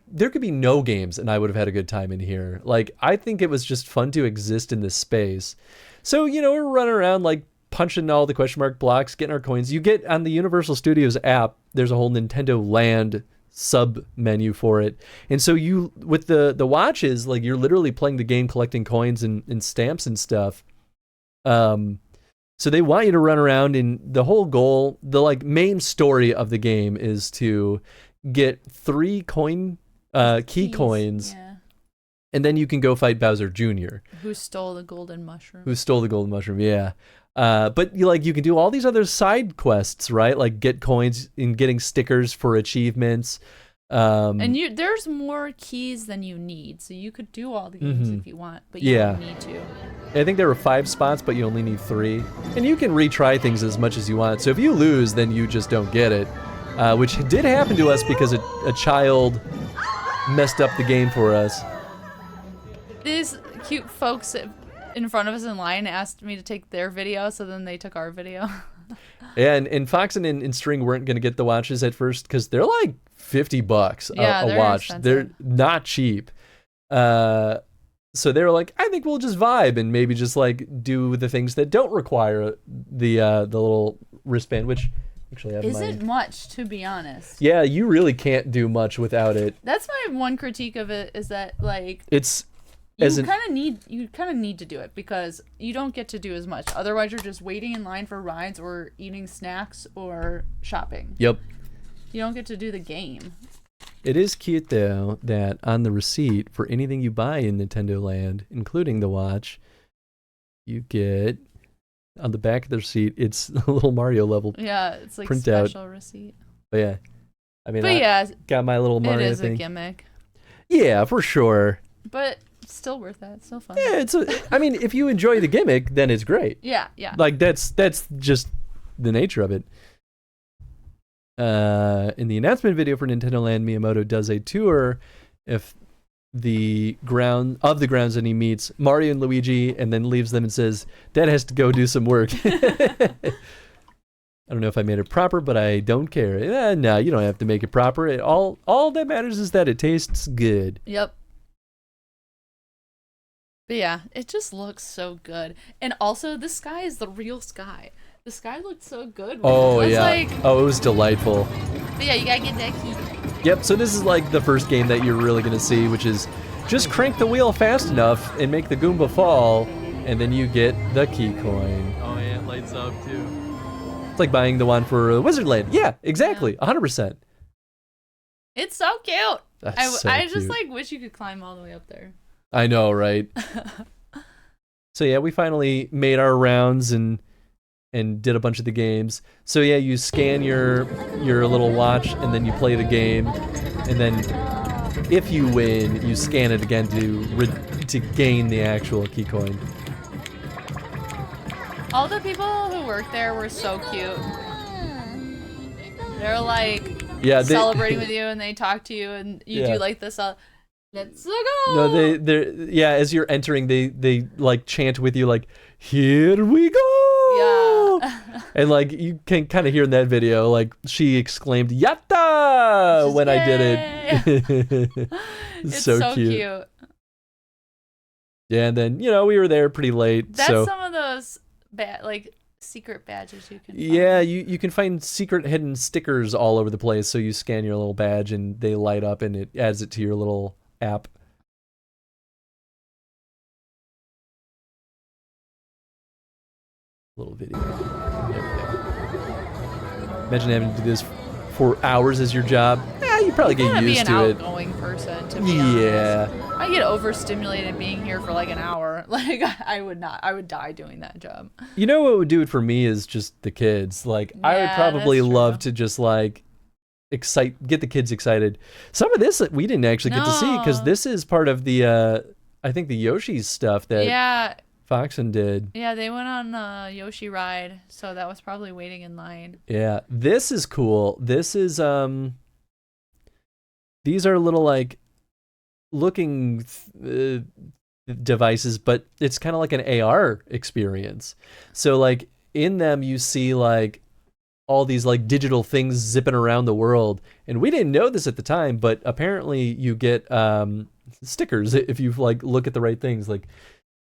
there could be no games and I would have had a good time in here. Like, I think it was just fun to exist in this space. So, we're running around like punching all the question mark blocks, getting our coins. You get on the Universal Studios app, there's a whole Nintendo Land sub menu for it. And so you, with the watches, like you're literally playing the game, collecting coins and stamps and stuff. So they want you to run around, and the whole goal, the like main story of the game is to get 3 key coins. Yeah. And then you can go fight Bowser Jr. Who stole the golden mushroom? Yeah. But you can do all these other side quests, right? Like get coins and getting stickers for achievements. And there's more keys than you need, so you could do all the games if you want, but you don't need to. I think there were 5 spots, but you only need 3. And you can retry things as much as you want. So if you lose, then you just don't get it. Which did happen to us because a child messed up the game for us. These cute folks in front of us in line asked me to take their video, so then they took our video. Yeah, and Fox and String weren't going to get the watches at first because they're like $50 a watch. Expensive. They're not cheap. So they were like, I think we'll just vibe and maybe just like do the things that don't require the little wristband, which actually I have Isn't much, to be honest. Yeah, you really can't do much without it. That's my one critique of it, is that like It's you kind of need to do it because you don't get to do as much. Otherwise, you're just waiting in line for rides or eating snacks or shopping. Yep. You don't get to do the game. It is cute though that on the receipt for anything you buy in Nintendo Land, including the watch, you get on the back of the receipt it's a little Mario level. Yeah, it's like printout. special receipt. But yeah, I mean, I got my little Mario it is thing. a gimmick. Yeah, for sure. But still worth it. It's still fun. Yeah, I mean, if you enjoy the gimmick, then it's great. Yeah, yeah. Like that's just the nature of it. In the announcement video for Nintendo Land, Miyamoto does a tour of the grounds that he meets Mario and Luigi, and then leaves them and says, "Dad has to go do some work." I don't know if I made it proper, but I don't care. No, you don't have to make it proper. All that matters is that it tastes good. Yep. But yeah, it just looks so good. And also, the sky is the real sky. The sky looked so good. Oh, it was yeah. Like, oh, it was delightful. but yeah, you gotta get that key. Yep, so this is like the first game that you're really going to see, which is just crank the wheel fast enough and make the Goomba fall, and then you get the key coin. Oh yeah, it lights up too. It's like buying the one for Wizardland. Yeah, exactly. 100%. It's so cute. That's so I just cute. like wish you could climb all the way up there. I know, right? So yeah, we finally made our rounds and did a bunch of the games. So yeah, you scan your little watch and then you play the game, and then if you win, you scan it again to gain the actual key coin. All the people who worked there were so cute. They're like celebrating with you, and they talk to you, and you do like this. Let's go. No, they're as you're entering, they like chant with you like, "Here we go." Yeah. And like you can kind of hear in that video, like she exclaimed "Yatta" when I did it. It's so cute. Yeah, and then we were there pretty late. That's so some of those secret badges you can find. Yeah, you can find secret hidden stickers all over the place. So you scan your little badge and they light up and it adds it to your little app. Little video. Imagine having to do this for hours as your job. You probably get used to it. Be an outgoing person, to be honest. Yeah. I get overstimulated being here for like an hour. Like I would die doing that job. You know what would do it for me is just the kids. Like I would probably love to just like get the kids excited. Some of this we didn't actually get to see because this is part of the I think the Yoshi's stuff that Foxen did. Yeah, they went on a Yoshi ride, so that was probably waiting in line. Yeah, this is cool. This is these are little like looking devices, but it's kind of like an AR experience. So like in them you see like all these like digital things zipping around the world, and we didn't know this at the time, but apparently you get stickers if you like look at the right things. Like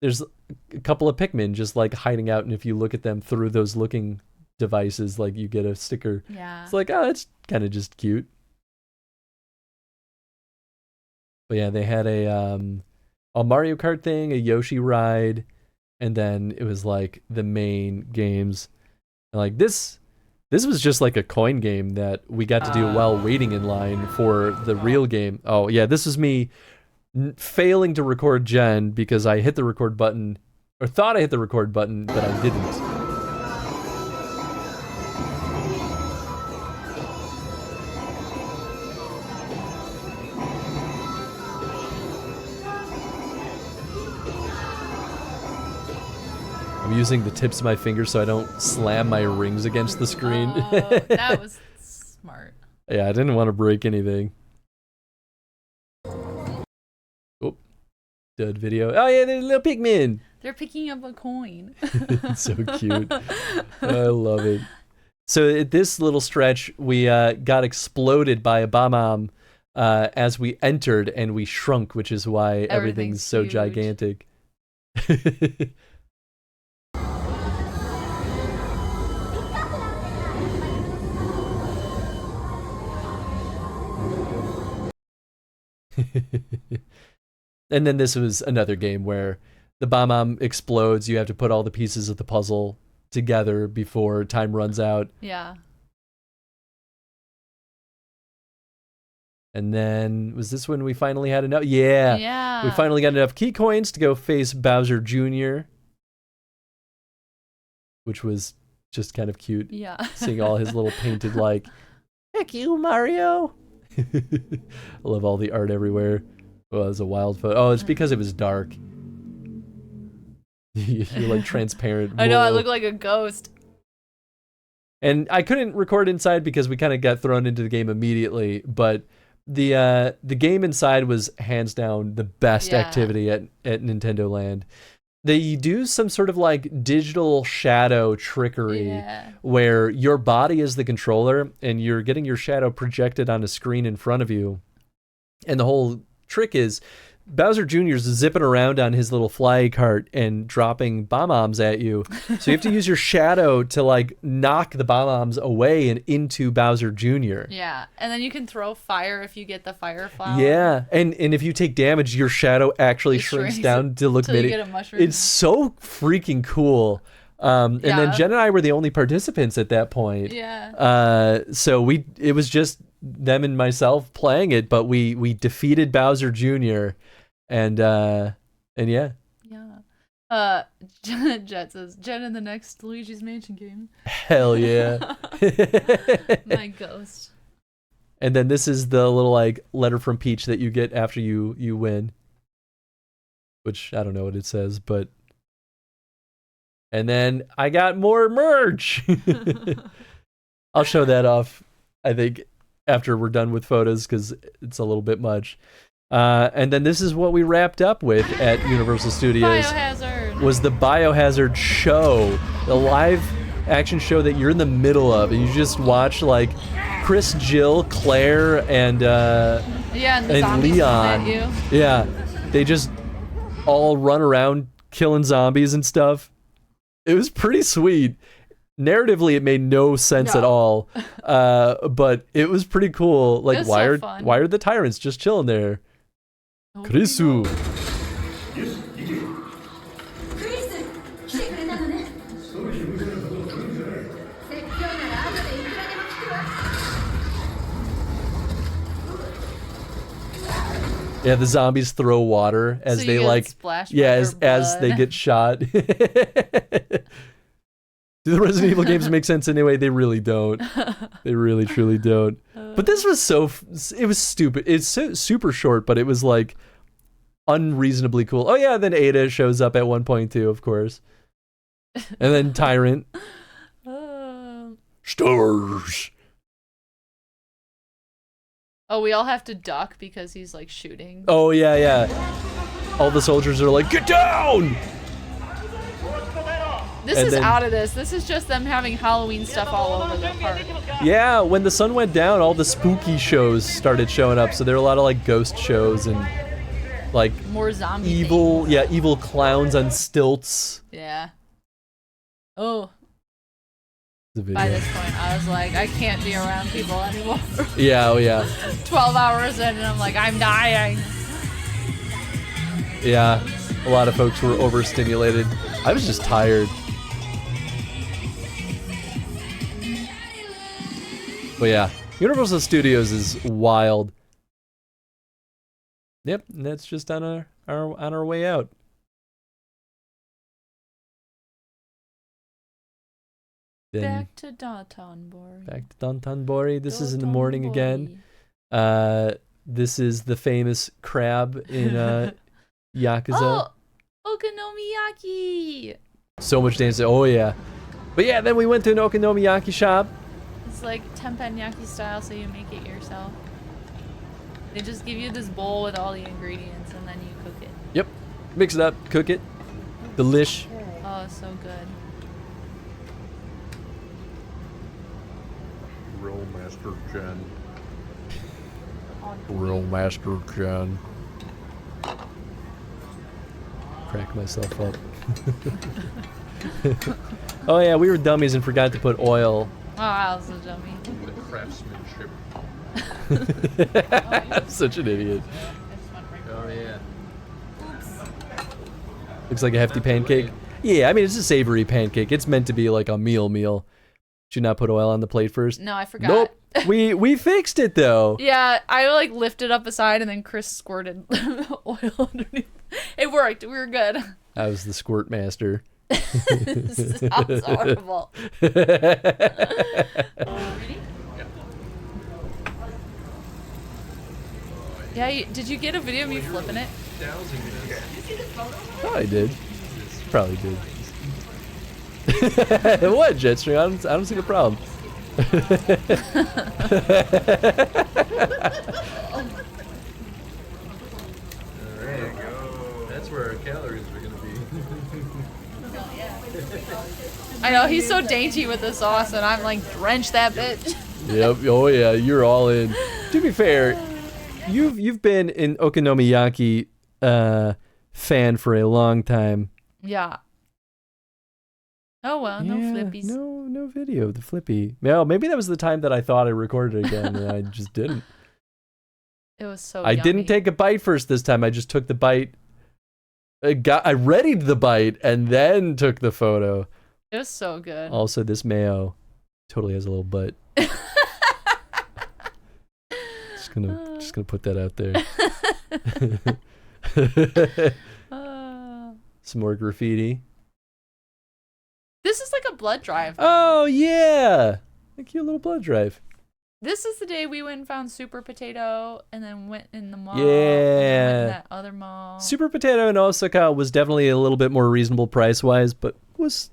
there's a couple of Pikmin just like hiding out, and if you look at them through those looking devices, like you get a sticker. Yeah, it's like, oh, that's kind of just cute. But yeah, they had a Mario Kart thing, a Yoshi ride, and then it was like the main games. And like this was just like a coin game that we got to do while waiting in line for the real game. Oh yeah, this was me failing to record Jen because I hit the record button, or thought I hit the record button, but I didn't. I'm using the tips of my fingers so I don't slam my rings against the screen. That was smart. Yeah, I didn't want to break anything. Dud video. Oh yeah, they're little Pikmin. They're picking up a coin. It's so cute. I love it. So at this little stretch, we got exploded by a bomb as we entered, and we shrunk, which is why everything's so huge. gigantic. And then this was another game where the bomb explodes. You have to put all the pieces of the puzzle together before time runs out. Yeah. And then, was this when we finally had enough? Yeah. Yeah. We finally got enough key coins to go face Bowser Jr., which was just kind of cute. Yeah. Seeing all his little painted, like, heck you, Mario. I love all the art everywhere. Oh, it was a wild photo. Oh, it's because it was dark. You're like transparent. I know, I Whoa. look like a ghost. And I couldn't record inside because we kind of got thrown into the game immediately, but the game inside was hands down the best activity at Nintendo Land. They do some sort of like digital shadow trickery where your body is the controller and you're getting your shadow projected on a screen in front of you. And the whole trick is Bowser Jr.'s zipping around on his little fly cart and dropping bomb-bombs at you. So you have to use your shadow to like knock the bomb-bombs away and into Bowser Jr. Yeah, and then you can throw fire if you get the fire flower. Yeah, and if you take damage, your shadow actually shrinks down to look mini. You get a mushroom. It's so freaking cool. And then Jen and I were the only participants at that point. Yeah. So it was just them and myself playing it, but we defeated Bowser Jr. And yeah. Yeah. Jet says, Jen in the next Luigi's Mansion game. Hell yeah. My ghost. And then this is the little like letter from Peach that you get after you win. Which I don't know what it says, but and then I got more merch. I'll show that off, I think, after we're done with photos because it's a little bit much. And then this is what we wrapped up with at Universal Studios. Biohazard. Was the Biohazard show, the live action show that you're in the middle of, and you just watch like Chris, Jill, Claire, and and Leon. At you. Yeah, they just all run around killing zombies and stuff. It was pretty sweet. Narratively, it made no sense at all, but it was pretty cool. Like, why are the tyrants just chilling there? Krisu. Yeah, the zombies throw water as they like, as they get shot. Do the Resident Evil games make sense anyway? They really don't. They really, truly don't. But this was it was stupid. It's so super short, but it was like unreasonably cool. Oh yeah, then Ada shows up at one point too, of course. And then Tyrant. Stars. Oh, we all have to duck because he's like shooting. Oh yeah. All the soldiers are like, get down! This is out of this. This is just them having Halloween stuff all over the park. Yeah, when the sun went down, all the spooky shows started showing up. So there are a lot of like ghost shows and like more zombie evil, things. evil clowns on stilts. Yeah. Oh. By this point, I was like, I can't be around people anymore. Yeah, oh yeah. 12 hours in, and I'm like, I'm dying. Yeah, a lot of folks were overstimulated. I was just tired. But yeah, Universal Studios is wild. Yep, and that's just on our way out. Then back to Dotonbori. Back to Dotonbori. This is in the morning again. This is the famous crab in Yakuza. Oh, okonomiyaki. So much dancing. Oh yeah. But yeah, then we went to an okonomiyaki shop. It's like teppanyaki style, so you make it yourself. They just give you this bowl with all the ingredients, and then you cook it. Yep. Mix it up, cook it. Delish. Oh, it's so good. Real Master Jen. Real Master Jen. Crack myself up. Oh yeah, we were dummies and forgot to put oil. Oh, I was a dummy. The craftsmanship. I'm such an idiot. Oh yeah. Looks like a hefty pancake. Yeah, I mean it's a savory pancake. It's meant to be like a meal. Should you not put oil on the plate first? No, I forgot. Nope. We fixed it though. Yeah, I like lifted up aside and then Chris squirted oil underneath. It worked. We were good. I was the squirt master. This sounds horrible. Yeah, did you get a video of me flipping it? Oh, I did. Probably did. What, Jetstream? I don't see the problem. There you go. That's where our calories are gonna be. I know, he's so dainty with the sauce, and I'm like, drench that bitch. Yep. Oh yeah, you're all in. To be fair, you've been an okonomiyaki fan for a long time. Yeah. Oh well, no flippies. No video of the flippy. Well, maybe that was the time that I thought I recorded again, and I just didn't. It was so I didn't take a bite first this time. I just took the bite. I readied the bite and then took the photo. It was so good. Also, this mayo totally has a little butt. just gonna put that out there. Some more graffiti. This is like a blood drive. Oh yeah, a cute little blood drive. This is the day we went and found Super Potato, and then went in the mall. Yeah. And then went in that other mall. Super Potato in Osaka was definitely a little bit more reasonable price-wise, but was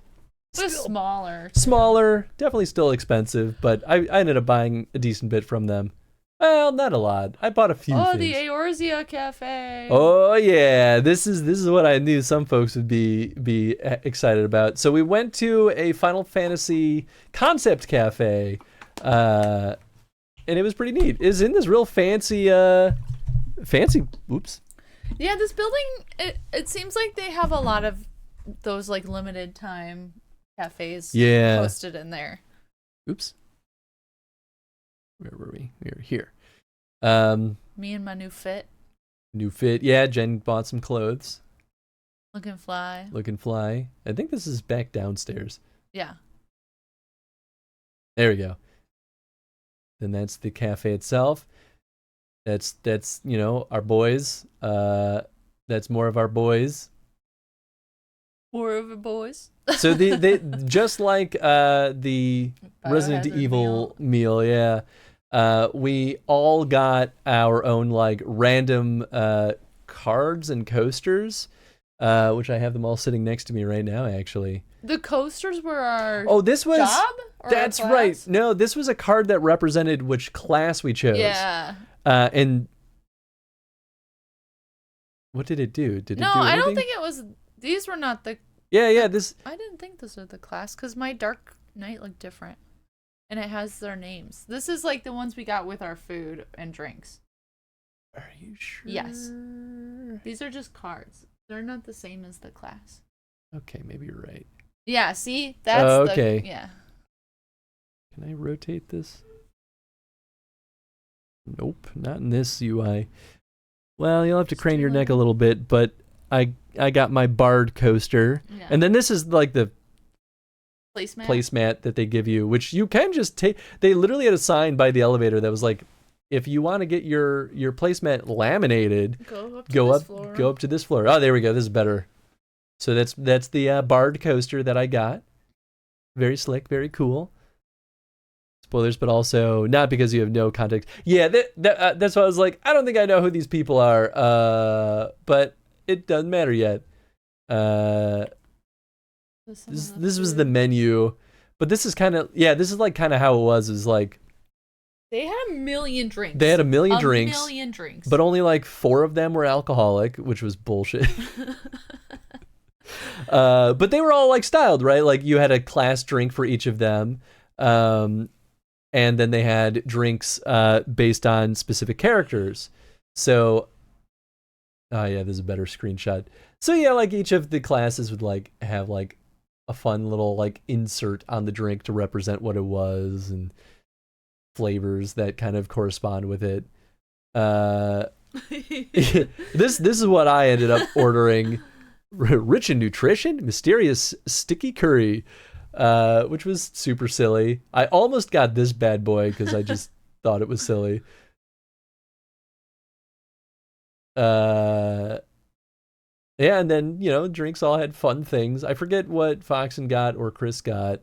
It was smaller. smaller, definitely still expensive, but I ended up buying a decent bit from them. Well, not a lot. I bought a few Oh, things. the Eorzea Cafe. Oh yeah, this is what I knew some folks would be excited about. So we went to a Final Fantasy concept cafe, and it was pretty neat. It's in this real fancy. Oops. Yeah, this building, it seems like they have a lot of those like limited time cafes posted in there. Oops. Where were we? We were here. Me and my new fit. New fit. Yeah, Jen bought some clothes. Looking fly. Looking fly. I think this is back downstairs. Yeah. There we go. Then that's the cafe itself. That's our boys. That's more of our boys. More of a boys. So they just like the Resident Biohazard Evil meal, yeah. We all got our own like random cards and coasters, which I have them all sitting next to me right now, actually. The coasters were our this was job? Or that's our right. class? No, this was a card that represented which class we chose. Yeah. And what did it do? Did it No, do I don't anything? think it was. These were not the. Yeah. This. I didn't think those were the class because my Dark Knight looked different, and it has their names. This is like the ones we got with our food and drinks. Are you sure? Yes. These are just cards. They're not the same as the class. Okay, maybe you're right. Yeah. See, that's okay. Yeah. Can I rotate this? Nope, not in this UI. Well, you'll have to crane your neck a little bit, but I got my Bard coaster. Yeah. And then this is like the placemat that they give you, which you can just take. They literally had a sign by the elevator that was like, if you want to get your placemat laminated, go up to this floor. Oh, there we go. This is better. So that's the Bard coaster that I got. Very slick, very cool. Spoilers, but also not because you have no context. Yeah, that's why I was like, I don't think I know who these people are, but it doesn't matter yet. This was the menu, but this is kind of, this is like kind of how it was. It was like, They had a million drinks. They had a million drinks. A million drinks. But only like 4 of them were alcoholic, which was bullshit. But they were all like styled, right? Like you had a class drink for each of them. And then they had drinks based on specific characters. So, oh yeah, there's a better screenshot. So yeah, like each of the classes would like have like a fun little like insert on the drink to represent what it was and flavors that kind of correspond with it. This is what I ended up ordering. Rich in nutrition, mysterious sticky curry, which was super silly. I almost got this bad boy because I just thought it was silly. Yeah, and then, you know, drinks all had fun things. I forget what Foxen got or Chris got.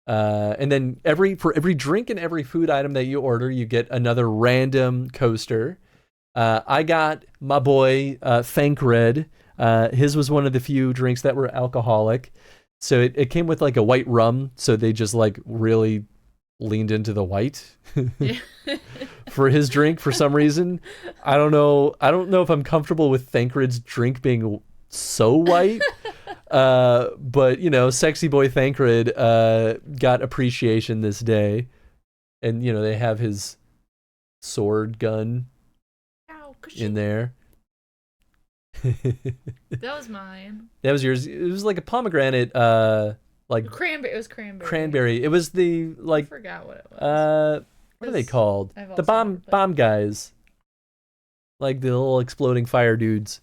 And then for every drink and every food item that you order, you get another random coaster. I got my boy Thancred. His was one of the few drinks that were alcoholic. So it came with like a white rum. So they just like really leaned into the white for his drink for some reason. I don't know if I'm comfortable with Thancred's drink being so white. But you know, sexy boy Thancred got appreciation this day. And you know, they have his sword gun in there. That was mine. That was yours. It was like a pomegranate, like cranberry. It was cranberry. Cranberry. It was the like. I forgot what it was. What are they called? The bomb guys. Like the little exploding fire dudes.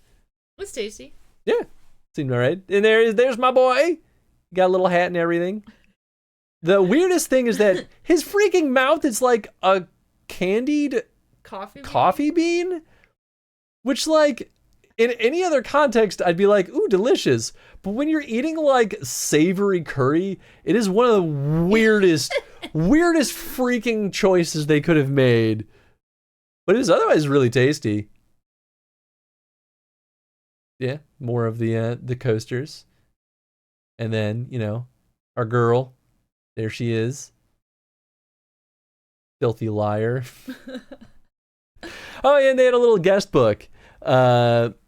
It was tasty. Yeah, seemed alright. And there's my boy. Got a little hat and everything. The weirdest thing is that his freaking mouth is like a candied coffee bean, which like. In any other context, I'd be like, ooh, delicious. But when you're eating like savory curry, it is one of the weirdest freaking choices they could have made. But it was otherwise really tasty. Yeah, more of the coasters. And then, you know, our girl, there she is. Filthy liar. Oh, yeah, and they had a little guest book.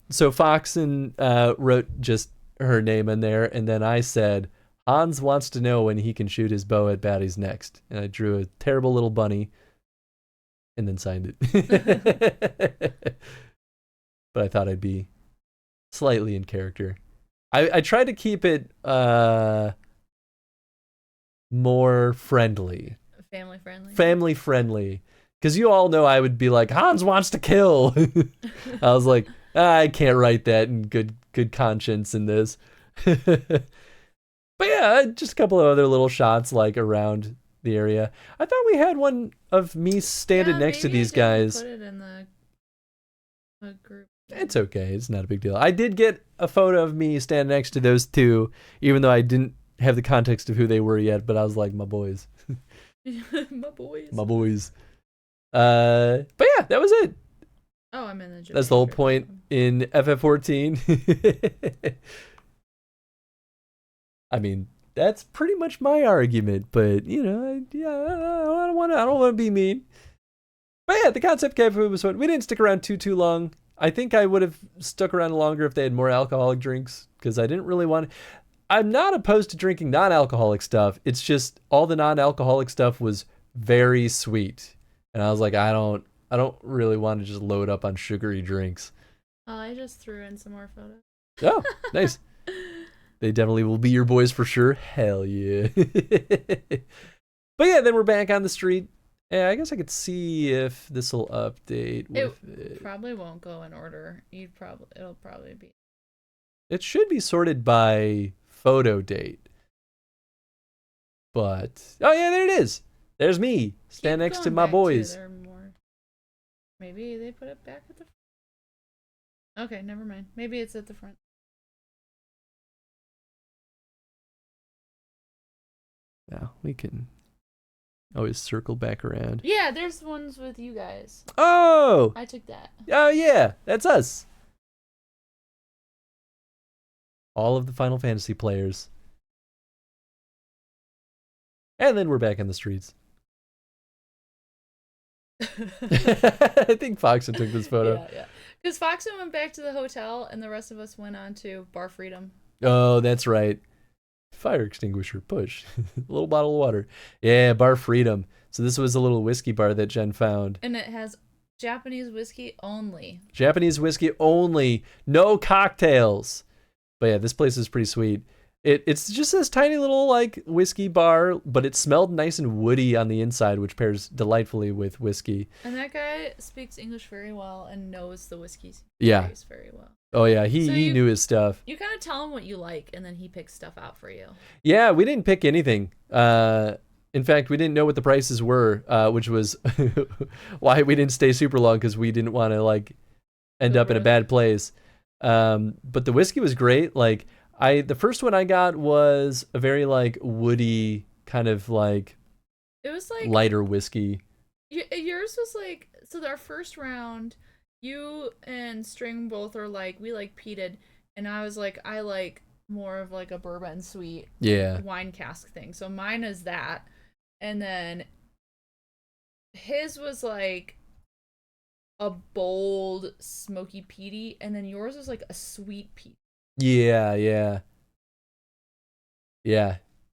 So Foxen wrote just her name in there, and then I said, Hans wants to know when he can shoot his bow at baddies next. And I drew a terrible little bunny and then signed it. But I thought I'd be slightly in character. I tried to keep it more friendly. Family friendly. Because you all know I would be like, Hans wants to kill. I was like, I can't write that in good conscience in this. But yeah, just a couple of other little shots like around the area. I thought we had one of me standing next to these guys. Put it in the group. It's okay. It's not a big deal. I did get a photo of me standing next to those two, even though I didn't have the context of who they were yet, but I was like, my boys. My boys. My boys. But yeah, that was it. Oh, I'm in the gym. That's the whole point in FF14. I mean, that's pretty much my argument, but you know, I don't want to be mean. But yeah, the concept cafe was fun. We didn't stick around too long. I think I would have stuck around longer if they had more alcoholic drinks, because I didn't really want. I'm not opposed to drinking non-alcoholic stuff. It's just all the non-alcoholic stuff was very sweet. And I was like, I don't really want to just load up on sugary drinks. Oh, I just threw in some more photos. Oh, nice. They definitely will be your boys for sure. Hell yeah. But yeah, then we're back on the street. Yeah, I guess I could see if this will update. It probably won't go in order. It'll probably be. It should be sorted by photo date. But oh yeah, there it is. There's me. Stand next to my boys. Maybe they put it back at the front. Okay, never mind. Maybe it's at the front. Yeah, we can always circle back around. Yeah, there's ones with you guys. Oh! I took that. Oh yeah, that's us. All of the Final Fantasy players. And then we're back in the streets. I think Foxen took this photo. Yeah. Because Foxen went back to the hotel, and the rest of us went on to Bar Freedom. Oh, that's right. Fire extinguisher, push. A little bottle of water. Yeah, Bar Freedom. So this was a little whiskey bar that Jen found. And it has Japanese whiskey only. Japanese whiskey only. No cocktails. But yeah, this place is pretty sweet. It's just this tiny little like whiskey bar, but it smelled nice and woody on the inside, which pairs delightfully with whiskey. And that guy speaks English very well and knows the whiskeys Yeah. very well. Oh yeah, So he knew his stuff. You kind of tell him what you like, and then he picks stuff out for you. Yeah, we didn't pick anything. In fact, we didn't know what the prices were, which was why we didn't stay super long, because we didn't want to like end up in a bad place. But the whiskey was great. Like the first one I got was a very like woody kind of like It was like lighter whiskey. yours was like, so our first round, you and String both are like, we like peated, and I was like, I like more of like a bourbon sweet wine cask thing. So mine is that. And then his was like a bold smoky peaty, and then yours was like a sweet peat. Yeah.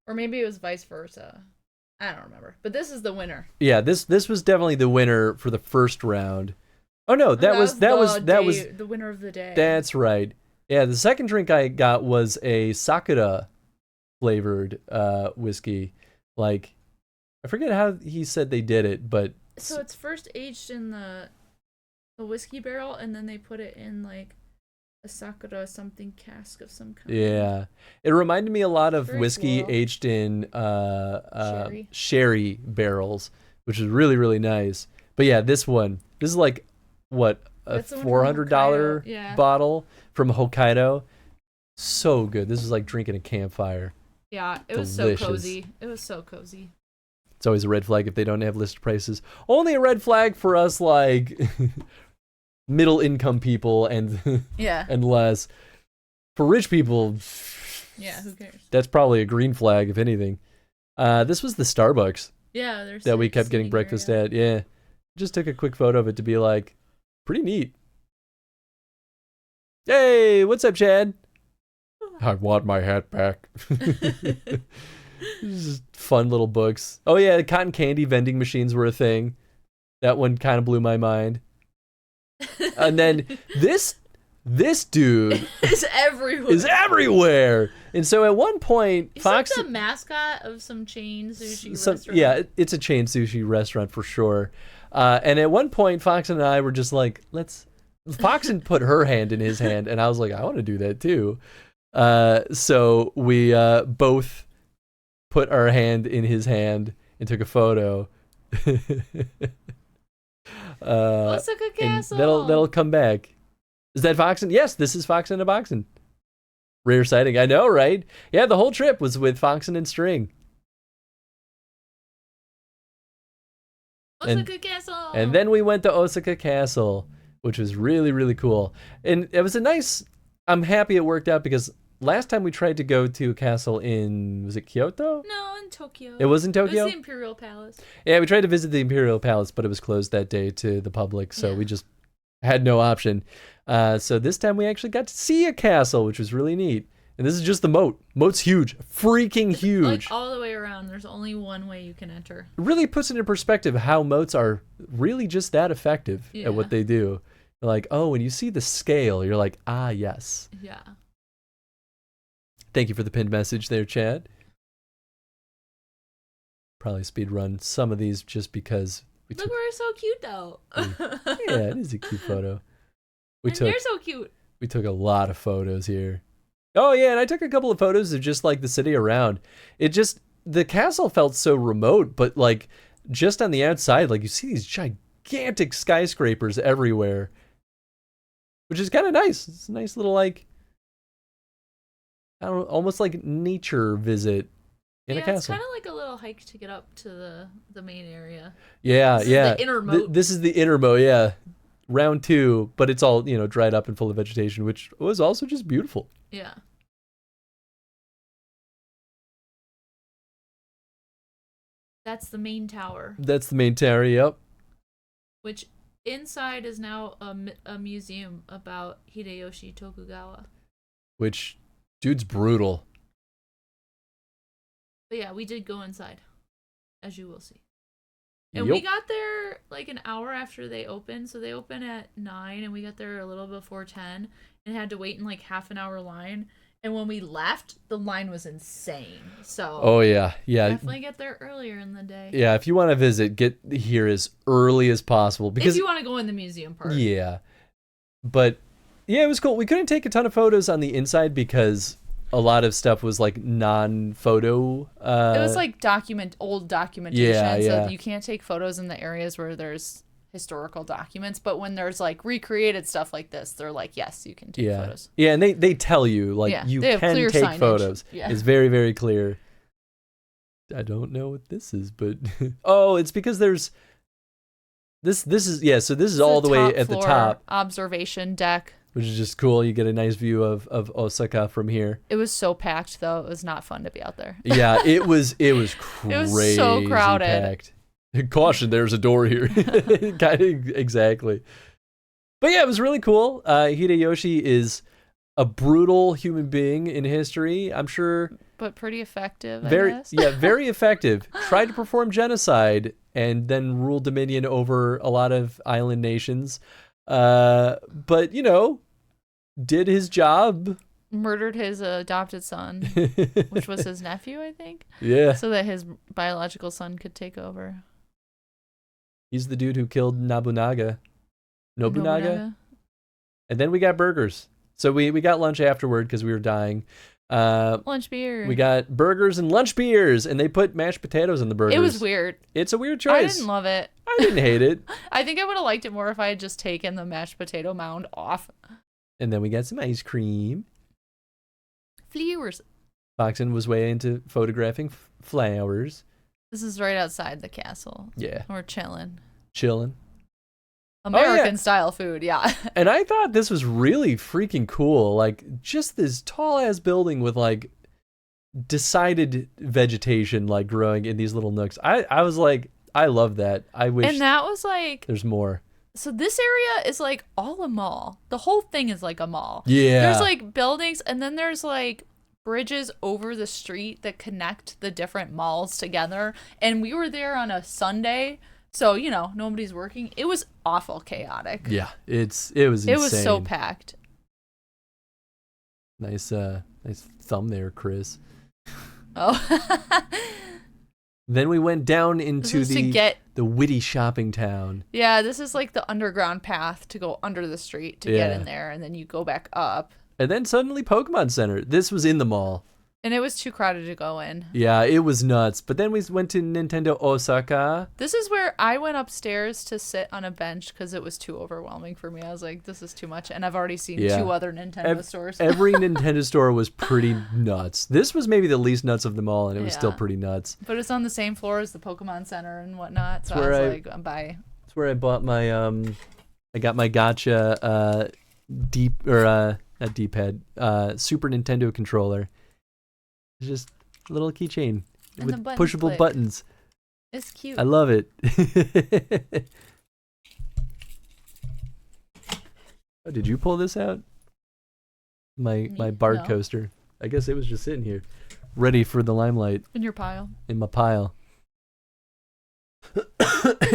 Or maybe it was vice versa. I don't remember. But this is the winner. Yeah, this was definitely the winner for the first round. Oh no, that was the winner of the day. That's right. Yeah, the second drink I got was a Sakura flavored whiskey. Like, I forget how he said they did it, but so it's first aged in the whiskey barrel, and then they put it in like a Sakura something cask of some kind. yeah, it reminded me a lot of Very whiskey floral. aged in Sherry. sherry barrels, which is really really nice. But yeah, this is like what, a That's the one from $400 Hokkaido, yeah. bottle from Hokkaido. So good. This is like drinking a campfire. Yeah, it was Delicious. so cozy. It was so cozy. It's always a red flag if they don't have listed prices. Only a red flag for us like middle income people and Yeah. and less. For rich people, Yeah, who cares? that's probably a green flag if anything. This was the Starbucks Yeah, there's that we kept getting breakfast at. Yeah. Just took a quick photo of it to be like, pretty neat. Hey, what's up, Chad? I want my hat back. Just fun little books. Oh yeah, cotton candy vending machines were a thing. That one kind of blew my mind. And then this dude It's everywhere. is everywhere. And so at one point, He's Fox, like the mascot of some chain sushi restaurant. yeah, it's a chain sushi restaurant for sure. And at one point, Fox and I were just like, Foxen put her hand in his hand, and I was like, I want to do that too. So we both put our hand in his hand and took a photo. Osaka Castle. And that'll come back. Is that Foxen? Yes, this is Foxen a Boxen. Rare sighting. I know, right? Yeah, the whole trip was with Foxen and String. Osaka Castle. And then we went to Osaka Castle, which was really, really cool. And it was I'm happy it worked out, because last time we tried to go to a castle was it Kyoto? No, in Tokyo. It was in Tokyo? It was the Imperial Palace. Yeah, we tried to visit the Imperial Palace, but it was closed that day to the public, so we just had no option. So this time we actually got to see a castle, which was really neat. And this is just the moat. Moat's huge. Freaking huge. Like all the way around. There's only one way you can enter. It really puts it in perspective how moats are really just that effective at what they do. Like, oh, when you see the scale, you're like, ah, yes. Yeah. Thank you for the pinned message there, Chad. Probably speed run some of these just because we Look, we're so cute though. yeah, it is a cute photo. You're so cute. We took a lot of photos here. Oh yeah, and I took a couple of photos of just like the city around. The castle felt so remote, but like just on the outside, like you see these gigantic skyscrapers everywhere, which is kind of nice. It's a nice little like, I don't know, almost like nature visit in a castle. It's kind of like a little hike to get up to the main area. Yeah, This yeah. is the inner moat. This is the inner moat, yeah. Round 2, but it's all, dried up and full of vegetation, which was also just beautiful. Yeah. That's the main tower. That's the main tower, yep. which inside is now a museum about Hideyoshi Tokugawa. Which, dude's brutal. But yeah, we did go inside, as you will see. And we got there like an hour after they opened. So they open at 9 and we got there a little before 10 and had to wait in like half an hour line. And when we left, the line was insane. So oh yeah. definitely get there earlier in the day. Yeah, if you want to visit, get here as early as possible. Because if you want to go in the museum part. Yeah. But yeah, it was cool. We couldn't take a ton of photos on the inside because a lot of stuff was like non-photo. It was like old documentation, yeah. so you can't take photos in the areas where there's historical documents. But when there's like recreated stuff like this, they're like, yes, you can take photos. Yeah, and they tell you like you they have can clear take signage. photos. Yeah. It's very, very clear. I don't know what this is, but oh, it's because there's this is so this is all the way at the top. Observation deck. Which is just cool. You get a nice view of Osaka from here. It was so packed, though. It was not fun to be out there. Yeah, it was crazy. It was so crowded. Packed. Caution, there's a door here. Kind of exactly. But yeah, it was really cool. Hideyoshi is a brutal human being in history, I'm sure. But pretty effective, I guess. Yeah, very effective. Tried to perform genocide and then rule dominion over a lot of island nations. But did his job. Murdered his adopted son, which was his nephew, I think. Yeah. So that his biological son could take over. He's the dude who killed Nobunaga. And then we got burgers. So we got lunch afterward because we were dying. Lunch beer. We got burgers and lunch beers, and they put mashed potatoes in the burgers. It was weird. It's a weird choice. I didn't love it. I didn't hate it. I think I would have liked it more if I had just taken the mashed potato mound off. And then we got some ice cream. Flowers. Foxen was way into photographing flowers. This is right outside the castle. Yeah. We're chilling. American style food, yeah. And I thought this was really freaking cool. Like, just this tall ass building with like decided vegetation like growing in these little nooks. I was like, I love that. I wish. And that was like, there's more. So this area is like all a mall. The whole thing is like a mall. Yeah. There's like buildings, and then there's like bridges over the street that connect the different malls together. And we were there on a Sunday, so nobody's working. It was awful chaotic. Yeah, it was insane. It was so packed. Nice thumb there, Chris. Oh. Then we went down into the witty shopping town. Yeah, this is like the underground path to go under the street to get in there, and then you go back up. And then suddenly Pokemon Center. This was in the mall. And it was too crowded to go in. Yeah, it was nuts. But then we went to Nintendo Osaka. This is where I went upstairs to sit on a bench because it was too overwhelming for me. I was like, this is too much. And I've already seen 2 other Nintendo stores. Every Nintendo store was pretty nuts. This was maybe the least nuts of them all, and it was still pretty nuts. But it's on the same floor as the Pokemon Center and whatnot. So I was like, bye. That's where I bought my, I got my gotcha not D-pad, Super Nintendo controller. It's just a little keychain with pushable buttons. It's cute. I love it. Oh, did you pull this out? My Bard coaster. I guess it was just sitting here, ready for the limelight. In your pile. In my pile.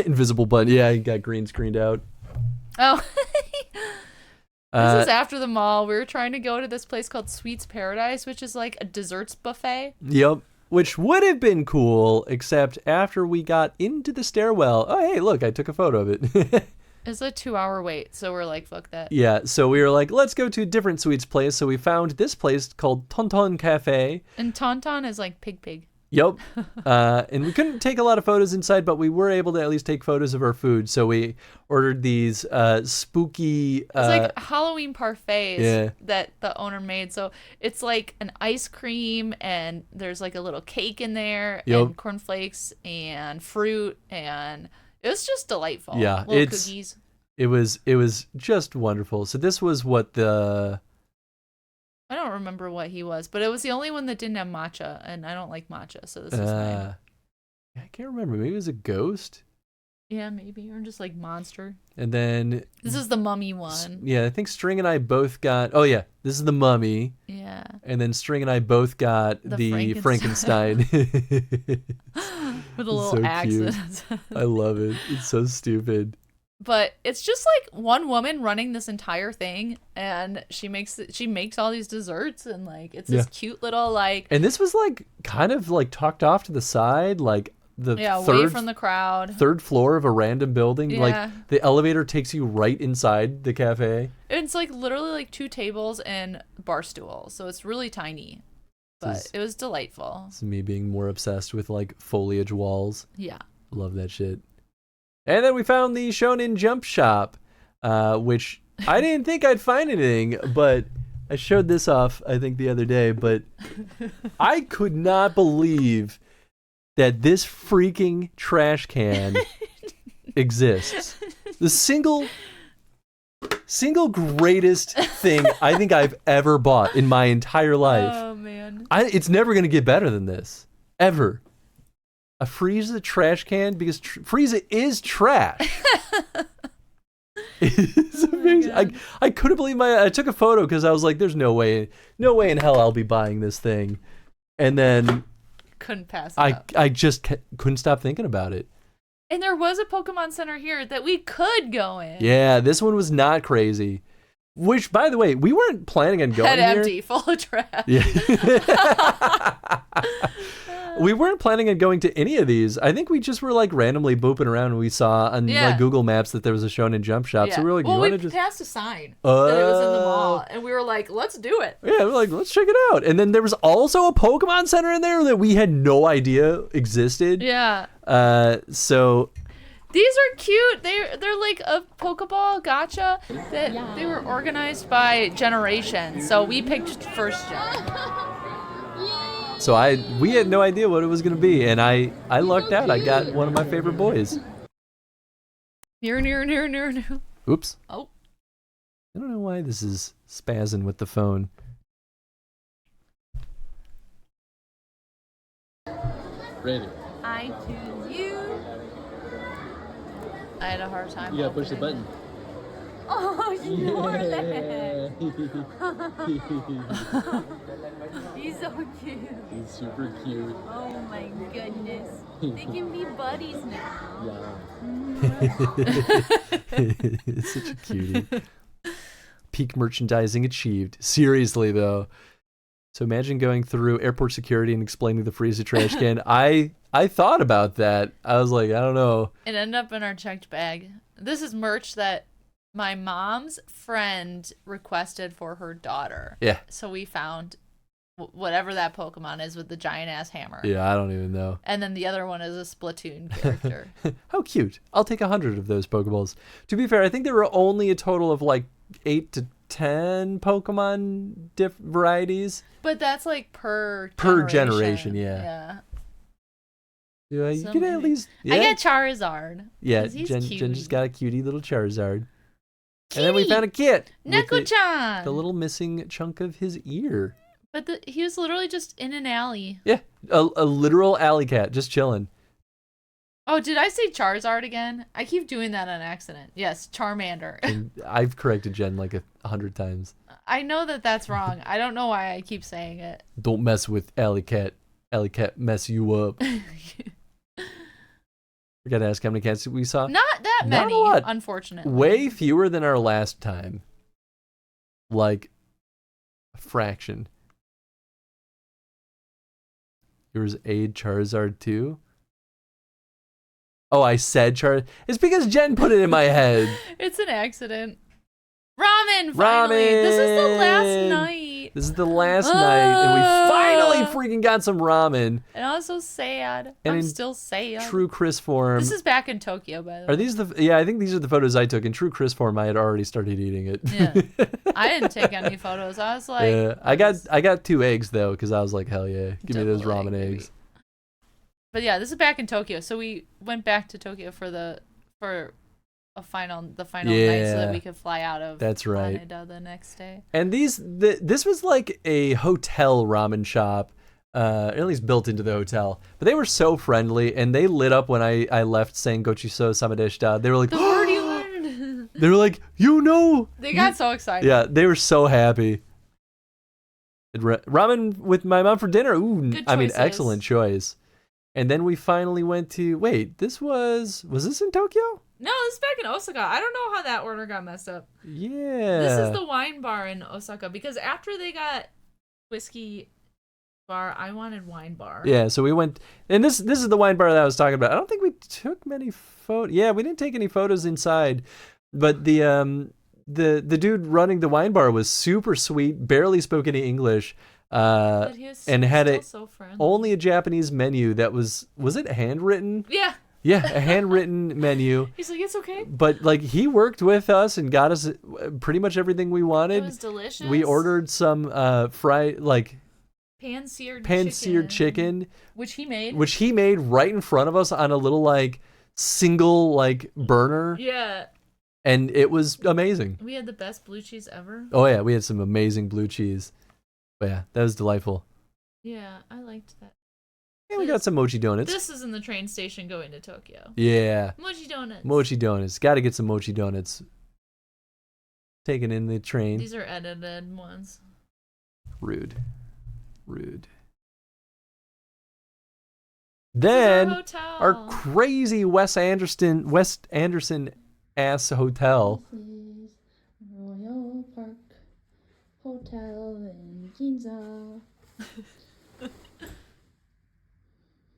Invisible button. Yeah, I got green screened out. Oh. This is after the mall. We were trying to go to this place called Sweets Paradise, which is like a desserts buffet. Yep. Which would have been cool, except after we got into the stairwell. Oh, hey, look, I took a photo of it. It's a 2-hour wait, so we're like, fuck that. Yeah, so we were like, let's go to a different sweets place. So we found this place called Tonton Cafe. And Tonton is like pig. Yep. And we couldn't take a lot of photos inside, but we were able to at least take photos of our food. So we ordered these spooky... It's like Halloween parfaits that the owner made. So it's like an ice cream, and there's like a little cake in there, and cornflakes, and fruit, and it was just delightful. Yeah, little cookies. It was just wonderful. So this was what I don't remember what he was, but it was the only one that didn't have matcha, and I don't like matcha, so this is fine. I can't remember. Maybe it was a ghost. Yeah, maybe. Or just like monster. And then This is the mummy one. yeah, I think String and I both got. Oh yeah, this is the mummy. Yeah. And then String and I both got the Frankenstein. With a little so accent. cute. I love it. It's so stupid. But it's just like one woman running this entire thing, and she makes all these desserts, and like it's this cute little like. And this was like kind of like tucked off to the side, like the away from the crowd. Third floor of a random building. Yeah. Like the elevator takes you right inside the cafe. It's like literally like 2 tables and bar stool, so it's really tiny. But it was delightful. It's me being more obsessed with like foliage walls. Yeah. Love that shit. And then we found the Shonen Jump shop, which I didn't think I'd find anything, but I showed this off, I think, the other day, but I could not believe that this freaking trash can exists. The single greatest thing I think I've ever bought in my entire life. Oh, man. It's never going to get better than this. Ever. A Frieza trash can, because Frieza is trash. It's amazing. I couldn't believe I took a photo because I was like, there's no way in hell I'll be buying this thing. And then couldn't pass it up. I just couldn't stop thinking about it. And there was a Pokemon Center here that we could go in. Yeah, this one was not crazy. Which, by the way, we weren't planning on going Head here. empty, full of trash. Yeah. We weren't planning on going to any of these. I think we just were like randomly booping around and we saw on like Google Maps that there was a Shonen Jump shop. So we were like, well, you we want to just passed a sign that it was in the mall, and we were like, let's do it. Yeah, we're like, let's check it out. And then there was also a Pokemon Center in there that we had no idea existed. Yeah. So these are cute. They're like a Pokeball gacha that they were organized by generation. So we picked first gen. So we had no idea what it was gonna be, and I lucked out. I got one of my favorite boys. Near. Oops. Oh. I don't know why this is spazzing with the phone. Ready. I choose you. I had a hard time. You gotta push the button. Oh, Yeah. He's so cute. He's super cute. Oh my goodness. They can be buddies now. It's such a cutie. Peak merchandising achieved. Seriously though. So imagine going through airport security and explaining the Frieza trash can. I thought about that. I was like, I don't know. It ended up in our checked bag. This is merch that my mom's friend requested for her daughter. Yeah. So we found whatever that Pokemon is with the giant ass hammer. Yeah, I don't even know. And then the other one is a Splatoon character. How cute. I'll take 100 of those Pokeballs. To be fair, I think there were only a total of like 8 to 10 Pokemon varieties. But that's like per generation, yeah. Yeah, you So can at least. Yeah. I get Charizard. Yeah, 'cause he's Jen cute. just got a cutie little Charizard. Kitty! And then we found a kit. with Neko-chan! The little missing chunk of his ear. But he was literally just in an alley. Yeah, a literal alley cat just chilling. Oh, did I say Charizard again? I keep doing that on accident. Yes, Charmander. And I've corrected Jen like 100 times. I know that that's wrong. I don't know why I keep saying it. Don't mess with alley cat. Alley cat mess you up. We gotta ask how many cats we saw. Not that Not many, a lot. unfortunately. Way fewer than our last time. Like a fraction. Yours aid Charizard too? Oh, I said Charizard. It's because Jen put it in my head. It's an accident. Ramen, finally. This is the last night. This is the last night, and we finally freaking got some ramen. And I was so sad. And I'm in still sad. True Chris form. This is back in Tokyo, by the way. Are these the? Yeah, I think these are the photos I took. In True Chris form, I had already started eating it. Yeah. I didn't take any photos. I was like, yeah, I got 2 eggs though, because I was like, hell yeah, give me those ramen eggs. But yeah, this is back in Tokyo. So we went back to Tokyo for the final night so that we could fly out of That's right. Haneda the next day. And this was like a hotel ramen shop. at least built into the hotel. But they were so friendly, and they lit up when I left saying "Gochiso Samadeshita." They were like, The word you learned. they were like, They got so excited. Yeah, they were so happy. Ramen with my mom for dinner. Ooh, Good I mean, choices. excellent choice. And then we finally went to. Wait, was this in Tokyo? No, this is back in Osaka. I don't know how that order got messed up. Yeah. This is the wine bar in Osaka because after they got whiskey bar, I wanted wine bar. Yeah, so we went, and this is the wine bar that I was talking about. I don't think we took many photos. Yeah, we didn't take any photos inside, but the dude running the wine bar was super sweet, barely spoke any English, But he was and had still so friendly. only a Japanese menu that was it handwritten? Yeah. Yeah, a handwritten menu. He's like, it's okay. But like he worked with us and got us pretty much everything we wanted. It was delicious. We ordered some fried pan-seared chicken, which he made. which he made right in front of us on a little like single like burner, Yeah. and it was amazing. We had the best blue cheese ever. Oh yeah, we had some amazing blue cheese. But yeah, that was delightful. Yeah, I liked that. And we got some mochi donuts. This is in the train station going to Tokyo. Yeah. Mochi donuts. Mochi donuts. Got to get some mochi donuts. Taken in the train. These are edited ones. Rude. Rude. This is Then our hotel. our crazy Wes Anderson ass hotel. This is Royal Park Hotel in Ginza.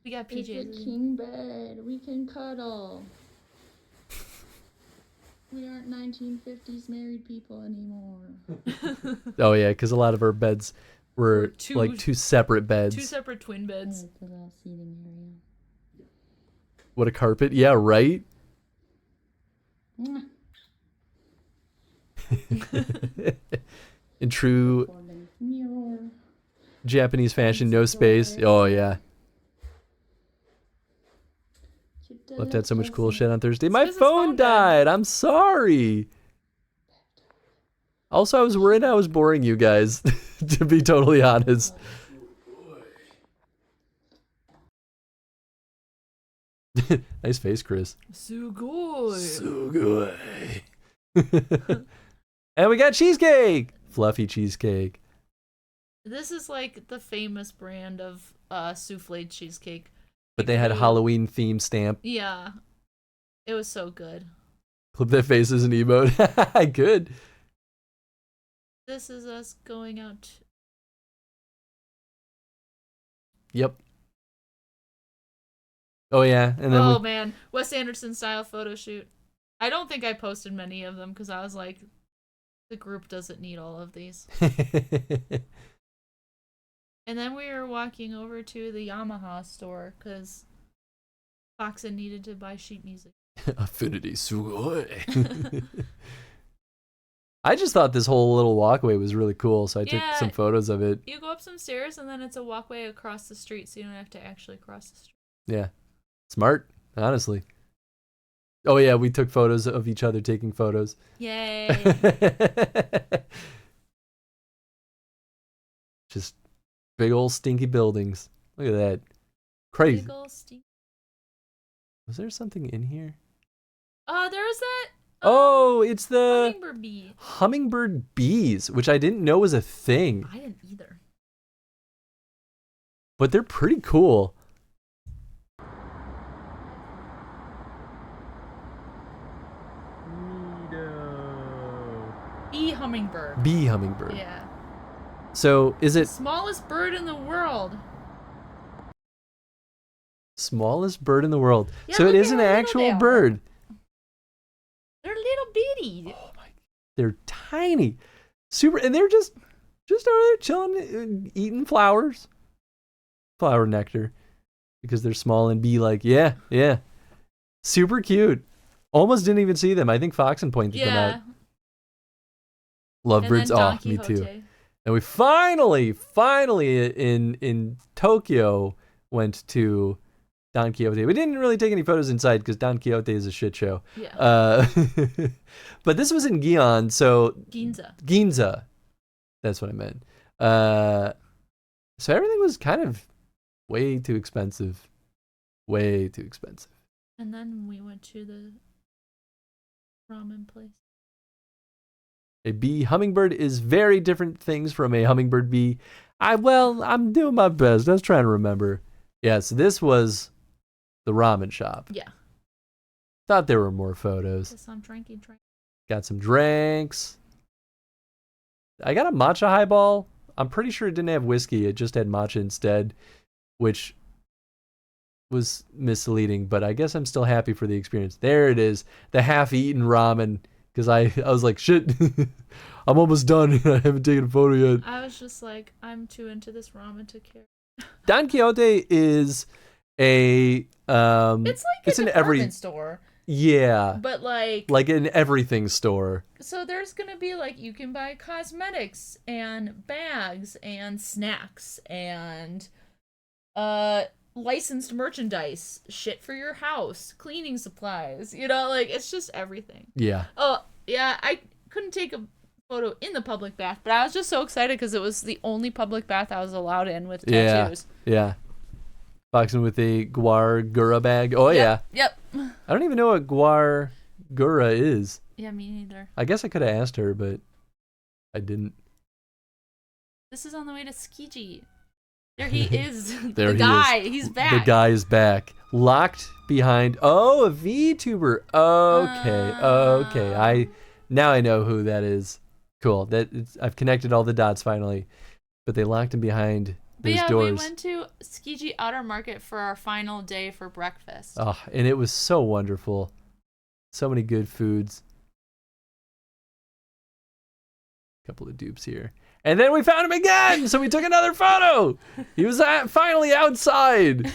We got It's a PJs. king bed. We can cuddle. We aren't 1950s married people anymore. Oh yeah, because a lot of our beds were like two separate beds. Two separate twin beds. It's a little seating area. What a carpet. Yeah, right? Mwah. In true Full-length mirror. Japanese fashion, no space. Oh yeah. Left out so much cool shit on Thursday. My His phone died. I'm sorry. Also, I was worried I was boring you guys, to be totally honest. Nice face, Chris. Sugoi. Sugoi. And we got cheesecake. Fluffy cheesecake. This is like the famous brand of souffle cheesecake. But they had Halloween theme stamp. Yeah. It was so good. Clip that face as an emote. Good. This is us going out. Yep. Oh yeah, and then Oh man, Wes Anderson style photo shoot. I don't think I posted many of them because I was like, the group doesn't need all of these. And then we were walking over to the Yamaha store because Foxen needed to buy sheet music. Affinity sugoi. I just thought this whole little walkway was really cool, so I took some photos of it. You go up some stairs and then it's a walkway across the street, so you don't have to actually cross the street. Yeah. Smart, honestly. Oh yeah, we took photos of each other taking photos. Yay. Just big old stinky buildings. Look at that. Crazy. Big ol' stink. Was there something in here? There's that. Oh, it's the Hummingbird bee. hummingbird bees, which I didn't know was a thing. I didn't either. But they're pretty cool. Bee hummingbird. Bee hummingbird. Yeah. So is it Smallest bird in the world. smallest bird in the world? Yeah, So it look is at an how little actual they are. bird. They're little bitty. They're tiny, super, and they're just over there chilling, eating flowers, flower nectar, because they're small and bee-like. Yeah, super cute. Almost didn't even see them. I think Foxen pointed them out. Lovebirds. And then Oh, Don me too. Quixote. And we finally in Tokyo went to Don Quixote. We didn't really take any photos inside because Don Quixote is a shit show. Yeah. But this was in Gion, so Ginza. Ginza. That's what I meant. So everything was kind of way too expensive. Way too expensive. And then we went to the ramen place. A bee hummingbird is very different things from a hummingbird bee. I'm doing my best. I was trying to remember. Yeah, so this was the ramen shop. Yeah. Thought there were more photos. Guess I'm drinking. Got some drinks. I got a matcha highball. I'm pretty sure it didn't have whiskey. It just had matcha instead, which was misleading, but I guess I'm still happy for the experience. There it is, the half-eaten ramen, because I was like, shit, I'm almost done. I haven't taken a photo yet. I was just like, I'm too into this ramen to care. Don Quixote is a it's like a department store. Yeah. But like an everything store. So there's gonna be like, you can buy cosmetics and bags and snacks and licensed merchandise, shit for your house, cleaning supplies, like it's just everything. Yeah. Oh yeah, I couldn't take a photo in the public bath, but I was just so excited because it was the only public bath I was allowed in with tattoos. Yeah. Boxing with a guar bag. Oh Yep. yeah. I don't even know what guar is. Yeah, me neither. I guess I could have asked her, but I didn't. This is on the way to Skiji. There he is. There the guy. He's back. The guy is back. Locked behind. Oh, a VTuber. Okay. Now I know who that is. Cool. I've connected all the dots finally. But they locked him behind those doors. We went to Skiji Outer Market for our final day for breakfast. Oh, and it was so wonderful. So many good foods. Couple of dupes here. And then we found him again, so we took another photo. He was finally outside.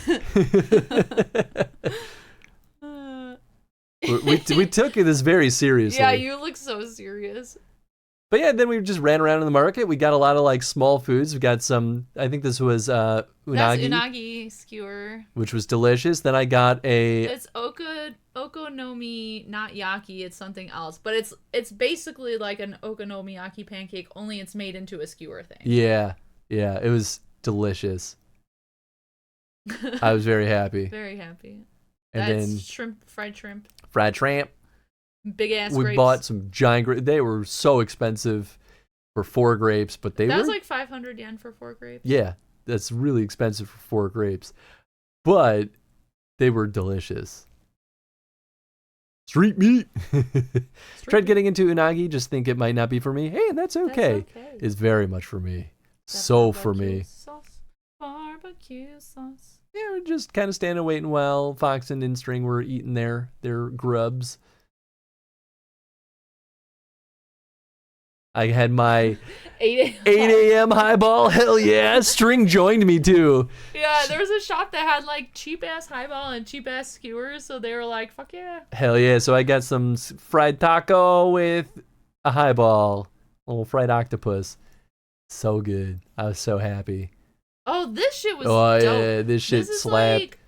we took this very seriously. Yeah, you look so serious. But yeah, then we just ran around in the market. We got a lot of like small foods. We got some, I think this was unagi. That's unagi skewer. Which was delicious. Then I got It's okonomi, not yaki. It's something else. But it's basically like an okonomiyaki pancake, only it's made into a skewer thing. Yeah. It was delicious. I was very happy. Very happy. And that's then fried shrimp. Fried shrimp. Big ass we grapes. Bought some giant grapes. They were so expensive for 4 grapes, but that was like 500 yen for 4 grapes. Yeah, that's really expensive for 4 grapes, but they were delicious. Street meat. Tried getting into unagi, just think it might not be for me. Hey, that's okay. It's very much for me. So for me. Barbecue sauce. Yeah, we're just kind of standing waiting while Fox and Instring were eating their grubs. I had my 8 a.m. highball. Hell yeah. String joined me too. Yeah, there was a shop that had like cheap ass highball and cheap ass skewers, so they were like, fuck yeah. Hell yeah. So I got some fried taco with a highball. A little fried octopus. So good. I was so happy. Oh, this shit was dope. Yeah, this shit slapped. Like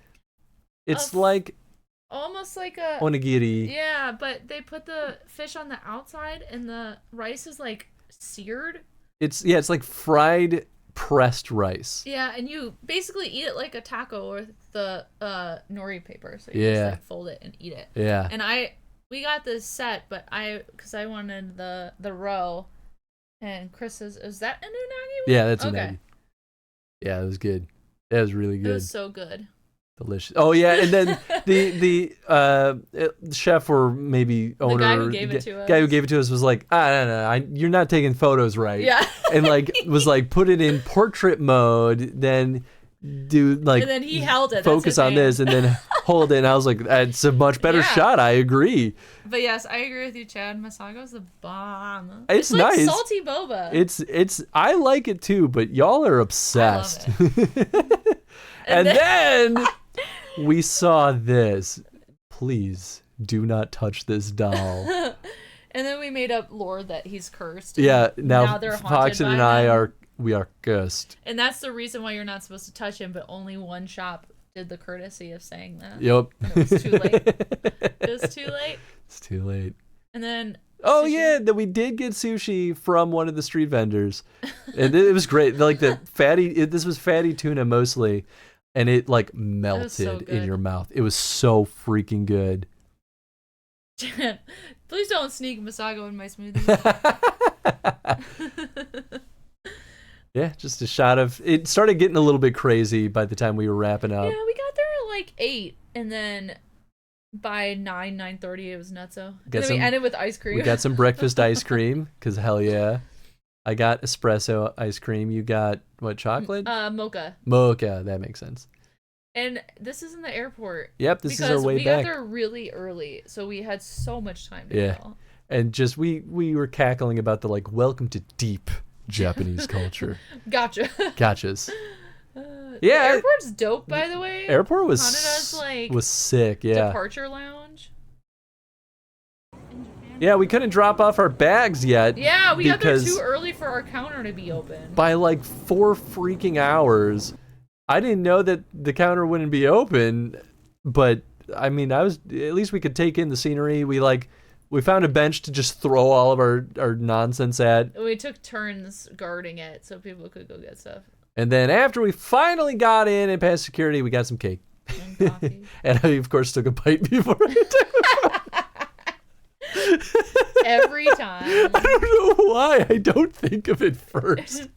it's like almost like a onigiri. Yeah, but they put the fish on the outside and the rice is like seared. It's like fried pressed rice. Yeah, and you basically eat it like a taco with the nori paper. So you just like fold it and eat it. Yeah. And we got this set, but because I wanted the row, and Chris says, "Is that an unagi?" Yeah, that's unagi. Yeah, it was good. That was really good. It was so good. Delicious. Oh yeah, and then the chef or maybe owner, the guy who gave it to us was like, no, you're not taking photos right. Yeah. And like was like, put it in portrait mode, then do like, and then he held it. Focus on this, and then hold it. And I was like, that's a much better shot. I agree. But yes, I agree with you, Chad. Masago's the bomb. It's like nice. Salty boba. It's I like it too, but y'all are obsessed. I love it. and then we saw this. Please do not touch this doll. And then we made up lore that he's cursed. Yeah, now they're haunted Foxen by and I him. we are cursed. And that's the reason why you're not supposed to touch him, but only one shop did the courtesy of saying that. Yep. And it was too late. It was too late. It's too late. And then Oh yeah, that we did get sushi from one of the street vendors, and it was great. Like the fatty, this was fatty tuna mostly, and it like melted in your mouth. It was so freaking good. Please don't sneak Masago in my smoothie. Yeah, just a shot of. It started getting a little bit crazy by the time we were wrapping up. Yeah, we got there at like 8, and then by 9:30 it was nutso. And then we ended with ice cream. We got some breakfast ice cream, because hell yeah. I got espresso ice cream. You got, what, chocolate? Mocha. Mocha, that makes sense. And this is in the airport. Yep, this is our way back. We got there really early, so we had so much time to go. And just, we were cackling about the, like, welcome to deep Japanese culture. Gotcha. Gotchas. The airport's dope, by the way. Airport was Kanada's, like, was sick, yeah. Departure lounge. Yeah, we couldn't drop off our bags yet. Yeah, we got there too early for our counter to be open. By like 4 freaking hours. I didn't know that the counter wouldn't be open, but I mean, at least we could take in the scenery. We found a bench to just throw all of our nonsense at. We took turns guarding it so people could go get stuff. And then after we finally got in and passed security, we got some cake. And coffee. And I, of course, took a bite before I took Every time. I don't know why I don't think of it first.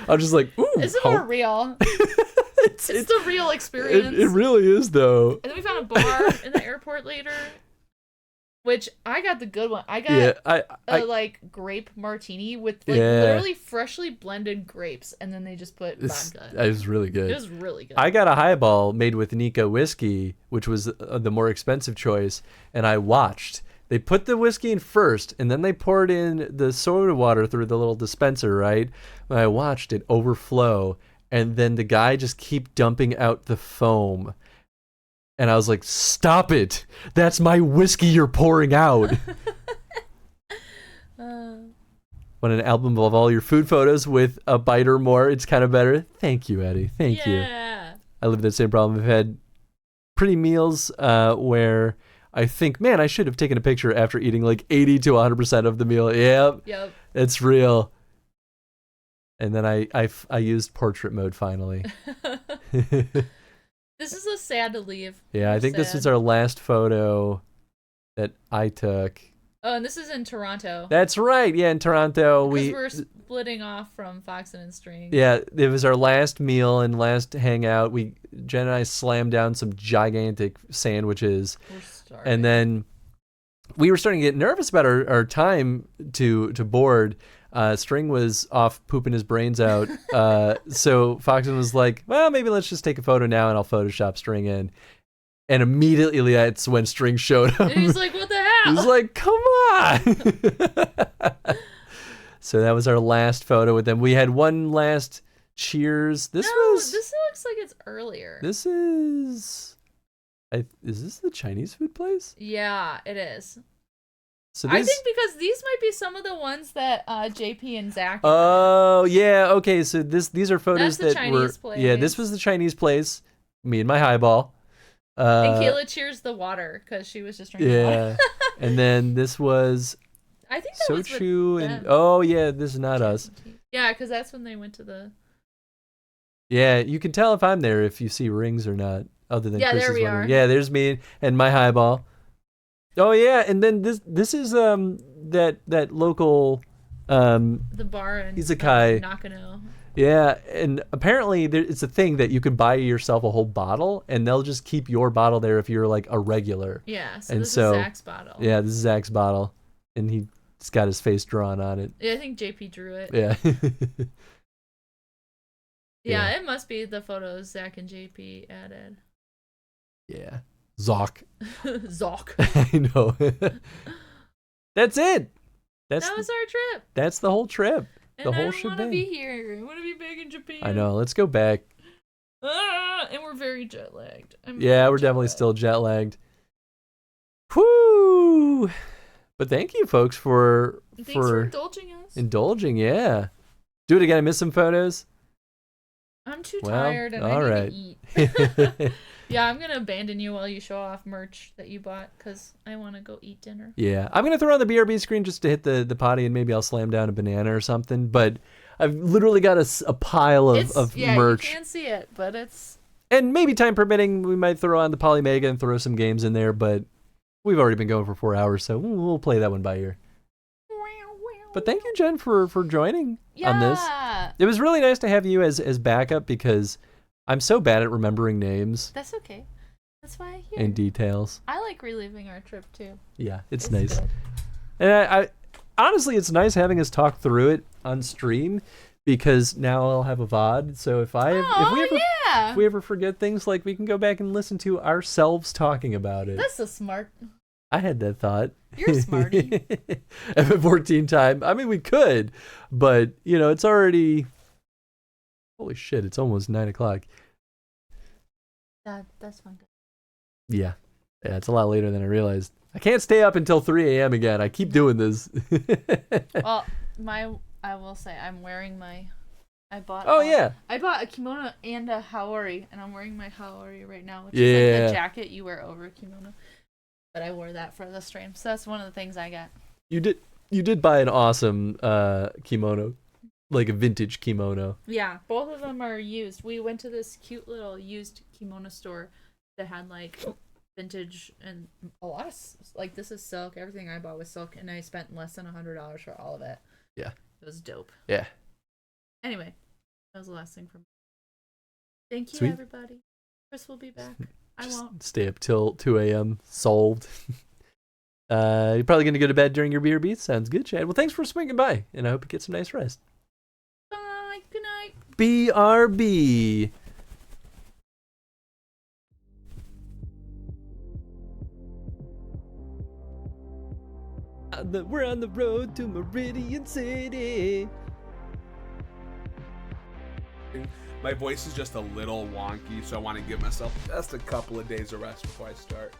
I'm just like, ooh. It's more real. It's the real experience. It really is, though. And then we found a bar in the airport later, which I got the good one. I got a like grape martini with like literally freshly blended grapes, and then they just put vodka. It was really good. It was really good. I got a highball made with Nika whiskey, which was the more expensive choice, and I watched. They put the whiskey in first, and then they poured in the soda water through the little dispenser, right? And I watched it overflow, and then the guy just keep dumping out the foam. And I was like, stop it! That's my whiskey you're pouring out! Want an album of all your food photos with a bite or more? It's kind of better. Thank you, Eddie. Thank you. I live with that same problem. I've had pretty meals where I think, man, I should have taken a picture after eating like 80 to 100% of the meal. Yep. It's real. And then I used portrait mode finally. This is a sad to leave. Yeah, I think this was our last photo that I took. Oh, and this is in Toronto. That's right. Yeah, in Toronto. Because we're splitting off from Foxen and String. Yeah, it was our last meal and last hangout. Jen and I slammed down some gigantic sandwiches. We're starving. And then we were starting to get nervous about our time to board. String was off pooping his brains out. So Foxen was like, well, maybe let's just take a photo now and I'll Photoshop String in. And immediately that's when String showed up. And he's like, what the hell? He's like, come on. So that was our last photo with them. We had one last cheers. This looks like it's earlier. This is... is this the Chinese food place? Yeah, it is. So I think because these might be some of the ones that JP and Zach. Oh yeah, okay. So these are photos That's the that Chinese were place. Yeah. This was the Chinese place. Me and my highball. And Kayla cheers the water because she was just drinking water. And then this was. I think that was Sochu with and them. oh yeah, this is not us. Yeah, because that's when they went to the. Yeah, you can tell if I'm there if you see rings or not. Other than Chris there is we wondering. are. Yeah, there's me and my highball. Oh yeah, and then this is that local the bar in Izakai. Nakano. Yeah, and apparently it's a thing that you can buy yourself a whole bottle, and they'll just keep your bottle there if you're like a regular. Yeah, so and this is Zach's bottle. Yeah, this is Zach's bottle, and he's got his face drawn on it. Yeah, I think JP drew it. Yeah. Yeah, it must be the photos Zach and JP added. Yeah. Zoc. Zoc. I know. That's it. That was our trip. That's the whole trip. And the whole I don't shebang. want to be here. I want to be back in Japan. I know. Let's go back. And we're very jet lagged. Yeah, we're definitely still jet lagged. Whoo! But thank you, folks, for indulging us. Indulging, yeah. Do it again. I missed some photos. I'm too tired and all I right. need to eat. Yeah, I'm gonna abandon you while you show off merch that you bought because I want to go eat dinner. Yeah, I'm gonna throw on the BRB screen just to hit the potty, and maybe I'll slam down a banana or something. But I've literally got a pile of yeah, merch. You can't see it, but it's. And maybe time permitting, we might throw on the Polymega and throw some games in there. But we've already been going for 4 hours, so we'll play that one by ear. But thank you, Jen, for joining on this. It was really nice to have you as backup because I'm so bad at remembering names. That's okay. That's why I'm here. And details. I like reliving our trip too. Yeah, it's nice. Good. And I honestly, it's nice having us talk through it on stream because now I'll have a VOD. So if we ever forget things, like we can go back and listen to ourselves talking about it. That's so smart. I had that thought. You're a smarty. F14 time. I mean, we could, but it's already. Holy shit! It's almost 9 o'clock. That's fun. Yeah, it's a lot later than I realized. I can't stay up until 3 a.m. again. I keep doing this. Well, I will say I'm wearing my. I bought. I bought a kimono and a haori, and I'm wearing my haori right now, which is like the jacket you wear over a kimono. But I wore that for the stream, so that's one of the things I got. You did buy an awesome kimono, like a vintage kimono. Yeah, both of them are used. We went to this cute little used kimono store that had like vintage and a lot of like this is silk. Everything I bought was silk, and I spent less than $100 for all of it. Yeah, it was dope. Yeah. Anyway, that was the last thing from me. Thank you, Sweet. everybody. Chris will be back. I won't Stay up till 2 a.m. Solved. You're probably going to go to bed during your BRB. Sounds good, Chad. Well, thanks for swinging by, and I hope you get some nice rest. Bye. Good night. BRB. We're on the road to Meridian City. My voice is just a little wonky, so I want to give myself just a couple of days of rest before I start.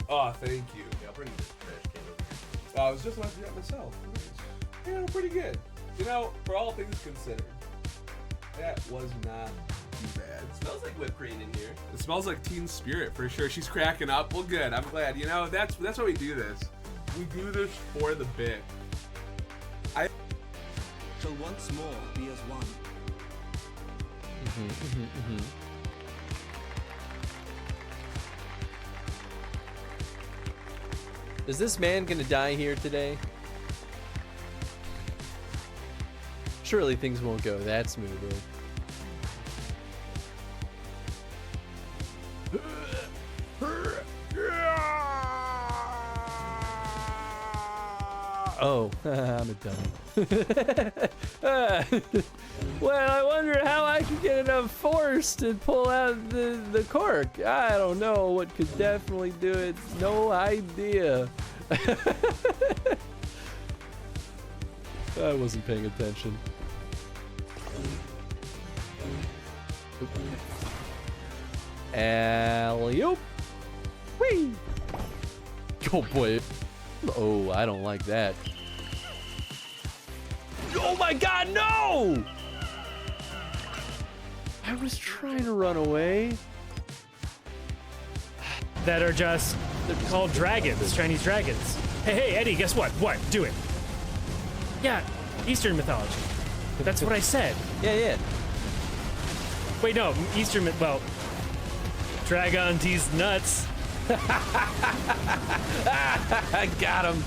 Oh, thank you. Yeah, I'll bring this trash can over here. Oh, I was just about to do that myself. Nice. Yeah, pretty good. For all things considered, that was not too bad. It smells like whipped cream in here. It smells like Teen Spirit for sure. She's cracking up. Well, good. I'm glad. That's why we do this. We do this for the bit. Shall once more be as one. Is this man gonna die here today? Surely things won't go that smoothly. Oh, I'm a dummy. Well, I wonder how I could get enough force to pull out the cork. I don't know what could definitely do it. No idea. I wasn't paying attention. Alley-oop. Whee! Oh boy. Oh, I don't like that. Oh my god, no! I was trying to run away. That are just, they're called dragons, Chinese dragons. Hey, Eddie, guess what? What? Do it. Yeah, Eastern mythology. That's what I said. Yeah. Wait, no, well, Dragon teased nuts. I got him.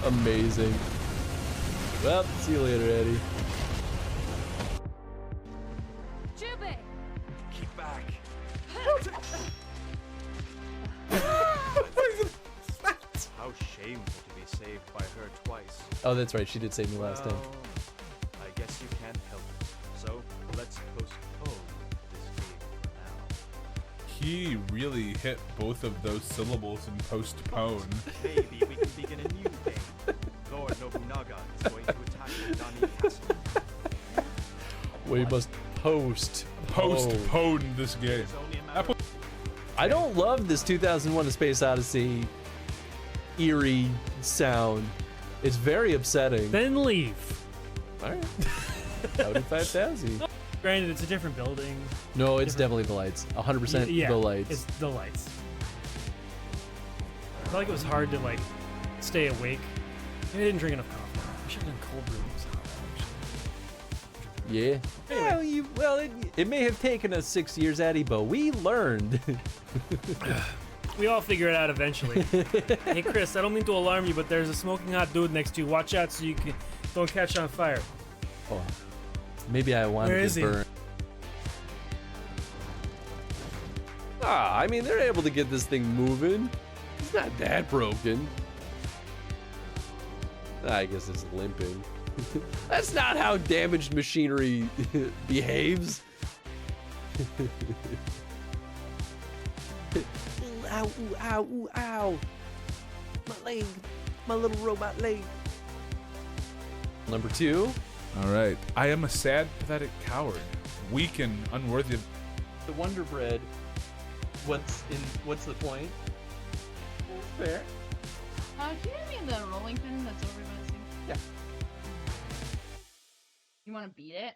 Amazing. Well, see you later, Eddie. Jubei! Keep back. How shameful to be saved by her twice. Oh, that's right. She did save me last time. I guess you can't help it. So let's postpone this game for now. He really hit both of those syllables in postpone. Maybe we can begin a new game. Lord Nobunaga is going to attack the Nani Castle. We must postpone this game. I don't love this 2001: A Space Odyssey eerie sound. It's very upsetting. Then leave. All right. Audi 5000. Granted, it's a different building. No, it's definitely the lights. 100% Yeah, the lights. It's the lights. I felt like it was hard to like stay awake. Maybe I didn't drink enough coffee. I should have done cold brew. Yeah. Well, it may have taken us 6 years, Eddie, but we learned. We all figure it out eventually. Hey, Chris, I don't mean to alarm you, but there's a smoking hot dude next to you. Watch out so you don't catch on fire. Oh, maybe I wanted Where is to he? burn. I mean, they're able to get this thing moving. It's not that broken. I guess it's limping. That's not how damaged machinery behaves. Ow, ooh, ow, ooh, ow. My leg. My little robot leg. Number 2. All right. I am a sad, pathetic coward. Weak and unworthy of... The Wonder Bread. What's the point? That's fair. Can you give me the rolling pin that's over by the sink? Yeah. You want to beat it?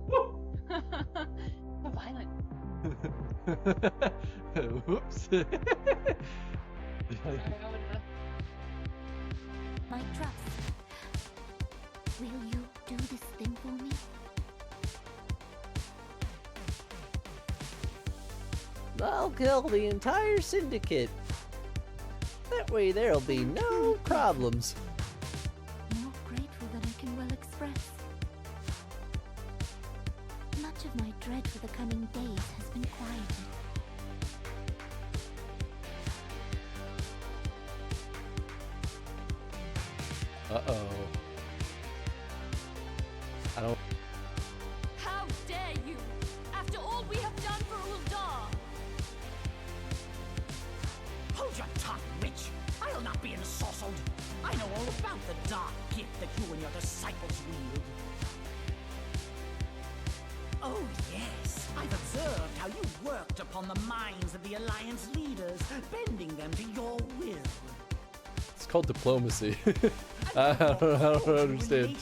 So violent. Whoops. My trust. Will you do this thing for me? I'll kill the entire syndicate. That way there'll be no problems. More grateful than I can well express. Much of my dread for the coming days has been quieted. Uh-oh. I don't... How dare you! After all we have done for Uldar! Hold your tongue, witch! I'll not be ensorcelled. I know all about the dark gift that you and your disciples wield. Oh yes, I've observed how you worked upon the minds of the Alliance leaders, bending them to your will. It's called diplomacy. I don't understand.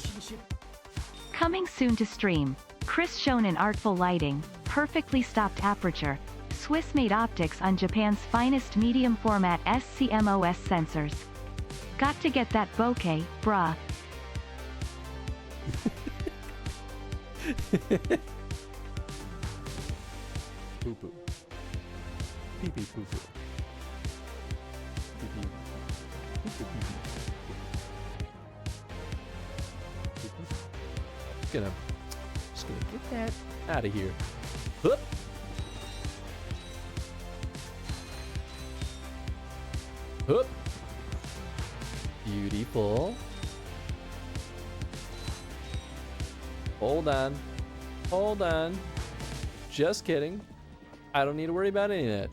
Coming soon to stream. Chris shown in artful lighting, perfectly stopped aperture, Swiss-made optics on Japan's finest medium format SCMOS sensors. Got to get that bokeh, bruh. Poo poo. Pee pee poo poo. Pee pee. Poo poo pee pee. Just gonna get that out of here. Hup. Hup. Beautiful. Hold on. Hold on. Just kidding. I don't need to worry about any of that.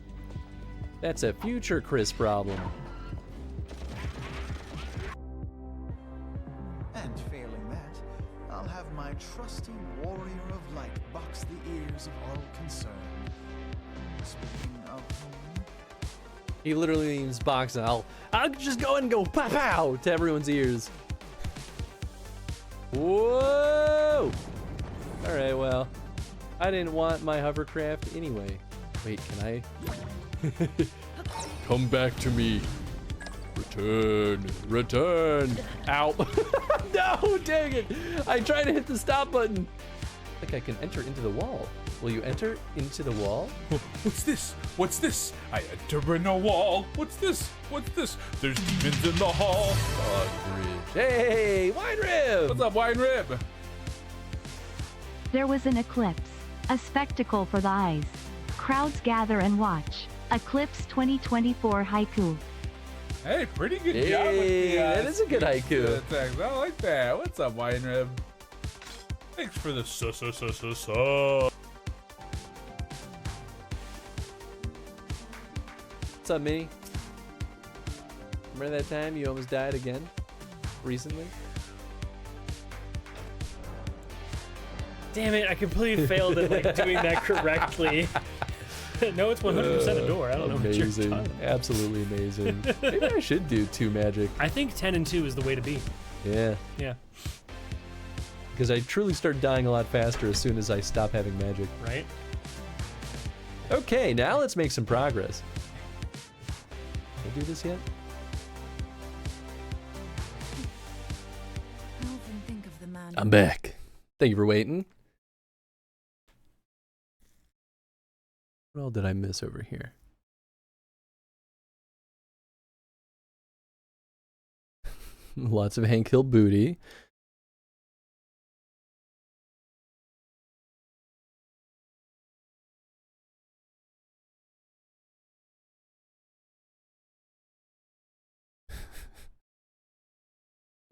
That's a future Chris problem. And failing that, I'll have my trusty warrior of light box the ears of all concerned. Speaking of whom, He literally means boxing. I'll just go and go pow pow to everyone's ears. Whoa! All right, well, I didn't want my hovercraft anyway. Wait, can I? Come back to me. Return, return. Ow. No, dang it. I tried to hit the stop button. I think I can enter into the wall. Will you enter into the wall? What's this? What's this? I enter in a wall. What's this? What's this? There's demons in the hall. Hey, Wine Rib! What's up, Wine Rib? There was an eclipse, a spectacle for the eyes. Crowds gather and watch. Eclipse 2024 haiku. Hey, pretty good Hey, job with the, that is a good haiku. text. I like that. What's up, Wine Rib? Thanks for the so. What's up, Minnie? Remember that time you almost died again? Recently? Damn it, I completely failed at like doing that correctly. No, it's 100% a door. I don't know what you're Amazing. talking about. Absolutely amazing. Maybe I should do 2 magic. I think 10 and 2 is the way to be. Yeah. Yeah. Because I truly start dying a lot faster as soon as I stop having magic. Right? Okay, now let's make some progress. Did I do this yet? I'm back. Thank you for waiting. What all did I miss over here? Lots of Hank Hill booty.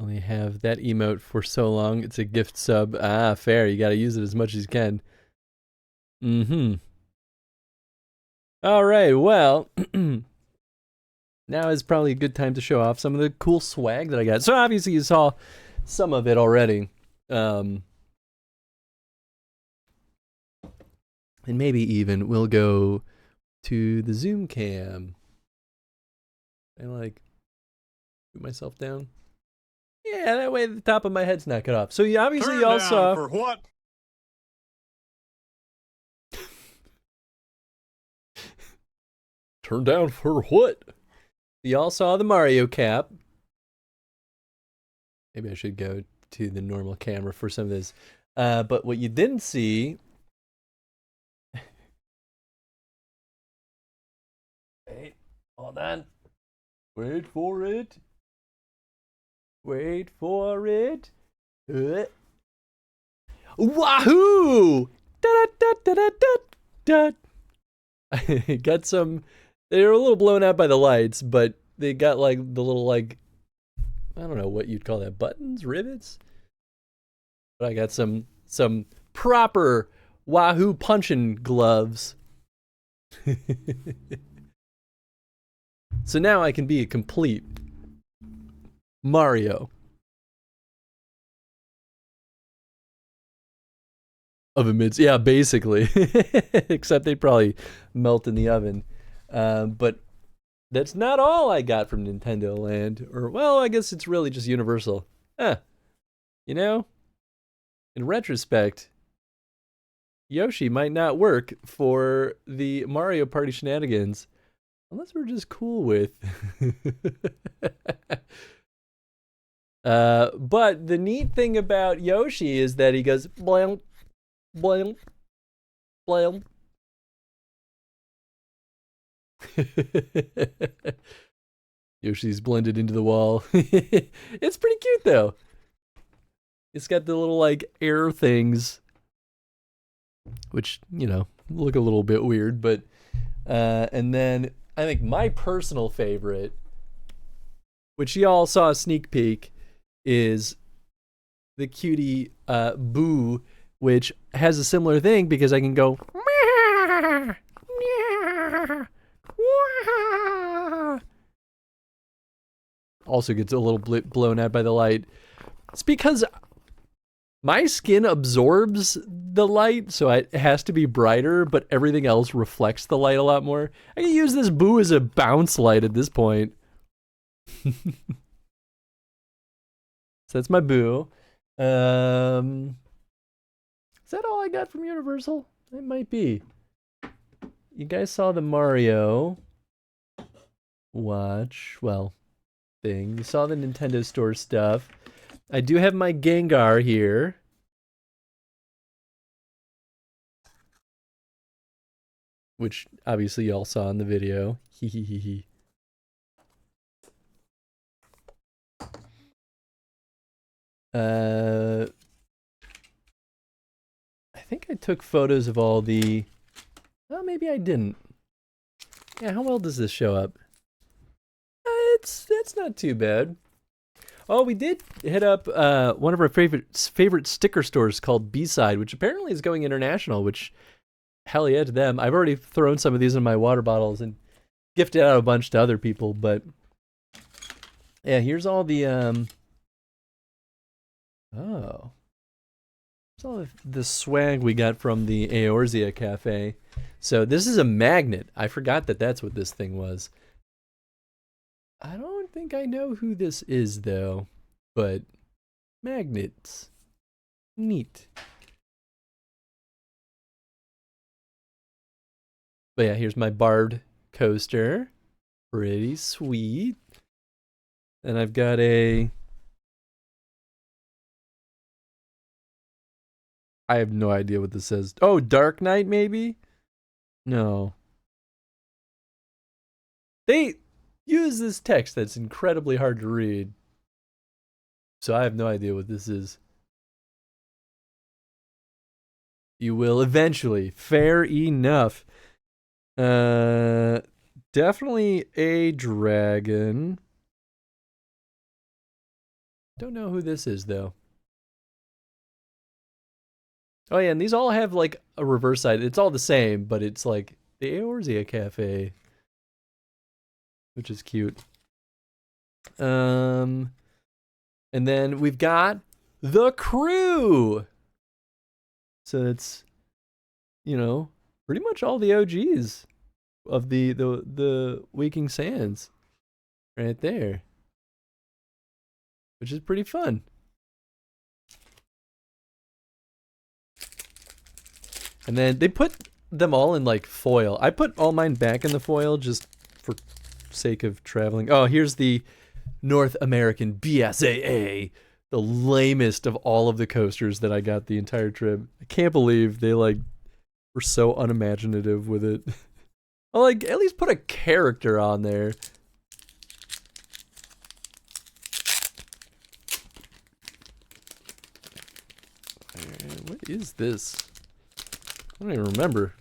Only have that emote for so long. It's a gift sub. Ah, fair. You gotta use it as much as you can. Mm-hmm. All right, well, now is probably a good time to show off some of the cool swag that I got. So obviously you saw some of it already. And maybe even we'll go to the Zoom cam. I like put myself down. Yeah, that way the top of my head's not cut off. So you obviously Turn y'all down saw for what? Turn down for what? Y'all saw the Mario cap. Maybe I should go to the normal camera for some of this. But what you didn't see. Wait, hold on. Wait for it. Wait for it. Wahoo! Da da da da da da. I got some. They were a little blown out by the lights, but they got like the little like I don't know what you'd call that, buttons, rivets. But I got some proper Wahoo punching gloves. So now I can be a complete Mario of a mid, yeah, basically. Except they probably melt in the oven. But that's not all I got from Nintendo Land. Or, well, I guess it's really just Universal. You know, in retrospect, Yoshi might not work for the Mario Party shenanigans. Unless we're just cool with. But the neat thing about Yoshi is that he goes blam, blam, blam. Yoshi's blended into the wall. It's pretty cute though. It's got the little like air things, which, you know, look a little bit weird, but and then I think my personal favorite, which y'all saw a sneak peek, is the cutie Boo, which has a similar thing because I can go also gets a little blown out by the light. It's because my skin absorbs the light, so it has to be brighter, but everything else reflects the light a lot more. I can use this Boo as a bounce light at this point. So that's my Boo. Is that all I got from Universal? It might be. You guys saw the Mario watch, well, thing. You saw the Nintendo Store stuff. I do have my Gengar here. Which obviously y'all saw in the video. Hee hee hee hee. I think I took photos of all the... Well, maybe I didn't. Yeah, how well does this show up? It's not too bad. Oh, we did hit up one of our favorite sticker stores called B-Side, which apparently is going international, which, hell yeah to them. I've already thrown some of these in my water bottles and gifted out a bunch to other people, but yeah, here's all the, oh. It's all the swag we got from the Eorzea Cafe. So this is a magnet. I forgot that that's what this thing was. I don't think I know who this is, though. But magnets. Neat. But yeah, here's my Bard coaster. Pretty sweet. And I've got a... I have no idea what this says. Oh, Dark Knight, maybe? No. They use this text that's incredibly hard to read. So I have no idea what this is. You will eventually. Fair enough. Definitely a dragon. Don't know who this is, though. Oh yeah, and these all have like a reverse side. It's all the same, but it's like the Eorzea Cafe, which is cute. And then we've got the crew. So it's, you know, pretty much all the OGs of the Waking Sands right there, which is pretty fun. And then they put them all in like foil. I put all mine back in the foil just for sake of traveling. Oh, here's the North American BSAA, the lamest of all of the coasters that I got the entire trip. I can't believe they like were so unimaginative with it. Well, like at least put a character on there. What is this? I don't even remember.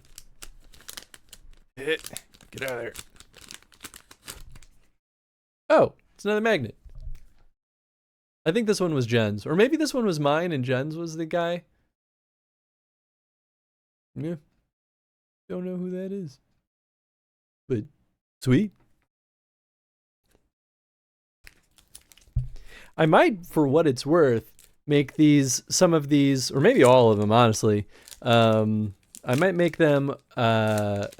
Get out of there. Oh, it's another magnet. I think this one was Jen's. Or maybe this one was mine and Jen's was the guy. Yeah. Don't know who that is. But sweet. I might, for what it's worth, make these, some of these, or maybe all of them, honestly. I might make them, what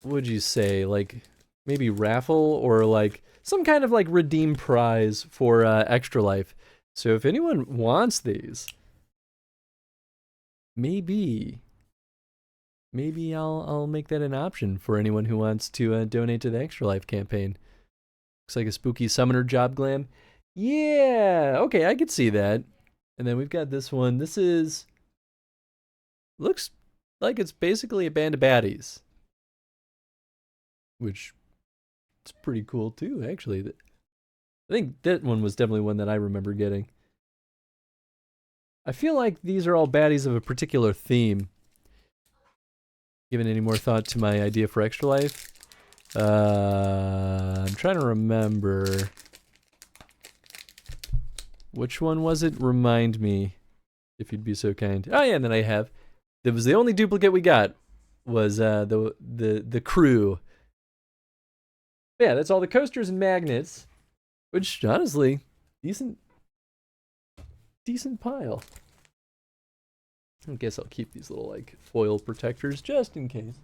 would you say, like, maybe raffle or like some kind of like redeem prize for Extra Life. So if anyone wants these, maybe I'll make that an option for anyone who wants to donate to the Extra Life campaign. Looks like a spooky summoner job glam. Yeah, okay, I could see that. And then we've got this one. This is, looks like it's basically a band of baddies, which is pretty cool too, actually. I think that one was definitely one that I remember getting. I feel like these are all baddies of a particular theme. Given any more thought to my idea for Extra Life? I'm trying to remember. Which one was it? Remind me, if you'd be so kind. Oh yeah, and then I have. That was the only duplicate we got. Was the crew. Yeah, that's all the coasters and magnets. Which honestly, decent pile. I guess I'll keep these little like foil protectors just in case.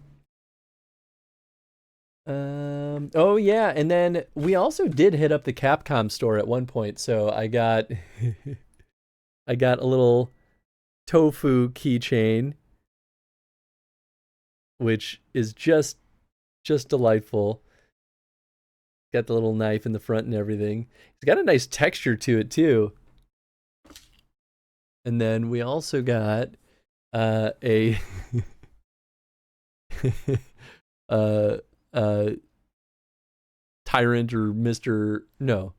Oh yeah, and then we also did hit up the Capcom store at one point, so I got I got a little tofu keychain, which is just delightful. Got the little knife in the front and everything. It's got a nice texture to it too. And then we also got a Tyrant or Mr. No.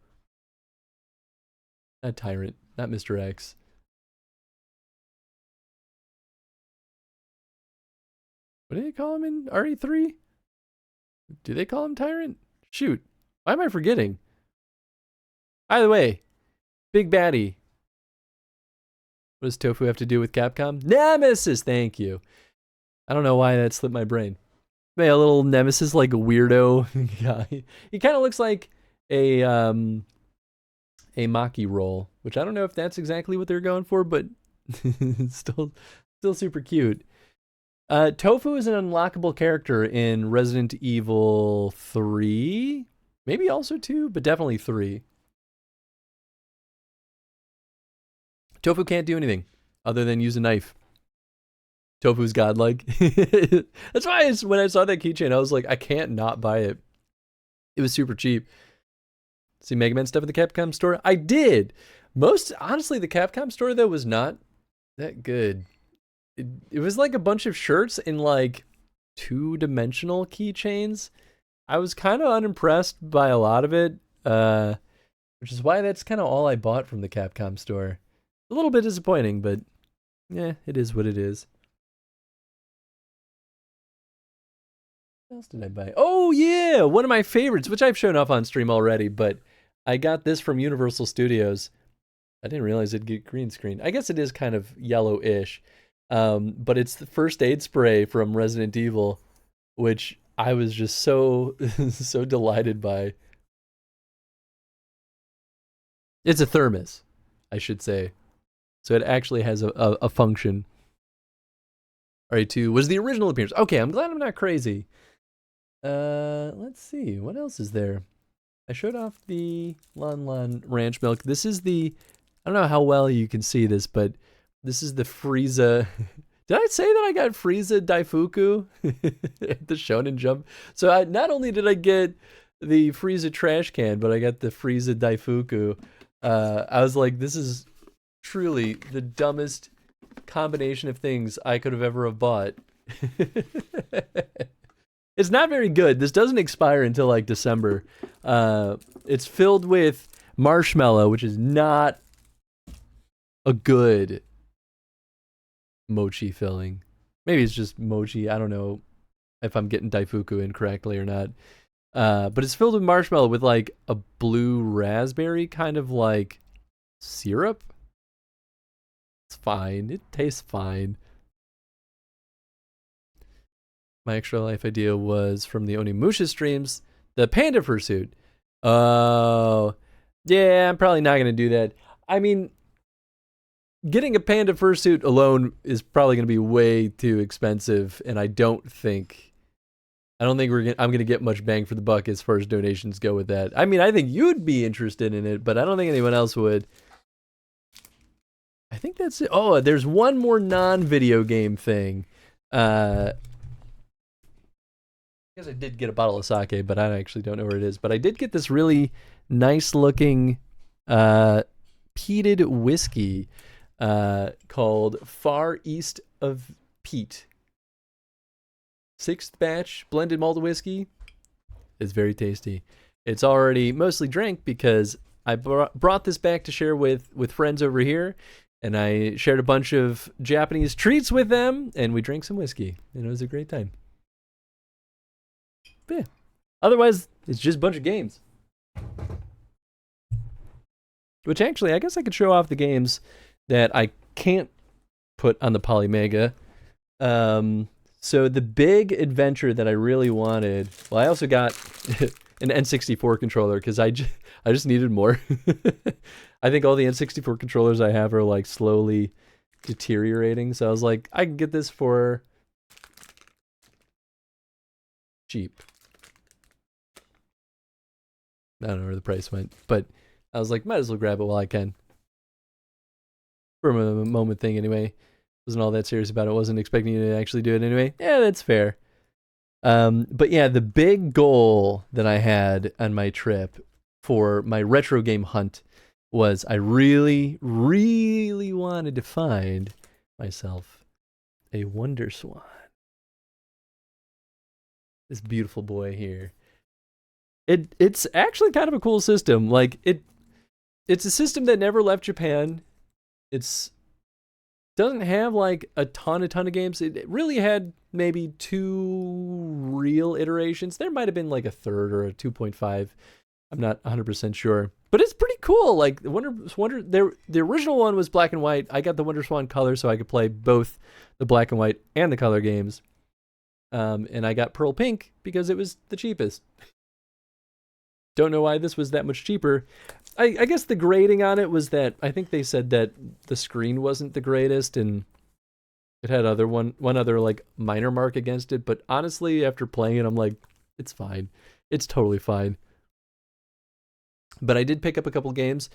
Not Tyrant, not Mr. X. What do they call him in RE3? Do they call him Tyrant? Shoot. Why am I forgetting? Either way, Big Baddie. What does Tofu have to do with Capcom? Nemesis, thank you. I don't know why that slipped my brain. Yeah, a little Nemesis, like a weirdo guy. He kind of looks like a a Maki roll, which I don't know if that's exactly what they're going for, but still super cute. Tofu is an unlockable character in Resident Evil 3, maybe also 2, but definitely 3. Tofu can't do anything other than use a knife. Tofu's godlike. That's why when I saw that keychain, I was like, I can't not buy it. It was super cheap. See Mega Man stuff at the Capcom store? I did. Honestly, the Capcom store though was not that good. It was like a bunch of shirts in like 2-dimensional keychains. I was kind of unimpressed by a lot of it, which is why that's kind of all I bought from the Capcom store. A little bit disappointing, but yeah, it is what it is. What else did I buy? Oh yeah, one of my favorites, which I've shown off on stream already, but I got this from Universal Studios. I didn't realize it'd get green screen. I guess it is kind of yellow-ish, but it's the first aid spray from Resident Evil, which I was just so so delighted by. It's a thermos, I should say, so it actually has a function. RA2 was the original appearance. Okay, I'm glad I'm not crazy. Let's see, what else is there? I showed off the Lon Lon Ranch Milk. This is the, I don't know how well you can see this, but this is the Frieza. Did I say that I got Frieza Daifuku at the Shonen Jump? So not only did I get the Frieza trash can, but I got the Frieza Daifuku. I was like, this is truly the dumbest combination of things I could have ever have bought. It's not very good. This doesn't expire until like December. It's filled with marshmallow, which is not a good mochi filling. Maybe it's just mochi. I don't know if I'm getting Daifuku incorrectly or not. But it's filled with marshmallow with like a blue raspberry kind of like syrup. It's fine. It tastes fine. My extra life idea was from the Onimusha streams, the Panda Fursuit. Oh, yeah, I'm probably not going to do that. I mean, getting a Panda Fursuit alone is probably going to be way too expensive, and I don't think I'm going to get much bang for the buck as far as donations go with that. I mean, I think you'd be interested in it, but I don't think anyone else would. I think that's it. Oh, there's one more non-video game thing. I guess I did get a bottle of sake, but I actually don't know where it is. But I did get this really nice looking peated whiskey called Far East of Peat. 6th batch blended malt whiskey. It's very tasty. It's already mostly drank because I brought this back to share with friends over here, and I shared a bunch of Japanese treats with them, and we drank some whiskey, and it was a great time. But yeah. Otherwise, it's just a bunch of games. Which actually, I guess I could show off the games that I can't put on the Polymega. So the big adventure that I really wanted, well, I also got an N64 controller because I just needed more. I think all the N64 controllers I have are like slowly deteriorating. So I was like, I can get this for cheap. I don't know where the price went, but I was like, might as well grab it while I can. For a moment thing anyway. Wasn't all that serious about it. Wasn't expecting you to actually do it anyway. Yeah, that's fair. But yeah, the big goal that I had on my trip for my retro game hunt was I really, really wanted to find myself a Wonder Swan. This beautiful boy here. It's actually kind of a cool system. Like it's a system that never left Japan. It's doesn't have like a ton of games. It really had maybe 2 real iterations. There might have been like a 3rd or a 2.5. I'm not 100% sure, but it's pretty cool. Like the original one was black and white. I got the Wonder Swan color so I could play both the black and white and the color games. And I got Pearl Pink because it was the cheapest. Don't know why this was that much cheaper. I guess the grading on it was that I think they said that the screen wasn't the greatest and it had one other like minor mark against it, but honestly after playing it I'm like it's fine. It's totally fine. But I did pick up a couple games.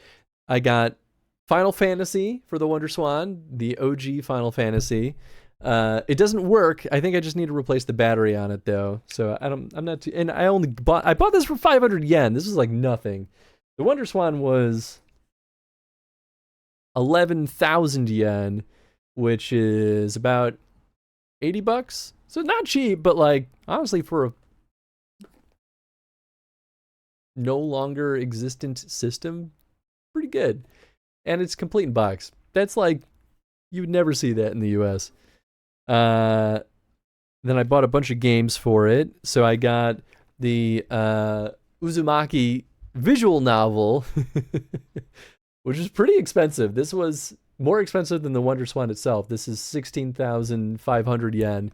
I got Final Fantasy for the WonderSwan, the OG Final Fantasy. It doesn't work. I think I just need to replace the battery on it though. So I'm not too, and I bought this for 500 yen. This was like nothing. The WonderSwan was 11,000 yen, which is about 80 bucks. So not cheap, but like honestly for a no longer existent system, pretty good. And it's complete in box. That's like you would never see that in the US. Then I bought a bunch of games for it. So I got the Uzumaki visual novel, which is pretty expensive. This was more expensive than the WonderSwan itself. This is 16,500 yen.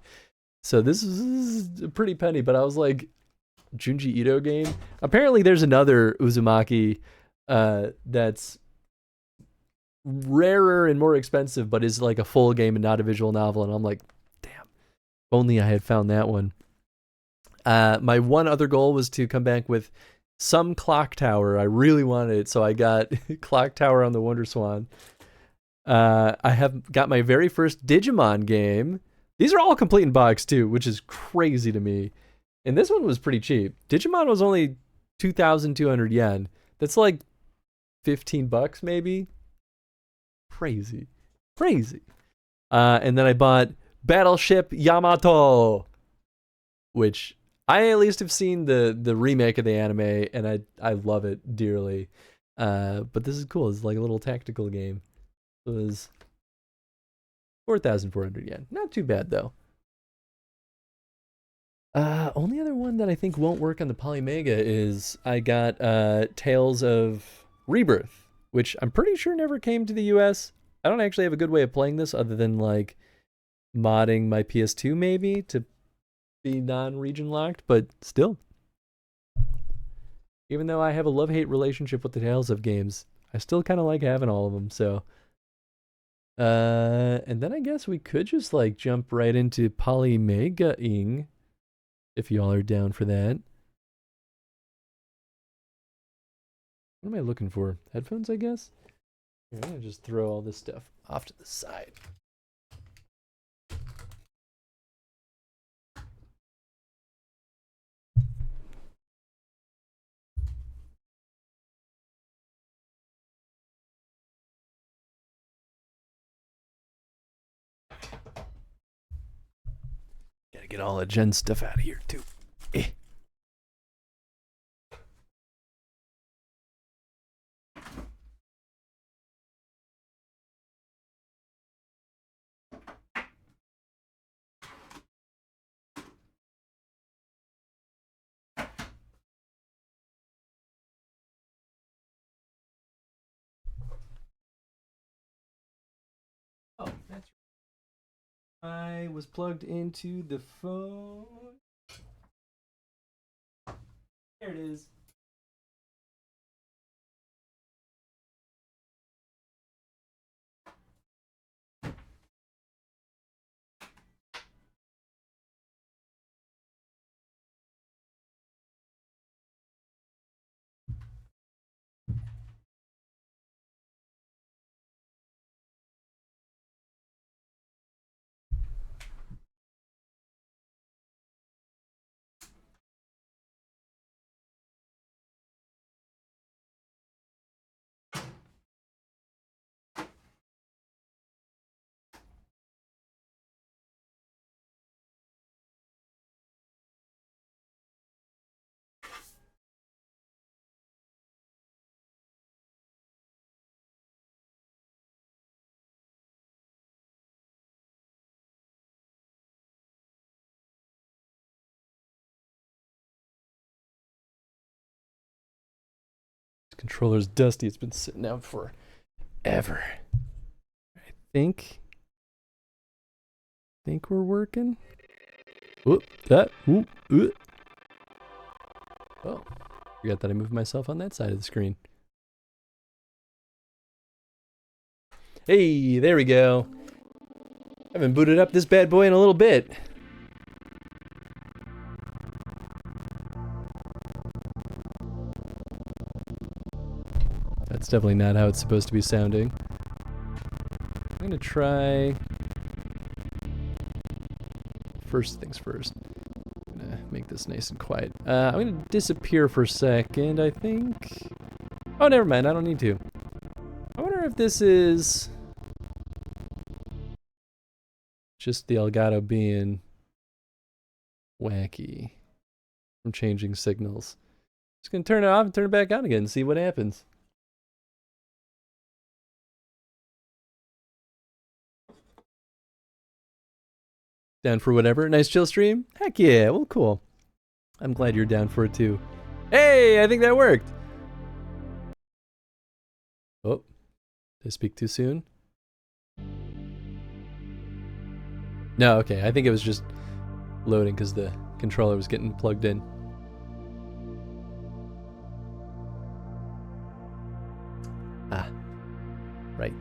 So this is a pretty penny, but I was like, Junji Ito game? Apparently there's another Uzumaki that's rarer and more expensive, but is like a full game and not a visual novel. And I'm like, damn, if only I had found that one. My one other goal was to come back with some Clock Tower. I really wanted it, so I got Clock Tower on the WonderSwan. I have got my very first Digimon game. These are all complete in box too, which is crazy to me. And this one was pretty cheap. Digimon was only 2,200 yen. That's like 15 bucks maybe. Crazy. Crazy. And then I bought Battleship Yamato, which I at least have seen the remake of the anime, and I love it dearly. But this is cool. It's like a little tactical game. It was 4,400 yen. Not too bad though. Only other one that I think won't work on the Polymega is I got Tales of Rebirth, which I'm pretty sure never came to the US. I don't actually have a good way of playing this other than like modding my PS2 maybe to be non-region locked, but still. Even though I have a love-hate relationship with the Tales of games, I still kind of like having all of them, so. And then I guess we could just like jump right into Polymega-ing. If y'all are down for that. What am I looking for? Headphones, I guess? I'm gonna just throw all this stuff off to the side. Gotta get all the Gen stuff out of here, too. Oh, that's right. I was plugged into the phone. There it is. Controller's dusty. It's been sitting out forever. I think we're working. Whoop, that. Whoop, whoop. Oh, forgot that I moved myself on that side of the screen. Hey, there we go. Haven't booted up this bad boy in a little bit. That's definitely not how it's supposed to be sounding. I'm gonna try... First things first. I'm gonna make this nice and quiet. I'm gonna disappear for a second, I think. Oh, never mind, I don't need to. I wonder if this is... just the Elgato being wacky from changing signals. Just gonna turn it off and turn it back on again and see what happens. Down for whatever. Nice chill stream? Heck yeah, well cool. I'm glad you're down for it too. Hey, I think that worked. Oh, did I speak too soon? No, okay, I think it was just loading because the controller was getting plugged in. Ah, right.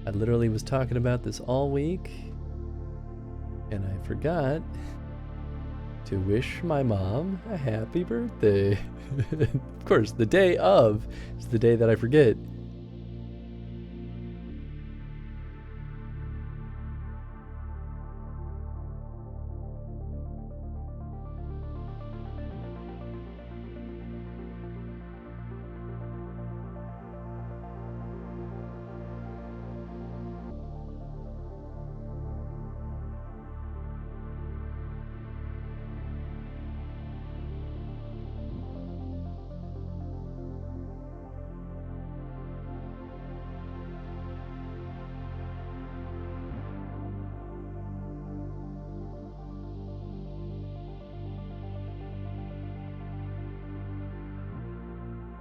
I literally was talking about this all week, and I forgot to wish my mom a happy birthday. Of course, the day of is the day that I forget.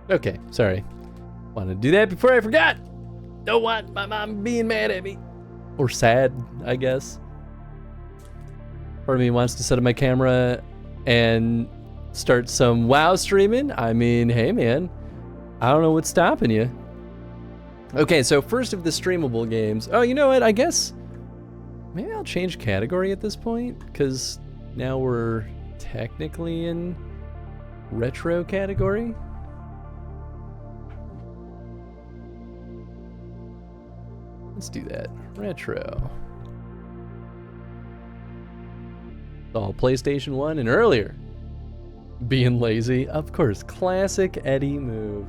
Okay, sorry. Wanted to do that before I forgot. Don't want my mom being mad at me. Or sad, I guess. Part of me wants to set up my camera and start some WoW streaming. I mean, hey man, I don't know what's stopping you. Okay, so first of the streamable games. Oh, you know what? I guess maybe I'll change category at this point, because now we're technically in retro category. Let's do that. Retro. All PlayStation 1 and earlier. Being lazy. Of course. Classic Eddie move.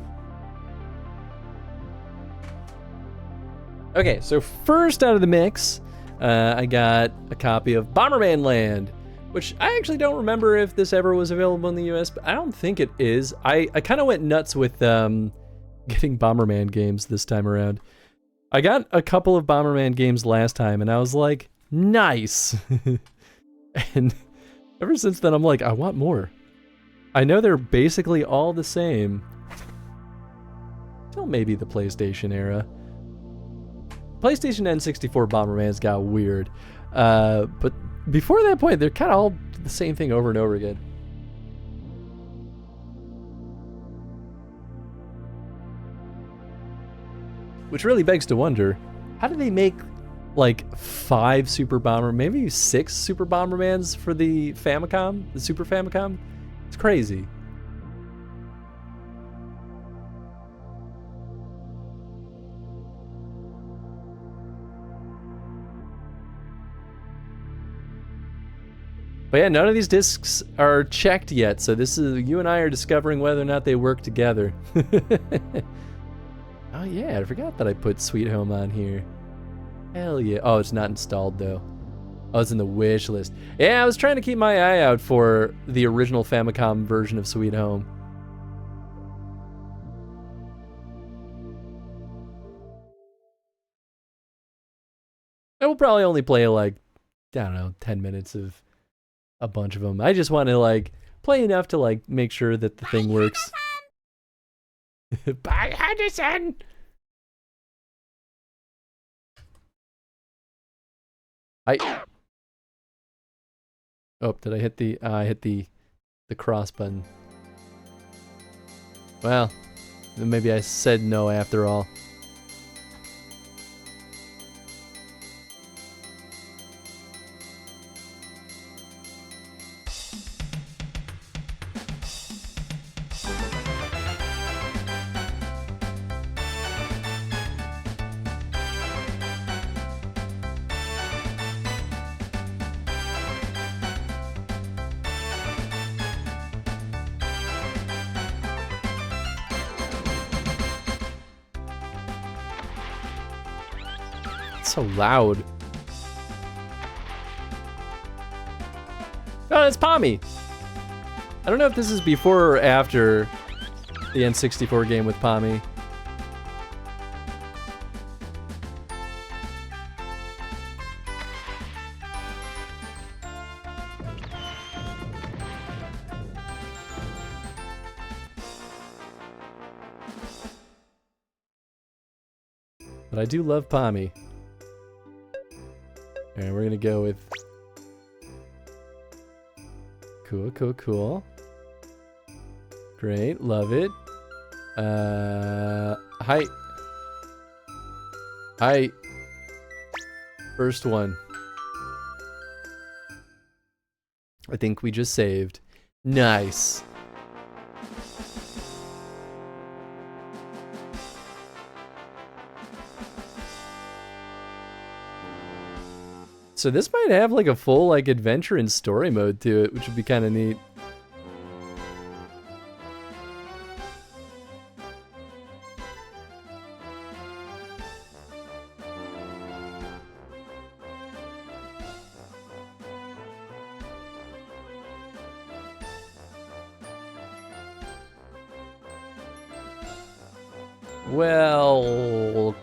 Okay, so first out of the mix, I got a copy of Bomberman Land, which I actually don't remember if this ever was available in the US, but I don't think it is. I kind of went nuts with getting Bomberman games this time around. I got a couple of Bomberman games last time, and I was like, nice. And ever since then, I'm like, I want more. I know they're basically all the same. Till maybe the PlayStation era. PlayStation N64 Bomberman's got weird. But before that point, they're kind of all the same thing over and over again. Which really begs to wonder, how do they make like 5 Super Bomber, maybe 6 Super Bombermans for the Famicom, the Super Famicom? It's crazy. But yeah, none of these discs are checked yet, so this is, you and I are discovering whether or not they work together. Oh yeah, I forgot that I put Sweet Home on here. Hell yeah. Oh, it's not installed though. Oh, it's in the wish list. Yeah, I was trying to keep my eye out for the original Famicom version of Sweet Home. I will probably only play like, I don't know, 10 minutes of a bunch of them. I just want to like play enough to like make sure that the thing works. Bye, Henderson! Oh, did I hit the, I hit the cross button. Well, then maybe I said no after all. so loud. Oh, that's Pommy. I don't know if this is before or after the N64 game with Pommy. But I do love Pommy. Alright, we're gonna go with... Cool, cool, cool. Great, love it. Height. Height. First one. I think we just saved. Nice. So this might have like a full like adventure and story mode to it, which would be kind of neat.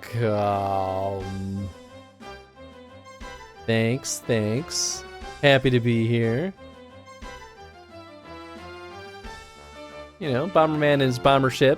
Welcome. Thanks, thanks. Happy to be here. You know, Bomberman and his bomber ship.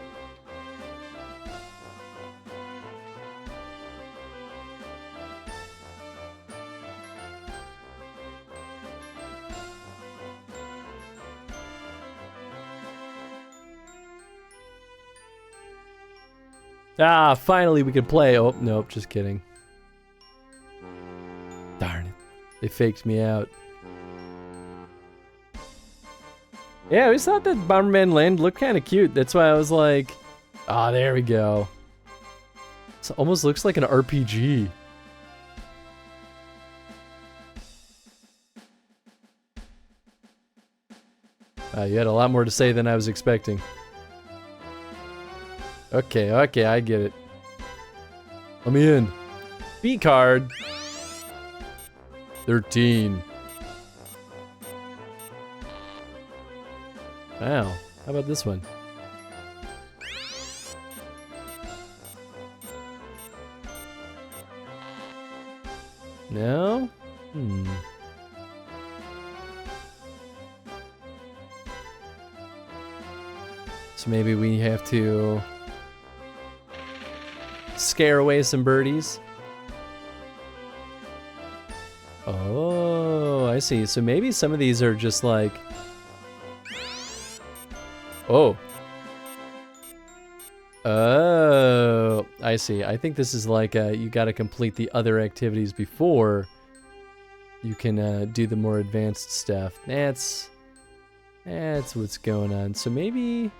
Ah, finally we could play. Oh, nope, just kidding. Darn it. They faked me out. Yeah, I always thought that Bomberman Land looked kind of cute. That's why I was like, ah, there we go. It almost looks like an RPG. You had a lot more to say than I was expecting. Okay, okay, I get it. Let me in. B card. 13. Wow. How about this one? No? So maybe we have to scare away some birdies. Oh, I see. So maybe some of these are just like... Oh. Oh, I see. I think this is like you gotta complete the other activities before you can do the more advanced stuff. That's what's going on. So maybe...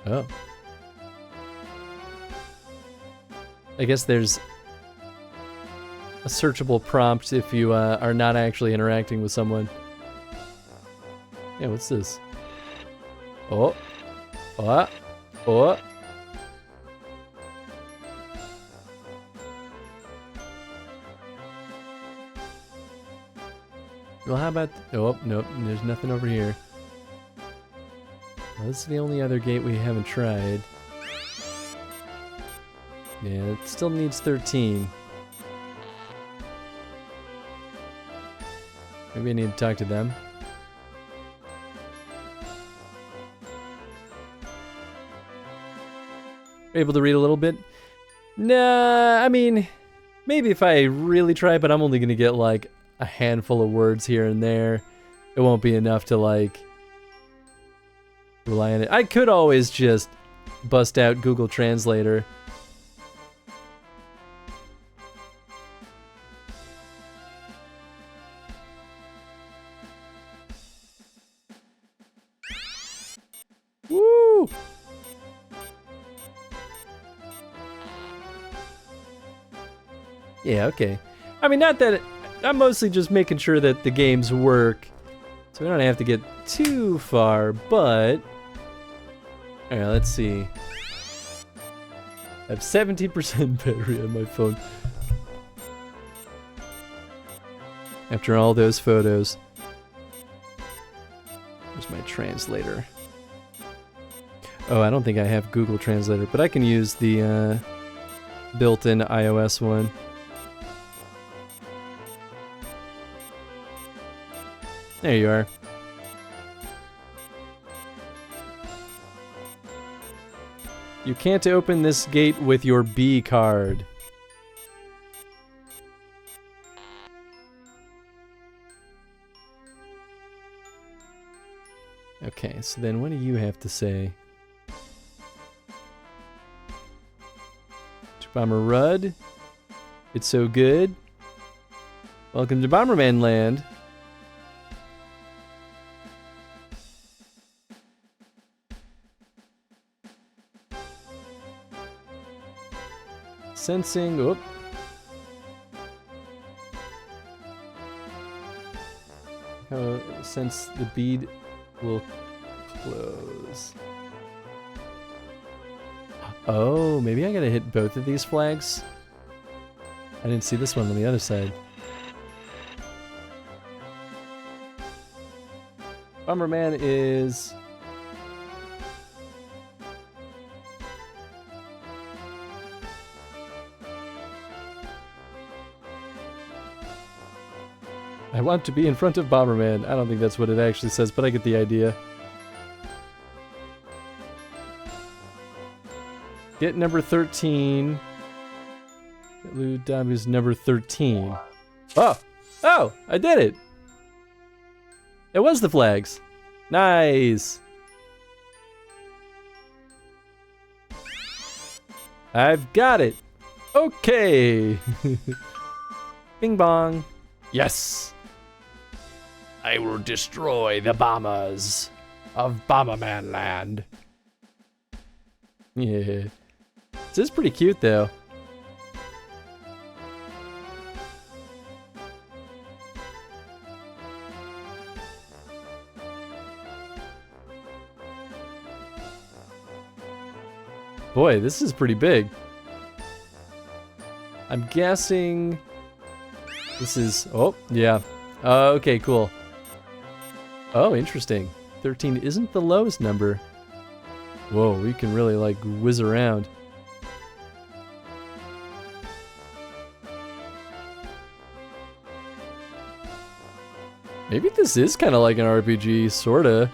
Oh. I guess there's a searchable prompt if you are not actually interacting with someone. Yeah, what's this? Oh. Oh. Oh. Well, how about... Oh, nope, there's nothing over here. Well, this is the only other gate we haven't tried. Yeah, it still needs 13. Maybe I need to talk to them. Able to read a little bit? Nah, I mean, maybe if I really try, but I'm only gonna get like a handful of words here and there. It won't be enough to like rely on it. I could always just bust out Google Translator. Woo! Yeah, okay. I mean, not that... I'm mostly just making sure that the games work. So we don't have to get too far, but... Alright, let's see. I have 17% battery on my phone. After all those photos. Where's my translator? Oh, I don't think I have Google Translator, but I can use the built-in iOS one. There you are. You can't open this gate with your B card. Okay, so then what do you have to say? Bomber Rudd, it's so good. Welcome to Bomberman Land. Sensing, oh. Sense the bead will close. Oh, maybe I gotta hit both of these flags? I didn't see this one on the other side. Bomberman is... I want to be in front of Bomberman. I don't think that's what it actually says, but I get the idea. Get number 13. Lou W's number 13. Oh! Oh! I did it! It was the flags. Nice! I've got it! Okay! Bing bong. Yes! I will destroy the bombers of Bomberman Land. Yeah. This is pretty cute, though. Boy, this is pretty big. I'm guessing... This is... Oh, yeah. Okay, cool. Oh, interesting. 13 isn't the lowest number. Whoa, we can really, like, whiz around. Maybe this is kind of like an RPG, sorta.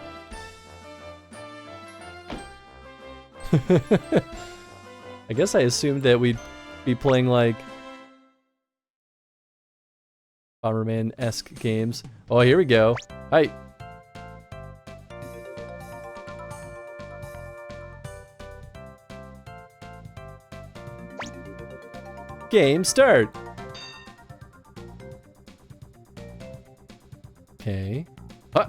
I guess I assumed that we'd be playing, like, Bomberman-esque games. Oh, here we go. Hi. Game start. Okay. Huh.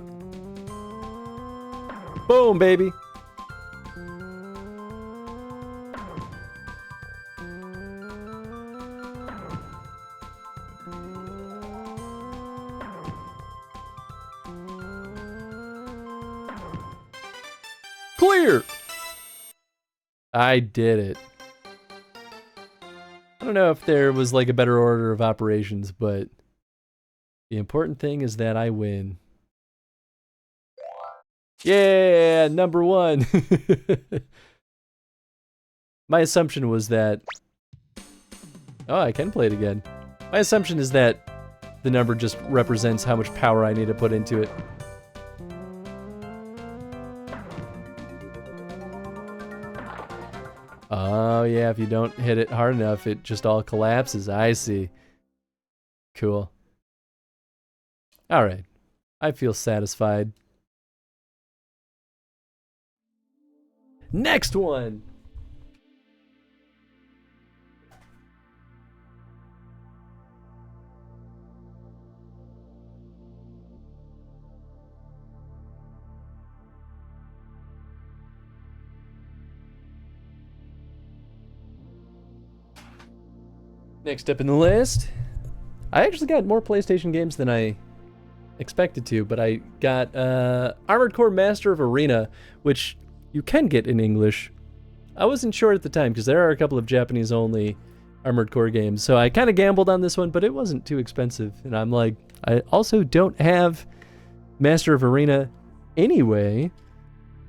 Boom, baby. Clear. I did it. I don't know if there was like a better order of operations, but the important thing is that I win. Yeah, number one. My assumption was that... Oh, I can play it again. My assumption is that the number just represents how much power I need to put into it. Oh yeah, if you don't hit it hard enough, it just all collapses. I see. Cool. Alright. I feel satisfied. Next one! Next up in the list, I actually got more PlayStation games than I expected to, but I got Armored Core Master of Arena, which you can get in English. I wasn't sure at the time because there are a couple of Japanese-only Armored Core games, so I kind of gambled on this one, but it wasn't too expensive. And I'm like, I also don't have Master of Arena anyway,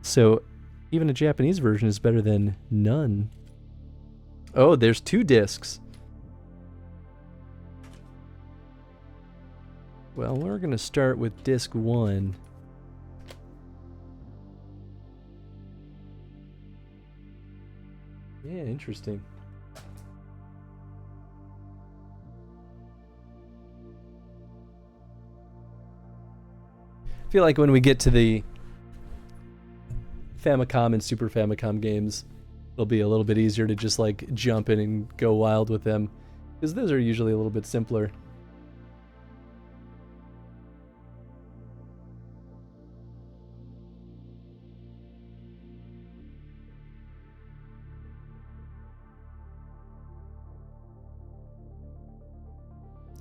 so even a Japanese version is better than none. Oh, there's 2 discs. Well, we're going to start with disc 1. Yeah, interesting. I feel like when we get to the Famicom and Super Famicom games, it'll be a little bit easier to just like jump in and go wild with them, because those are usually a little bit simpler.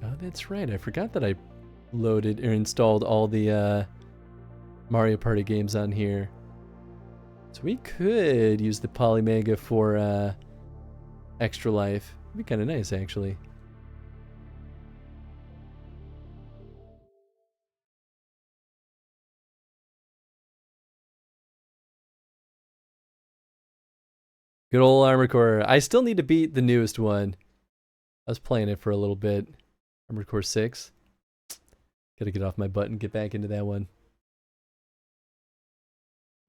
Oh, that's right. I forgot that I loaded or installed all the Mario Party games on here. So we could use the Polymega for Extra Life. It'd be kind of nice, actually. Good old Armored Core. I still need to beat the newest one. I was playing it for a little bit. Armored Core 6. Gotta get off my butt and get back into that one.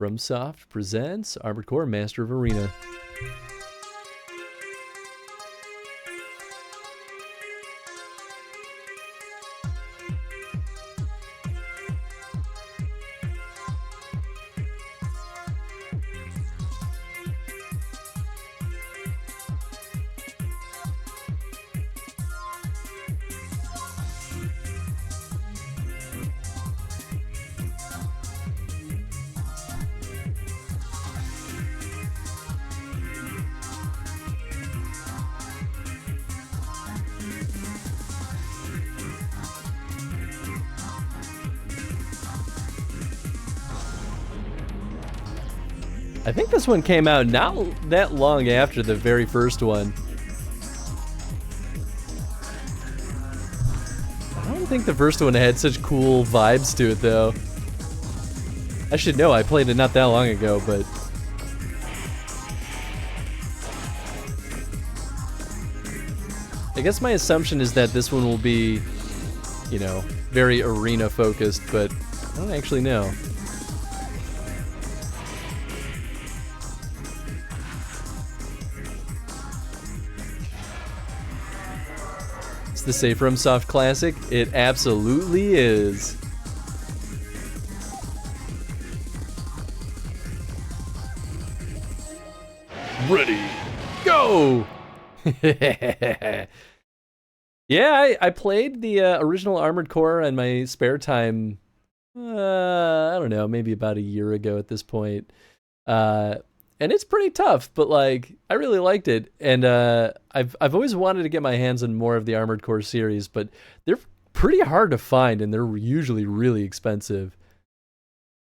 FromSoft presents Armored Core Master of Arena. I think this one came out not that long after the very first one. I don't think the first one had such cool vibes to it, though. I should know, I played it not that long ago, but... I guess my assumption is that this one will be, you know, very arena-focused, but I don't actually know. The Say FromSoft classic? It absolutely is. Ready, go! Yeah, I played the original Armored Core in my spare time. I don't know, maybe about a year ago at this point. And it's pretty tough, but like I really liked it, and I've always wanted to get my hands on more of the Armored Core series, but they're pretty hard to find, and they're usually really expensive,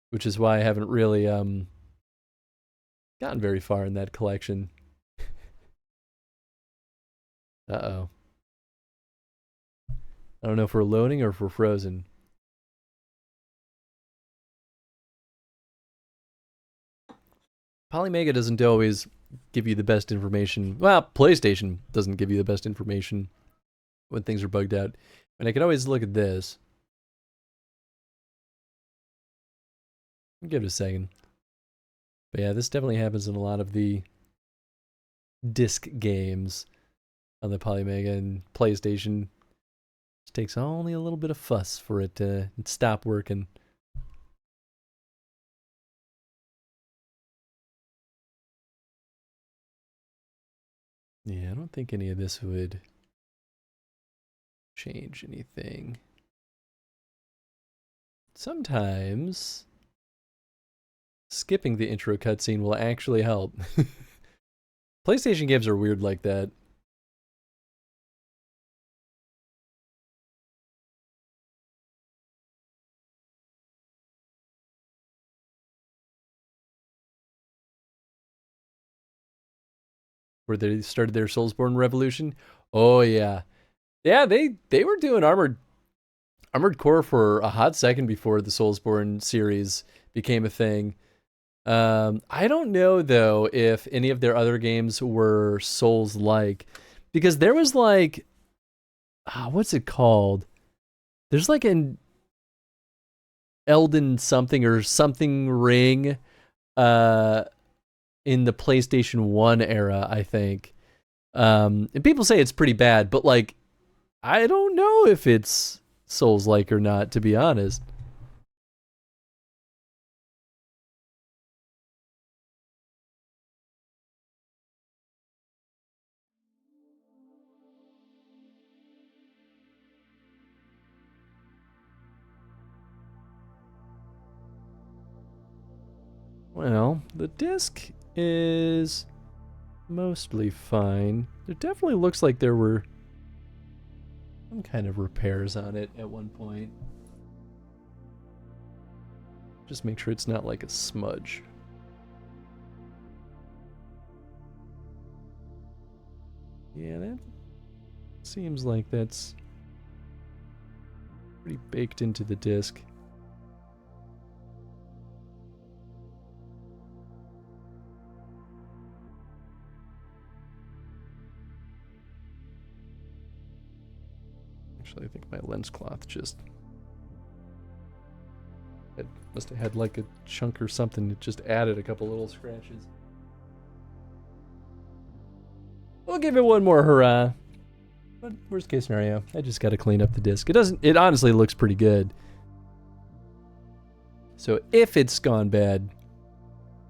which is why I haven't really gotten very far in that collection. Uh-oh. I don't know if we're loading or if we're frozen. Polymega doesn't always give you the best information. Well, PlayStation doesn't give you the best information when things are bugged out. And I can always look at this. Give it a second. But yeah, this definitely happens in a lot of the disc games on the Polymega and PlayStation. It takes only a little bit of fuss for it to stop working. Yeah, I don't think any of this would change anything. Sometimes skipping the intro cutscene will actually help. PlayStation games are weird like that. where they started their Soulsborne revolution. Oh yeah, yeah. They were doing Armored Core for a hot second before the Soulsborne series became a thing. I don't know though if any of their other games were Souls-like, because there was like, what's it called? There's like an Elden something or something ring, in the PlayStation 1 era, I think. And people say it's pretty bad, but like, I don't know if it's Souls-like or not, to be honest. Well, the disc is mostly fine. It definitely looks like there were some kind of repairs on it at one point. Just make sure it's not like a smudge. Yeah, that seems like that's pretty baked into the disc. Actually, I think my lens cloth just... It must have had like a chunk or something. It just added a couple little scratches. We'll give it one more hurrah. But worst case scenario, I just got to clean up the disc. It honestly looks pretty good. So if it's gone bad,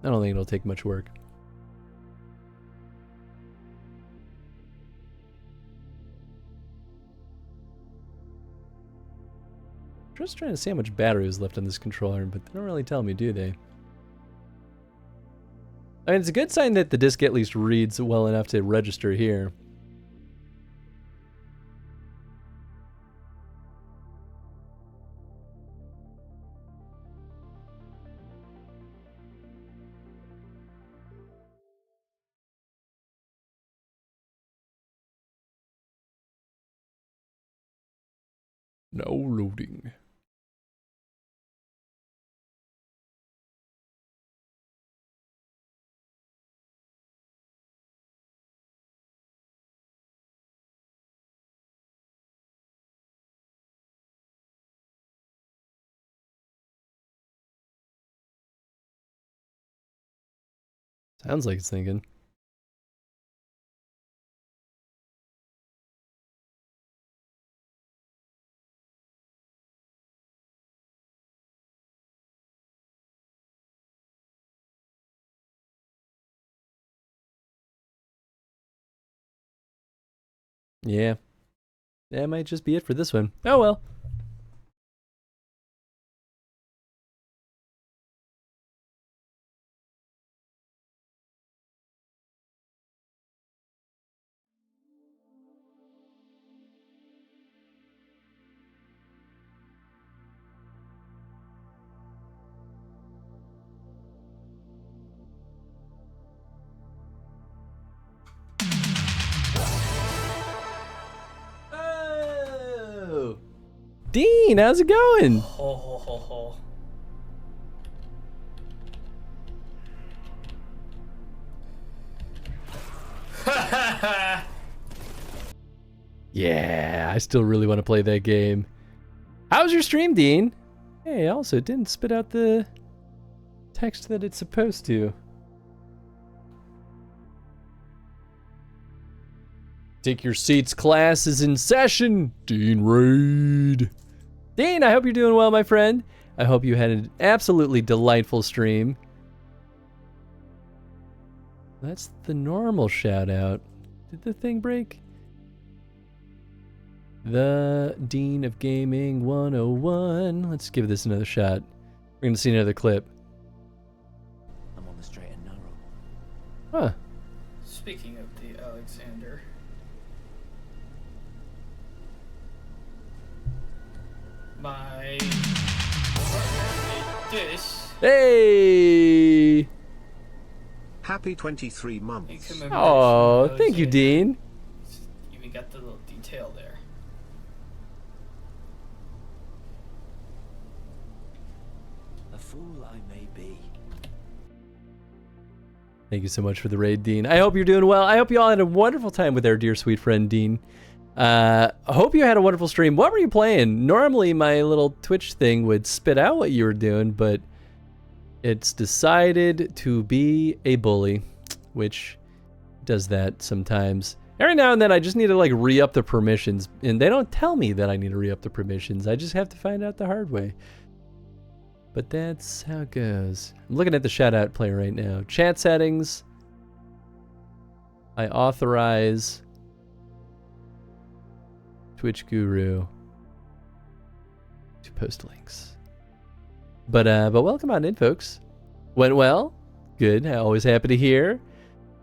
I don't think it'll take much work. Just trying to see how much battery is left on this controller, but they don't really tell me, do they? I mean, it's a good sign that the disc at least reads well enough to register here. Now loading. Sounds like it's thinking. Yeah. That might just be it for this one. Oh well. Oh. Dean, how's it going? Ho, ho, ho, ho. Yeah, I still really want to play that game. How's your stream, Dean? Hey, also, it didn't spit out the text that it's supposed to. Take your seats, class is in session. Dean Raid. Dean, I hope you're doing well, my friend. I hope you had an absolutely delightful stream. That's the normal shout out. Did the thing break? The Dean of Gaming 101. Let's give this another shot. We're gonna see another clip. I'm on the straight and narrow. Huh. Speaking of the Alexander. My partner made this. Hey! happy 23 months. Oh, thank you, Dean. Even got the little detail there. A fool I may be. Thank you so much for the raid, Dean. I hope you're doing well. I hope you all had a wonderful time with our dear sweet friend, Dean. I hope you had a wonderful stream. What were you playing? Normally, my little Twitch thing would spit out what you were doing, but it's decided to be a bully, which does that sometimes. Every now and then, I just need to, like, re-up the permissions, and they don't tell me that I need to re-up the permissions. I just have to find out the hard way. But that's how it goes. I'm looking at the shout-out player right now. Chat settings. I authorize Twitch Guru to post links. But welcome on in, folks. Went well? Good. Always happy to hear.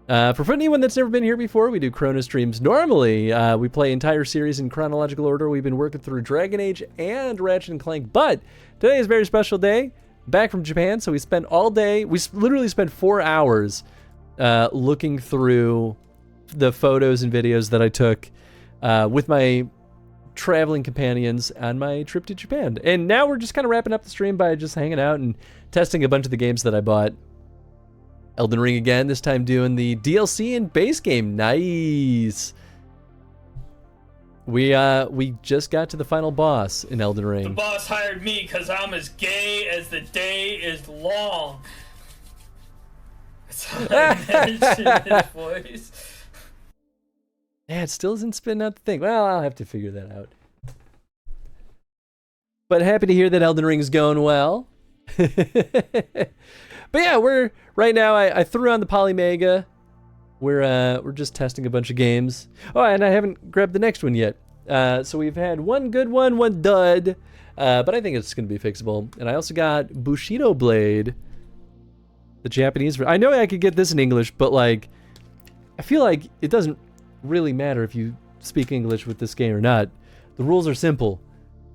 For anyone that's never been here before, we do Chrono streams. Normally, we play entire series in chronological order. We've been working through Dragon Age and Ratchet & Clank, but today is a very special day. Back from Japan, so we spent all day, we literally spent 4 hours looking through the photos and videos that I took with my traveling companions on my trip to Japan. And now we're just kind of wrapping up the stream by just hanging out and testing a bunch of the games that I bought. Elden Ring again, this time doing the DLC and base game. Nice. We just got to the final boss in Elden Ring. The boss hired me because I'm as gay as the day is long. That's how I mentioned his voice. Yeah, it still isn't spitting out the thing. Well, I'll have to figure that out. But happy to hear that Elden Ring is going well. But yeah, we're right now. I threw on the Polymega. We're just testing a bunch of games. Oh, and I haven't grabbed the next one yet. So we've had one good one, one dud. But I think it's gonna be fixable. And I also got Bushido Blade, the Japanese. I know I could get this in English, but like, I feel like it doesn't really matter if you speak English with this game or not. The rules are simple: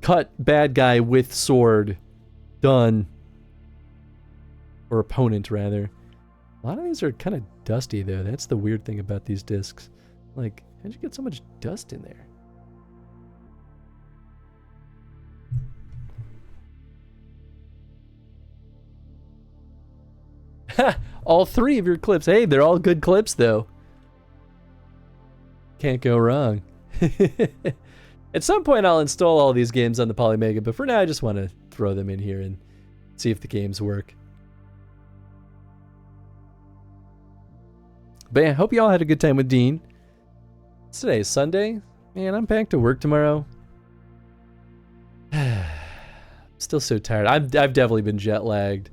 cut bad guy with sword. Done. Or opponent, rather. A lot of these are kind of dusty, though. That's the weird thing about these discs. Like, how'd you get so much dust in there? All 3 of your clips. Hey, they're all good clips, though. Can't go wrong. At some point, I'll install all these games on the Polymega, but for now, I just want to throw them in here and see if the games work. But yeah, I hope you all had a good time with Dean. Today is Sunday. Man, I'm back to work tomorrow. Still so tired. I've definitely been jet lagged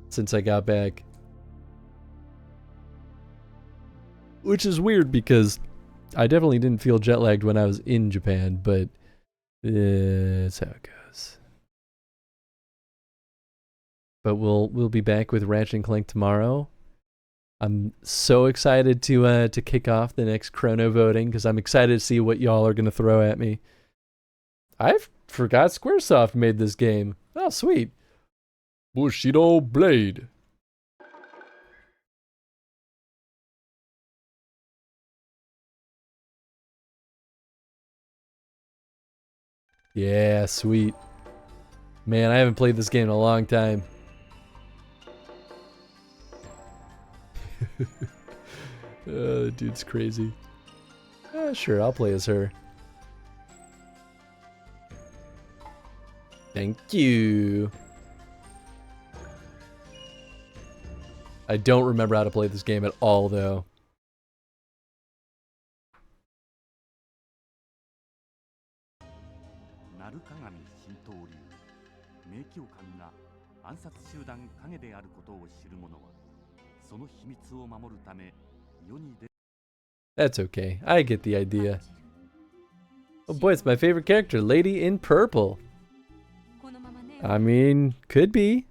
since I got back. Which is weird because I definitely didn't feel jet lagged when I was in Japan, but that's how it goes. But we'll be back with Ratchet & Clank tomorrow. I'm so excited to kick off the next Chrono voting because I'm excited to see what y'all are gonna throw at me. I forgot Squaresoft made this game. Oh, sweet. Bushido Blade. Yeah, sweet. Man, I haven't played this game in a long time. The dude's crazy. Sure, I'll play as her. Thank you. I don't remember how to play this game at all, though. That's okay. I get the idea. Oh boy, it's my favorite character, Lady in Purple. I mean, could be.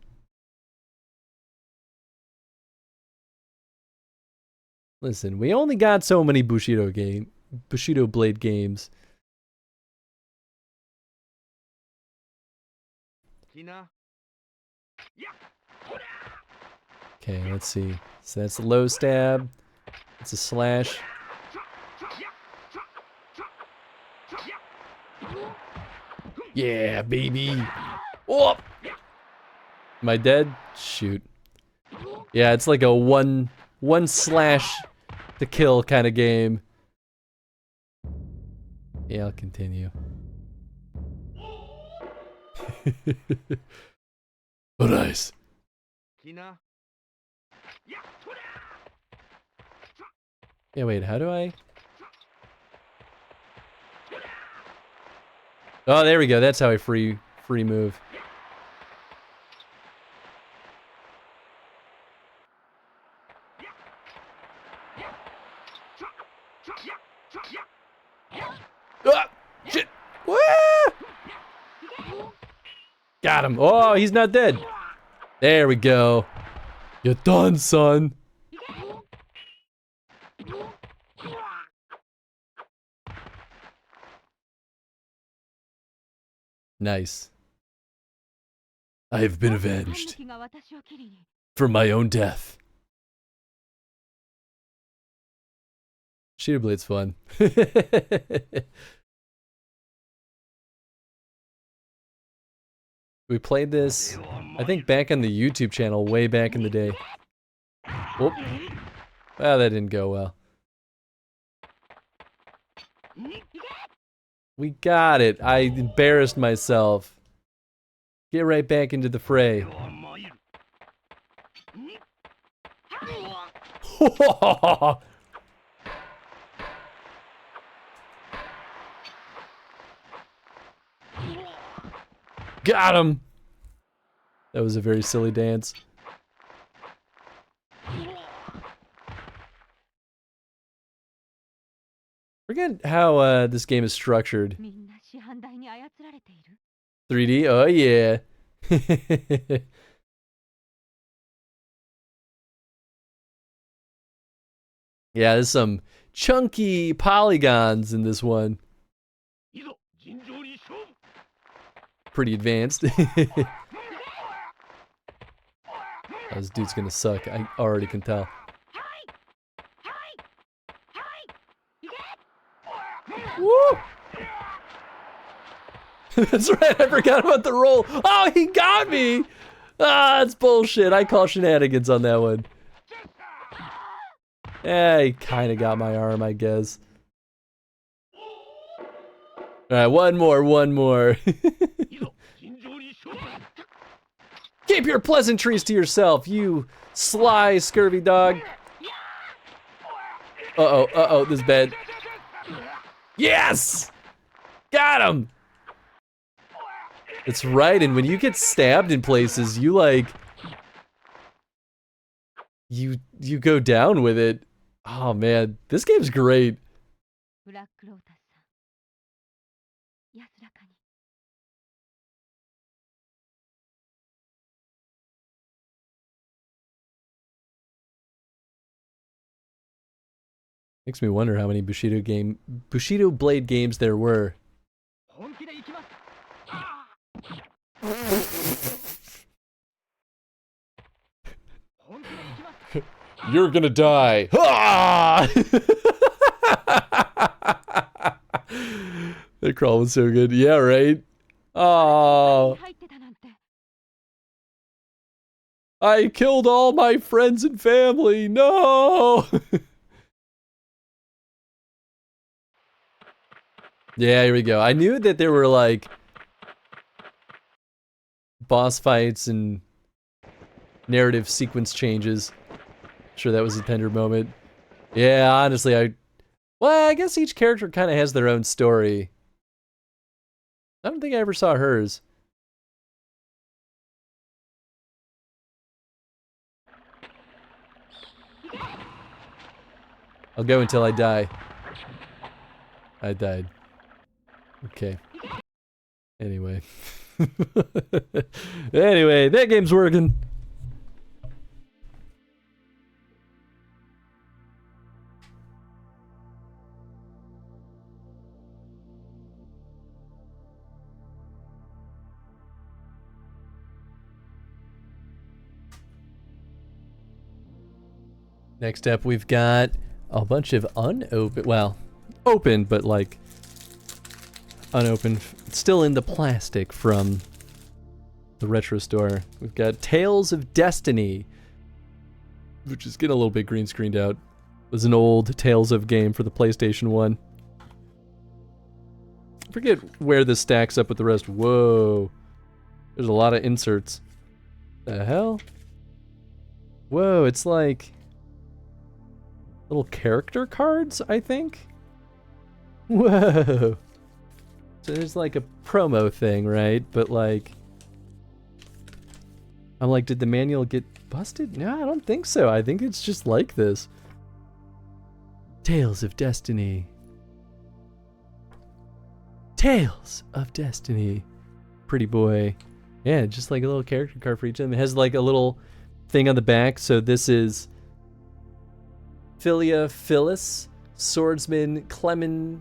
Listen, we only got so many Bushido Blade games. Okay, let's see. So that's the low stab. It's a slash. Yeah, baby. Oh! Am I dead? Shoot. Yeah, it's like a one slash to kill kind of game. Yeah, I'll continue. Oh, nice. Yeah, wait, how do I? Oh, there we go. That's how I free move. Ah! Shit! Wah! Got him. Oh, he's not dead. There we go. You're done, son. Nice. I have been avenged for my own death. Cheetah Blade's fun. We played this, I think, back on the YouTube channel way back in the day. Whoop. Well, that didn't go well. We got it. I embarrassed myself. Get right back into the fray. Got him! That was a very silly dance. Forget how this game is structured. 3D? Oh yeah. Yeah, there's some chunky polygons in this one. Pretty advanced. Oh, this dude's gonna suck. I already can tell. Woo! That's right, I forgot about the roll. Oh, he got me! Ah, that's bullshit. I call shenanigans on that one. Yeah, he kinda got my arm, I guess. Alright, one more. Keep your pleasantries to yourself, you sly, scurvy dog. Uh-oh, this is bad. Yes! Got him! That's right, and when you get stabbed in places, you like... You go down with it. Oh man, this game's great. Makes me wonder how many Bushido Blade games there were. You're gonna die. Ah! That crawl was so good. Yeah, right? Oh. I killed all my friends and family. No! Yeah, here we go. I knew that there were like boss fights and narrative sequence changes. Sure, that was a tender moment. Yeah, honestly, I guess each character kind of has their own story. I don't think I ever saw hers. I'll go until I die. I died. Okay. Anyway. Anyway, that game's working. Next up, we've got a bunch of unopened, well, open, but like unopened, still in the plastic from the retro store. We've got Tales of Destiny, which is getting a little bit green screened out. It was an old Tales of game for the PlayStation 1. I forget where this stacks up with the rest. Whoa. There's a lot of inserts. The hell? Whoa, it's like little character cards, I think? Whoa. So there's like a promo thing, right? But like, I'm like, did the manual get busted? No, I don't think so. I think it's just like this. Tales of Destiny. Tales of Destiny. Pretty boy. Yeah, just like a little character card for each of them. It has like a little thing on the back. So this is Philia Phyllis, Swordsman Clementi,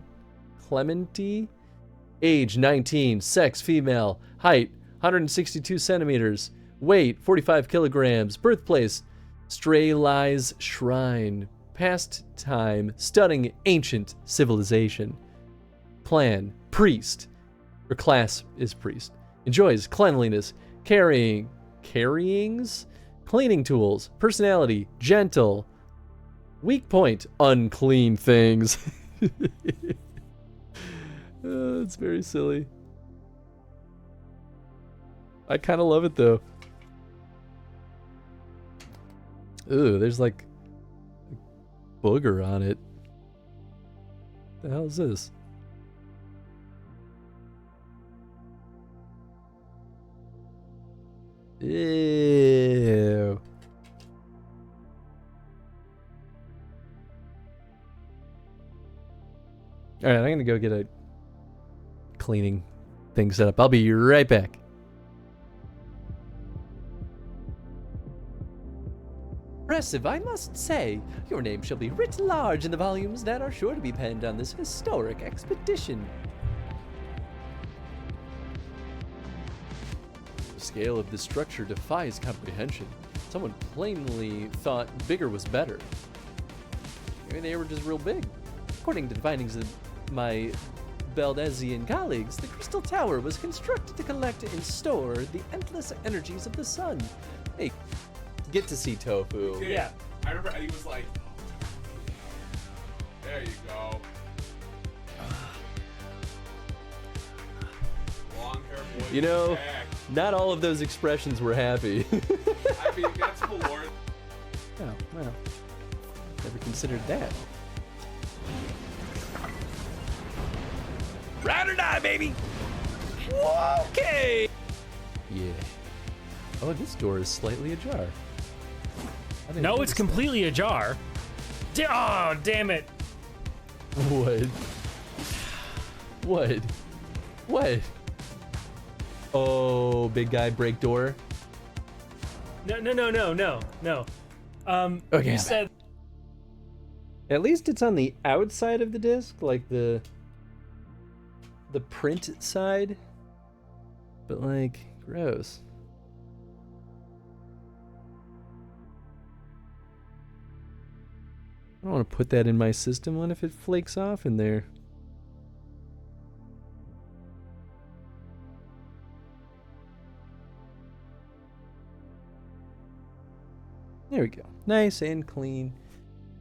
age 19, sex female, height 162 centimeters, weight 45 kilograms, birthplace Stray Lies Shrine, pastime stunning ancient civilization, clan priest, or class is priest, enjoys cleanliness, carryings, cleaning tools, personality gentle. Weak point, unclean things. Oh, it's very silly. I kind of love it though. Ooh, there's like a booger on it. The hell is this? Ew. All right, I'm gonna go get a cleaning thing set up. I'll be right back. Impressive, I must say. Your name shall be writ large in the volumes that are sure to be penned on this historic expedition. The scale of this structure defies comprehension. Someone plainly thought bigger was better. Maybe they were just real big. According to the findings of my Beldezian colleagues, the Crystal Tower was constructed to collect and store the endless energies of the sun. Hey, get to see Tofu. Yeah. I remember Eddie was like, there you go. Long hair boy. You know, back. not all of those expressions were happy. I mean, that's Malort. Oh, well. Never considered that. Ride or die, baby. Okay. Yeah. Oh, this door is slightly ajar. No, it's completely ajar. Oh, damn it. What? What? What? Oh, big guy break door. No. Okay. You said At least it's on the outside of the disc, like the print side. But like, gross. I don't want to put that in my system. What if it flakes off in there? There we go. Nice and clean.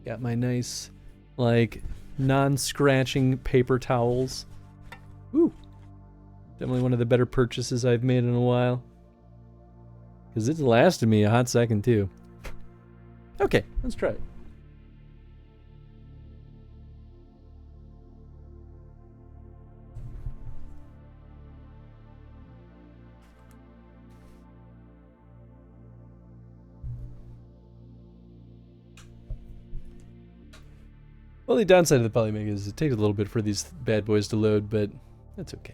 Got my nice, like, non-scratching paper towels. Ooh. Definitely one of the better purchases I've made in a while. Because it's lasted me a hot second, too. Okay, let's try it. Well, the downside of the Polymega is it takes a little bit for these bad boys to load, but that's okay.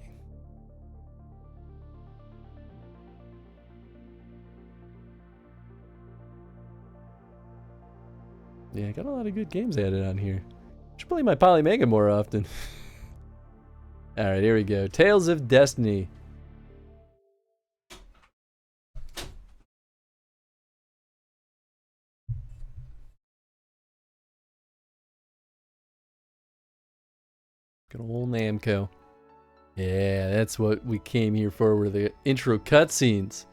Yeah, I got a lot of good games added on here. Should play my Polymega more often. Alright, here we go. Tales of Destiny. Good old Namco. Yeah, that's what we came here for, were the intro cutscenes.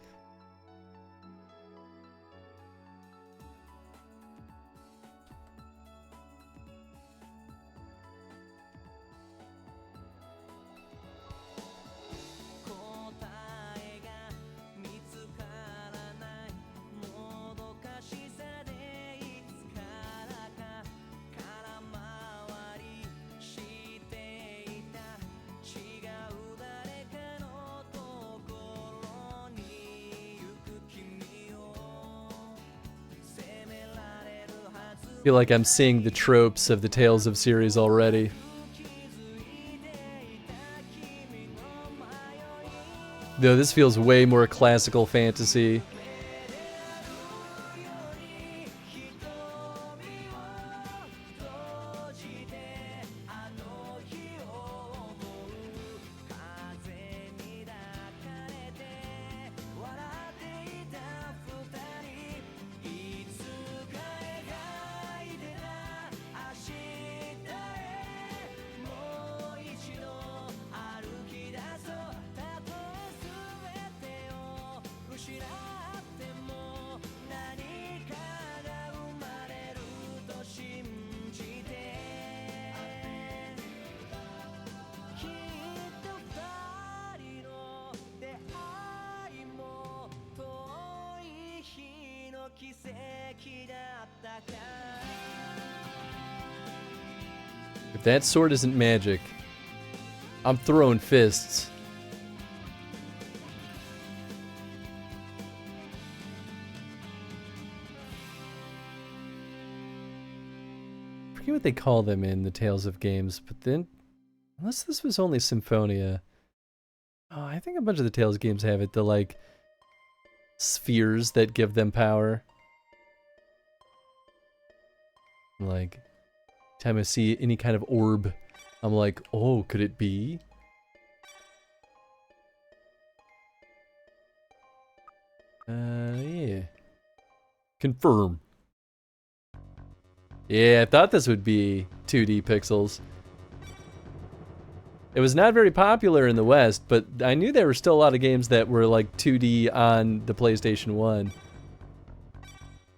I feel like I'm seeing the tropes of the Tales of series already. Though this feels way more classical fantasy. If that sword isn't magic, I'm throwing fists. I forget what they call them in the Tales of games, but then, unless this was only Symphonia, oh, I think a bunch of the Tales games have it, the like spheres that give them power. Like, time I see any kind of orb, I'm like, oh, could it be? Yeah. Confirm. Yeah, I thought this would be 2D pixels. It was not very popular in the West, but I knew there were still a lot of games that were like 2D on the PlayStation 1.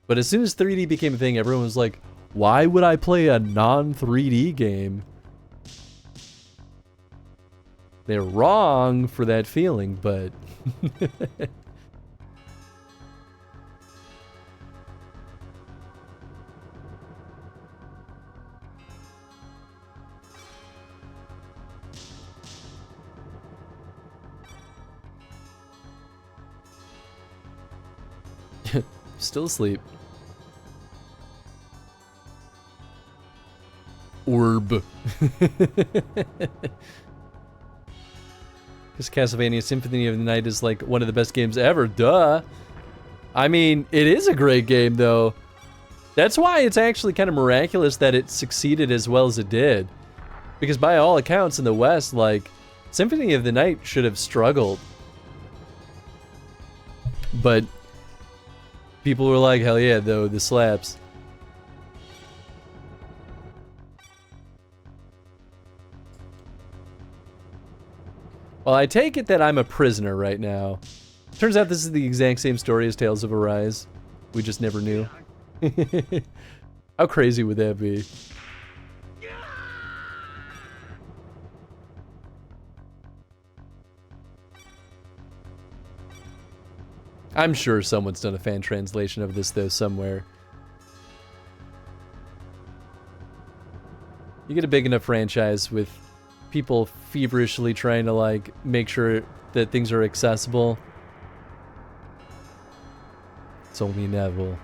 But as soon as 3D became a thing, everyone was like, why would I play a non-3D game? They're wrong for that feeling, but... Still asleep. Orb. Because Castlevania Symphony of the Night is like one of the best games ever, duh. I mean, it is a great game though. That's why it's actually kind of miraculous that it succeeded as well as it did. Because by all accounts in the West, like, Symphony of the Night should have struggled. But people were like, hell yeah, though, this slaps. Well, I take it that I'm a prisoner right now. Turns out this is the exact same story as Tales of Arise. We just never knew. How crazy would that be? I'm sure someone's done a fan translation of this, though, somewhere. You get a big enough franchise with people feverishly trying to, like, make sure that things are accessible. It's only inevitable.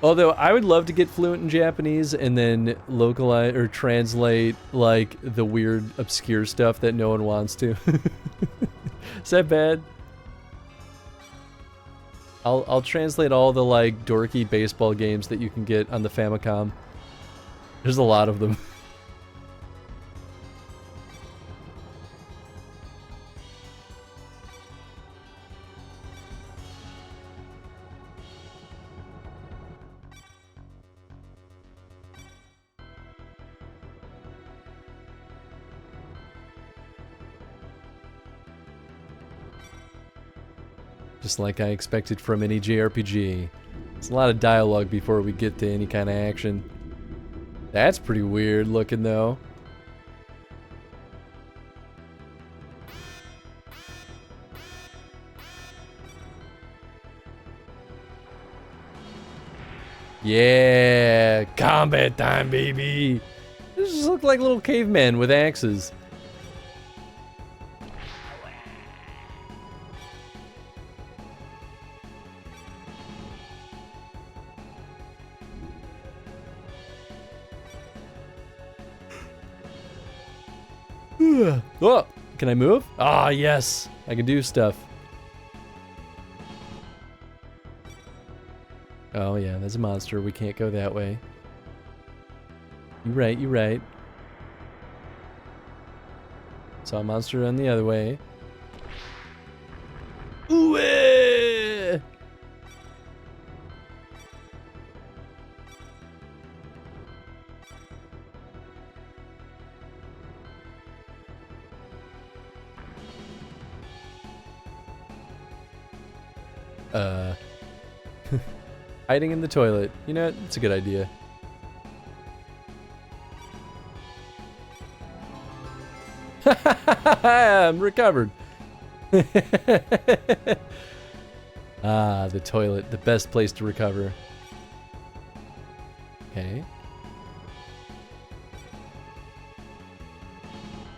Although, I would love to get fluent in Japanese and then localize or translate, like, the weird, obscure stuff that no one wants to. Is that bad? I'll translate all the, like, dorky baseball games that you can get on the Famicom. There's a lot of them. Just like I expected from any JRPG. It's a lot of dialogue before we get to any kind of action. That's pretty weird looking though. Yeah, combat time, baby. This just look like little cavemen with axes. Oh, can I move? Ah, yes, I can do stuff. Oh yeah, there's a monster. We can't go that way. You right, you right. Saw a monster on the other way. Ooh, eh! Hiding in the toilet. You know, it's a good idea. I'm recovered. Ah, the toilet. The best place to recover. Okay.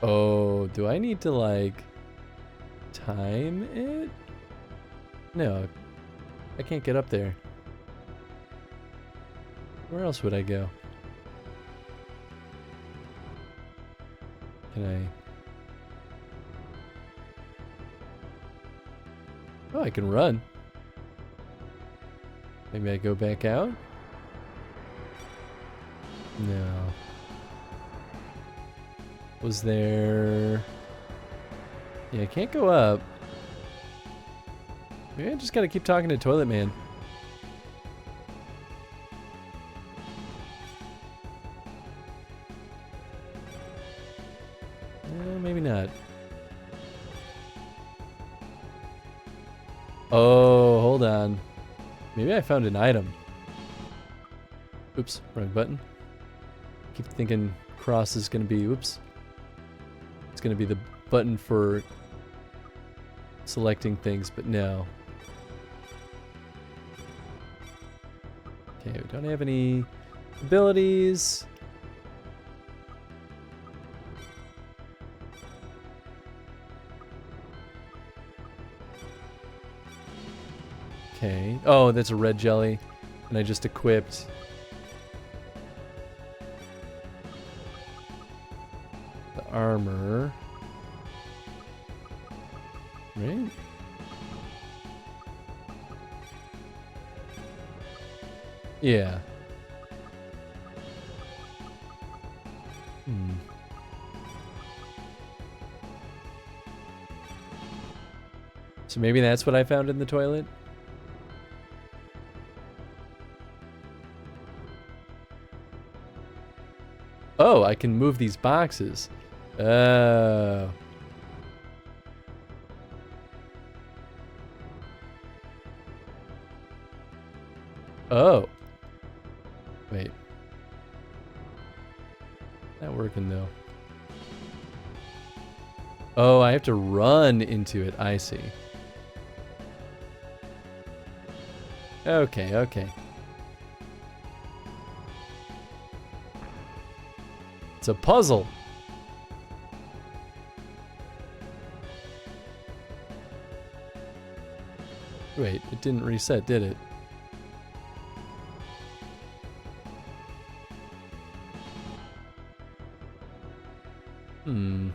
Oh, do I need to, like, time it? No. I can't get up there. Where else would I go? Can I? Oh, I can run. Maybe I go back out? No. Was there... Yeah, I can't go up. Maybe I just gotta keep talking to Toilet Man. Maybe not. Oh, hold on. Maybe I found an item. Oops, wrong button. Keep thinking cross is gonna be, oops. It's gonna be the button for selecting things, but no. Okay, we don't have any abilities. Okay. Oh, that's a red jelly. And I just equipped. The armor. Right? Yeah. Hmm. So maybe that's what I found in the toilet? Oh, I can move these boxes. Oh. Oh. Wait. Not working though. Oh, I have to run into it. I see. Okay, okay. It's a puzzle. Wait, it didn't reset, did it? Hmm.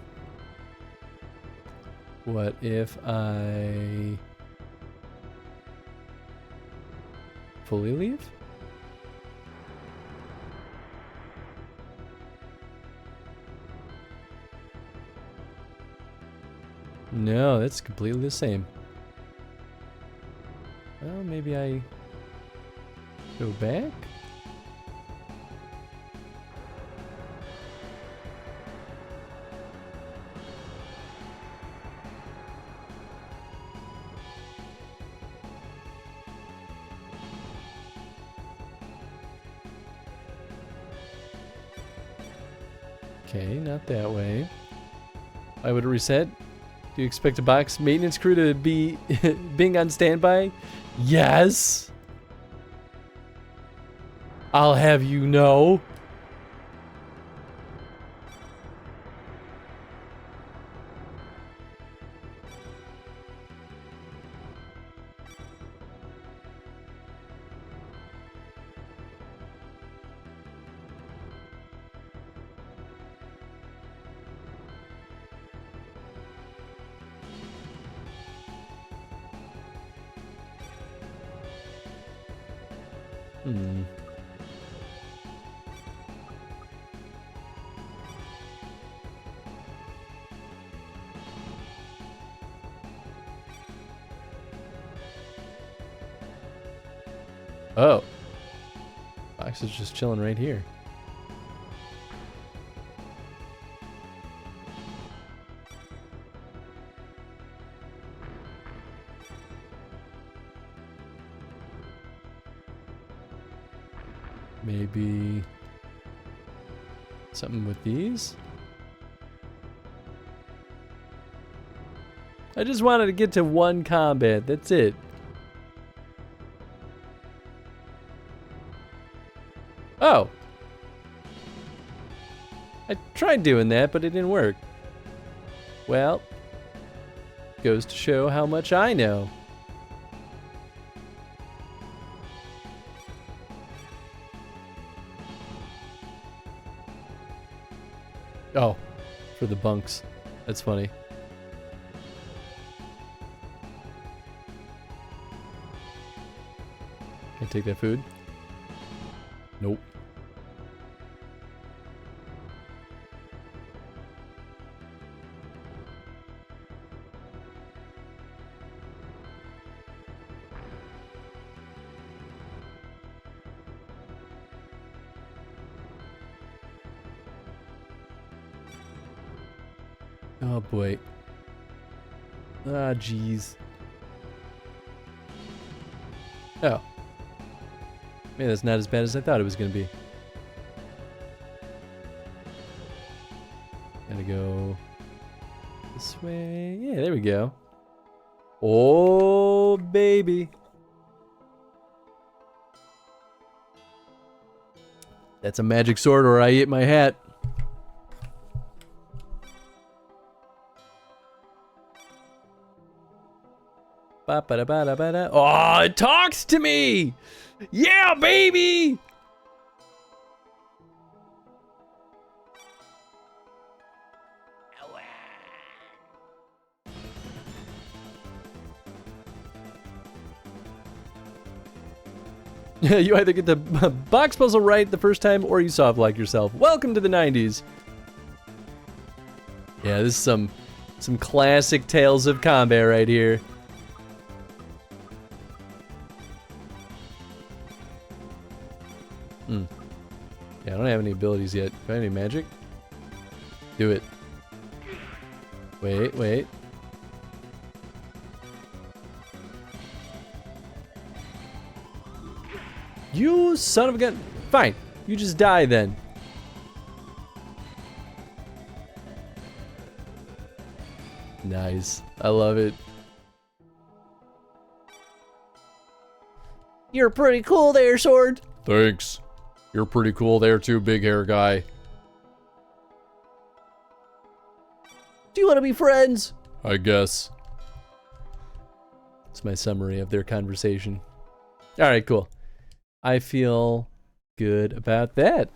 What if I fully leave? No, that's completely the same. Well, maybe I go back? Okay, not that way. Why would it reset? Do you expect a box maintenance crew to be being on standby? Yes! I'll have you know. Hmm. Oh. Box is just chilling right here. Maybe something with these? I just wanted to get to one combat, that's it. Oh! I tried doing that, but it didn't work. Well, goes to show how much I know. Oh, for the bunks. That's funny. Can I take that food? Nope. Oh boy. Ah, jeez. Oh. Man, that's not as bad as I thought it was gonna be. Gotta go this way. Yeah, there we go. Oh, baby. That's a magic sword or I eat my hat. Ba-ba-da-ba-da-ba-da. Oh, it talks to me! Yeah, baby! You either get the box puzzle right the first time or you soft like yourself. Welcome to the 90s. Yeah, this is some classic Tales of Combat right here. Hmm. Yeah, I don't have any abilities yet. Do I have any magic? Do it. Wait, wait. You son of a gun. Fine. You just die then. Nice. I love it. You're pretty cool there, Sword. Thanks. You're pretty cool there too, big hair guy. Do you want to be friends? I guess. It's my summary of their conversation. Alright, cool. I feel good about that.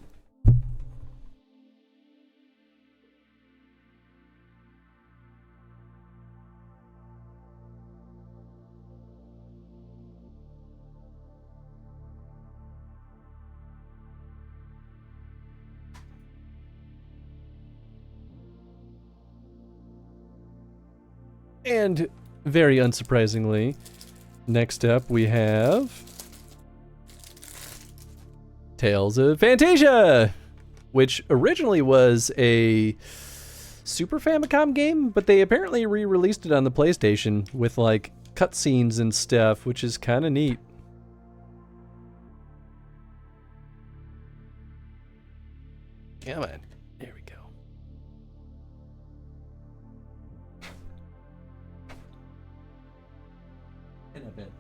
And very unsurprisingly, next up we have Tales of Fantasia, which originally was a Super Famicom game, but they apparently re-released it on the PlayStation with like cutscenes and stuff, which is kind of neat. Come on. There we go. In a bit.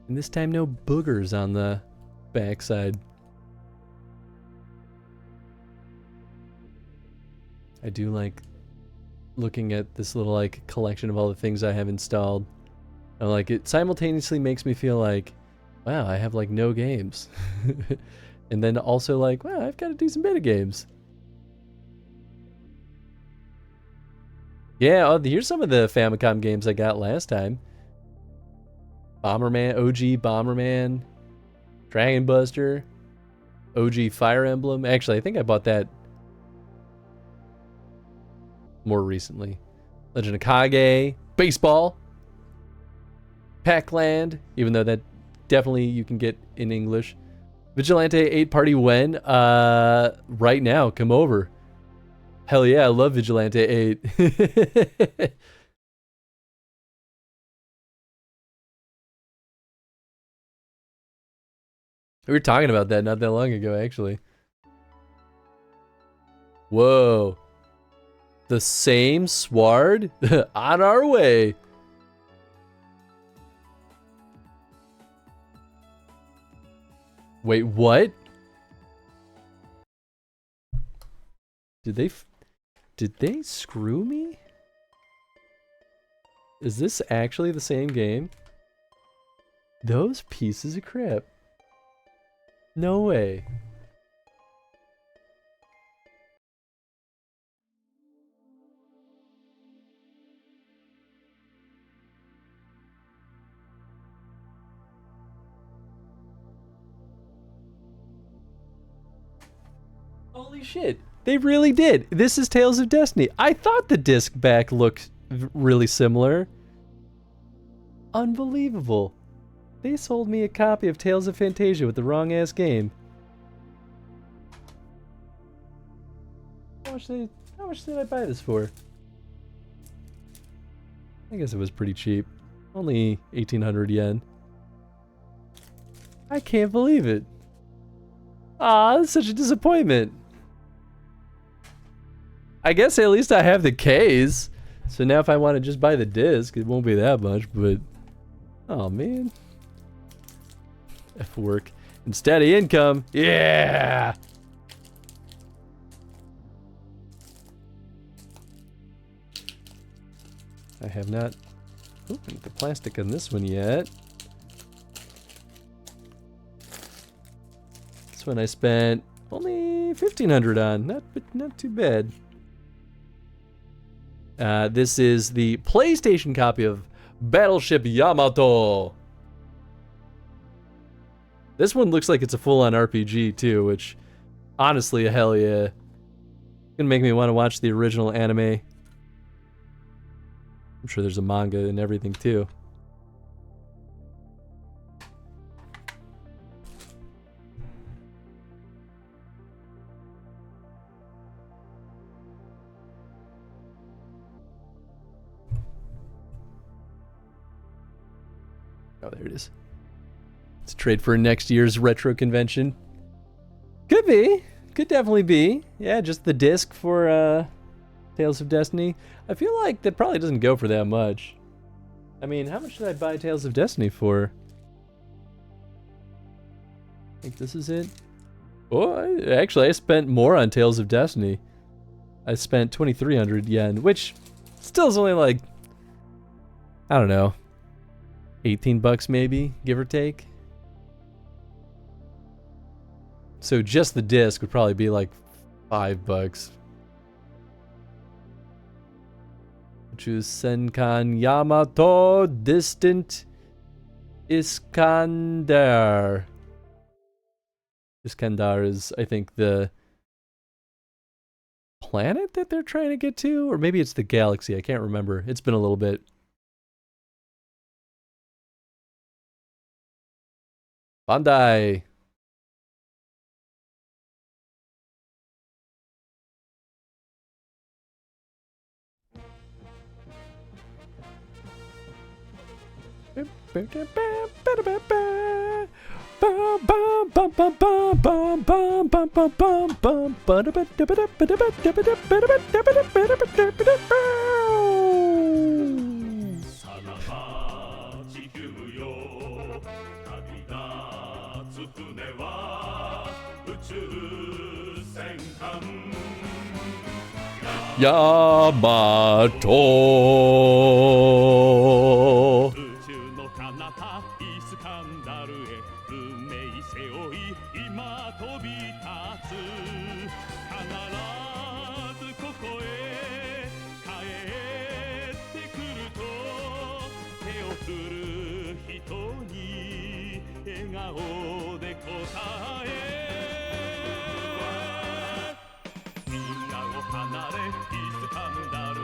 And this time, no boogers on the backside. I do like looking at this little like collection of all the things I have installed. And like it simultaneously makes me feel like, wow, I have like no games. And then also like, wow, I've got to do some beta games. Yeah, oh, here's some of the Famicom games I got last time. Bomberman, OG Bomberman, Dragon Buster, OG Fire Emblem. Actually, I think I bought that more recently. Legend of Kage, Baseball, Pac-Land, even though that definitely you can get in English. Vigilante 8 Party when? Right now, come over. Hell yeah, I love Vigilante 8. We were talking about that not that long ago, actually. Whoa. The same sword? On our way. Wait, what? Did they screw me? Is this actually the same game? Those pieces of crap. No way. Holy shit. They really did. This is Tales of Destiny. I thought the disc back looked really similar. Unbelievable. They sold me a copy of Tales of Fantasia with the wrong ass game. How much did I buy this for? I guess it was pretty cheap. Only 1,800 yen. I can't believe it. Aw, that's such a disappointment. I guess at least I have the case. So now if I want to just buy the disc, it won't be that much, but... Oh, man. F work. And steady income. Yeah! I have not opened the plastic on this one yet. This one I spent only 1,500 on. Not too bad. This is the PlayStation copy of Battleship Yamato. This one looks like it's a full-on RPG too, which honestly, hell yeah. Gonna make me want to watch the original anime. I'm sure there's a manga and everything too. Oh, there it is. It's a trade for next year's retro convention. Could be. Could definitely be. Yeah, just the disc for Tales of Destiny. I feel like that probably doesn't go for that much. I mean, how much did I buy Tales of Destiny for? I think this is it. Oh, actually, I spent more on Tales of Destiny. I spent 2,300 yen, which still is only like, I don't know, 18 bucks maybe, give or take. So just the disc would probably be like 5 bucks. Which is Senkan Yamato Distant Iskandar. Iskandar is, I think, the planet that they're trying to get to? Or maybe it's the galaxy. I can't remember. It's been a little bit. Bandai. Yamato. 宇宙の彼方イスカンダルへ運命背負い今飛び立つ必ずここへ帰ってくると手を振る人に笑顔で答えみんなを離れイスカンダルへ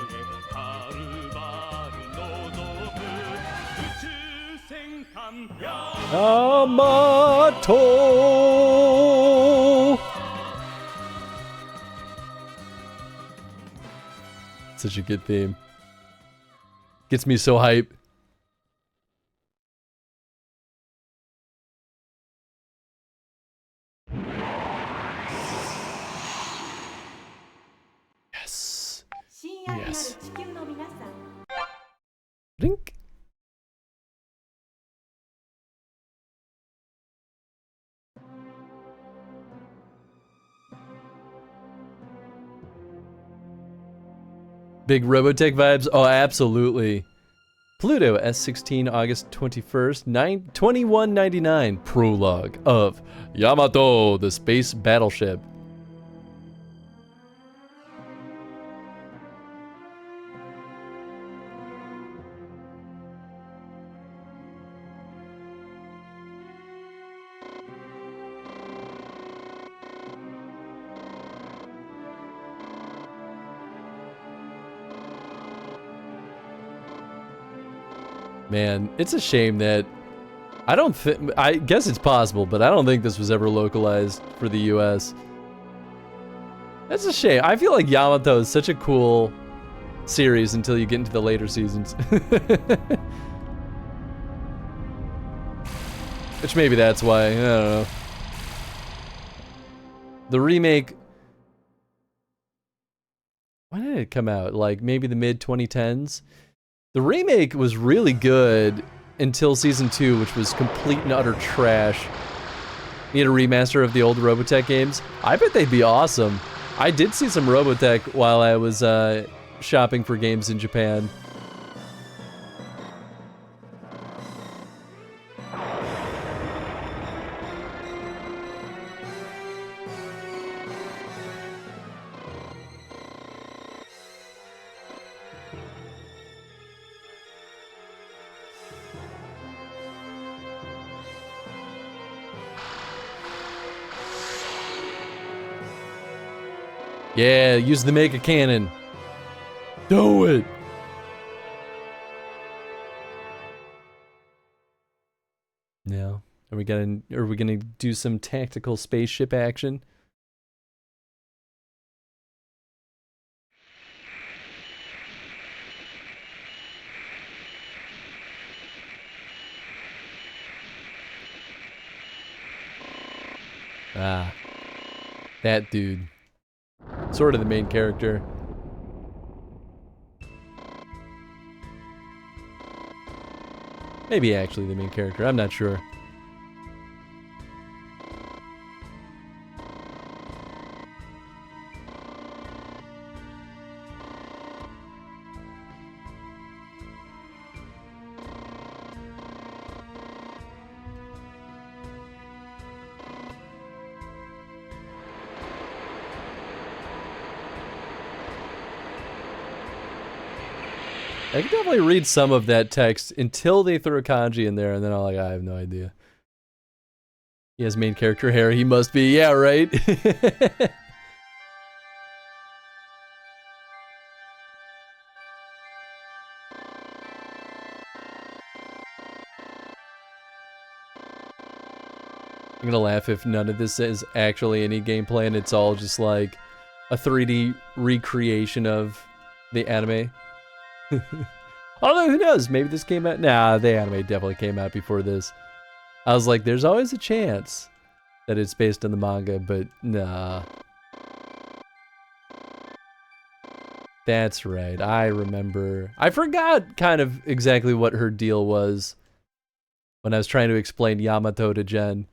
はるばる望む宇宙戦艦Yamato. Such a good theme. Gets me so hype. Yes. Yes. Blink. Big Robotech vibes? Oh, absolutely. Pluto S16 August 21st, 2199. Prologue of Yamato, the space battleship. Man, it's a shame that I guess it's possible, but I don't think this was ever localized for the US. That's a shame. I feel like Yamato is such a cool series until you get into the later seasons. Which maybe that's why, I don't know. The remake, when did it come out? Like maybe the mid 2010s? The remake was really good until season 2, which was complete and utter trash. Need a remaster of the old Robotech games? I bet they'd be awesome. I did see some Robotech while I was shopping for games in Japan. Yeah, use the Mega Cannon. Do it. No. Are we gonna do some tactical spaceship action? Ah. That dude. Sort of the main character. Maybe actually the main character, I'm not sure. I can definitely read some of that text until they throw kanji in there, and then I'm like, I have no idea. He has main character hair, he must be, yeah, right? I'm gonna laugh if none of this is actually any gameplay and it's all just like a 3D recreation of the anime. Although, who knows? Maybe this came out... Nah, the anime definitely came out before this. I was like, there's always a chance that it's based on the manga, but nah. That's right, I remember. I forgot kind of exactly what her deal was when I was trying to explain Yamato to Jen.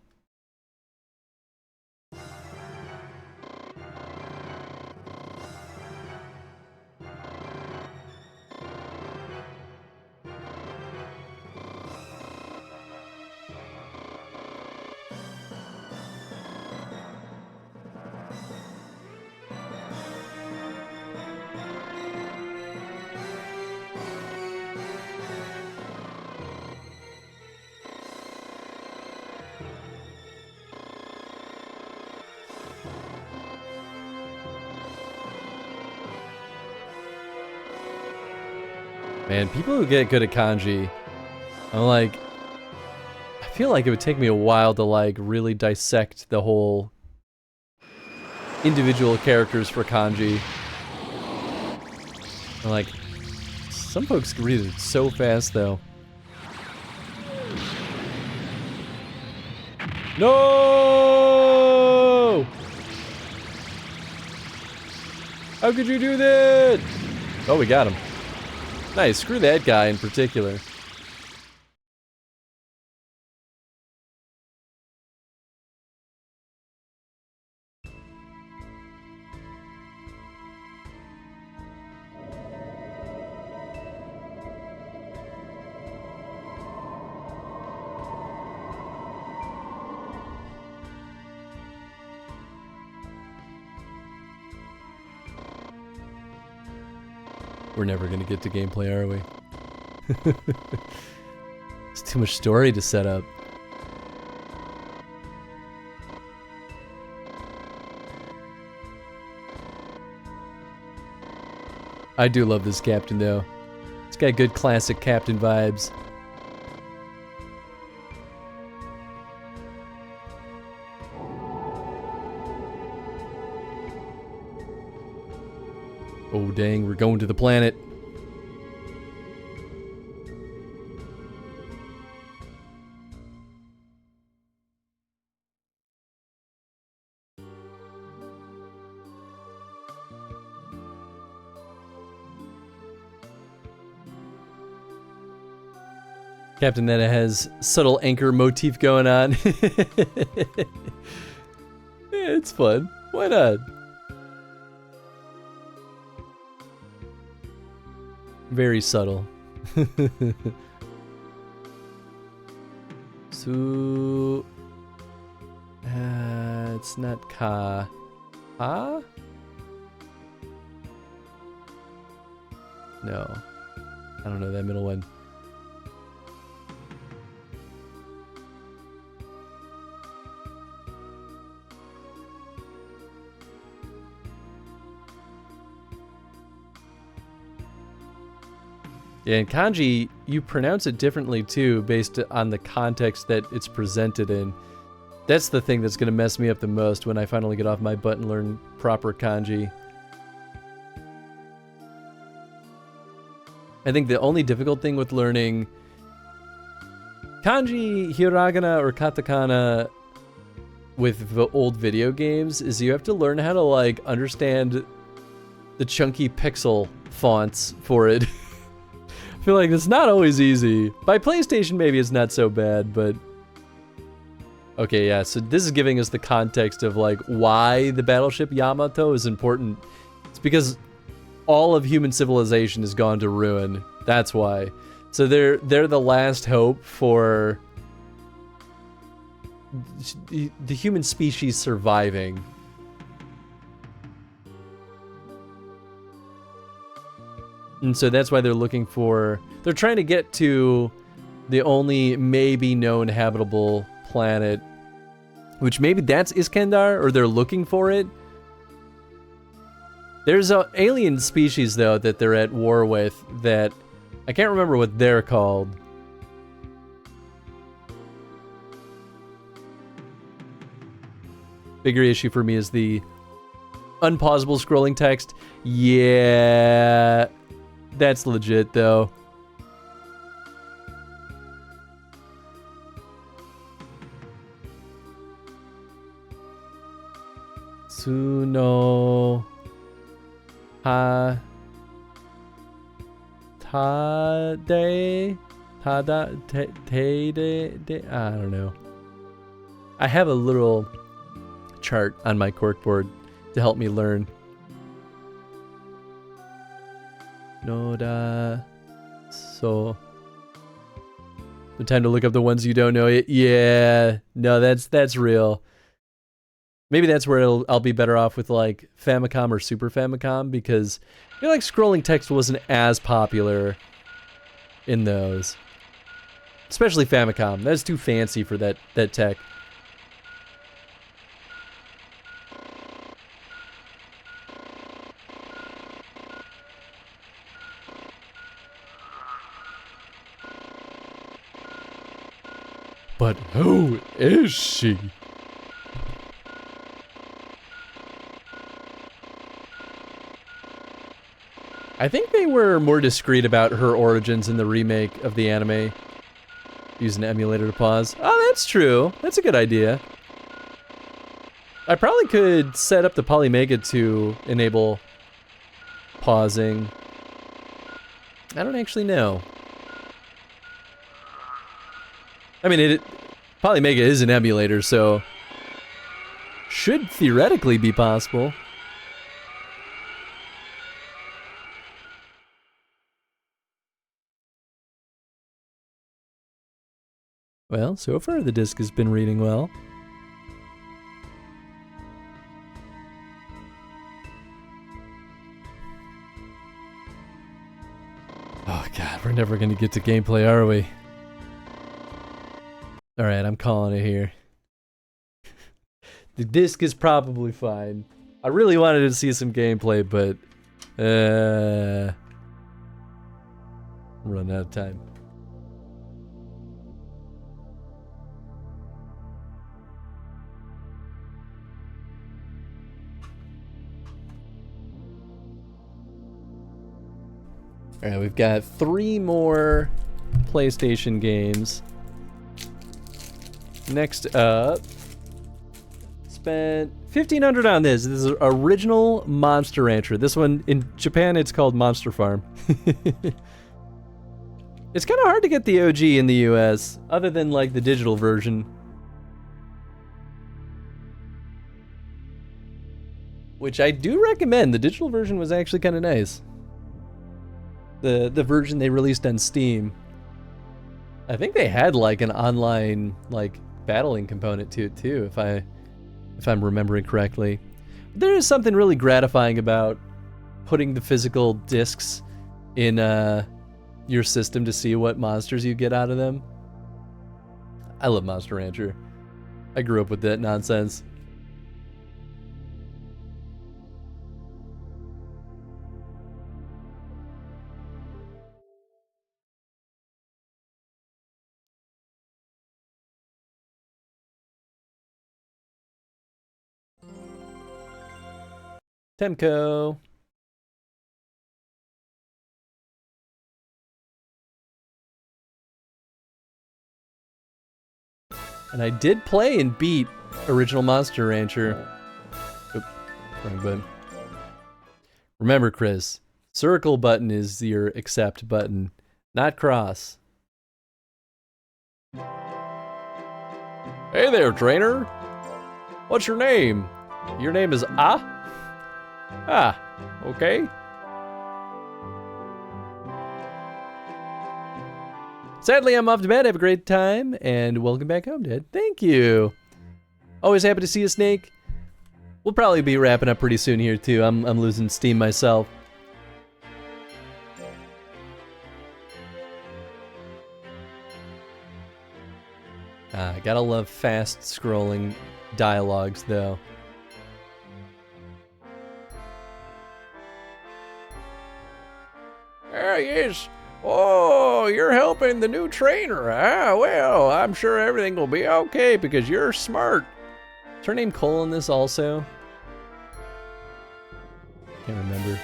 Man, people who get good at kanji, I'm like, I feel like it would take me a while to like really dissect the whole individual characters for kanji. And like, some folks can read it so fast though. No! How could you do that? Oh, we got him. Nice, screw that guy in particular. We're never gonna get to gameplay, are we? It's too much story to set up. I do love this captain though. It's got good classic captain vibes. Oh dang, we're going to the planet. Captain Netta has subtle anchor motif going on. Yeah, it's fun. Why not? Very subtle. So... it's not Ka. Ka? No. I don't know that middle one. Yeah, in kanji, you pronounce it differently too, based on the context that it's presented in. That's the thing that's going to mess me up the most when I finally get off my butt and learn proper kanji. I think the only difficult thing with learning kanji, hiragana, or katakana with the old video games is you have to learn how to like understand the chunky pixel fonts for it. I feel like it's not always easy. By PlayStation, maybe it's not so bad, but... Okay, yeah, so this is giving us the context of, like, why the battleship Yamato is important. It's because all of human civilization has gone to ruin. That's why. So they're the last hope for the human species surviving. And so that's why they're looking for... They're trying to get to the only maybe known habitable planet, which maybe that's Iskandar, or they're looking for it. There's an alien species, though, that they're at war with that... I can't remember what they're called. Bigger issue for me is the unpausable scrolling text. Yeah... That's legit, though. Suno ha Tade Tada Tade I don't know. I have a little chart on my corkboard to help me learn. Noda so the time to look up the ones you don't know. Yeah, no, that's real. Maybe that's where I'll be better off with like Famicom or Super Famicom, because I feel like scrolling text wasn't as popular in those. Especially Famicom. That's too fancy for that tech. But who is she? I think they were more discreet about her origins in the remake of the anime. Use an emulator to pause. Oh, that's true. That's a good idea. I probably could set up the Polymega to enable pausing. I don't actually know. I mean, Polymega is an emulator, so should theoretically be possible. Well, so far the disc has been reading well. Oh god, we're never gonna get to gameplay, are we? Alright, I'm calling it here. The disc is probably fine. I really wanted to see some gameplay, but I'm running out of time. Alright, we've got 3 more PlayStation games. Next up, spent $1,500 on this. This is original Monster Rancher. This one, in Japan, it's called Monster Farm. It's kind of hard to get the OG in the US, other than like the digital version. Which I do recommend. The digital version was actually kind of nice. The version they released on Steam, I think they had like an online like battling component to it too, if I'm remembering correctly. There is something really gratifying about putting the physical discs in your system to see what monsters you get out of them. I love Monster Rancher. I grew up with that nonsense. Temco. And I did play and beat original Monster Rancher. Oop, wrong button. Remember, Chris, circle button is your accept button, not cross. Hey there, trainer. What's your name? Your name is Ah? Ah, okay. Sadly, I'm off to bed. Have a great time, and welcome back home, Dad. Thank you. Always happy to see you, Snake. We'll probably be wrapping up pretty soon here, too. I'm losing steam myself. Gotta love fast-scrolling dialogues, though. Yes. Oh, you're helping the new trainer. Ah, well, I'm sure everything will be okay because you're smart. Is her name Cole in this also? Can't remember.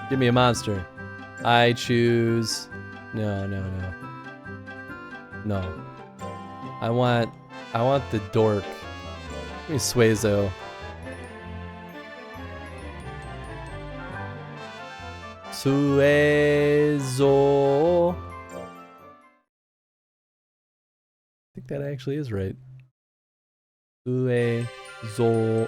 Give me a monster. I choose... No. No. I want the dork. Give me Suezo. Suezo. I think that actually is right. Suezo.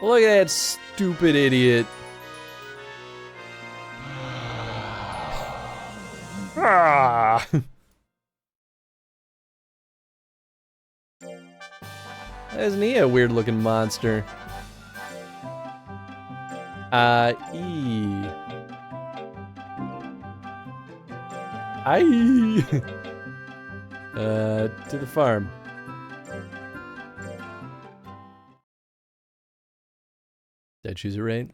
Look at that stupid idiot. Ah. Isn't he a weird looking monster? E. To the farm. Did I choose it right?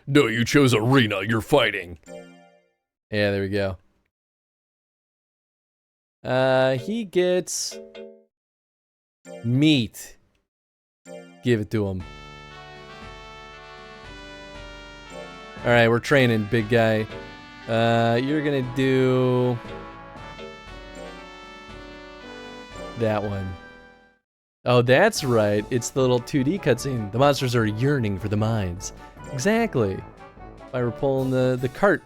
No, you chose arena. You're fighting. Yeah, there we go. He gets meat. Give it to him. All right, we're training, big guy. You're gonna do that one. Oh, that's right. It's the little 2D cutscene. The monsters are yearning for the mines. Exactly. Why we're pulling the cart.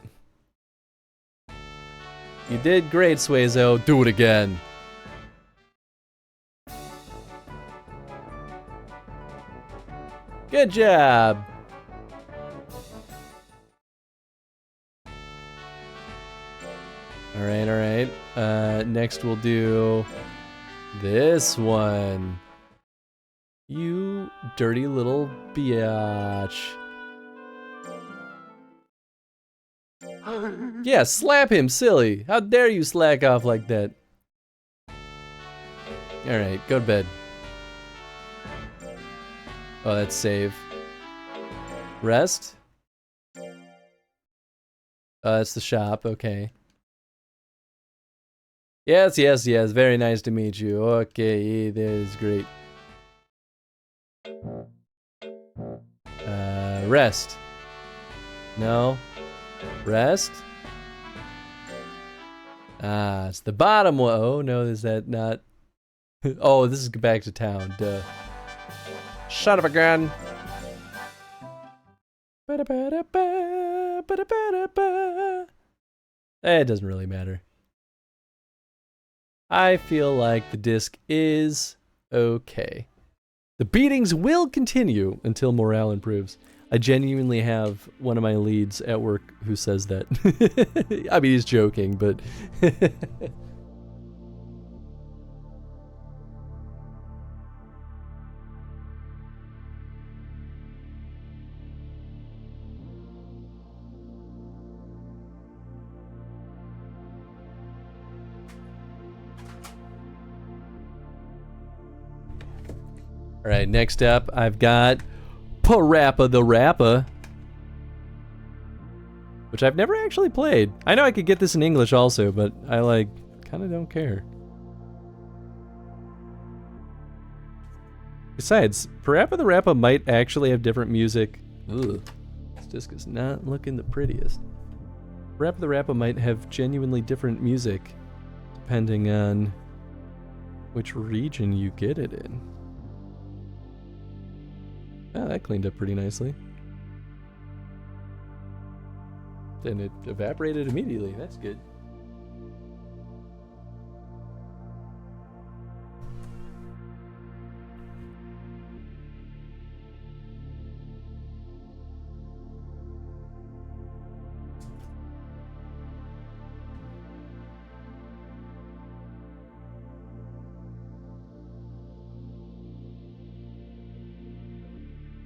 You did great, Suezo. Do it again. Good job. All right. Next we'll do this one. You dirty little biatch. Yeah, slap him, silly. How dare you slack off like that? Alright, go to bed. Oh, that's save. Rest? Oh, that's the shop, okay. Yes, very nice to meet you. Okay, that is great. Rest. No. Rest? Ah, it's the bottom one. Oh, no, is that not? Oh, this is back to town. Duh. Shut up again. It doesn't really matter. I feel like the disc is okay. The beatings will continue until morale improves. I genuinely have one of my leads at work who says that. I mean, he's joking, but... Alright, next up, I've got Parappa the Rappa, which I've never actually played. I know I could get this in English also, but I, like, kind of don't care. Besides, Parappa the Rappa might actually have different music. Ugh, this disc is not looking the prettiest. Parappa the Rappa might have genuinely different music, depending on which region you get it in. Oh, that cleaned up pretty nicely. And it evaporated immediately. That's good.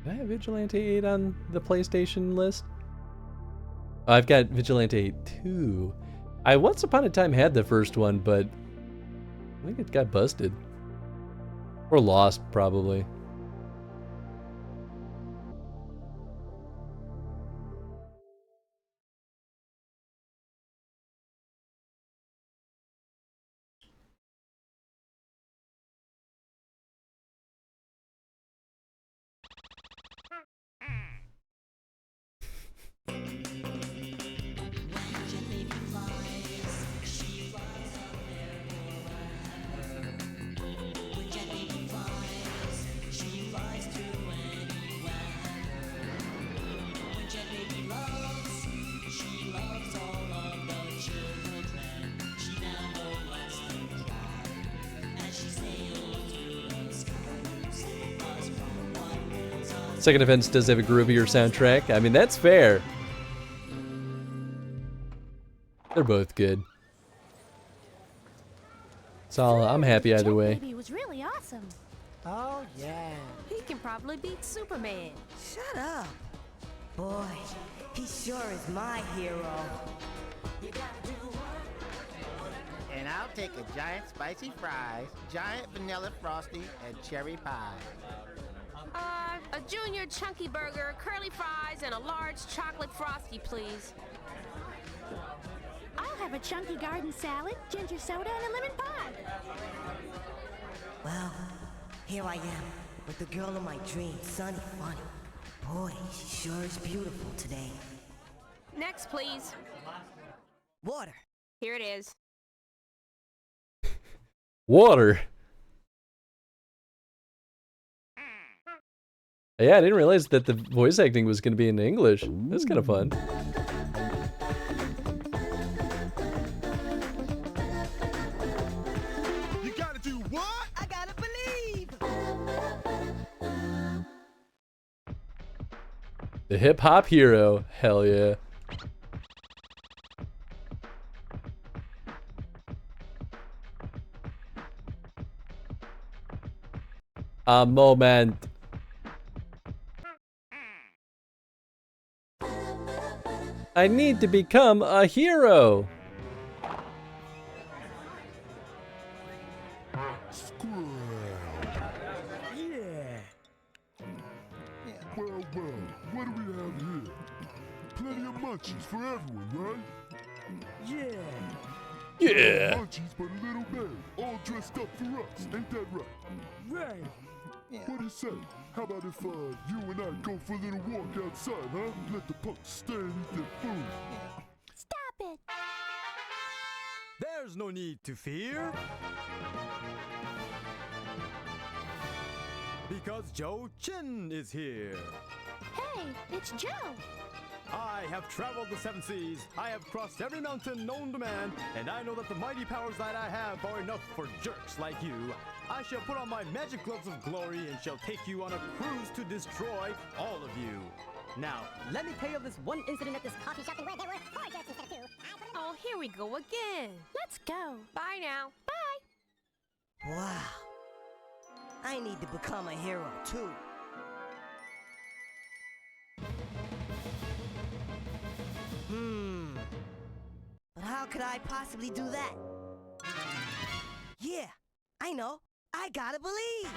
Did I have Vigilante 8 on the PlayStation list? Oh, I've got Vigilante 8 too. I once upon a time had the first one, but I think it got busted. Or lost, probably. Second Offense does have a groovier soundtrack. I mean, that's fair. They're both good. So I'm happy either way. Baby was really awesome. Oh, yeah. He can probably beat Superman. Shut up. Boy, he sure is my hero. And I'll take a giant spicy fries, giant vanilla frosty, and cherry pie. A junior chunky burger, curly fries, and a large chocolate frosty, please. I'll have a chunky garden salad, ginger soda, and a lemon pie. Well, here I am, with the girl of my dreams, Sunny Funny. Boy, she sure is beautiful today. Next, please. Water. Here it is. Water. Yeah, I didn't realize that the voice acting was going to be in English. That's kind of fun. You gotta do what? I gotta believe. The hip hop hero. Hell yeah. A moment. I need to become a hero. Well, what do we have here? Plenty of munchies for everyone, right? Yeah. Munchies, but a little bag, all dressed up for us. Ain't that right? Right. What do you say? How about if you and I go for a little walk outside, huh? Let the punks stay and eat their food. Stop it. There's no need to fear. Because Joe Chin is here. Hey, it's Joe. I have traveled the 7 seas, I have crossed every mountain known to man, and I know that the mighty powers that I have are enough for jerks like you. I shall put on my magic gloves of glory and shall take you on a cruise to destroy all of you. Now, let me tell you of this one incident at this coffee shop where there were 4 jerks instead of 2. Oh, here we go again. Let's go. Bye now. Bye. Wow. I need to become a hero, too. But how could I possibly do that? Yeah, I know. I gotta believe.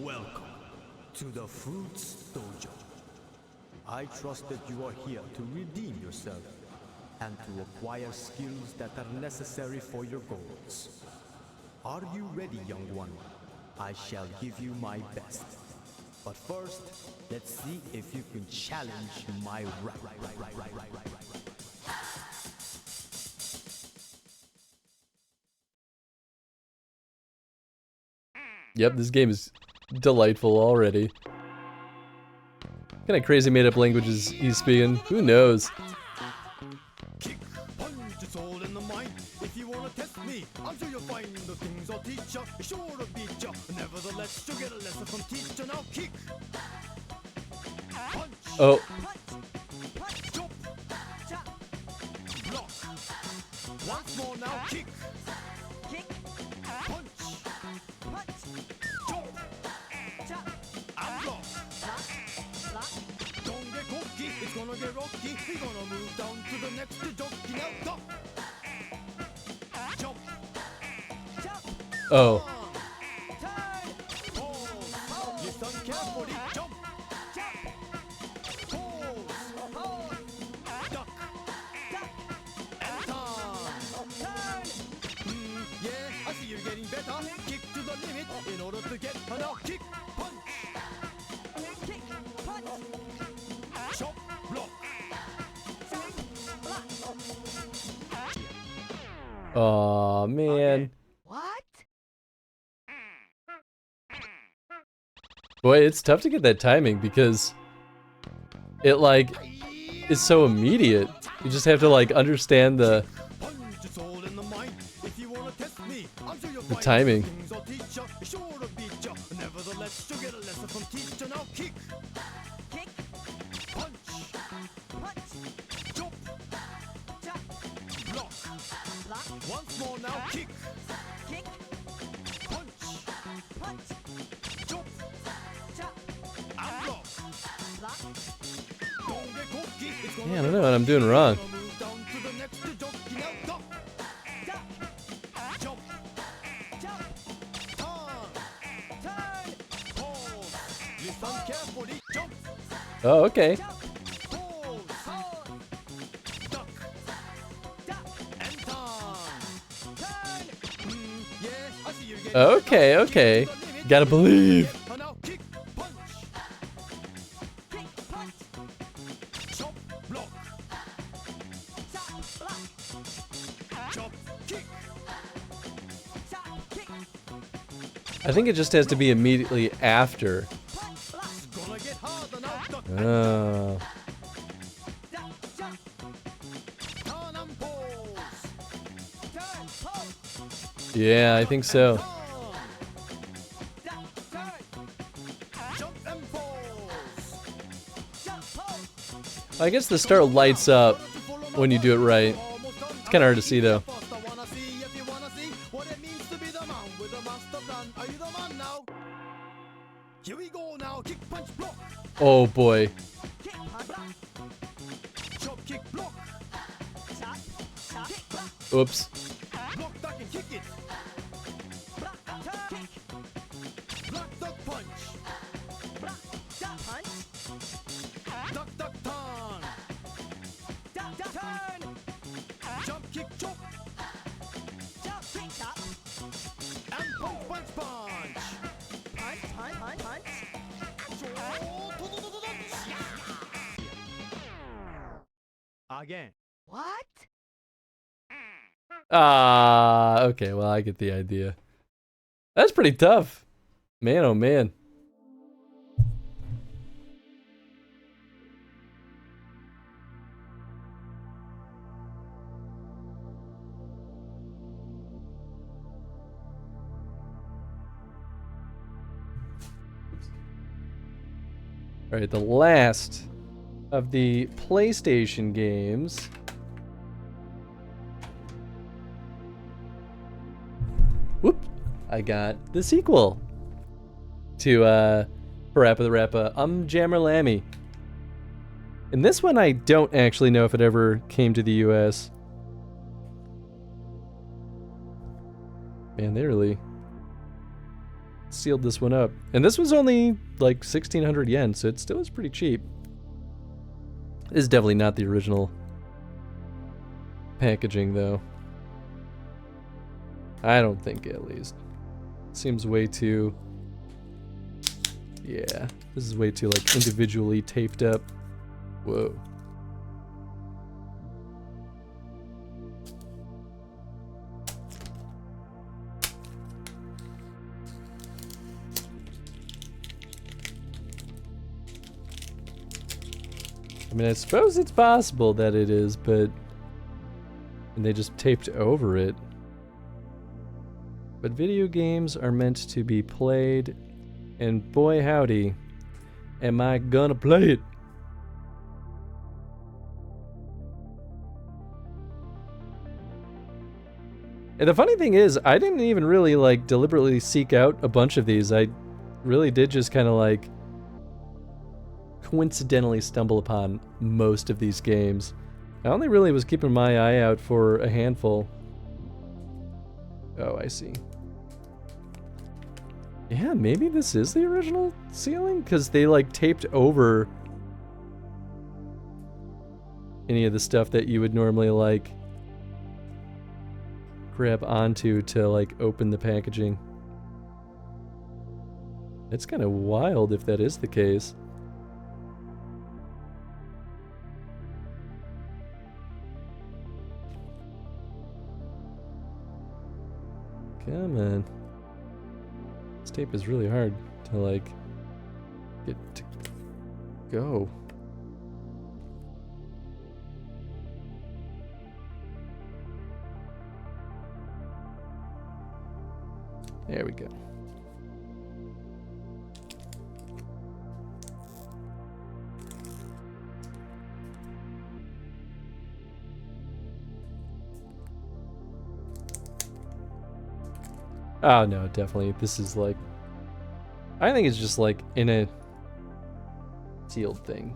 Welcome to the Fruits Dojo. I trust that you are here to redeem yourself and to acquire skills that are necessary for your goals. Are you ready, young one? I shall give you my best. But first, let's see if you can challenge my right. Yep, this game is delightful already. What kind of crazy made-up languages he's speaking? Who knows? Kick, punch, it's all in the mind. If you wanna test me, I'm sure you'll find the things I'll teach ya. Sure to beat ya. Nevertheless, you'll get a lesson from teacher. Now kick. Punch. Oh. Jump. Block. Once more now, kick. Kick. Punch. Jump. And block. Don't get cocky, it's gonna get rocky. We're gonna move down to the next jockey. Now duck. Jump. Oh. Listen carefully. Jump. Pose. Duck. And turn. Yeah, I see you're getting better. Kick to the limit in order to get another kick. Punch. Kick. Punch. Chop. Block. Aw, man. What? Boy, it's tough to get that timing because it, like, is so immediate. You just have to, like, understand the... Punch, it's all in the mind. If you wanna test timing. Nevertheless, you get a lesson from teacher. Now kick, kick, punch, punch, jump, jump, block, block. Once more now, kick, kick, punch, punch, jump, jump, and block, block. Don't get cocky. It's gonna Yeah, I don't know what I'm doing wrong. move down to the next jump. Now duck, duck, jump, jump, turn, pause. Listen carefully. Jump, Oh, okay. pause, duck, duck, and turn. Yeah, I see you again. Okay, okay. Gotta believe. And now kick, punch, kick, punch, jump, block, chop, block, jump, kick, chop, kick. I think it just has to be immediately after. Gonna get harder now. Duck, Oh. duck, jump, turn and pause, turn, pause, Yeah, I think so. duck, turn, jump and pause, jump, pause. I guess the start lights up when you do it right. It's kind of hard to see though. Wanna see if you wanna see what it means to be the man with a master plan. Are you the man now? Here we go now. Kick, punch, block. Oh boy. Kick, punch, block. Chop, kick, block. Chop, chop, kick, block. Oops. Block, duck, and kick it. Block, duck, kick. Block, duck, punch. Block, duck, punch. Duck, duck, turn. Duck, duck, turn. Jump, kick, chop. Jump, kick, chop. And punch, punch, punch. Punch, punch, punch, punch. Again. What? Ah, okay, well, I get the idea. That's pretty tough. Man, oh man. All right, the last of the PlayStation games. Whoop! I got the sequel to Parappa the Rappa, Jammerlammy. And this one I don't actually know if it ever came to the US. Man, they really sealed this one up. And this was only like 1,600 yen, so it still is pretty cheap. This is definitely not the original packaging, though. I don't think, at least. Seems way too... Yeah, this is way too, like, individually taped up. Whoa. I mean, I suppose it's possible that it is, but... And they just taped over it. But video games are meant to be played, and boy howdy, am I gonna play it. And the funny thing is, I didn't even really, like, deliberately seek out a bunch of these. I really did just kind of, like, coincidentally stumble upon most of these games. I only really was keeping my eye out for a handful. Oh, I see. Yeah, maybe this is the original sealing? Because they, like, taped over any of the stuff that you would normally, like, grab onto to, like, open the packaging. It's kind of wild if that is the case. Come on. This tape is really hard to, like, get to go. There we go. Oh no, definitely. This is like, I think it's just like in a sealed thing.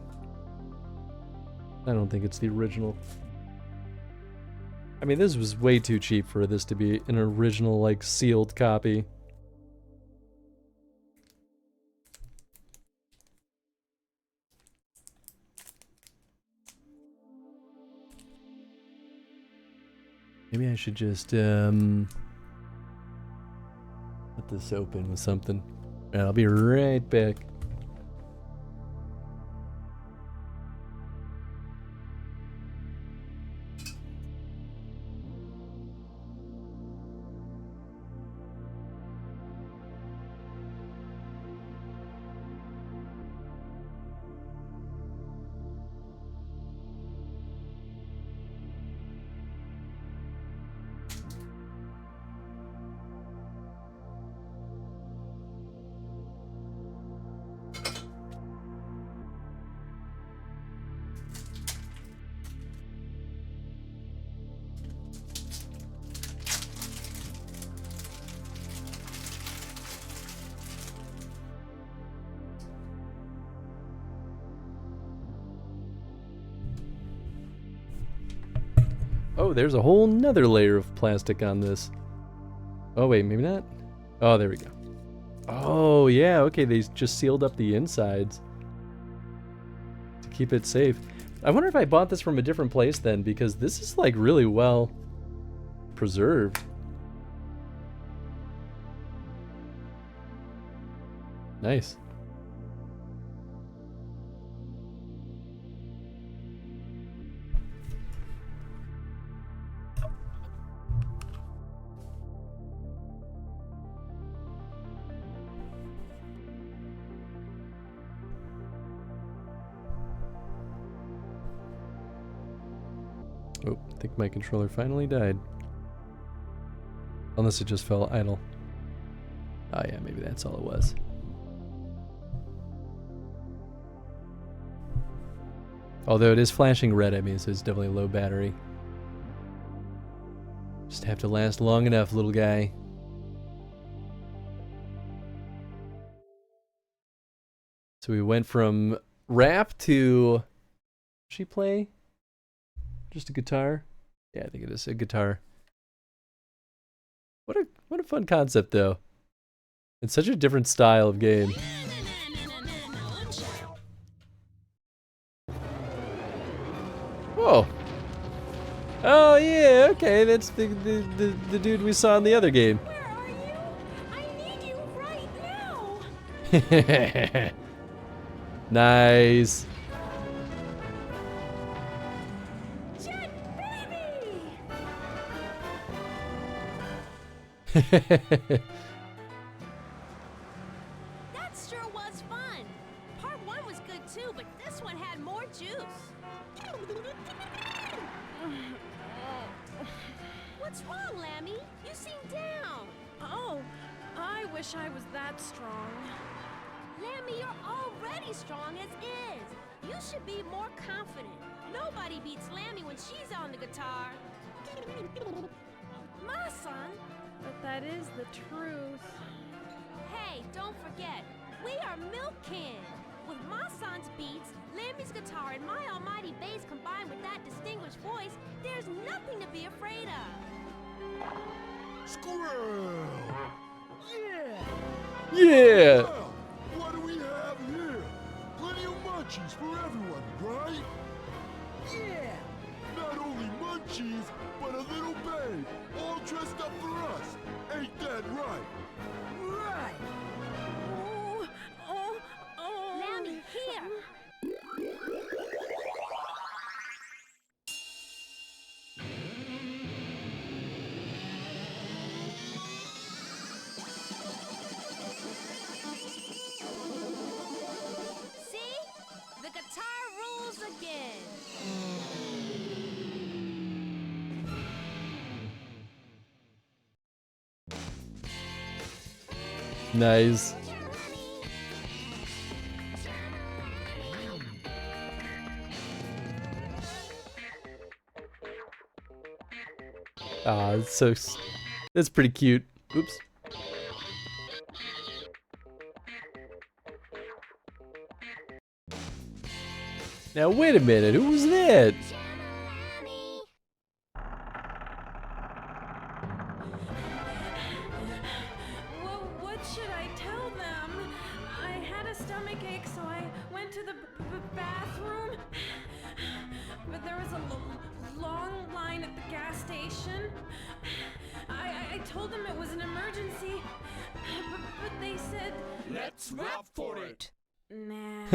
I don't think it's the original. I mean, this was way too cheap for this to be an original, like, sealed copy. Maybe I should just, let this open with something. And I'll be right back. Oh, there's a whole nother layer of plastic on this. Oh, wait, maybe not? Oh, there we go. Oh, yeah, okay, they just sealed up the insides to keep it safe. I wonder if I bought this from a different place then, because this is, like, really well preserved. Nice. Oh, I think my controller finally died. Unless it just fell idle. Oh yeah, maybe that's all it was. Although it is flashing red at me, so it's definitely low battery. Just have to last long enough, little guy. So we went from rap to... Does she play? Just a guitar? Yeah, I think it is a guitar. What a fun concept, though. It's such a different style of game. Whoa. Oh yeah, okay, that's the dude we saw in the other game. Where are you? I need you right now. Nice. Jet baby. That sure was fun. Part 1 was good too, but this one had more juice. What's wrong, Lammy? You seem down. Oh, I wish I was that strong. Lammy, you're already strong as is. You should be more confident. Nobody beats Lammy when she's on the guitar. My son. But that is the truth. Hey, don't forget, we are Milk Can. With my son's beats, Lammy's guitar, and my almighty bass combined with that distinguished voice, there's nothing to be afraid of. Squirrel! Yeah! Yeah! Well, what do we have here? Plenty of munchies for everyone, right? Yeah! Not only munchies, but a little babe, all dressed up for us. Ain't that right? Right! Lammy, here! See? The guitar rules again. Nice. Ah, it's so. That's pretty cute. Oops. Now wait a minute. Who was that? What should I tell them? I had a stomach ache, so I went to the bathroom. But there was a long line at the gas station. I told them it was an emergency, but they said... Let's rap for it! Nah.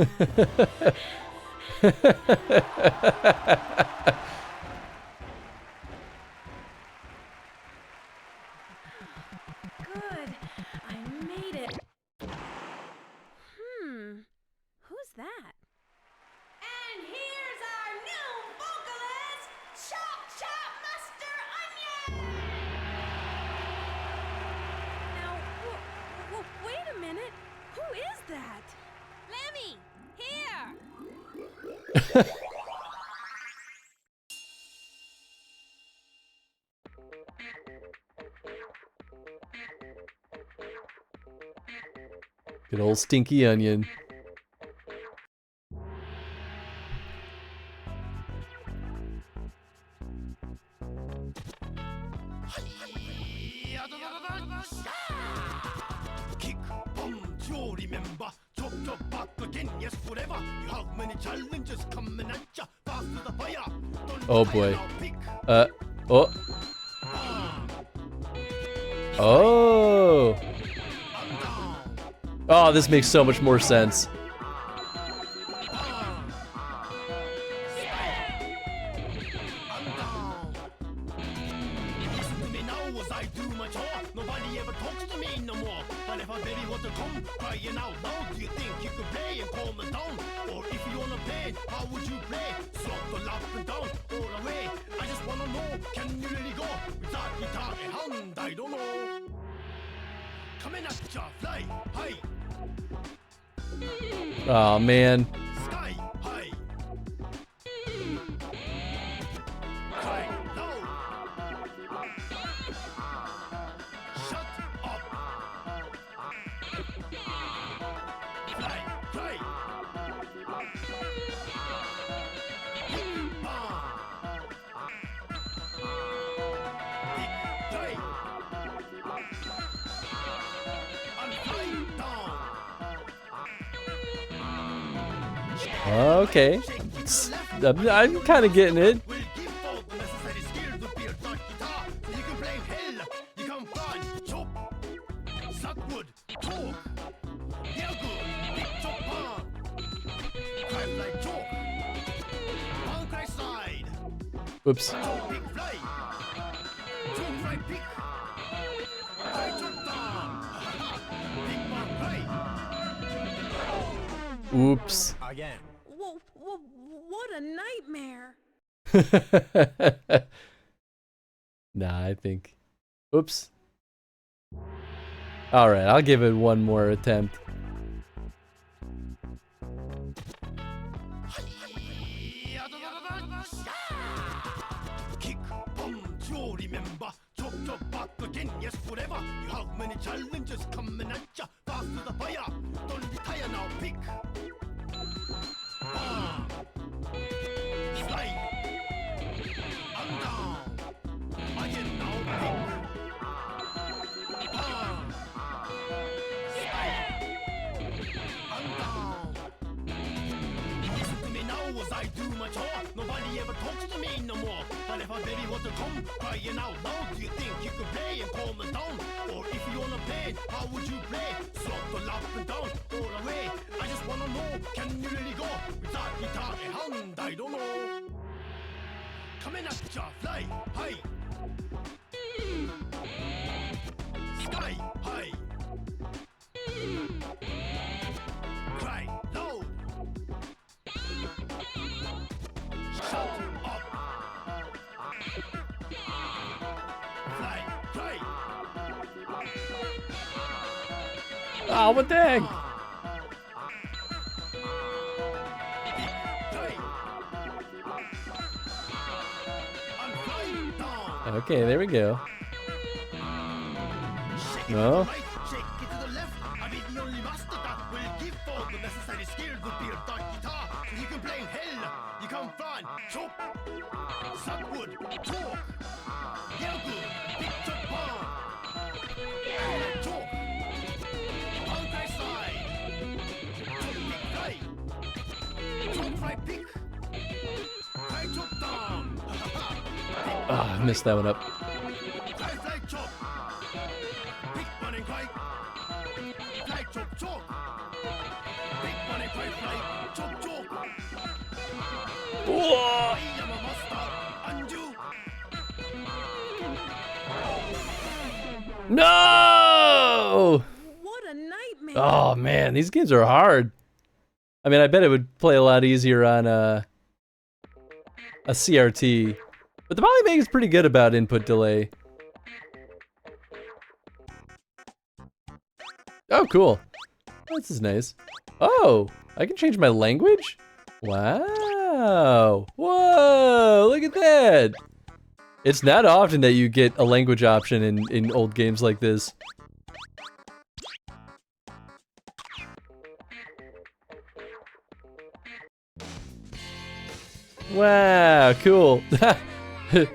Good. I made it. Who's that? And here's our new vocalist, Chop Chop Master Onion! Now, wait a minute. Who is that? Lemmy, here! Good old stinky onion. Kick, boom, you remember. Chop, chop, back again, yes, forever. You have many challenges coming at ya. Fast to the fire. Oh boy. Oh. Oh. Oh, this makes so much more sense. Listen to me now as I do my chore. Nobody ever talks to me no more. But if I really want to come crying out loud, do you think you could play and calm it down? Or if you wanna play, how would you play? Slot up and down, all away. I just wanna know, can you really go? Without guitar in hand, I don't know. Coming at ya, fly high. Oh man. Sky high. Cry loud. Shut up. Fly, fly. Big bang. Big fly. And fly down. Okay. I'm kind of getting it. Oops. Oops. Again. What a nightmare. Nah, I think. Oops. Alright, I'll give it one more attempt. Kick, boom, you remember. Chop, chop, back again, yes, forever. You have many challenges coming at ya. Fast to the fire. Don't retire now, pick. Bam. Slide. And down. Again now, pick. Bam. Slide. And down. Listen to me now as I do my chore. Nobody ever talks to me no more. But if I really want to come crying out loud, do you think you could play and calm it down? Or if you wanna play, how would you play? Slot up and down, all away. I just wanna know, can you really go? Without guitar in hand, I don't know. Coming at ya, fly high. Sky high. Cry loud. Shut up. Fly, fly. Oh, what the heck? Okay, there we go. No. Oh, I messed that one up. Whoa. No! What a nightmare! Oh man, these games are hard. I mean, I bet it would play a lot easier on a CRT, but the Polymac is pretty good about input delay. Oh, cool. This is nice. Oh, I can change my language? Wow. Whoa, look at that. It's not often that you get a language option in old games like this. Wow, cool.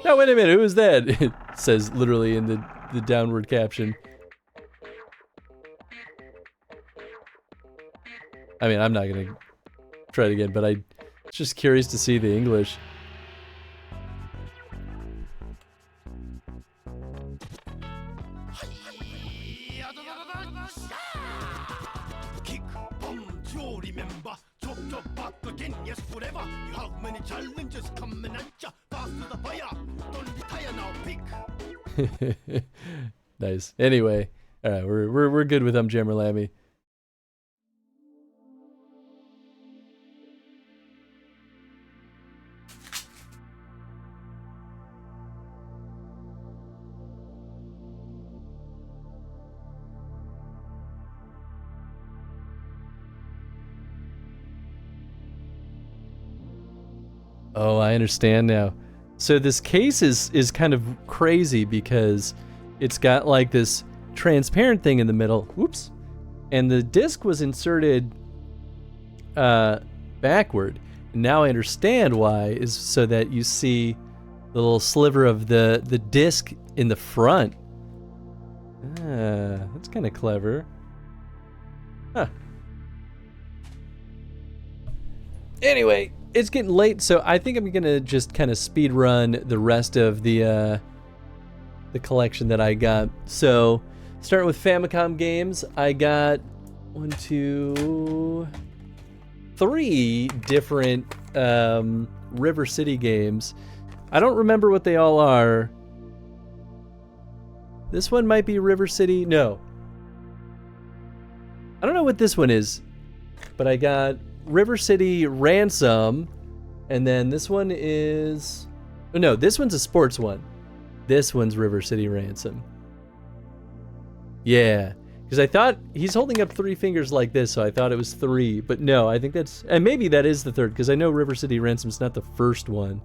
Now wait a minute, who is that? It says literally in the downward caption. I mean, I'm not gonna try it again, but I'm just curious to see the English. Yes, forever. You have many challenges coming at ya. Fast to the fire. Don't retire now, pick. Nice. Anyway, all right, we're good with Jammer Lammy. Oh, I understand now. So this case is kind of crazy because it's got like this transparent thing in the middle. Whoops. And the disc was inserted backward. And now I understand why, is so that you see the little sliver of the disc in the front. Ah, that's kind of clever. Huh. Anyway, it's getting late, so I think I'm gonna just kind of speed run the rest of the collection that I got. So, starting with Famicom games, I got 1, 2, 3 different River City games. I don't remember what they all are. This one might be River City. No. I don't know what this one is, but I got River City Ransom, and then this one is... Oh no, this one's a sports one. This one's River City Ransom. Yeah, because I thought he's holding up 3 fingers like this, so I thought it was 3, but no, I think that's... And maybe that is the third, because I know River City Ransom's not the first one.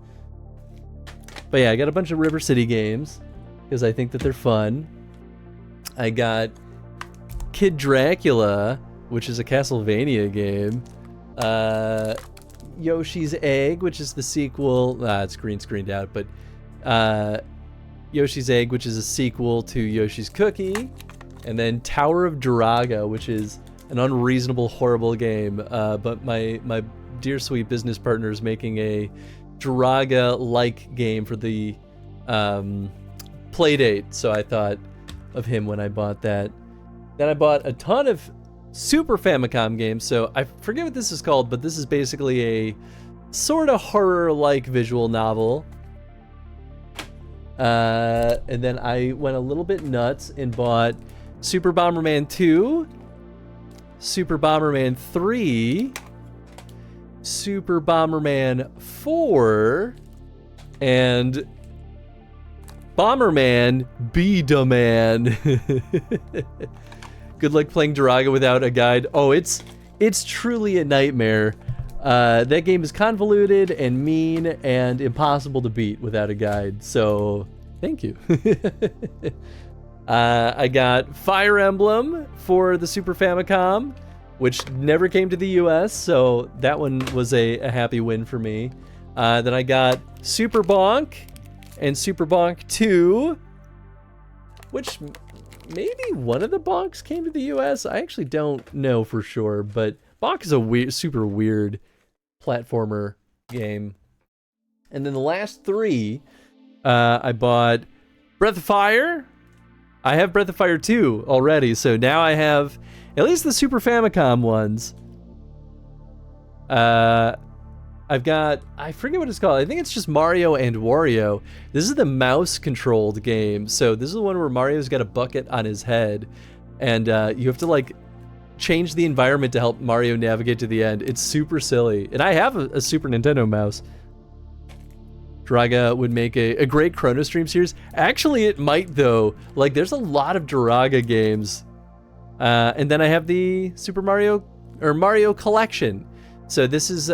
But yeah, I got a bunch of River City games, because I think that they're fun. I got Kid Dracula, which is a Castlevania game. Yoshi's Egg, which is the sequel. It's green screened out, but Yoshi's Egg, which is a sequel to Yoshi's Cookie, and then Tower of Duraga, which is an unreasonable, horrible game. But my dear sweet business partner is making a Duraga-like game for the Playdate, so I thought of him when I bought that. Then I bought a ton of Super Famicom games, so I forget what this is called, but this is basically a sort of horror-like visual novel. And then I went a little bit nuts and bought Super Bomberman 2, Super Bomberman 3, Super Bomberman 4, and Bomberman B-Da-Man. Good luck playing Duraga without a guide. Oh, it's truly a nightmare. That game is convoluted and mean and impossible to beat without a guide. So, thank you. I got Fire Emblem for the Super Famicom, which never came to the US, so that one was a happy win for me. Then I got Super Bonk and Super Bonk 2, which maybe one of the Bonks came to the US. I actually don't know for sure, but Bonk is a super weird platformer game. And then the last 3, I bought Breath of Fire. I have Breath of Fire 2 already, so now I have at least the Super Famicom ones. I've got, I forget what it's called. I think it's just Mario and Wario. This is the mouse-controlled game. So this is the one where Mario's got a bucket on his head, and you have to like change the environment to help Mario navigate to the end. It's super silly. And I have a Super Nintendo mouse. Duraga would make a great Chrono Stream series. Actually, it might though. Like, there's a lot of Duraga games. And then I have the Super Mario, or Mario Collection. So this is,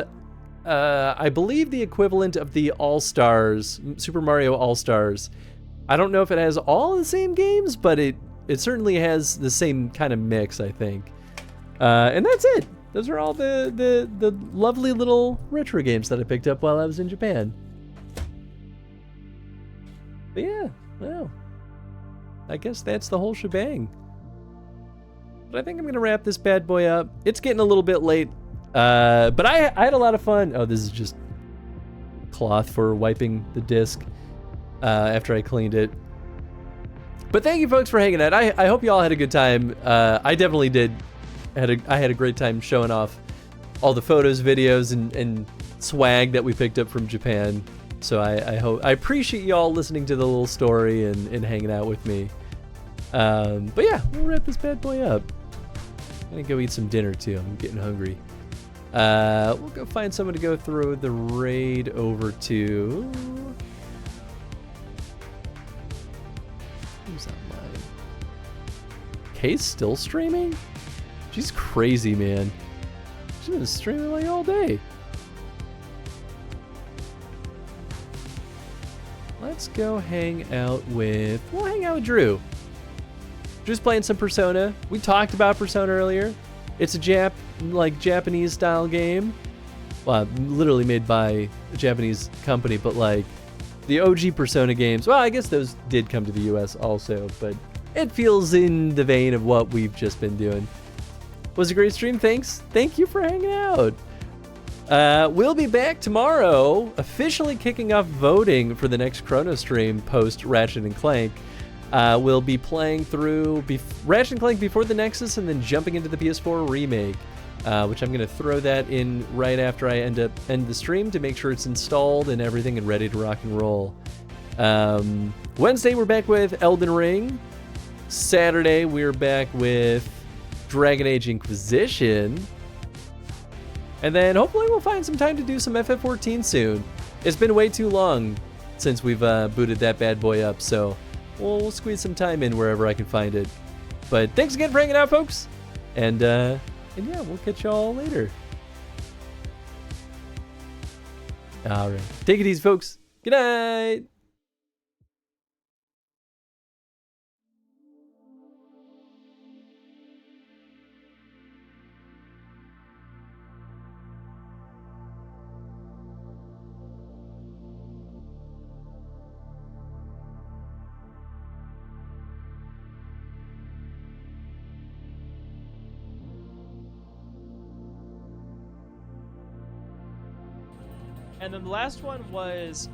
I believe, the equivalent of the All-Stars, Super Mario All-Stars. I don't know if it has all the same games, but it certainly has the same kind of mix, I think. And that's it. Those are all the lovely little retro games that I picked up while I was in Japan. But yeah, well, I guess that's the whole shebang. But I think I'm gonna wrap this bad boy up. It's getting a little bit late, but I had a lot of fun. Oh, this is just cloth for wiping the disc after I cleaned it. But thank you folks for hanging out. I hope you all had a good time. I definitely did. I had a great time showing off all the photos, videos, and swag that we picked up from Japan. So I appreciate you all listening to the little story and hanging out with me. But yeah, we'll wrap this bad boy up. I'm gonna go eat some dinner too. I'm getting hungry. We'll go find someone to go throw the raid over to. Who's online? Kay's still streaming? She's crazy, man. She's been streaming like all day. Let's go hang out with. We'll hang out with Drew. Drew's playing some Persona. We talked about Persona earlier. It's a Japanese style game. Well, literally made by a Japanese company, but like the OG Persona games. Well, I guess those did come to the US also, but it feels in the vein of what we've just been doing. Was a great stream. Thanks. Thank you for hanging out. We'll be back tomorrow, officially kicking off voting for the next Chrono Stream post Ratchet and Clank. We'll be playing through Ratchet and Clank Before the Nexus and then jumping into the PS4 remake, which I'm going to throw that in right after I end the stream to make sure it's installed and everything and ready to rock and roll. Wednesday, we're back with Elden Ring. Saturday, we're back with Dragon Age Inquisition. And then hopefully we'll find some time to do some FF14 soon. It's been way too long since we've booted that bad boy up, so we'll squeeze some time in wherever I can find it. But thanks again for hanging out, folks. And yeah, we'll catch y'all later. All right. Take it easy, folks. Good night. And then the last one was